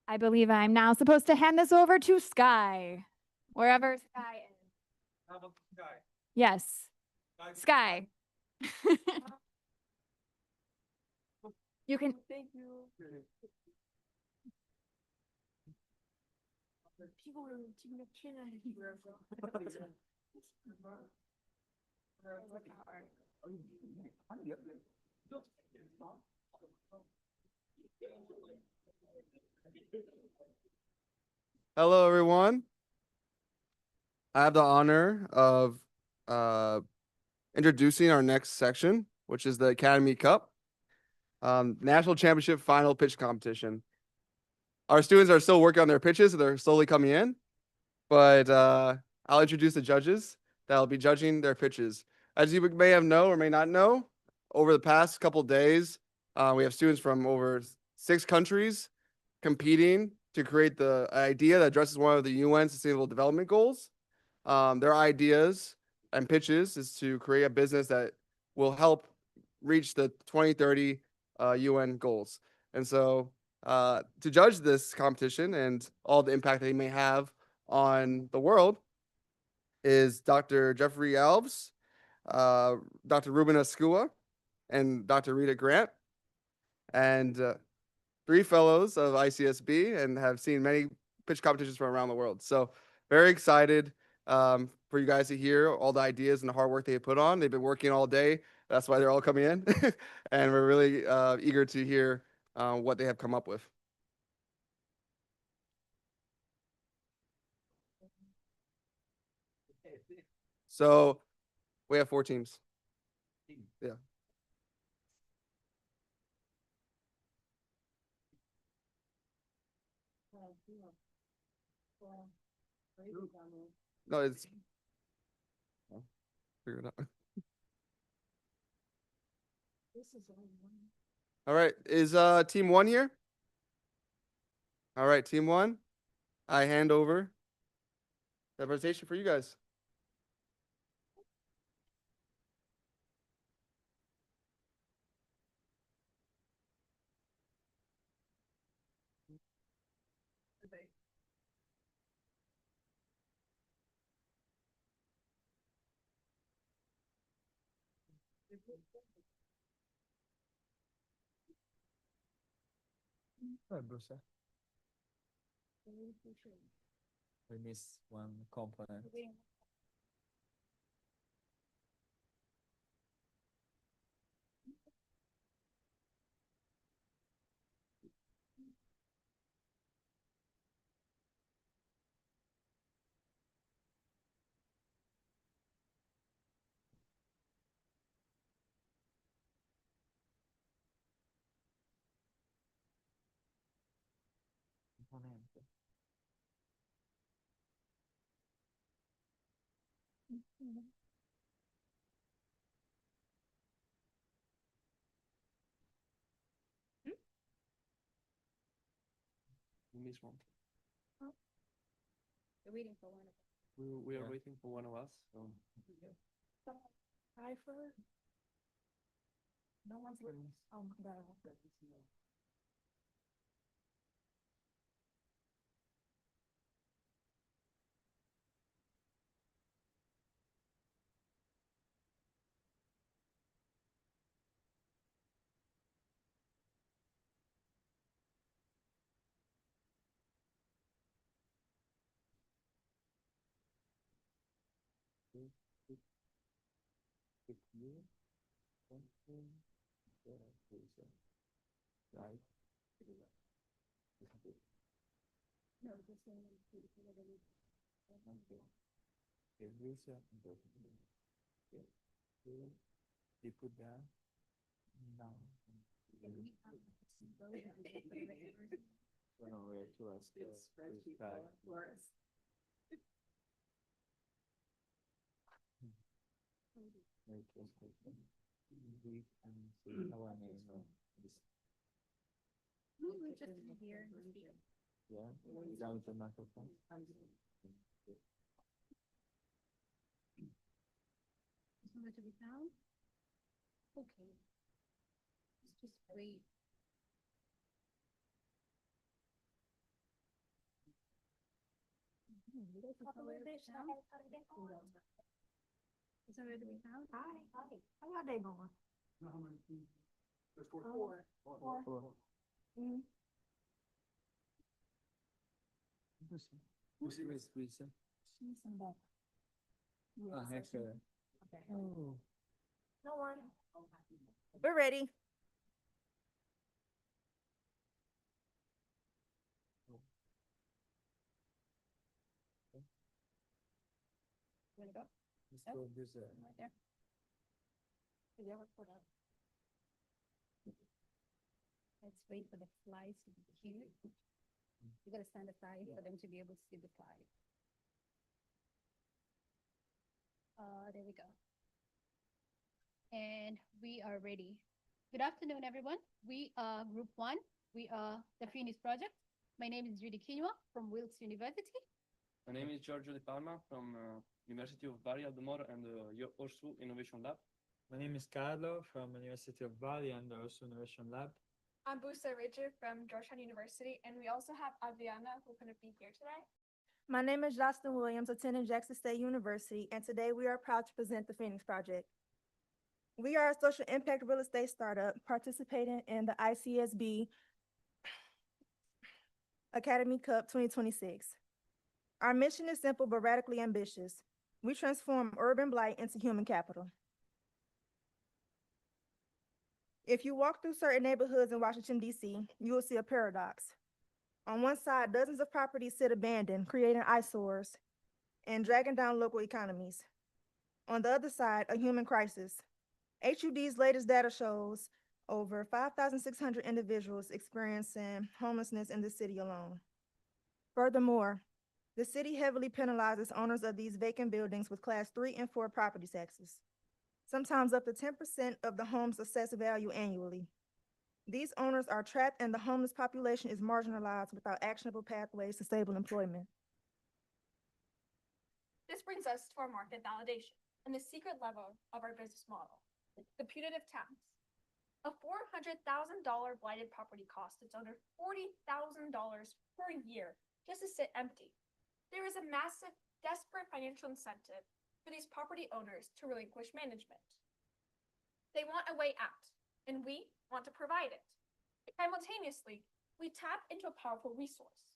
I believe I'm now supposed to hand this over to Sky, wherever Sky is. How about Sky? Yes, Sky. You can. Thank you. Hello, everyone. I have the honor of introducing our next section, which is the Academy Cup, National Championship Final Pitch Competition. Our students are still working on their pitches, so they're slowly coming in, but I'll introduce the judges that will be judging their pitches. As you may have know or may not know, over the past couple days, we have students from over 6 countries competing to create the idea that addresses one of the UN Sustainable Development Goals. Their ideas and pitches is to create a business that will help reach the 2030 UN goals. And so to judge this competition and all the impact they may have on the world is Dr. Jeffrey Alves, Dr. Ruben Escua, and Dr. Rita Grant, and 3 fellows of ICSB and have seen many pitch competitions from around the world. So very excited for you guys to hear all the ideas and the hard work they put on. They've been working all day. That's why they're all coming in. And we're really eager to hear what they have come up with. So we have 4 teams. Yeah. No, it's figure it out. All right, is team 1 here? All right, team 1, I hand over the presentation for you guys. We missed one component. We missed one. We're waiting for one of us. We are waiting for one of us. So. Hi, for no one's listening. Oh my God. Right. No, just saying. They put that down. Yeah, down with the microphone. Somewhere to be found? Okay. Let's just wait. Is somewhere to be found? Hi. How your day going? There's 4. Four. Mm. Interesting. No one. We're ready. You wanna go? Let's go this way. Right there. Is there one for that? Let's wait for the flies to be cute. You gotta stand aside for them to be able to see the fly. There we go. And we are ready. Good afternoon, everyone. We are Group 1. We are the Phoenix Project. My name is Judy Quinoa from Wilkes University. My name is Giorgio De Palma from University of Bari Aldomoro and the ORSU Innovation Lab. My name is Carlo from University of Bali and the Ursu Innovation Lab. I'm Busa Richard from Georgetown University, and we also have Adriana, who couldn't be here today. My name is Justin Williams, attending Jackson State University, and today we are proud to present the Phoenix Project. We are a social impact real estate startup participating in the ICSB Academy Cup 2026. Our mission is simple but radically ambitious. We transform urban blight into human capital. If you walk through certain neighborhoods in Washington, D.C., you will see a paradox. On one side, dozens of properties sit abandoned, creating eyesores and dragging down local economies. On the other side, a human crisis. HUD's latest data shows over 5,600 individuals experiencing homelessness in the city alone. Furthermore, the city heavily penalizes owners of these vacant buildings with Class 3 and 4 property taxes, sometimes up to 10% of the home's assessed value annually. These owners are trapped and the homeless population is marginalized without actionable pathways to stable employment. This brings us to our market validation and the secret level of our business model, the punitive tax. A $400,000 blighted property costs its owner $40,000 per year just to sit empty. There is a massive, desperate financial incentive for these property owners to relinquish management. They want a way out, and we want to provide it. Simultaneously, we tap into a powerful resource,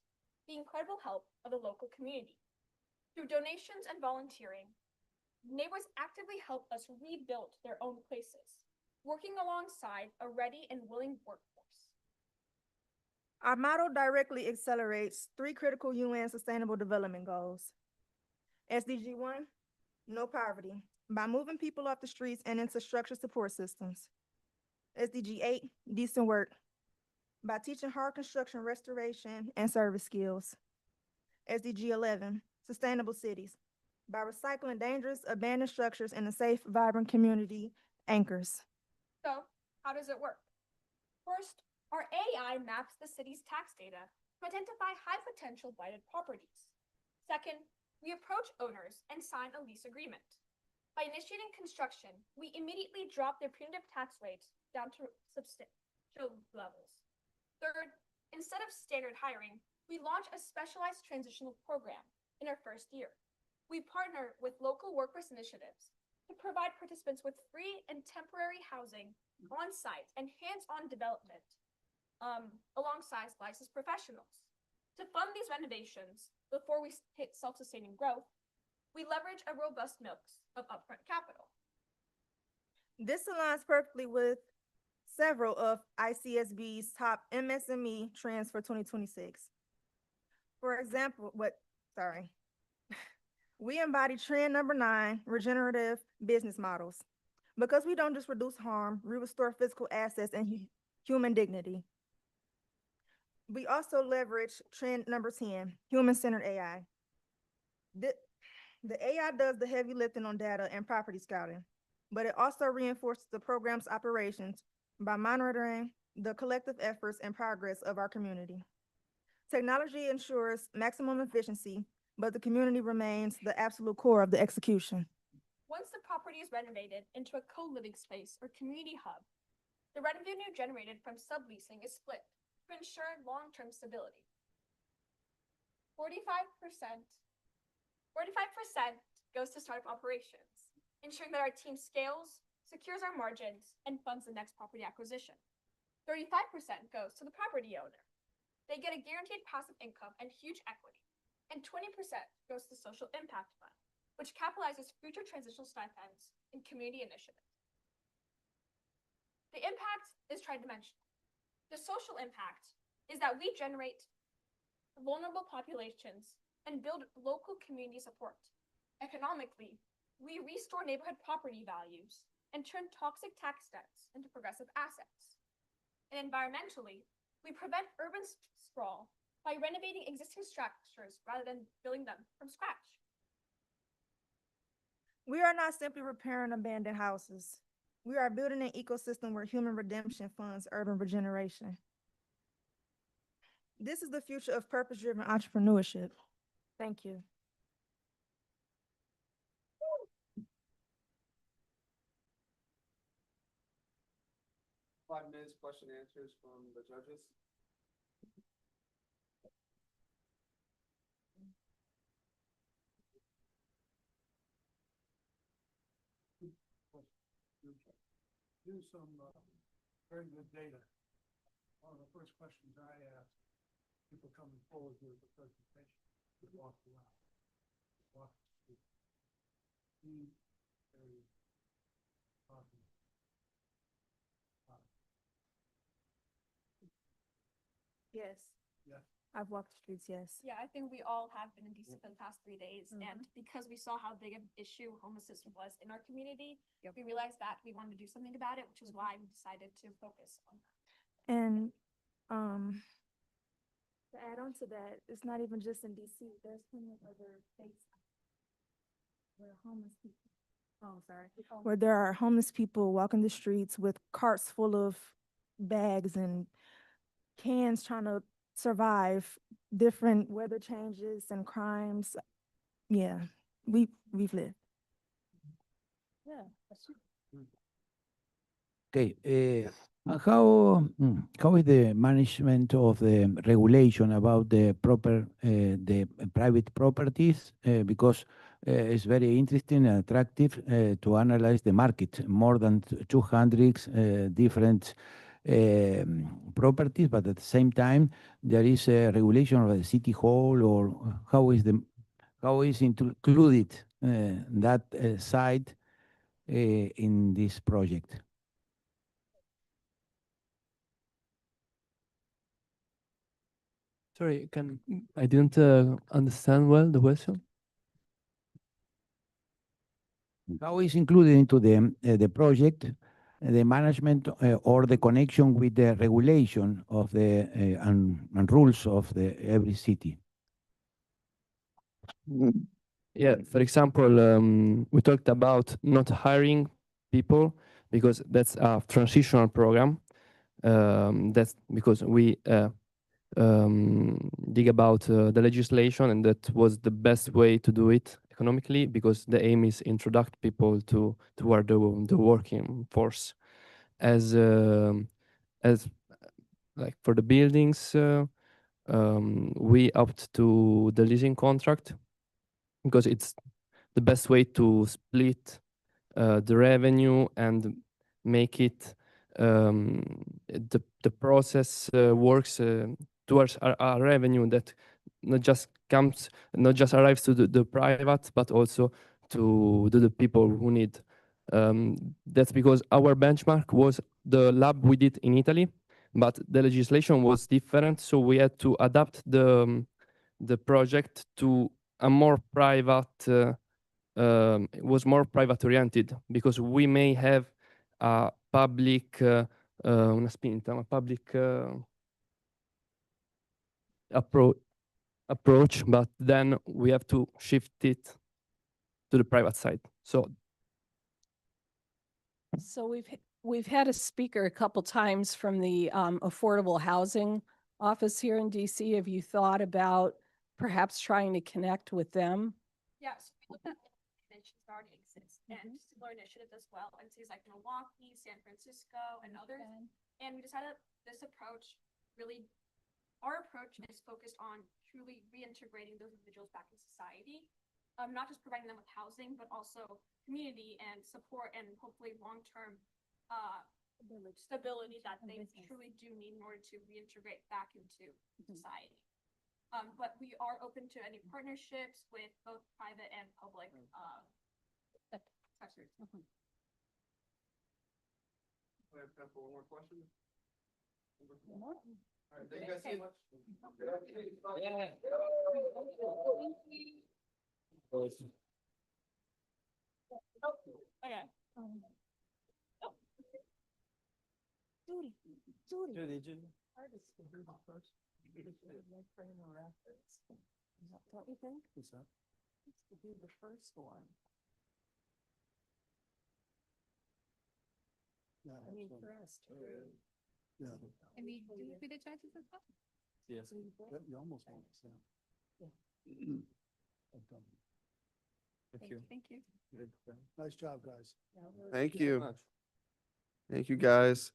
the incredible help of the local community. Through donations and volunteering, neighbors actively help us rebuild their own places, working alongside a ready and willing workforce. Our model directly accelerates 3 critical UN Sustainable Development Goals. SDG 1, no poverty, by moving people off the streets and into structured support systems. SDG 8, decent work, by teaching hard construction, restoration, and service skills. SDG 11, sustainable cities, by recycling dangerous, abandoned structures into safe, vibrant community anchors. So, how does it work? First, our AI maps the city's tax data to identify high potential blighted properties. Second, we approach owners and sign a lease agreement. By initiating construction, we immediately drop their punitive tax rates down to substantial levels. Third, instead of standard hiring, we launch a specialized transitional program in our first year. We partner with local workforce initiatives to provide participants with free and temporary housing on-site and hands-on development alongside licensed professionals. To fund these renovations, before we hit self-sustaining growth, we leverage a robust mix of upfront capital. This aligns perfectly with several of ICSB's top MSME trends for 2026. For example, we embody trend number 9, regenerative business models. Because we don't just reduce harm, we restore physical assets and human dignity. We also leverage trend number 10, human-centered AI. The AI does the heavy lifting on data and property scouting, but it also reinforces the program's operations by monitoring the collective efforts and progress of our community. Technology ensures maximum efficiency, but the community remains the absolute core of the execution. Once the property is renovated into a co-living space or community hub, the revenue generated from subleasing is split to ensure long-term stability. 45% goes to startup operations, ensuring that our team scales, secures our margins, and funds the next property acquisition. 35% goes to the property owner. They get a guaranteed passive income and huge equity. and 20% goes to the Social Impact Fund, which capitalizes future transitional stipends and community initiatives. The impact is tridimensional. The social impact is that we generate vulnerable populations and build local community support. Economically, we restore neighborhood property values and turn toxic tax debts into progressive assets. And environmentally, we prevent urban sprawl by renovating existing structures rather than building them from scratch. We are not simply repairing abandoned houses. We are building an ecosystem where human redemption funds urban regeneration. This is the future of purpose-driven entrepreneurship. Thank you. Five minutes question and answers from the judges. Do some very good data. One of the first questions I ask people coming forward with the presentation is walk around, walk the street, see areas, talking. Yes. Yeah. I've walked the streets, yes. Yeah, I think we all have been in DC for the past 3 days. And because we saw how big of an issue homelessness was in our community, we realized that we wanted to do something about it, which is why we decided to focus on that. And to add on to that, it's not even just in DC. There's plenty of other states where homeless people. Oh, sorry. Where there are homeless people walking the streets with carts full of bags and cans trying to survive different weather changes and crimes. Yeah, we've lived. Yeah. Okay, how is the management of the regulation about the private properties? Because it's very interesting and attractive to analyze the market, more than 200 different properties, but at the same time there is a regulation of the city hall, or how is included that side in this project? Sorry, I didn't understand well the question. How is included into the project the management or the connection with the regulation of the and rules of the every city? Yeah, for example, we talked about not hiring people because that's a transitional program. That's because we dig about the legislation, and that was the best way to do it economically, because the aim is introduce people toward the working force. As like for the buildings, we opt to the leasing contract because it's the best way to split the revenue and make it the process works towards a revenue that not just arrives to the private, but also to the people who need. That's because our benchmark was the lab we did in Italy, but the legislation was different, so we had to adapt the project to a more private. It was more private oriented, because we may have a public una spinta, a public approach, but then we have to shift it to the private side. So we've had a speaker a couple times from the affordable housing office here in DC. Have you thought about perhaps trying to connect with them? Yes, we looked at initiatives that already exist and similar initiatives as well in cities like Milwaukee, San Francisco, and others. And we decided this approach our approach is focused on truly reintegrating those individuals back in society, not just providing them with housing, but also community and support and hopefully long-term stability that they truly do need in order to reintegrate back into society. but we are open to any partnerships with both private and public sectors. We have time for one more question. All right, thank you guys so much. Okay. Judy. Artists can do the first. Like frame or reference. Don't you think? What's that? It's to do the first one. Yeah. I mean, for us to. Yeah. I mean, do you see the chances as well? Yes. You almost won this, yeah. I've done it. Thank you. Thank you. Nice job, guys. Thank so you. much. Thank you, guys.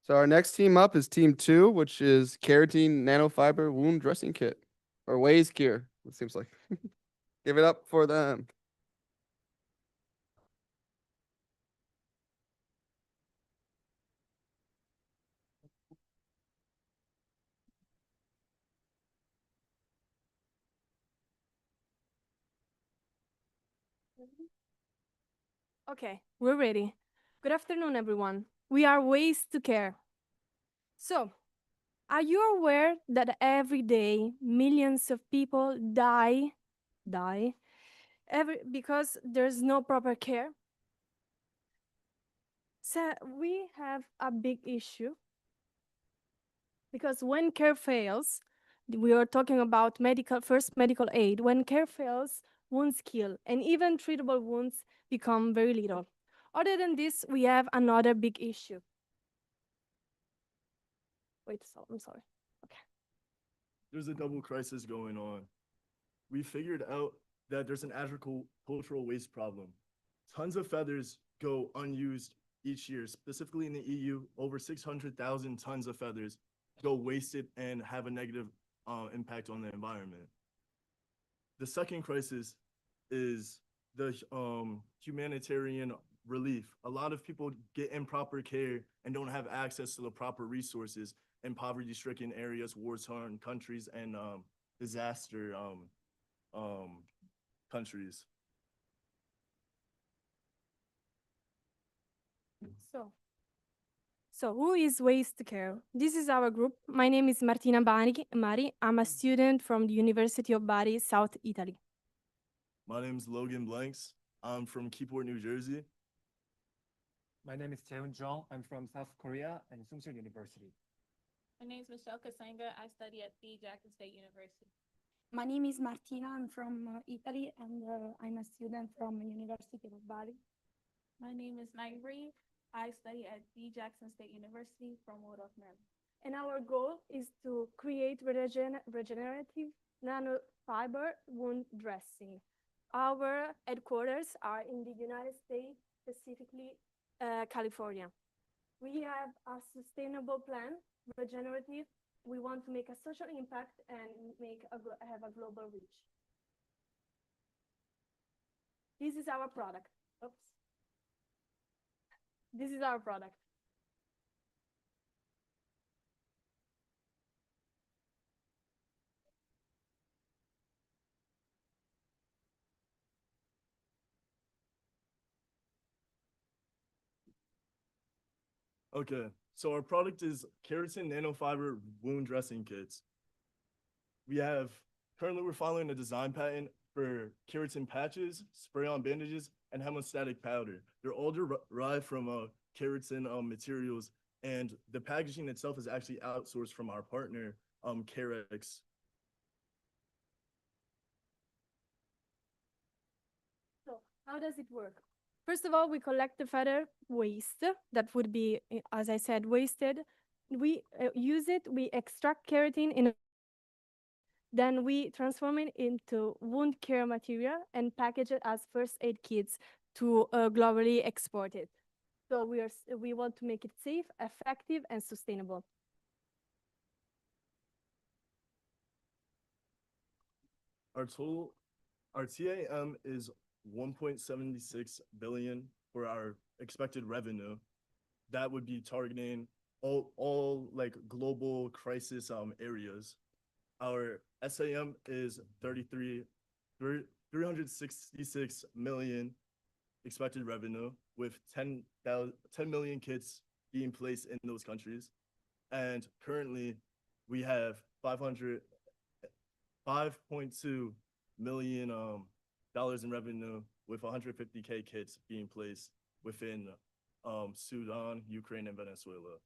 So our next team up is team 2, which is Keratin Nanofiber Wound Dressing Kit, or Waze Cure, it seems like. Give it up for them. Okay, we're ready. Good afternoon, everyone. We are Ways to Care. So, are you aware that every day millions of people die because there's no proper care? So we have a big issue because when care fails, we are talking about first medical aid. When care fails, wounds kill, and even treatable wounds become very little. Other than this, we have another big issue. Wait, so I'm sorry. There's a double crisis going on. We figured out that there's an agricultural waste problem. Tons of feathers go unused each year, specifically in the EU, over 600,000 tons of feathers go wasted and have a negative impact on the environment. The second crisis is the humanitarian relief. A lot of people get improper care and don't have access to the proper resources in poverty-stricken areas, war-torn countries, and disaster countries. So who is Ways to Care? This is our group. My name is Martina Mari. I'm a student from the University of Bari, South Italy. My name is Logan Blanks. I'm from Keyport, New Jersey. My name is Taehoon Jung. I'm from South Korea and Sungseo University. My name is Michelle Kasanga. I study at the Jackson State University. My name is Martina. I'm from Italy, and I'm a student from University of Bari. My name is Nairi. I study at the Jackson State University from Waldorf, Maryland. And our goal is to create regenerative nanofiber wound dressing. Our headquarters are in the United States, specifically California. We have a sustainable plan, regenerative. We want to make a social impact and have a global reach. This is our product. Oops. This is our product. Okay, so our product is keratin nanofiber wound dressing kits. Currently we're following a design patent for keratin patches, spray-on bandages, and hemostatic powder. They're all derived from keratin materials, and the packaging itself is actually outsourced from our partner, Carex. So how does it work? First of all, we collect the feather waste that would be, as I said, wasted. We use it, we extract keratin then we transform it into wound care material and package it as first aid kits to globally export it. So we want to make it safe, effective, and sustainable. Our TAM is 1.76 billion for our expected revenue. That would be targeting all like global crisis areas. Our SAM is 366 million expected revenue, with 10 million kits being placed in those countries. And currently we have 5.2 million dollars in revenue, with 150K kits being placed within Sudan, Ukraine, and Venezuela.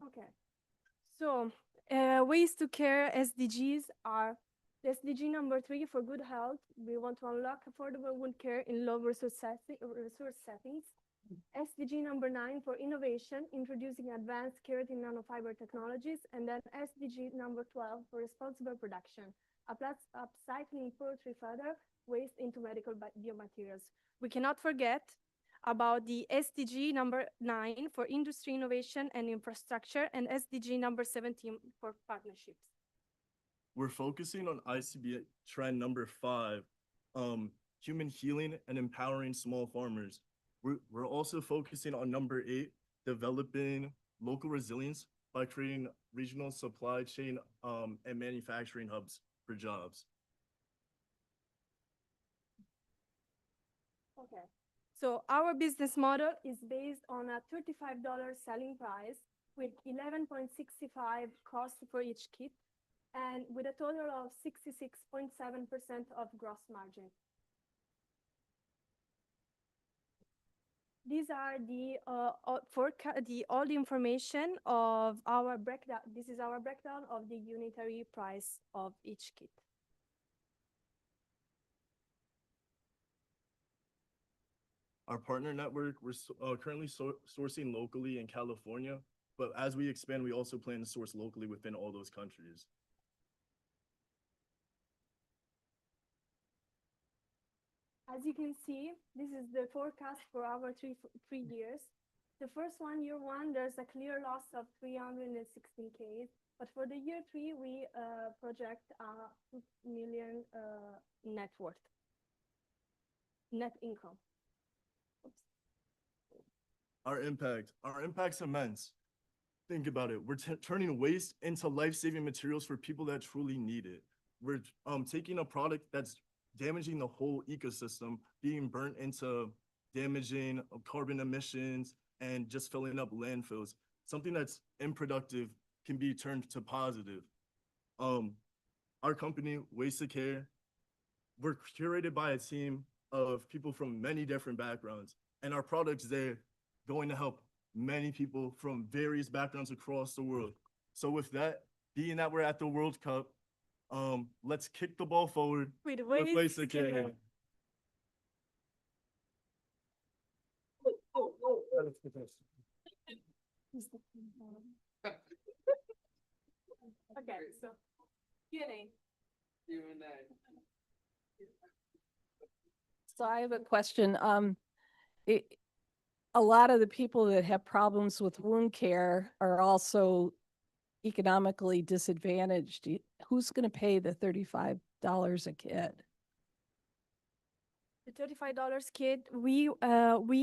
Okay. So, ways to care SDGs are the SDG number 3 for good health. We want to unlock affordable wound care in low resource settings. SDG number 9 for innovation, introducing advanced keratin nanofiber technologies. And then SDG number 12 for responsible production, upcycling poultry fodder waste into medical biomaterials. We cannot forget about the SDG number 9 for industry innovation and infrastructure, and SDG number 17 for partnerships. We're focusing on ICB trend number 5, human healing and empowering small farmers. We're also focusing on number 8, developing local resilience by creating regional supply chain and manufacturing hubs for jobs. Okay. So our business model is based on a $35 selling price with 11.65 cost for each kit, and with a total of 66.7% of gross margin. These are all the information of our breakdown. This is our breakdown of the unitary price of each kit. Our partner network, we're currently sourcing locally in California, but as we expand, we also plan to source locally within all those countries. As you can see, this is the forecast for our three years. The first one, year 1, there's a clear loss of 316K, but for the year 3, we project a 2 million net income. Oops. Our impact's immense. Think about it. We're turning waste into life-saving materials for people that truly need it. We're taking a product that's damaging the whole ecosystem, being burnt into damaging carbon emissions and just filling up landfills. Something that's unproductive can be turned to positive. Our company, Waste to Care, we're curated by a team of people from many different backgrounds, and our products there going to help many people from various backgrounds across the world. So with that, being that we're at the World Cup, let's kick the ball forward with Waste to Care. Okay, so Q&A. So I have a question. A lot of the people that have problems with wound care are also economically disadvantaged. Who's going to pay the $35 a kit? The $35 kit, we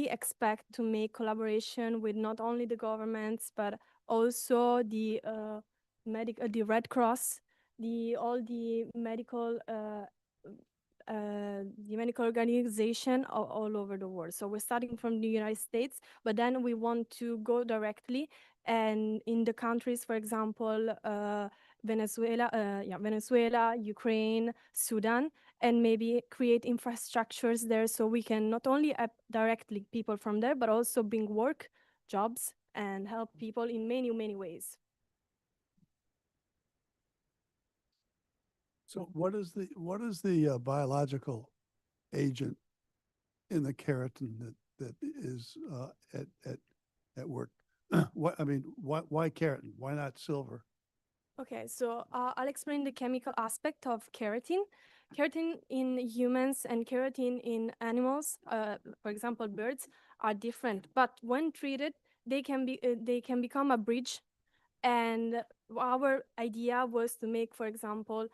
expect to make collaboration with not only the governments, but also the the Red Cross, all the medical organization all over the world. So we're starting from the United States, but then we want to go directly, and in the countries, for example, Venezuela, Ukraine, Sudan, and maybe create infrastructures there so we can not only directly people from there, but also bring work, jobs, and help people in many, many ways. So what is the biological agent in the keratin that is at work? Why keratin? Why not silver? Okay, so I'll explain the chemical aspect of keratin. Keratin in humans and keratin in animals, for example, birds, are different. But when treated, they can become a bridge. And our idea was to make, for example,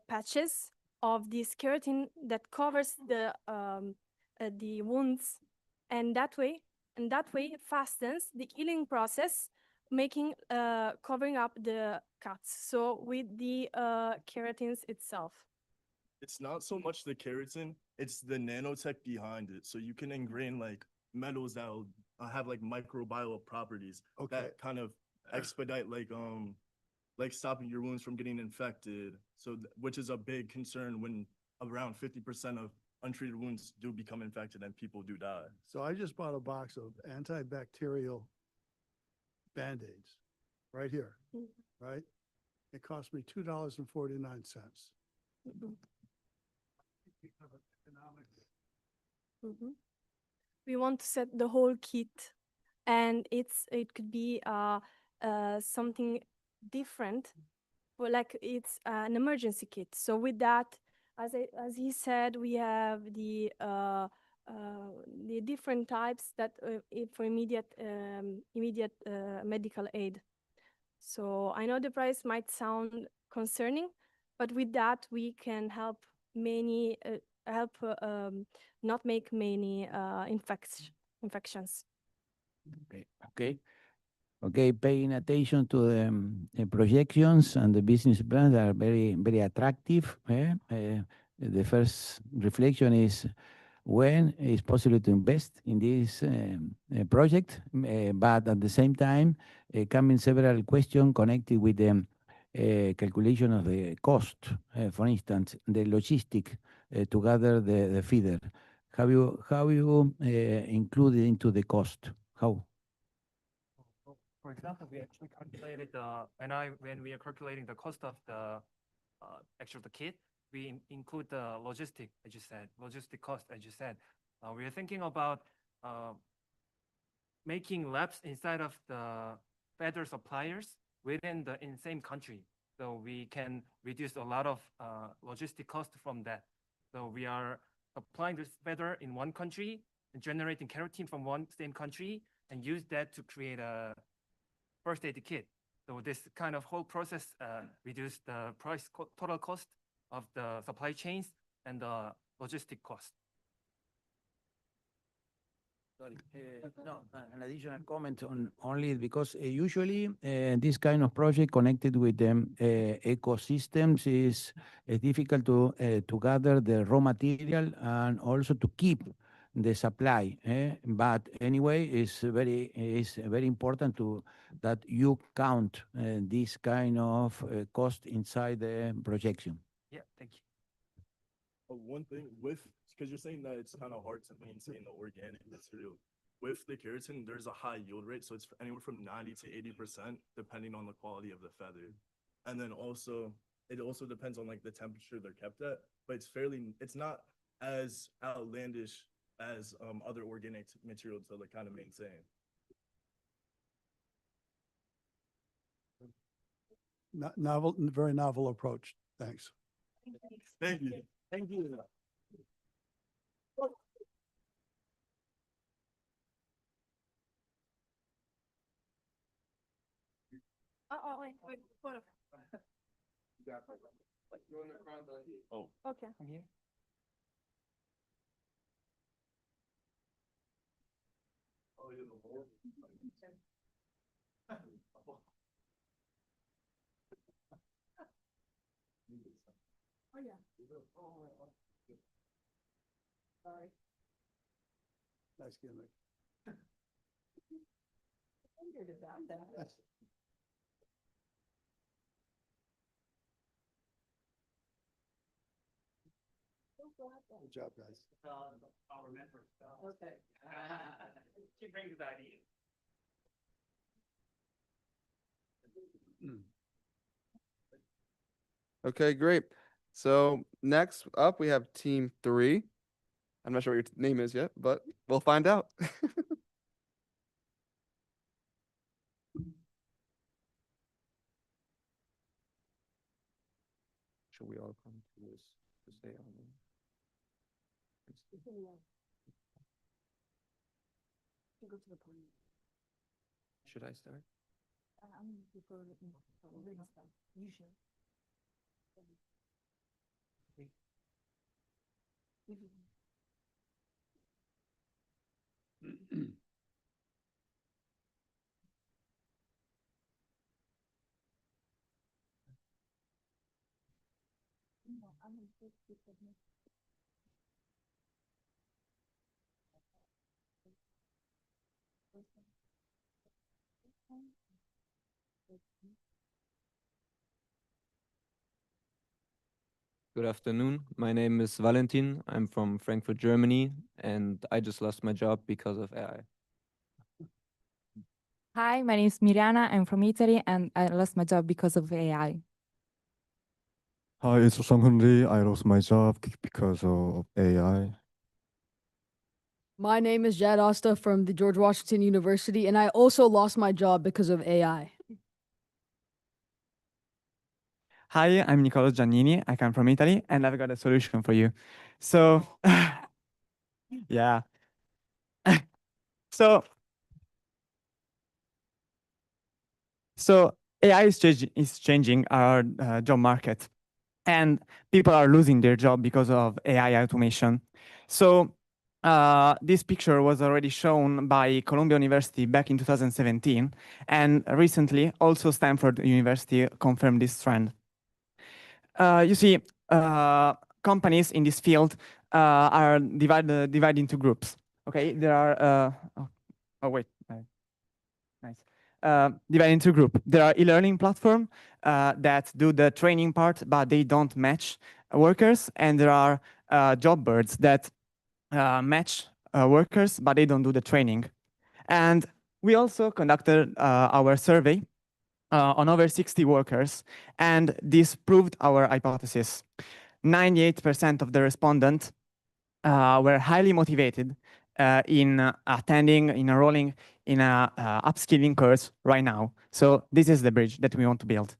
patches of this keratin that covers the wounds, and that way it fastens the healing process making covering up the cuts. So with the keratins itself. It's not so much the keratin, it's the nanotech behind it. So you can ingrain like metals that will have like microbial properties that kind of expedite like stopping your wounds from getting infected. So which is a big concern when around 50% of untreated wounds do become infected and people do die. So I just bought a box of antibacterial Band-Aids right here, right? It cost me $2.49. We want to set the whole kit, and it could be something different, or like it's an emergency kit. So with that, as he said, we have the different types that for immediate medical aid. So I know the price might sound concerning, but with that we can help many not make many infections. Okay. Okay, paying attention to the projections and the business plans are very, very attractive. The first reflection is when it's possible to invest in this project, but at the same time, coming several questions connected with the calculation of the cost. For instance, the logistic to gather the feeder. How you include it into the cost? How? For example, we actually calculated when we are calculating the cost of the actual the kit, we include the logistic, as you said, logistic cost, as you said. We are thinking about making labs inside of the feather suppliers within the same country, so we can reduce a lot of logistic cost from that. So we are applying this feather in one country and generating keratin from one same country and use that to create a first aid kit. So this kind of whole process reduce the total cost of the supply chains and the logistic cost. Sorry, no, an additional comment on only because usually this kind of project connected with ecosystems is difficult to gather the raw material and also to keep the supply. But anyway, it's very important that you count this kind of cost inside the projection. Yeah, thank you. One thing because you're saying that it's kind of hard to maintain the organic material. With the keratin, there's a high yield rate, so it's anywhere from 90 to 80%, depending on the quality of the feather. And then it also depends on like the temperature they're kept at, but it's not as outlandish as other organic materials to like kind of maintain. Very novel approach. Thanks. Thank you. Thank you. Wait. Oh. Okay. I'm here. Oh yeah. Sorry. Nice gimmick. I wondered about that. Good job, guys. Our mentor. Okay. She brings the idea. Okay, great. So next up, we have team 3. I'm not sure what your name is yet, but we'll find out. Should we all come to this to stay on? Go to the point. Should I start? I'm before you should. Good afternoon. My name is Valentin. I'm from Frankfurt, Germany, and I just lost my job because of AI. Hi, my name is Miriana. I'm from Italy, and I lost my job because of AI. Hi, it's Sung Lee. I lost my job because of AI. My name is Jad Asta from the George Washington University, and I also lost my job because of AI. Hi, I'm Niccolo Giannini. I come from Italy, and I've got a solution for you. So, yeah. So, AI is changing our job market, and people are losing their job because of AI automation. So, this picture was already shown by Columbia University back in 2017, and recently also Stanford University confirmed this trend. You see, companies in this field are divided into groups. Okay, there are. Oh wait, nice. Divided into group. There are e-learning platform that do the training part, but they don't match workers, and there are job boards that match workers, but they don't do the training. And we also conducted our survey on over 60 workers, and this proved our hypothesis. 98% of the respondents were highly motivated in enrolling in a upskilling course right now. So this is the bridge that we want to build.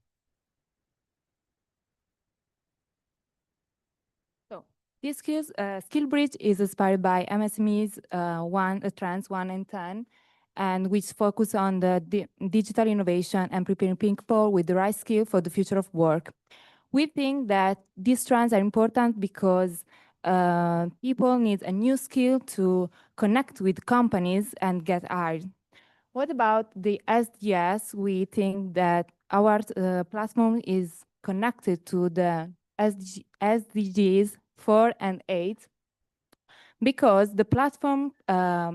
So this skill bridge is inspired by MSMEs trends 1 and 10, and which focus on the digital innovation and preparing people with the right skill for the future of work. We think that these trends are important because people need a new skill to connect with companies and get hired. What about the SDGs? We think that our platform is connected to the SDGs 4 and 8 because the platform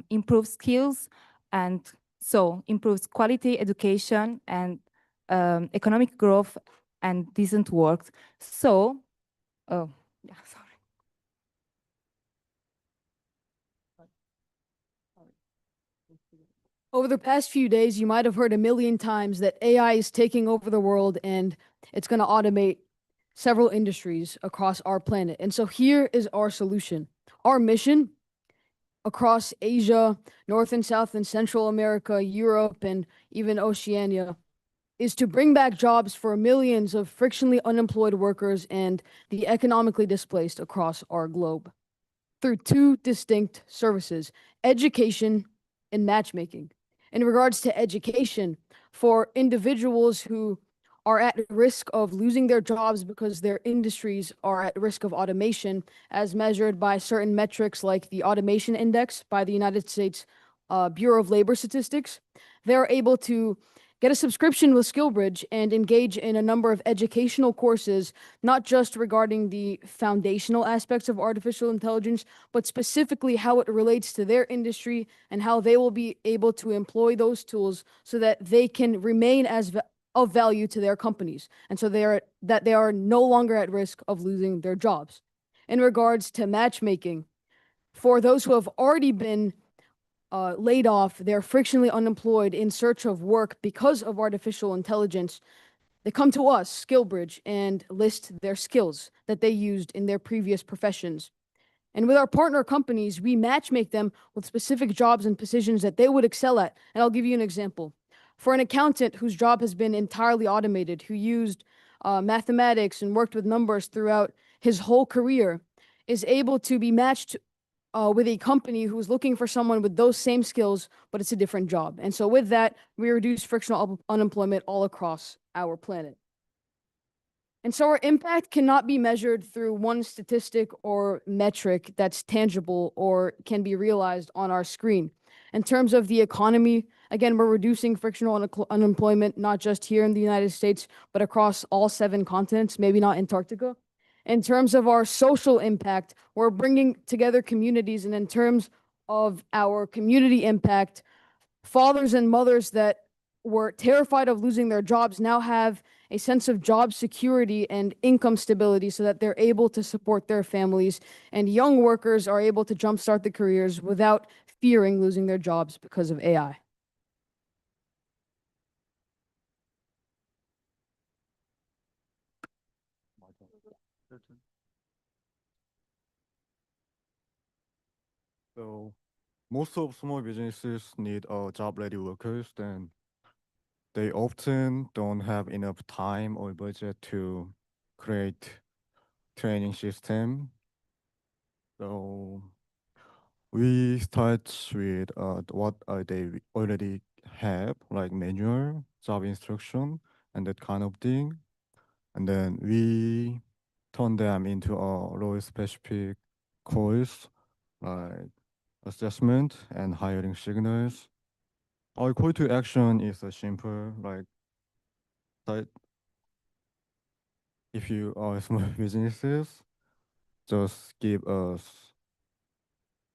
improves skills and so improves quality education and economic growth and decent work. So, oh, yeah, sorry. Over the past few days, you might have heard a million times that AI is taking over the world and it's going to automate several industries across our planet. And so here is our solution. Our mission across Asia, North and South and Central America, Europe, and even Oceania is to bring back jobs for millions of frictionally unemployed workers and the economically displaced across our globe through two distinct services, education and matchmaking. In regards to education, for individuals who are at risk of losing their jobs because their industries are at risk of automation, as measured by certain metrics like the Automation Index by the United States Bureau of Labor Statistics, they're able to get a subscription with SkillBridge and engage in a number of educational courses, not just regarding the foundational aspects of artificial intelligence, but specifically how it relates to their industry and how they will be able to employ those tools so that they can remain of value to their companies. And so they are no longer at risk of losing their jobs. In regards to matchmaking, for those who have already been laid off, they're frictionally unemployed in search of work because of artificial intelligence, they come to us, SkillBridge, and list their skills that they used in their previous professions. And with our partner companies, we matchmake them with specific jobs and positions that they would excel at. And I'll give you an example. For an accountant whose job has been entirely automated, who used mathematics and worked with numbers throughout his whole career, is able to be matched with a company who's looking for someone with those same skills, but it's a different job. And so with that, we reduce frictional unemployment all across our planet. And so our impact cannot be measured through one statistic or metric that's tangible or can be realized on our screen. In terms of the economy, again, we're reducing frictional unemployment, not just here in the United States, but across all 7 continents, maybe not Antarctica. In terms of our social impact, we're bringing together communities. And in terms of our community impact, fathers and mothers that were terrified of losing their jobs now have a sense of job security and income stability so that they're able to support their families. And young workers are able to jumpstart their careers without fearing losing their jobs because of AI. So most of small businesses need job-ready workers, then they often don't have enough time or budget to create training system. So we start with what they already have, like manual, job instruction, and that kind of thing. And then we turn them into a role-specific course, like assessment and hiring signals. Our call to action is simple, like that if you are small businesses, just give us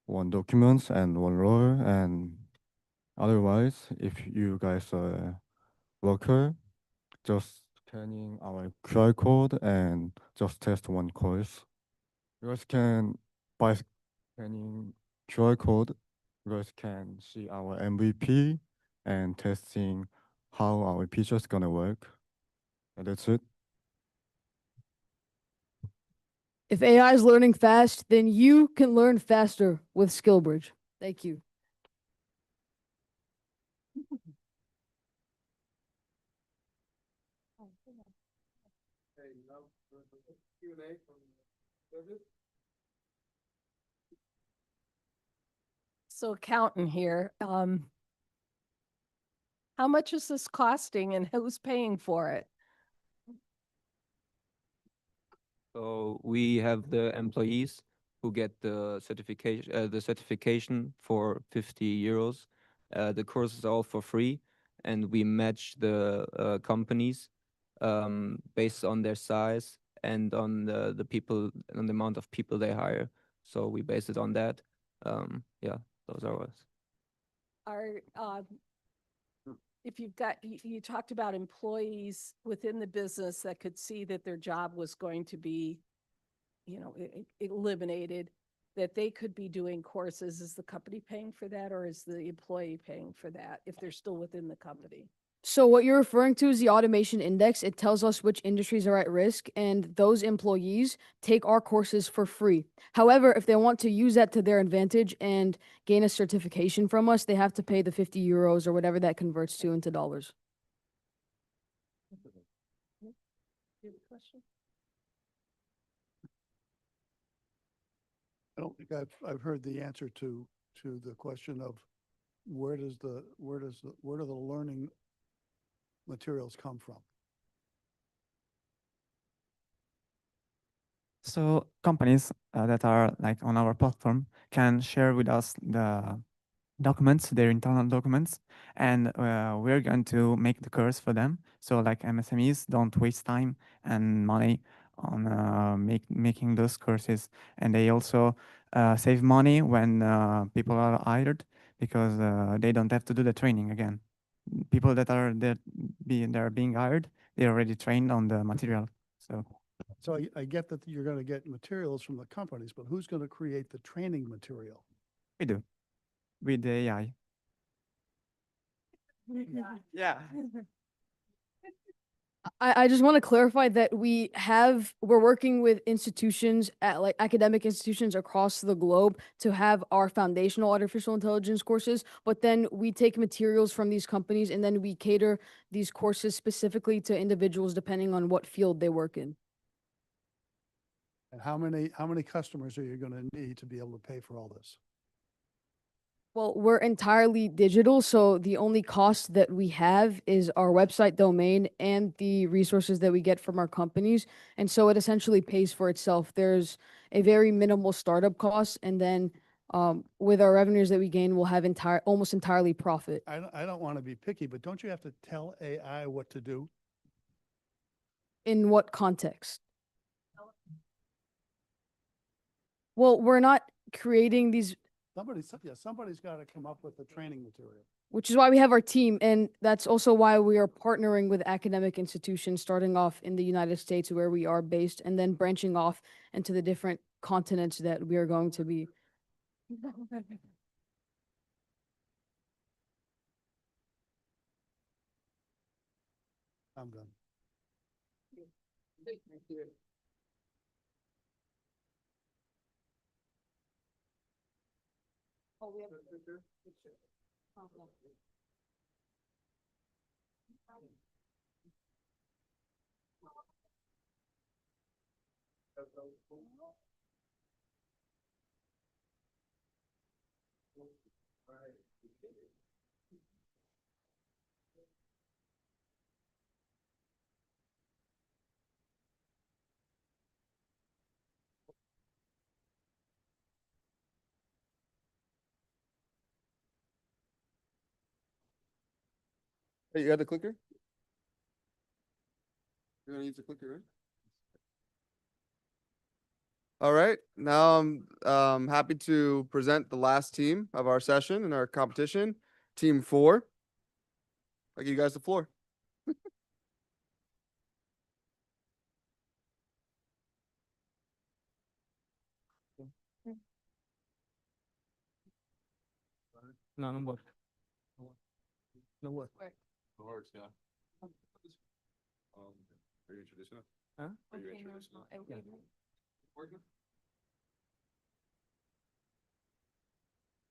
one document and one role, and otherwise, if you guys are worker, just scanning our QR code and just test one course. You guys can, by scanning QR code, you guys can see our MVP and testing how our features gonna work. And that's it. If AI is learning fast, then you can learn faster with SkillBridge. Thank you. So accountant here, how much is this costing and who's paying for it? So we have the employees who get the certification for 50 euros. The course is all for free, and we match the companies based on their size and on the people and the amount of people they hire. So we base it on that. Yeah, those are us. If you've got, you talked about employees within the business that could see that their job was going to be, eliminated, that they could be doing courses. Is the company paying for that, or is the employee paying for that if they're still within the company? So what you're referring to is the automation index. It tells us which industries are at risk, and those employees take our courses for free. However, if they want to use that to their advantage and gain a certification from us, they have to pay the 50 euros or whatever that converts to into dollars. You have a question? I don't think I've heard the answer to the question of where do the learning materials come from? So companies that are like on our platform can share with us the documents, their internal documents, and we're going to make the course for them. So like MSMEs don't waste time and money on making those courses, and they also save money when people are hired because they don't have to do the training again. People that are being hired, they're already trained on the material. So I get that you're going to get materials from the companies, but who's going to create the training material? We do with the AI. Yeah. I just want to clarify that we're working with institutions at like academic institutions across the globe to have our foundational artificial intelligence courses, but then we take materials from these companies and then we cater these courses specifically to individuals depending on what field they work in. And how many customers are you going to need to be able to pay for all this? Well, we're entirely digital, so the only cost that we have is our website domain and the resources that we get from our companies. And so it essentially pays for itself. There's a very minimal startup cost, and then with our revenues that we gain, we'll have almost entirely profit. I don't want to be picky, but don't you have to tell AI what to do? In what context? Well, we're not creating these, Somebody's got to come up with the training material. which is why we have our team. And that's also why we are partnering with academic institutions, starting off in the United States where we are based, and then branching off into the different continents that we are going to be. I'm done. Oh, we have a picture. Hey, you got the clicker? You're gonna use the clicker, right? All right, now I'm happy to present the last team of our session in our competition, Team 4. I give you guys the floor. No, non work. No work. No works, yeah. Are you introducing it? Huh? Are you introducing it? Yeah. Working?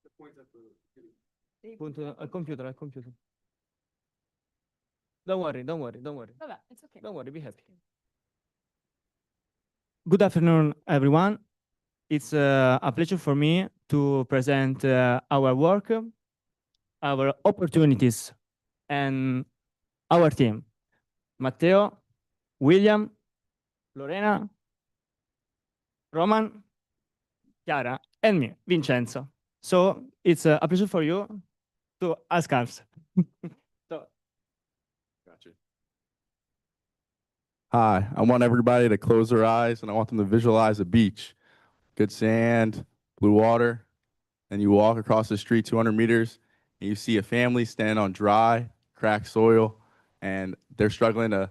The point at the Punto al computer, al computer. Don't worry, don't worry, don't worry. Vabbè, it's okay. Don't worry, be happy. Good afternoon, everyone. It's a pleasure for me to present our work, our opportunities, and our team. Matteo, William, Lorena, Roman, Chiara, and me, Vincenzo. So it's a pleasure for you to ask us. So, Gotcha. Hi, I want everybody to close their eyes and I want them to visualize a beach. Good sand, blue water, and you walk across the street 200 meters and you see a family standing on dry, cracked soil and they're struggling to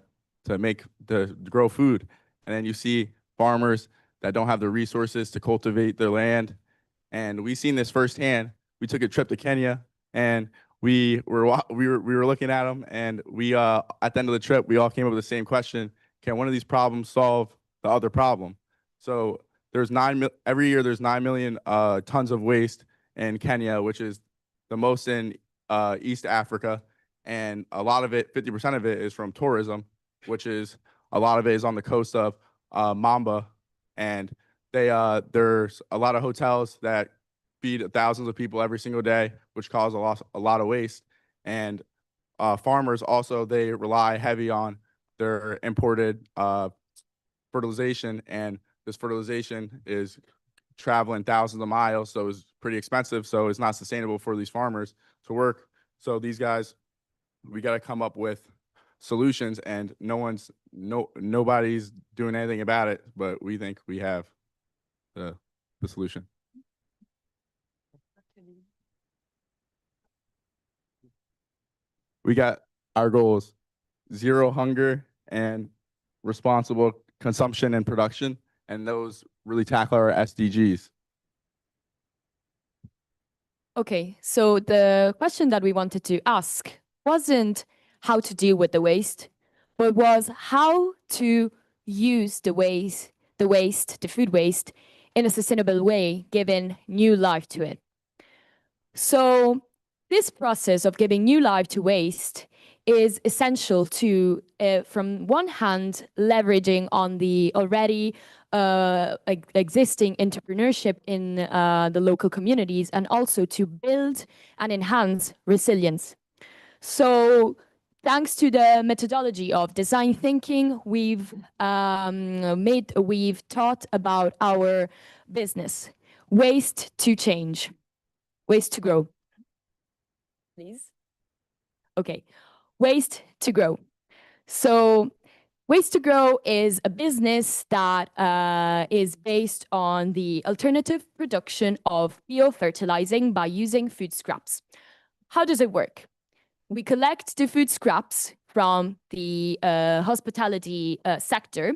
grow food. And then you see farmers that don't have the resources to cultivate their land. And we've seen this firsthand. We took a trip to Kenya and we were looking at them and we at the end of the trip we all came up with the same question: can one of these problems solve the other problem? So there's every year there's 9 million tons of waste in Kenya, which is the most in East Africa, and a lot of it, 50% of it, is from tourism, which is a lot of it is on the coast of Mamba, and there's a lot of hotels that feed thousands of people every single day, which cause a lot of waste. And farmers also, they rely heavy on their imported fertilization, and this fertilization is traveling thousands of miles, so it's pretty expensive, so it's not sustainable for these farmers to work. So these guys, we got to come up with solutions, and nobody's doing anything about it, but we think we have the solution. We got our goals: zero hunger and responsible consumption and production, and those really tackle our SDGs. Okay, so the question that we wanted to ask wasn't how to deal with the waste, but was how to use the food waste, in a sustainable way, giving new life to it. So this process of giving new life to waste is essential to, from one hand, leveraging on the already existing entrepreneurship in the local communities, and also to build and enhance resilience. So thanks to the methodology of design thinking, we've taught about our business: waste to change, waste to grow. Please. Okay, waste to grow. So Waste to Grow is a business that is based on the alternative production of biofertilizing by using food scraps. How does it work? We collect the food scraps from the hospitality sector.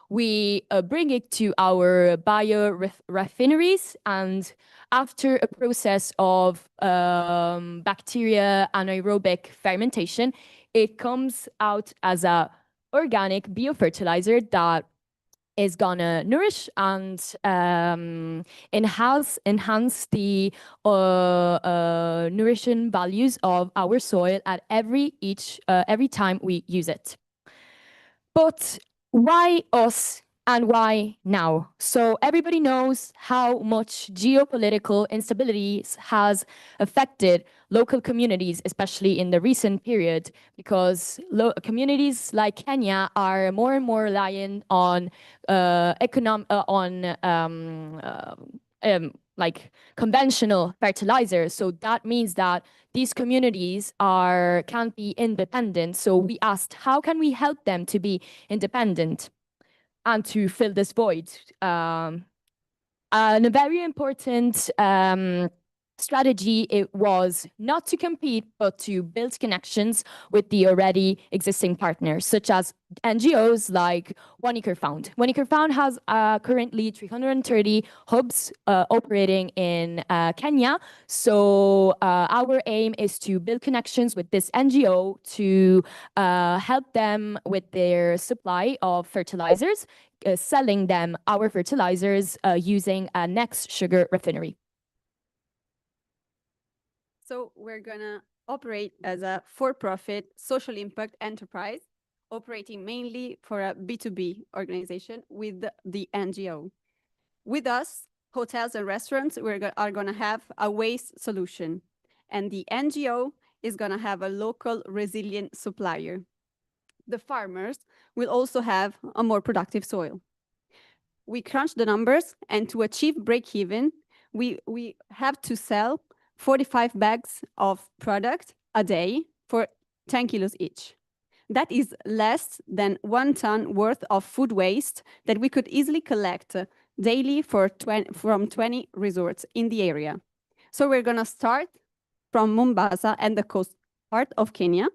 We bring it to our biorefineries, and after a process of bacteria anaerobic fermentation, it comes out as a organic biofertilizer that is gonna nourish and enhance the nourishing values of our soil at every time we use it. But why us and why now? So everybody knows how much geopolitical instabilities has affected local communities, especially in the recent period, because communities like Kenya are more and more reliant on like conventional fertilizers. So that means that these communities can't be independent. So we asked, how can we help them to be independent and to fill this void? And a very important strategy, it was not to compete, but to build connections with the already existing partners, such as NGOs like One Acre Found. One Acre Found has currently 330 hubs operating in Kenya. So our aim is to build connections with this NGO to help them with their supply of fertilizers, selling them our fertilizers using a Next Sugar refinery. So we're gonna operate as a for-profit social impact enterprise, operating mainly for a B2B organization with the NGO. With us, hotels and restaurants are gonna have a waste solution, and the NGO is gonna have a local resilient supplier. The farmers will also have a more productive soil. We crunch the numbers, and to achieve break-even, we have to sell 45 bags of product a day for 10 kilos each. That is less than 1 ton worth of food waste that we could easily collect daily from 20 resorts in the area. So we're gonna start from Mombasa and the coast part of Kenya.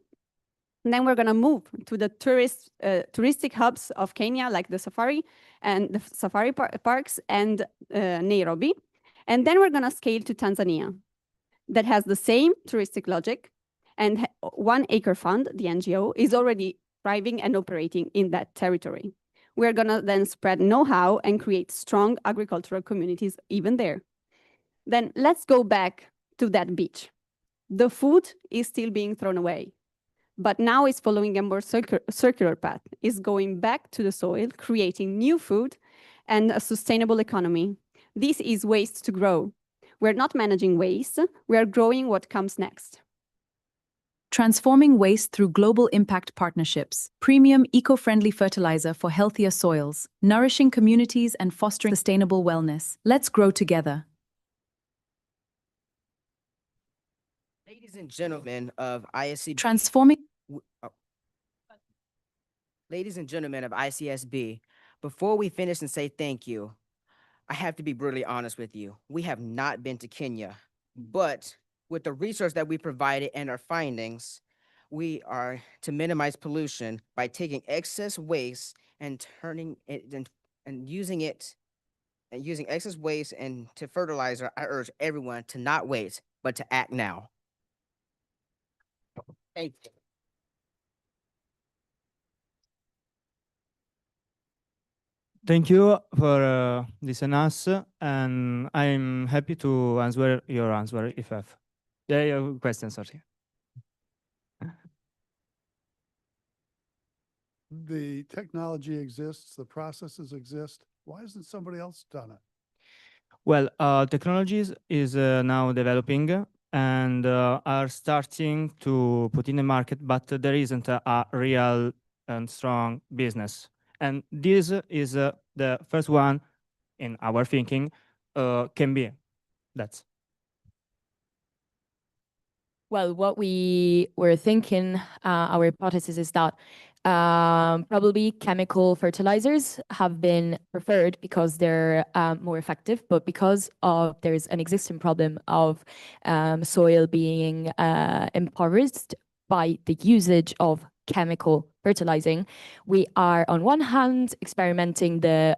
And then we're gonna move to the touristic hubs of Kenya, like the safari parks and Nairobi. And then we're gonna scale to Tanzania, that has the same touristic logic, and One Acre Fund, the NGO, is already thriving and operating in that territory. We're gonna then spread know-how and create strong agricultural communities even there. Then let's go back to that beach. The food is still being thrown away, but now it's following a more circular path. It's going back to the soil, creating new food and a sustainable economy. This is waste to grow. We're not managing waste, we are growing what comes next. Transforming waste through global impact partnerships, premium eco-friendly fertilizer for healthier soils, nourishing communities and fostering sustainable wellness. Let's grow together. Ladies and gentlemen of ISCB. Transforming. Ladies and gentlemen of ICSB, before we finish and say thank you, I have to be brutally honest with you. We have not been to Kenya, but with the research that we provided and our findings, we are to minimize pollution by taking excess waste and turning it and using excess waste and to fertilizer. I urge everyone to not wait, but to act now. Thank you. Thank you for listening us, and I'm happy to answer your answer if you have. Yeah, your questions, sorry. The technology exists, the processes exist. Why hasn't somebody else done it? Well, technologies is now developing and are starting to put in the market, but there isn't a real and strong business. And this is the first one in our thinking can be. That's. Well, what we were thinking, our hypothesis is that Probably chemical fertilizers have been preferred because they're more effective, but because of there's an existing problem of soil being impoverished by the usage of chemical fertilizing, we are on one hand experimenting the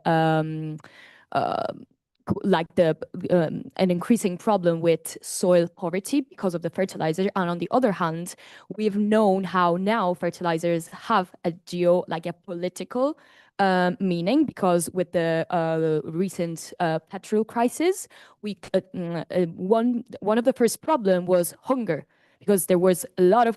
an increasing problem with soil poverty because of the fertilizer, and on the other hand, we've known how now fertilizers have a political meaning, because with the recent petrol crisis, one of the first problem was hunger, because there was a lot of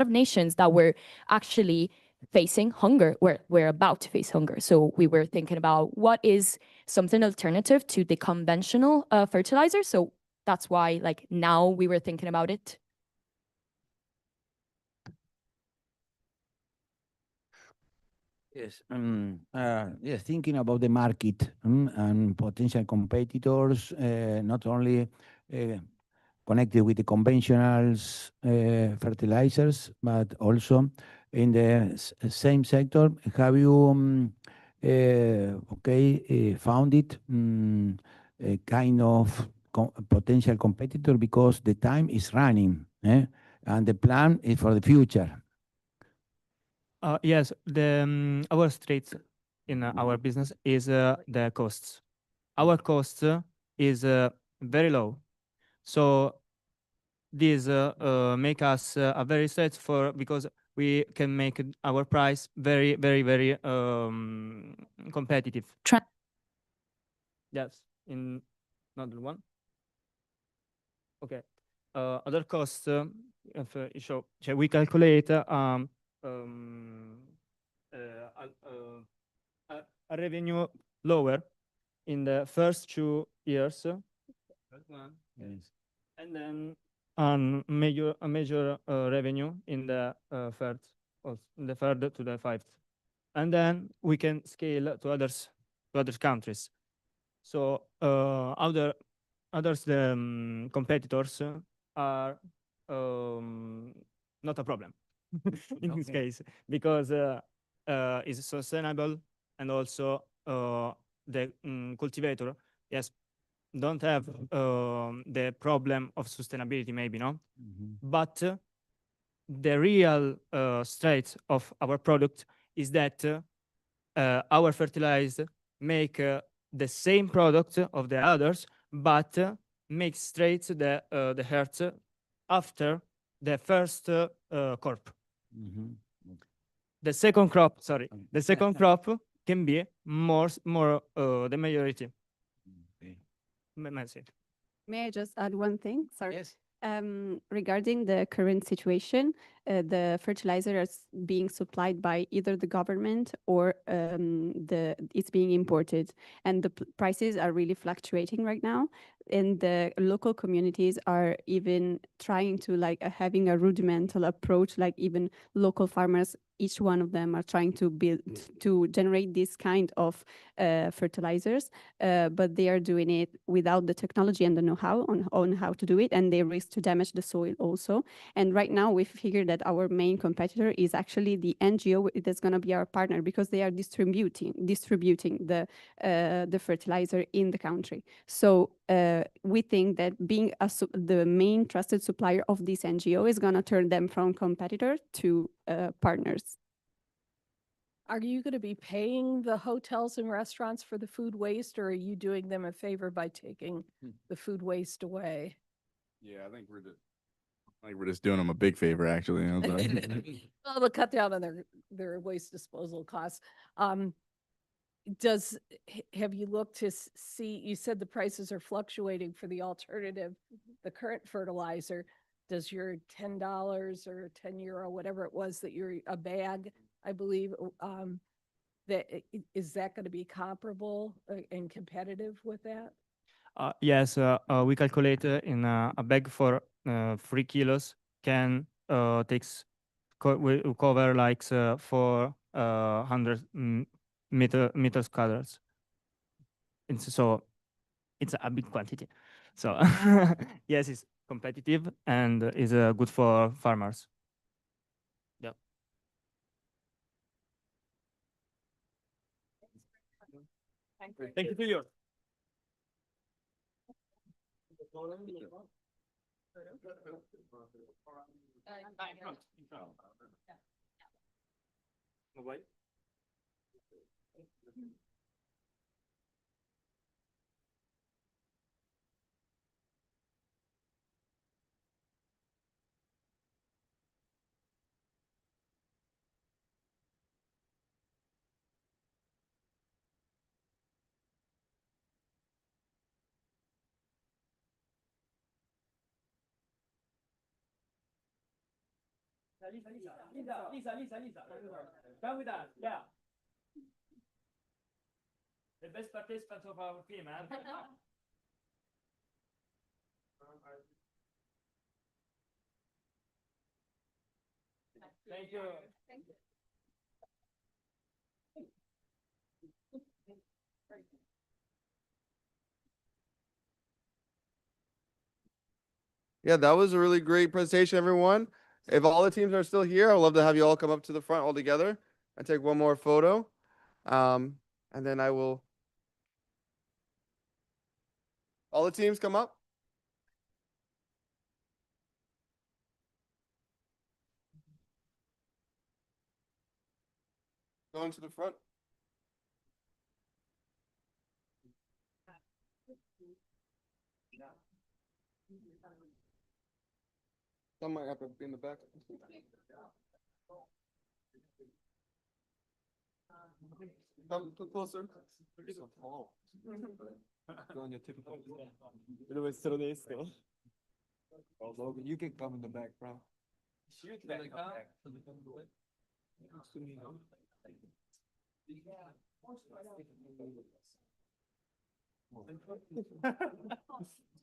nations that were actually facing hunger. We're about to face hunger, so we were thinking about what is something alternative to the conventional fertilizer. So that's why, like, now we were thinking about it. Yes, yes, thinking about the market and potential competitors, not only connected with the conventional fertilizers, but also in the same sector. Have you found it a kind of potential competitor, because the time is running, and the plan is for the future? Yes, our strength in our business is the costs. Our cost is very low, so this make us a very set for, because we can make our price very, very, very competitive. Yes, in another one. Okay. Other costs, we calculate a revenue lower in the first 2 years. Yes. And then a major revenue in the third, in the third to the fifth, and then we can scale to other countries. So others the competitors are not a problem in this case, because it's sustainable, and also the cultivator, yes, don't have the problem of sustainability, maybe, no? But the real strength of our product is that our fertilizer make the same product of the others, but make straight the earth after the first crop. The second crop, sorry, the second crop can be more the majority. May I just add one thing? Sorry. Yes. Regarding the current situation, the fertilizer is being supplied by either the government or it's being imported, and the prices are really fluctuating right now. And the local communities are even trying to having a rudimental approach, like even local farmers, each one of them are trying to build to generate this kind of fertilizers, but they are doing it without the technology and the know-how on how to do it, and they risk to damage the soil also. And right now we figured that our main competitor is actually the NGO that's going to be our partner, because they are distributing the fertilizer in the country. So we think that being the main trusted supplier of this NGO is going to turn them from competitor to partners. Are you going to be paying the hotels and restaurants for the food waste, or are you doing them a favor by taking the food waste away? Yeah, I think we're just doing them a big favor, actually. Well, to cut down on their waste disposal costs. Have you looked to see, you said the prices are fluctuating for the alternative, the current fertilizer. Does your $10 or €10, whatever it was that you're a bag, I believe, is that going to be comparable and competitive with that? Yes, we calculate in a bag for 3 kilos can will cover like 400 meters squares. And so it's a big quantity. So yes, it's competitive and is good for farmers. Yeah. Thank you to you. Lisa. Come with us, yeah. The best participants of our team, man. Thank you. Yeah, that was a really great presentation, everyone. If all the teams are still here, I'd love to have you all come up to the front all together and take one more photo. And then I will. All the teams come up. Going to the front. Some might have to be in the back. Come closer. You're so tall. Go on your typical. Oh, Logan, you can come in the back, bro. Shoot, back.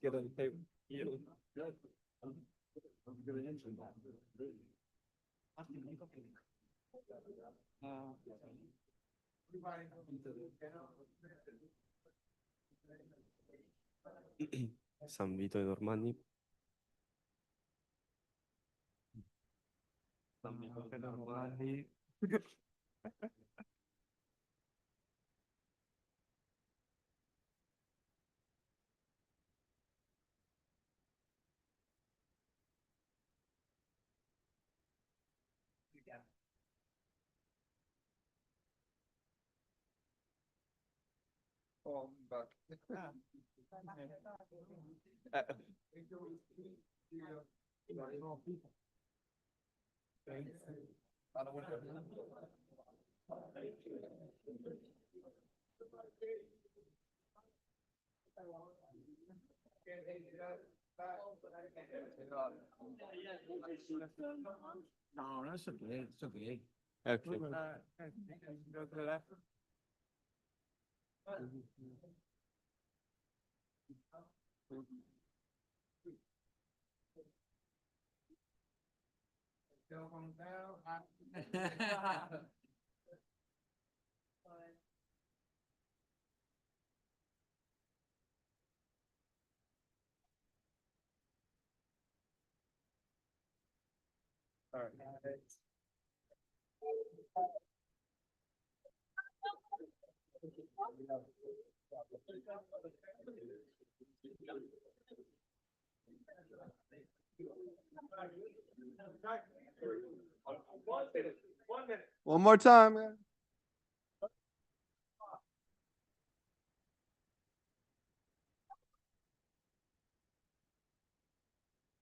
Get on the table. San Vito de Normandy. San Vito de Normandy. Oh, back. No, that's okay. It's okay. Okay. Go to the left. All right. One more time, man.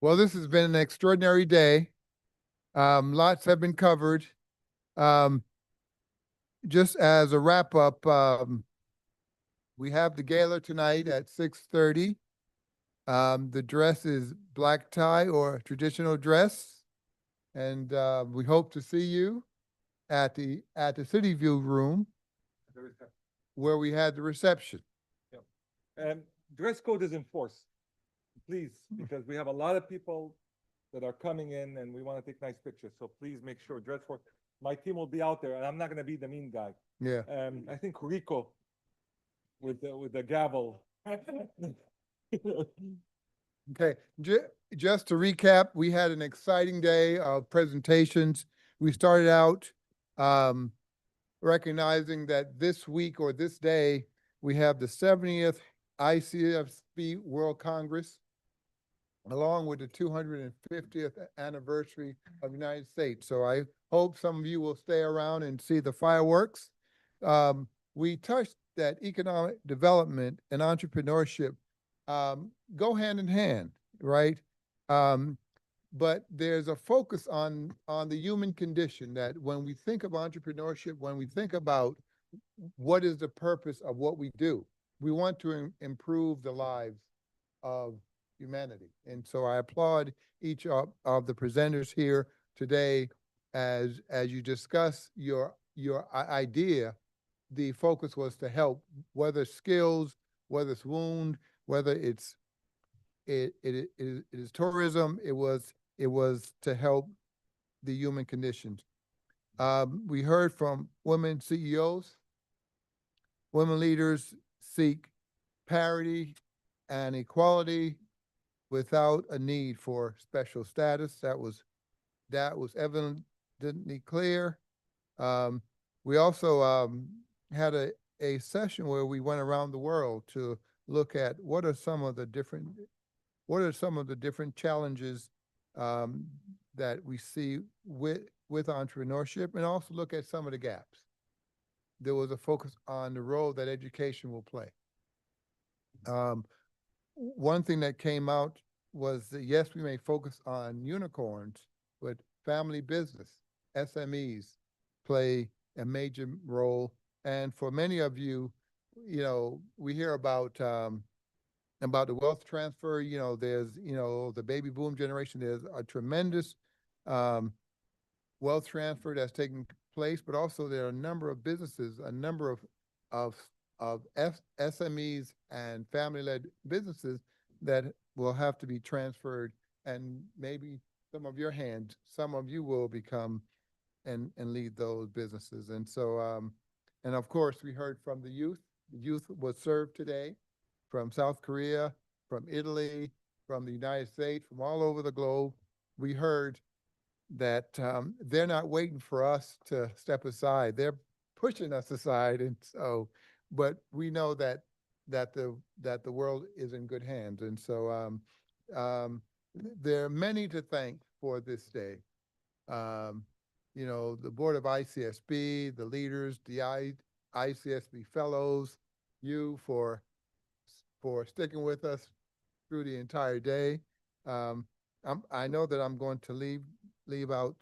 Well, this has been an extraordinary day. Lots have been covered. Just as a wrap up, we have the gala tonight at 6:30. The dress is black tie or traditional dress. And we hope to see you at the City View room where we had the reception. And dress code is enforced, please, because we have a lot of people that are coming in and we want to take nice pictures. So please make sure dress code. My team will be out there and I'm not going to be the mean guy. Yeah. I think Rico with the gavel. Okay, just to recap, we had an exciting day of presentations. We started out recognizing that this week or this day, we have the 70th ICSB World Congress, along with the 250th anniversary of the United States. So I hope some of you will stay around and see the fireworks. We touched that economic development and entrepreneurship go hand in hand, right? But there's a focus on the human condition, that when we think of entrepreneurship, when we think about what is the purpose of what we do, we want to improve the lives of humanity. And so I applaud each of the presenters here today as you discuss your idea. The focus was to help, whether skills, whether it's wound, whether it is tourism. It was to help the human conditions. We heard from women CEOs. Women leaders seek parity and equality without a need for special status. That was evidently clear. We also had a session where we went around the world to look at what are some of the different challenges that we see with entrepreneurship, and also look at some of the gaps. There was a focus on the role that education will play. One thing that came out was that, yes, we may focus on unicorns, but family business, SMEs, play a major role. And for many of you, we hear about the wealth transfer. There's, the baby boom generation. There's a tremendous wealth transfer that's taking place, but also there are a number of businesses, a number of SMEs and family-led businesses that will have to be transferred, and maybe some of you will become and lead those businesses. And so, and of course, we heard from the youth. The youth was served today from South Korea, from Italy, from the United States, from all over the globe. We heard that they're not waiting for us to step aside. They're pushing us aside. And so, but we know that the world is in good hands. And so there are many to thank for this day. The board of ICSB, the leaders, the ICSB fellows, you for sticking with us through the entire day. I know that I'm going to leave out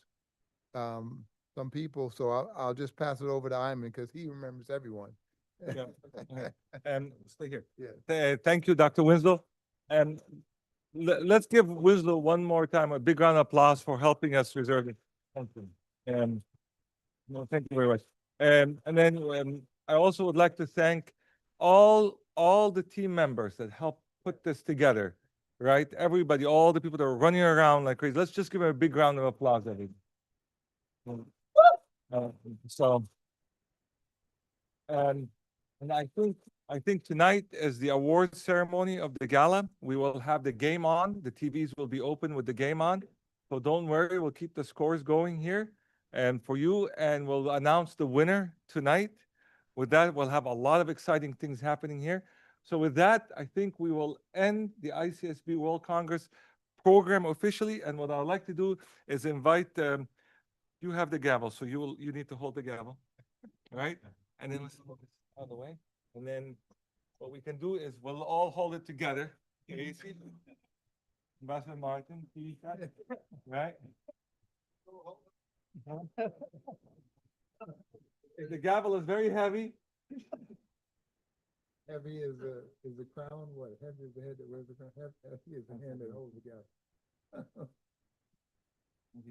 some people, so I'll just pass it over to Iman because he remembers everyone. Yeah. Okay. Stay here. Yeah. Thank you, Dr. Winslow. And let's give Winslow one more time a big round of applause for helping us reserve it. Thank you. No, thank you very much. And then I also would like to thank all the team members that helped put this together, right? Everybody, all the people that are running around like crazy. Let's just give them a big round of applause, everybody. And I think tonight is the award ceremony of the gala. We will have the game on. The TVs will be open with the game on. So don't worry, we'll keep the scores going here and for you, and we'll announce the winner tonight. With that, we'll have a lot of exciting things happening here. So with that, I think we will end the ICSB World Congress program officially. And what I'd like to do is invite, you have the gavel, so you need to hold the gavel, right? And then let's hold this out of the way. And then what we can do is we'll all hold it together. Casey, Ambassador Martin, right? The gavel is very heavy. Heavy is the crown. What? Heavy is the head that wears the crown. Heavy is the hand that holds the gavel.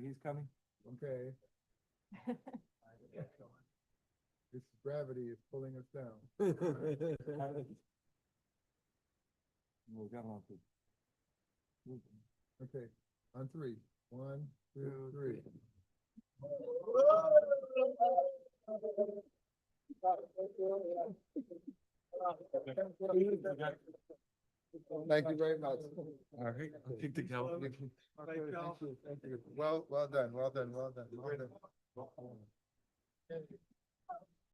He's coming. Okay. This gravity is pulling us down. Okay, on three. 1, 2, 3. Thank you very much. All right, I'll take the gavel. Thank you. Thank you. Well done. Well done. Well done. Well done.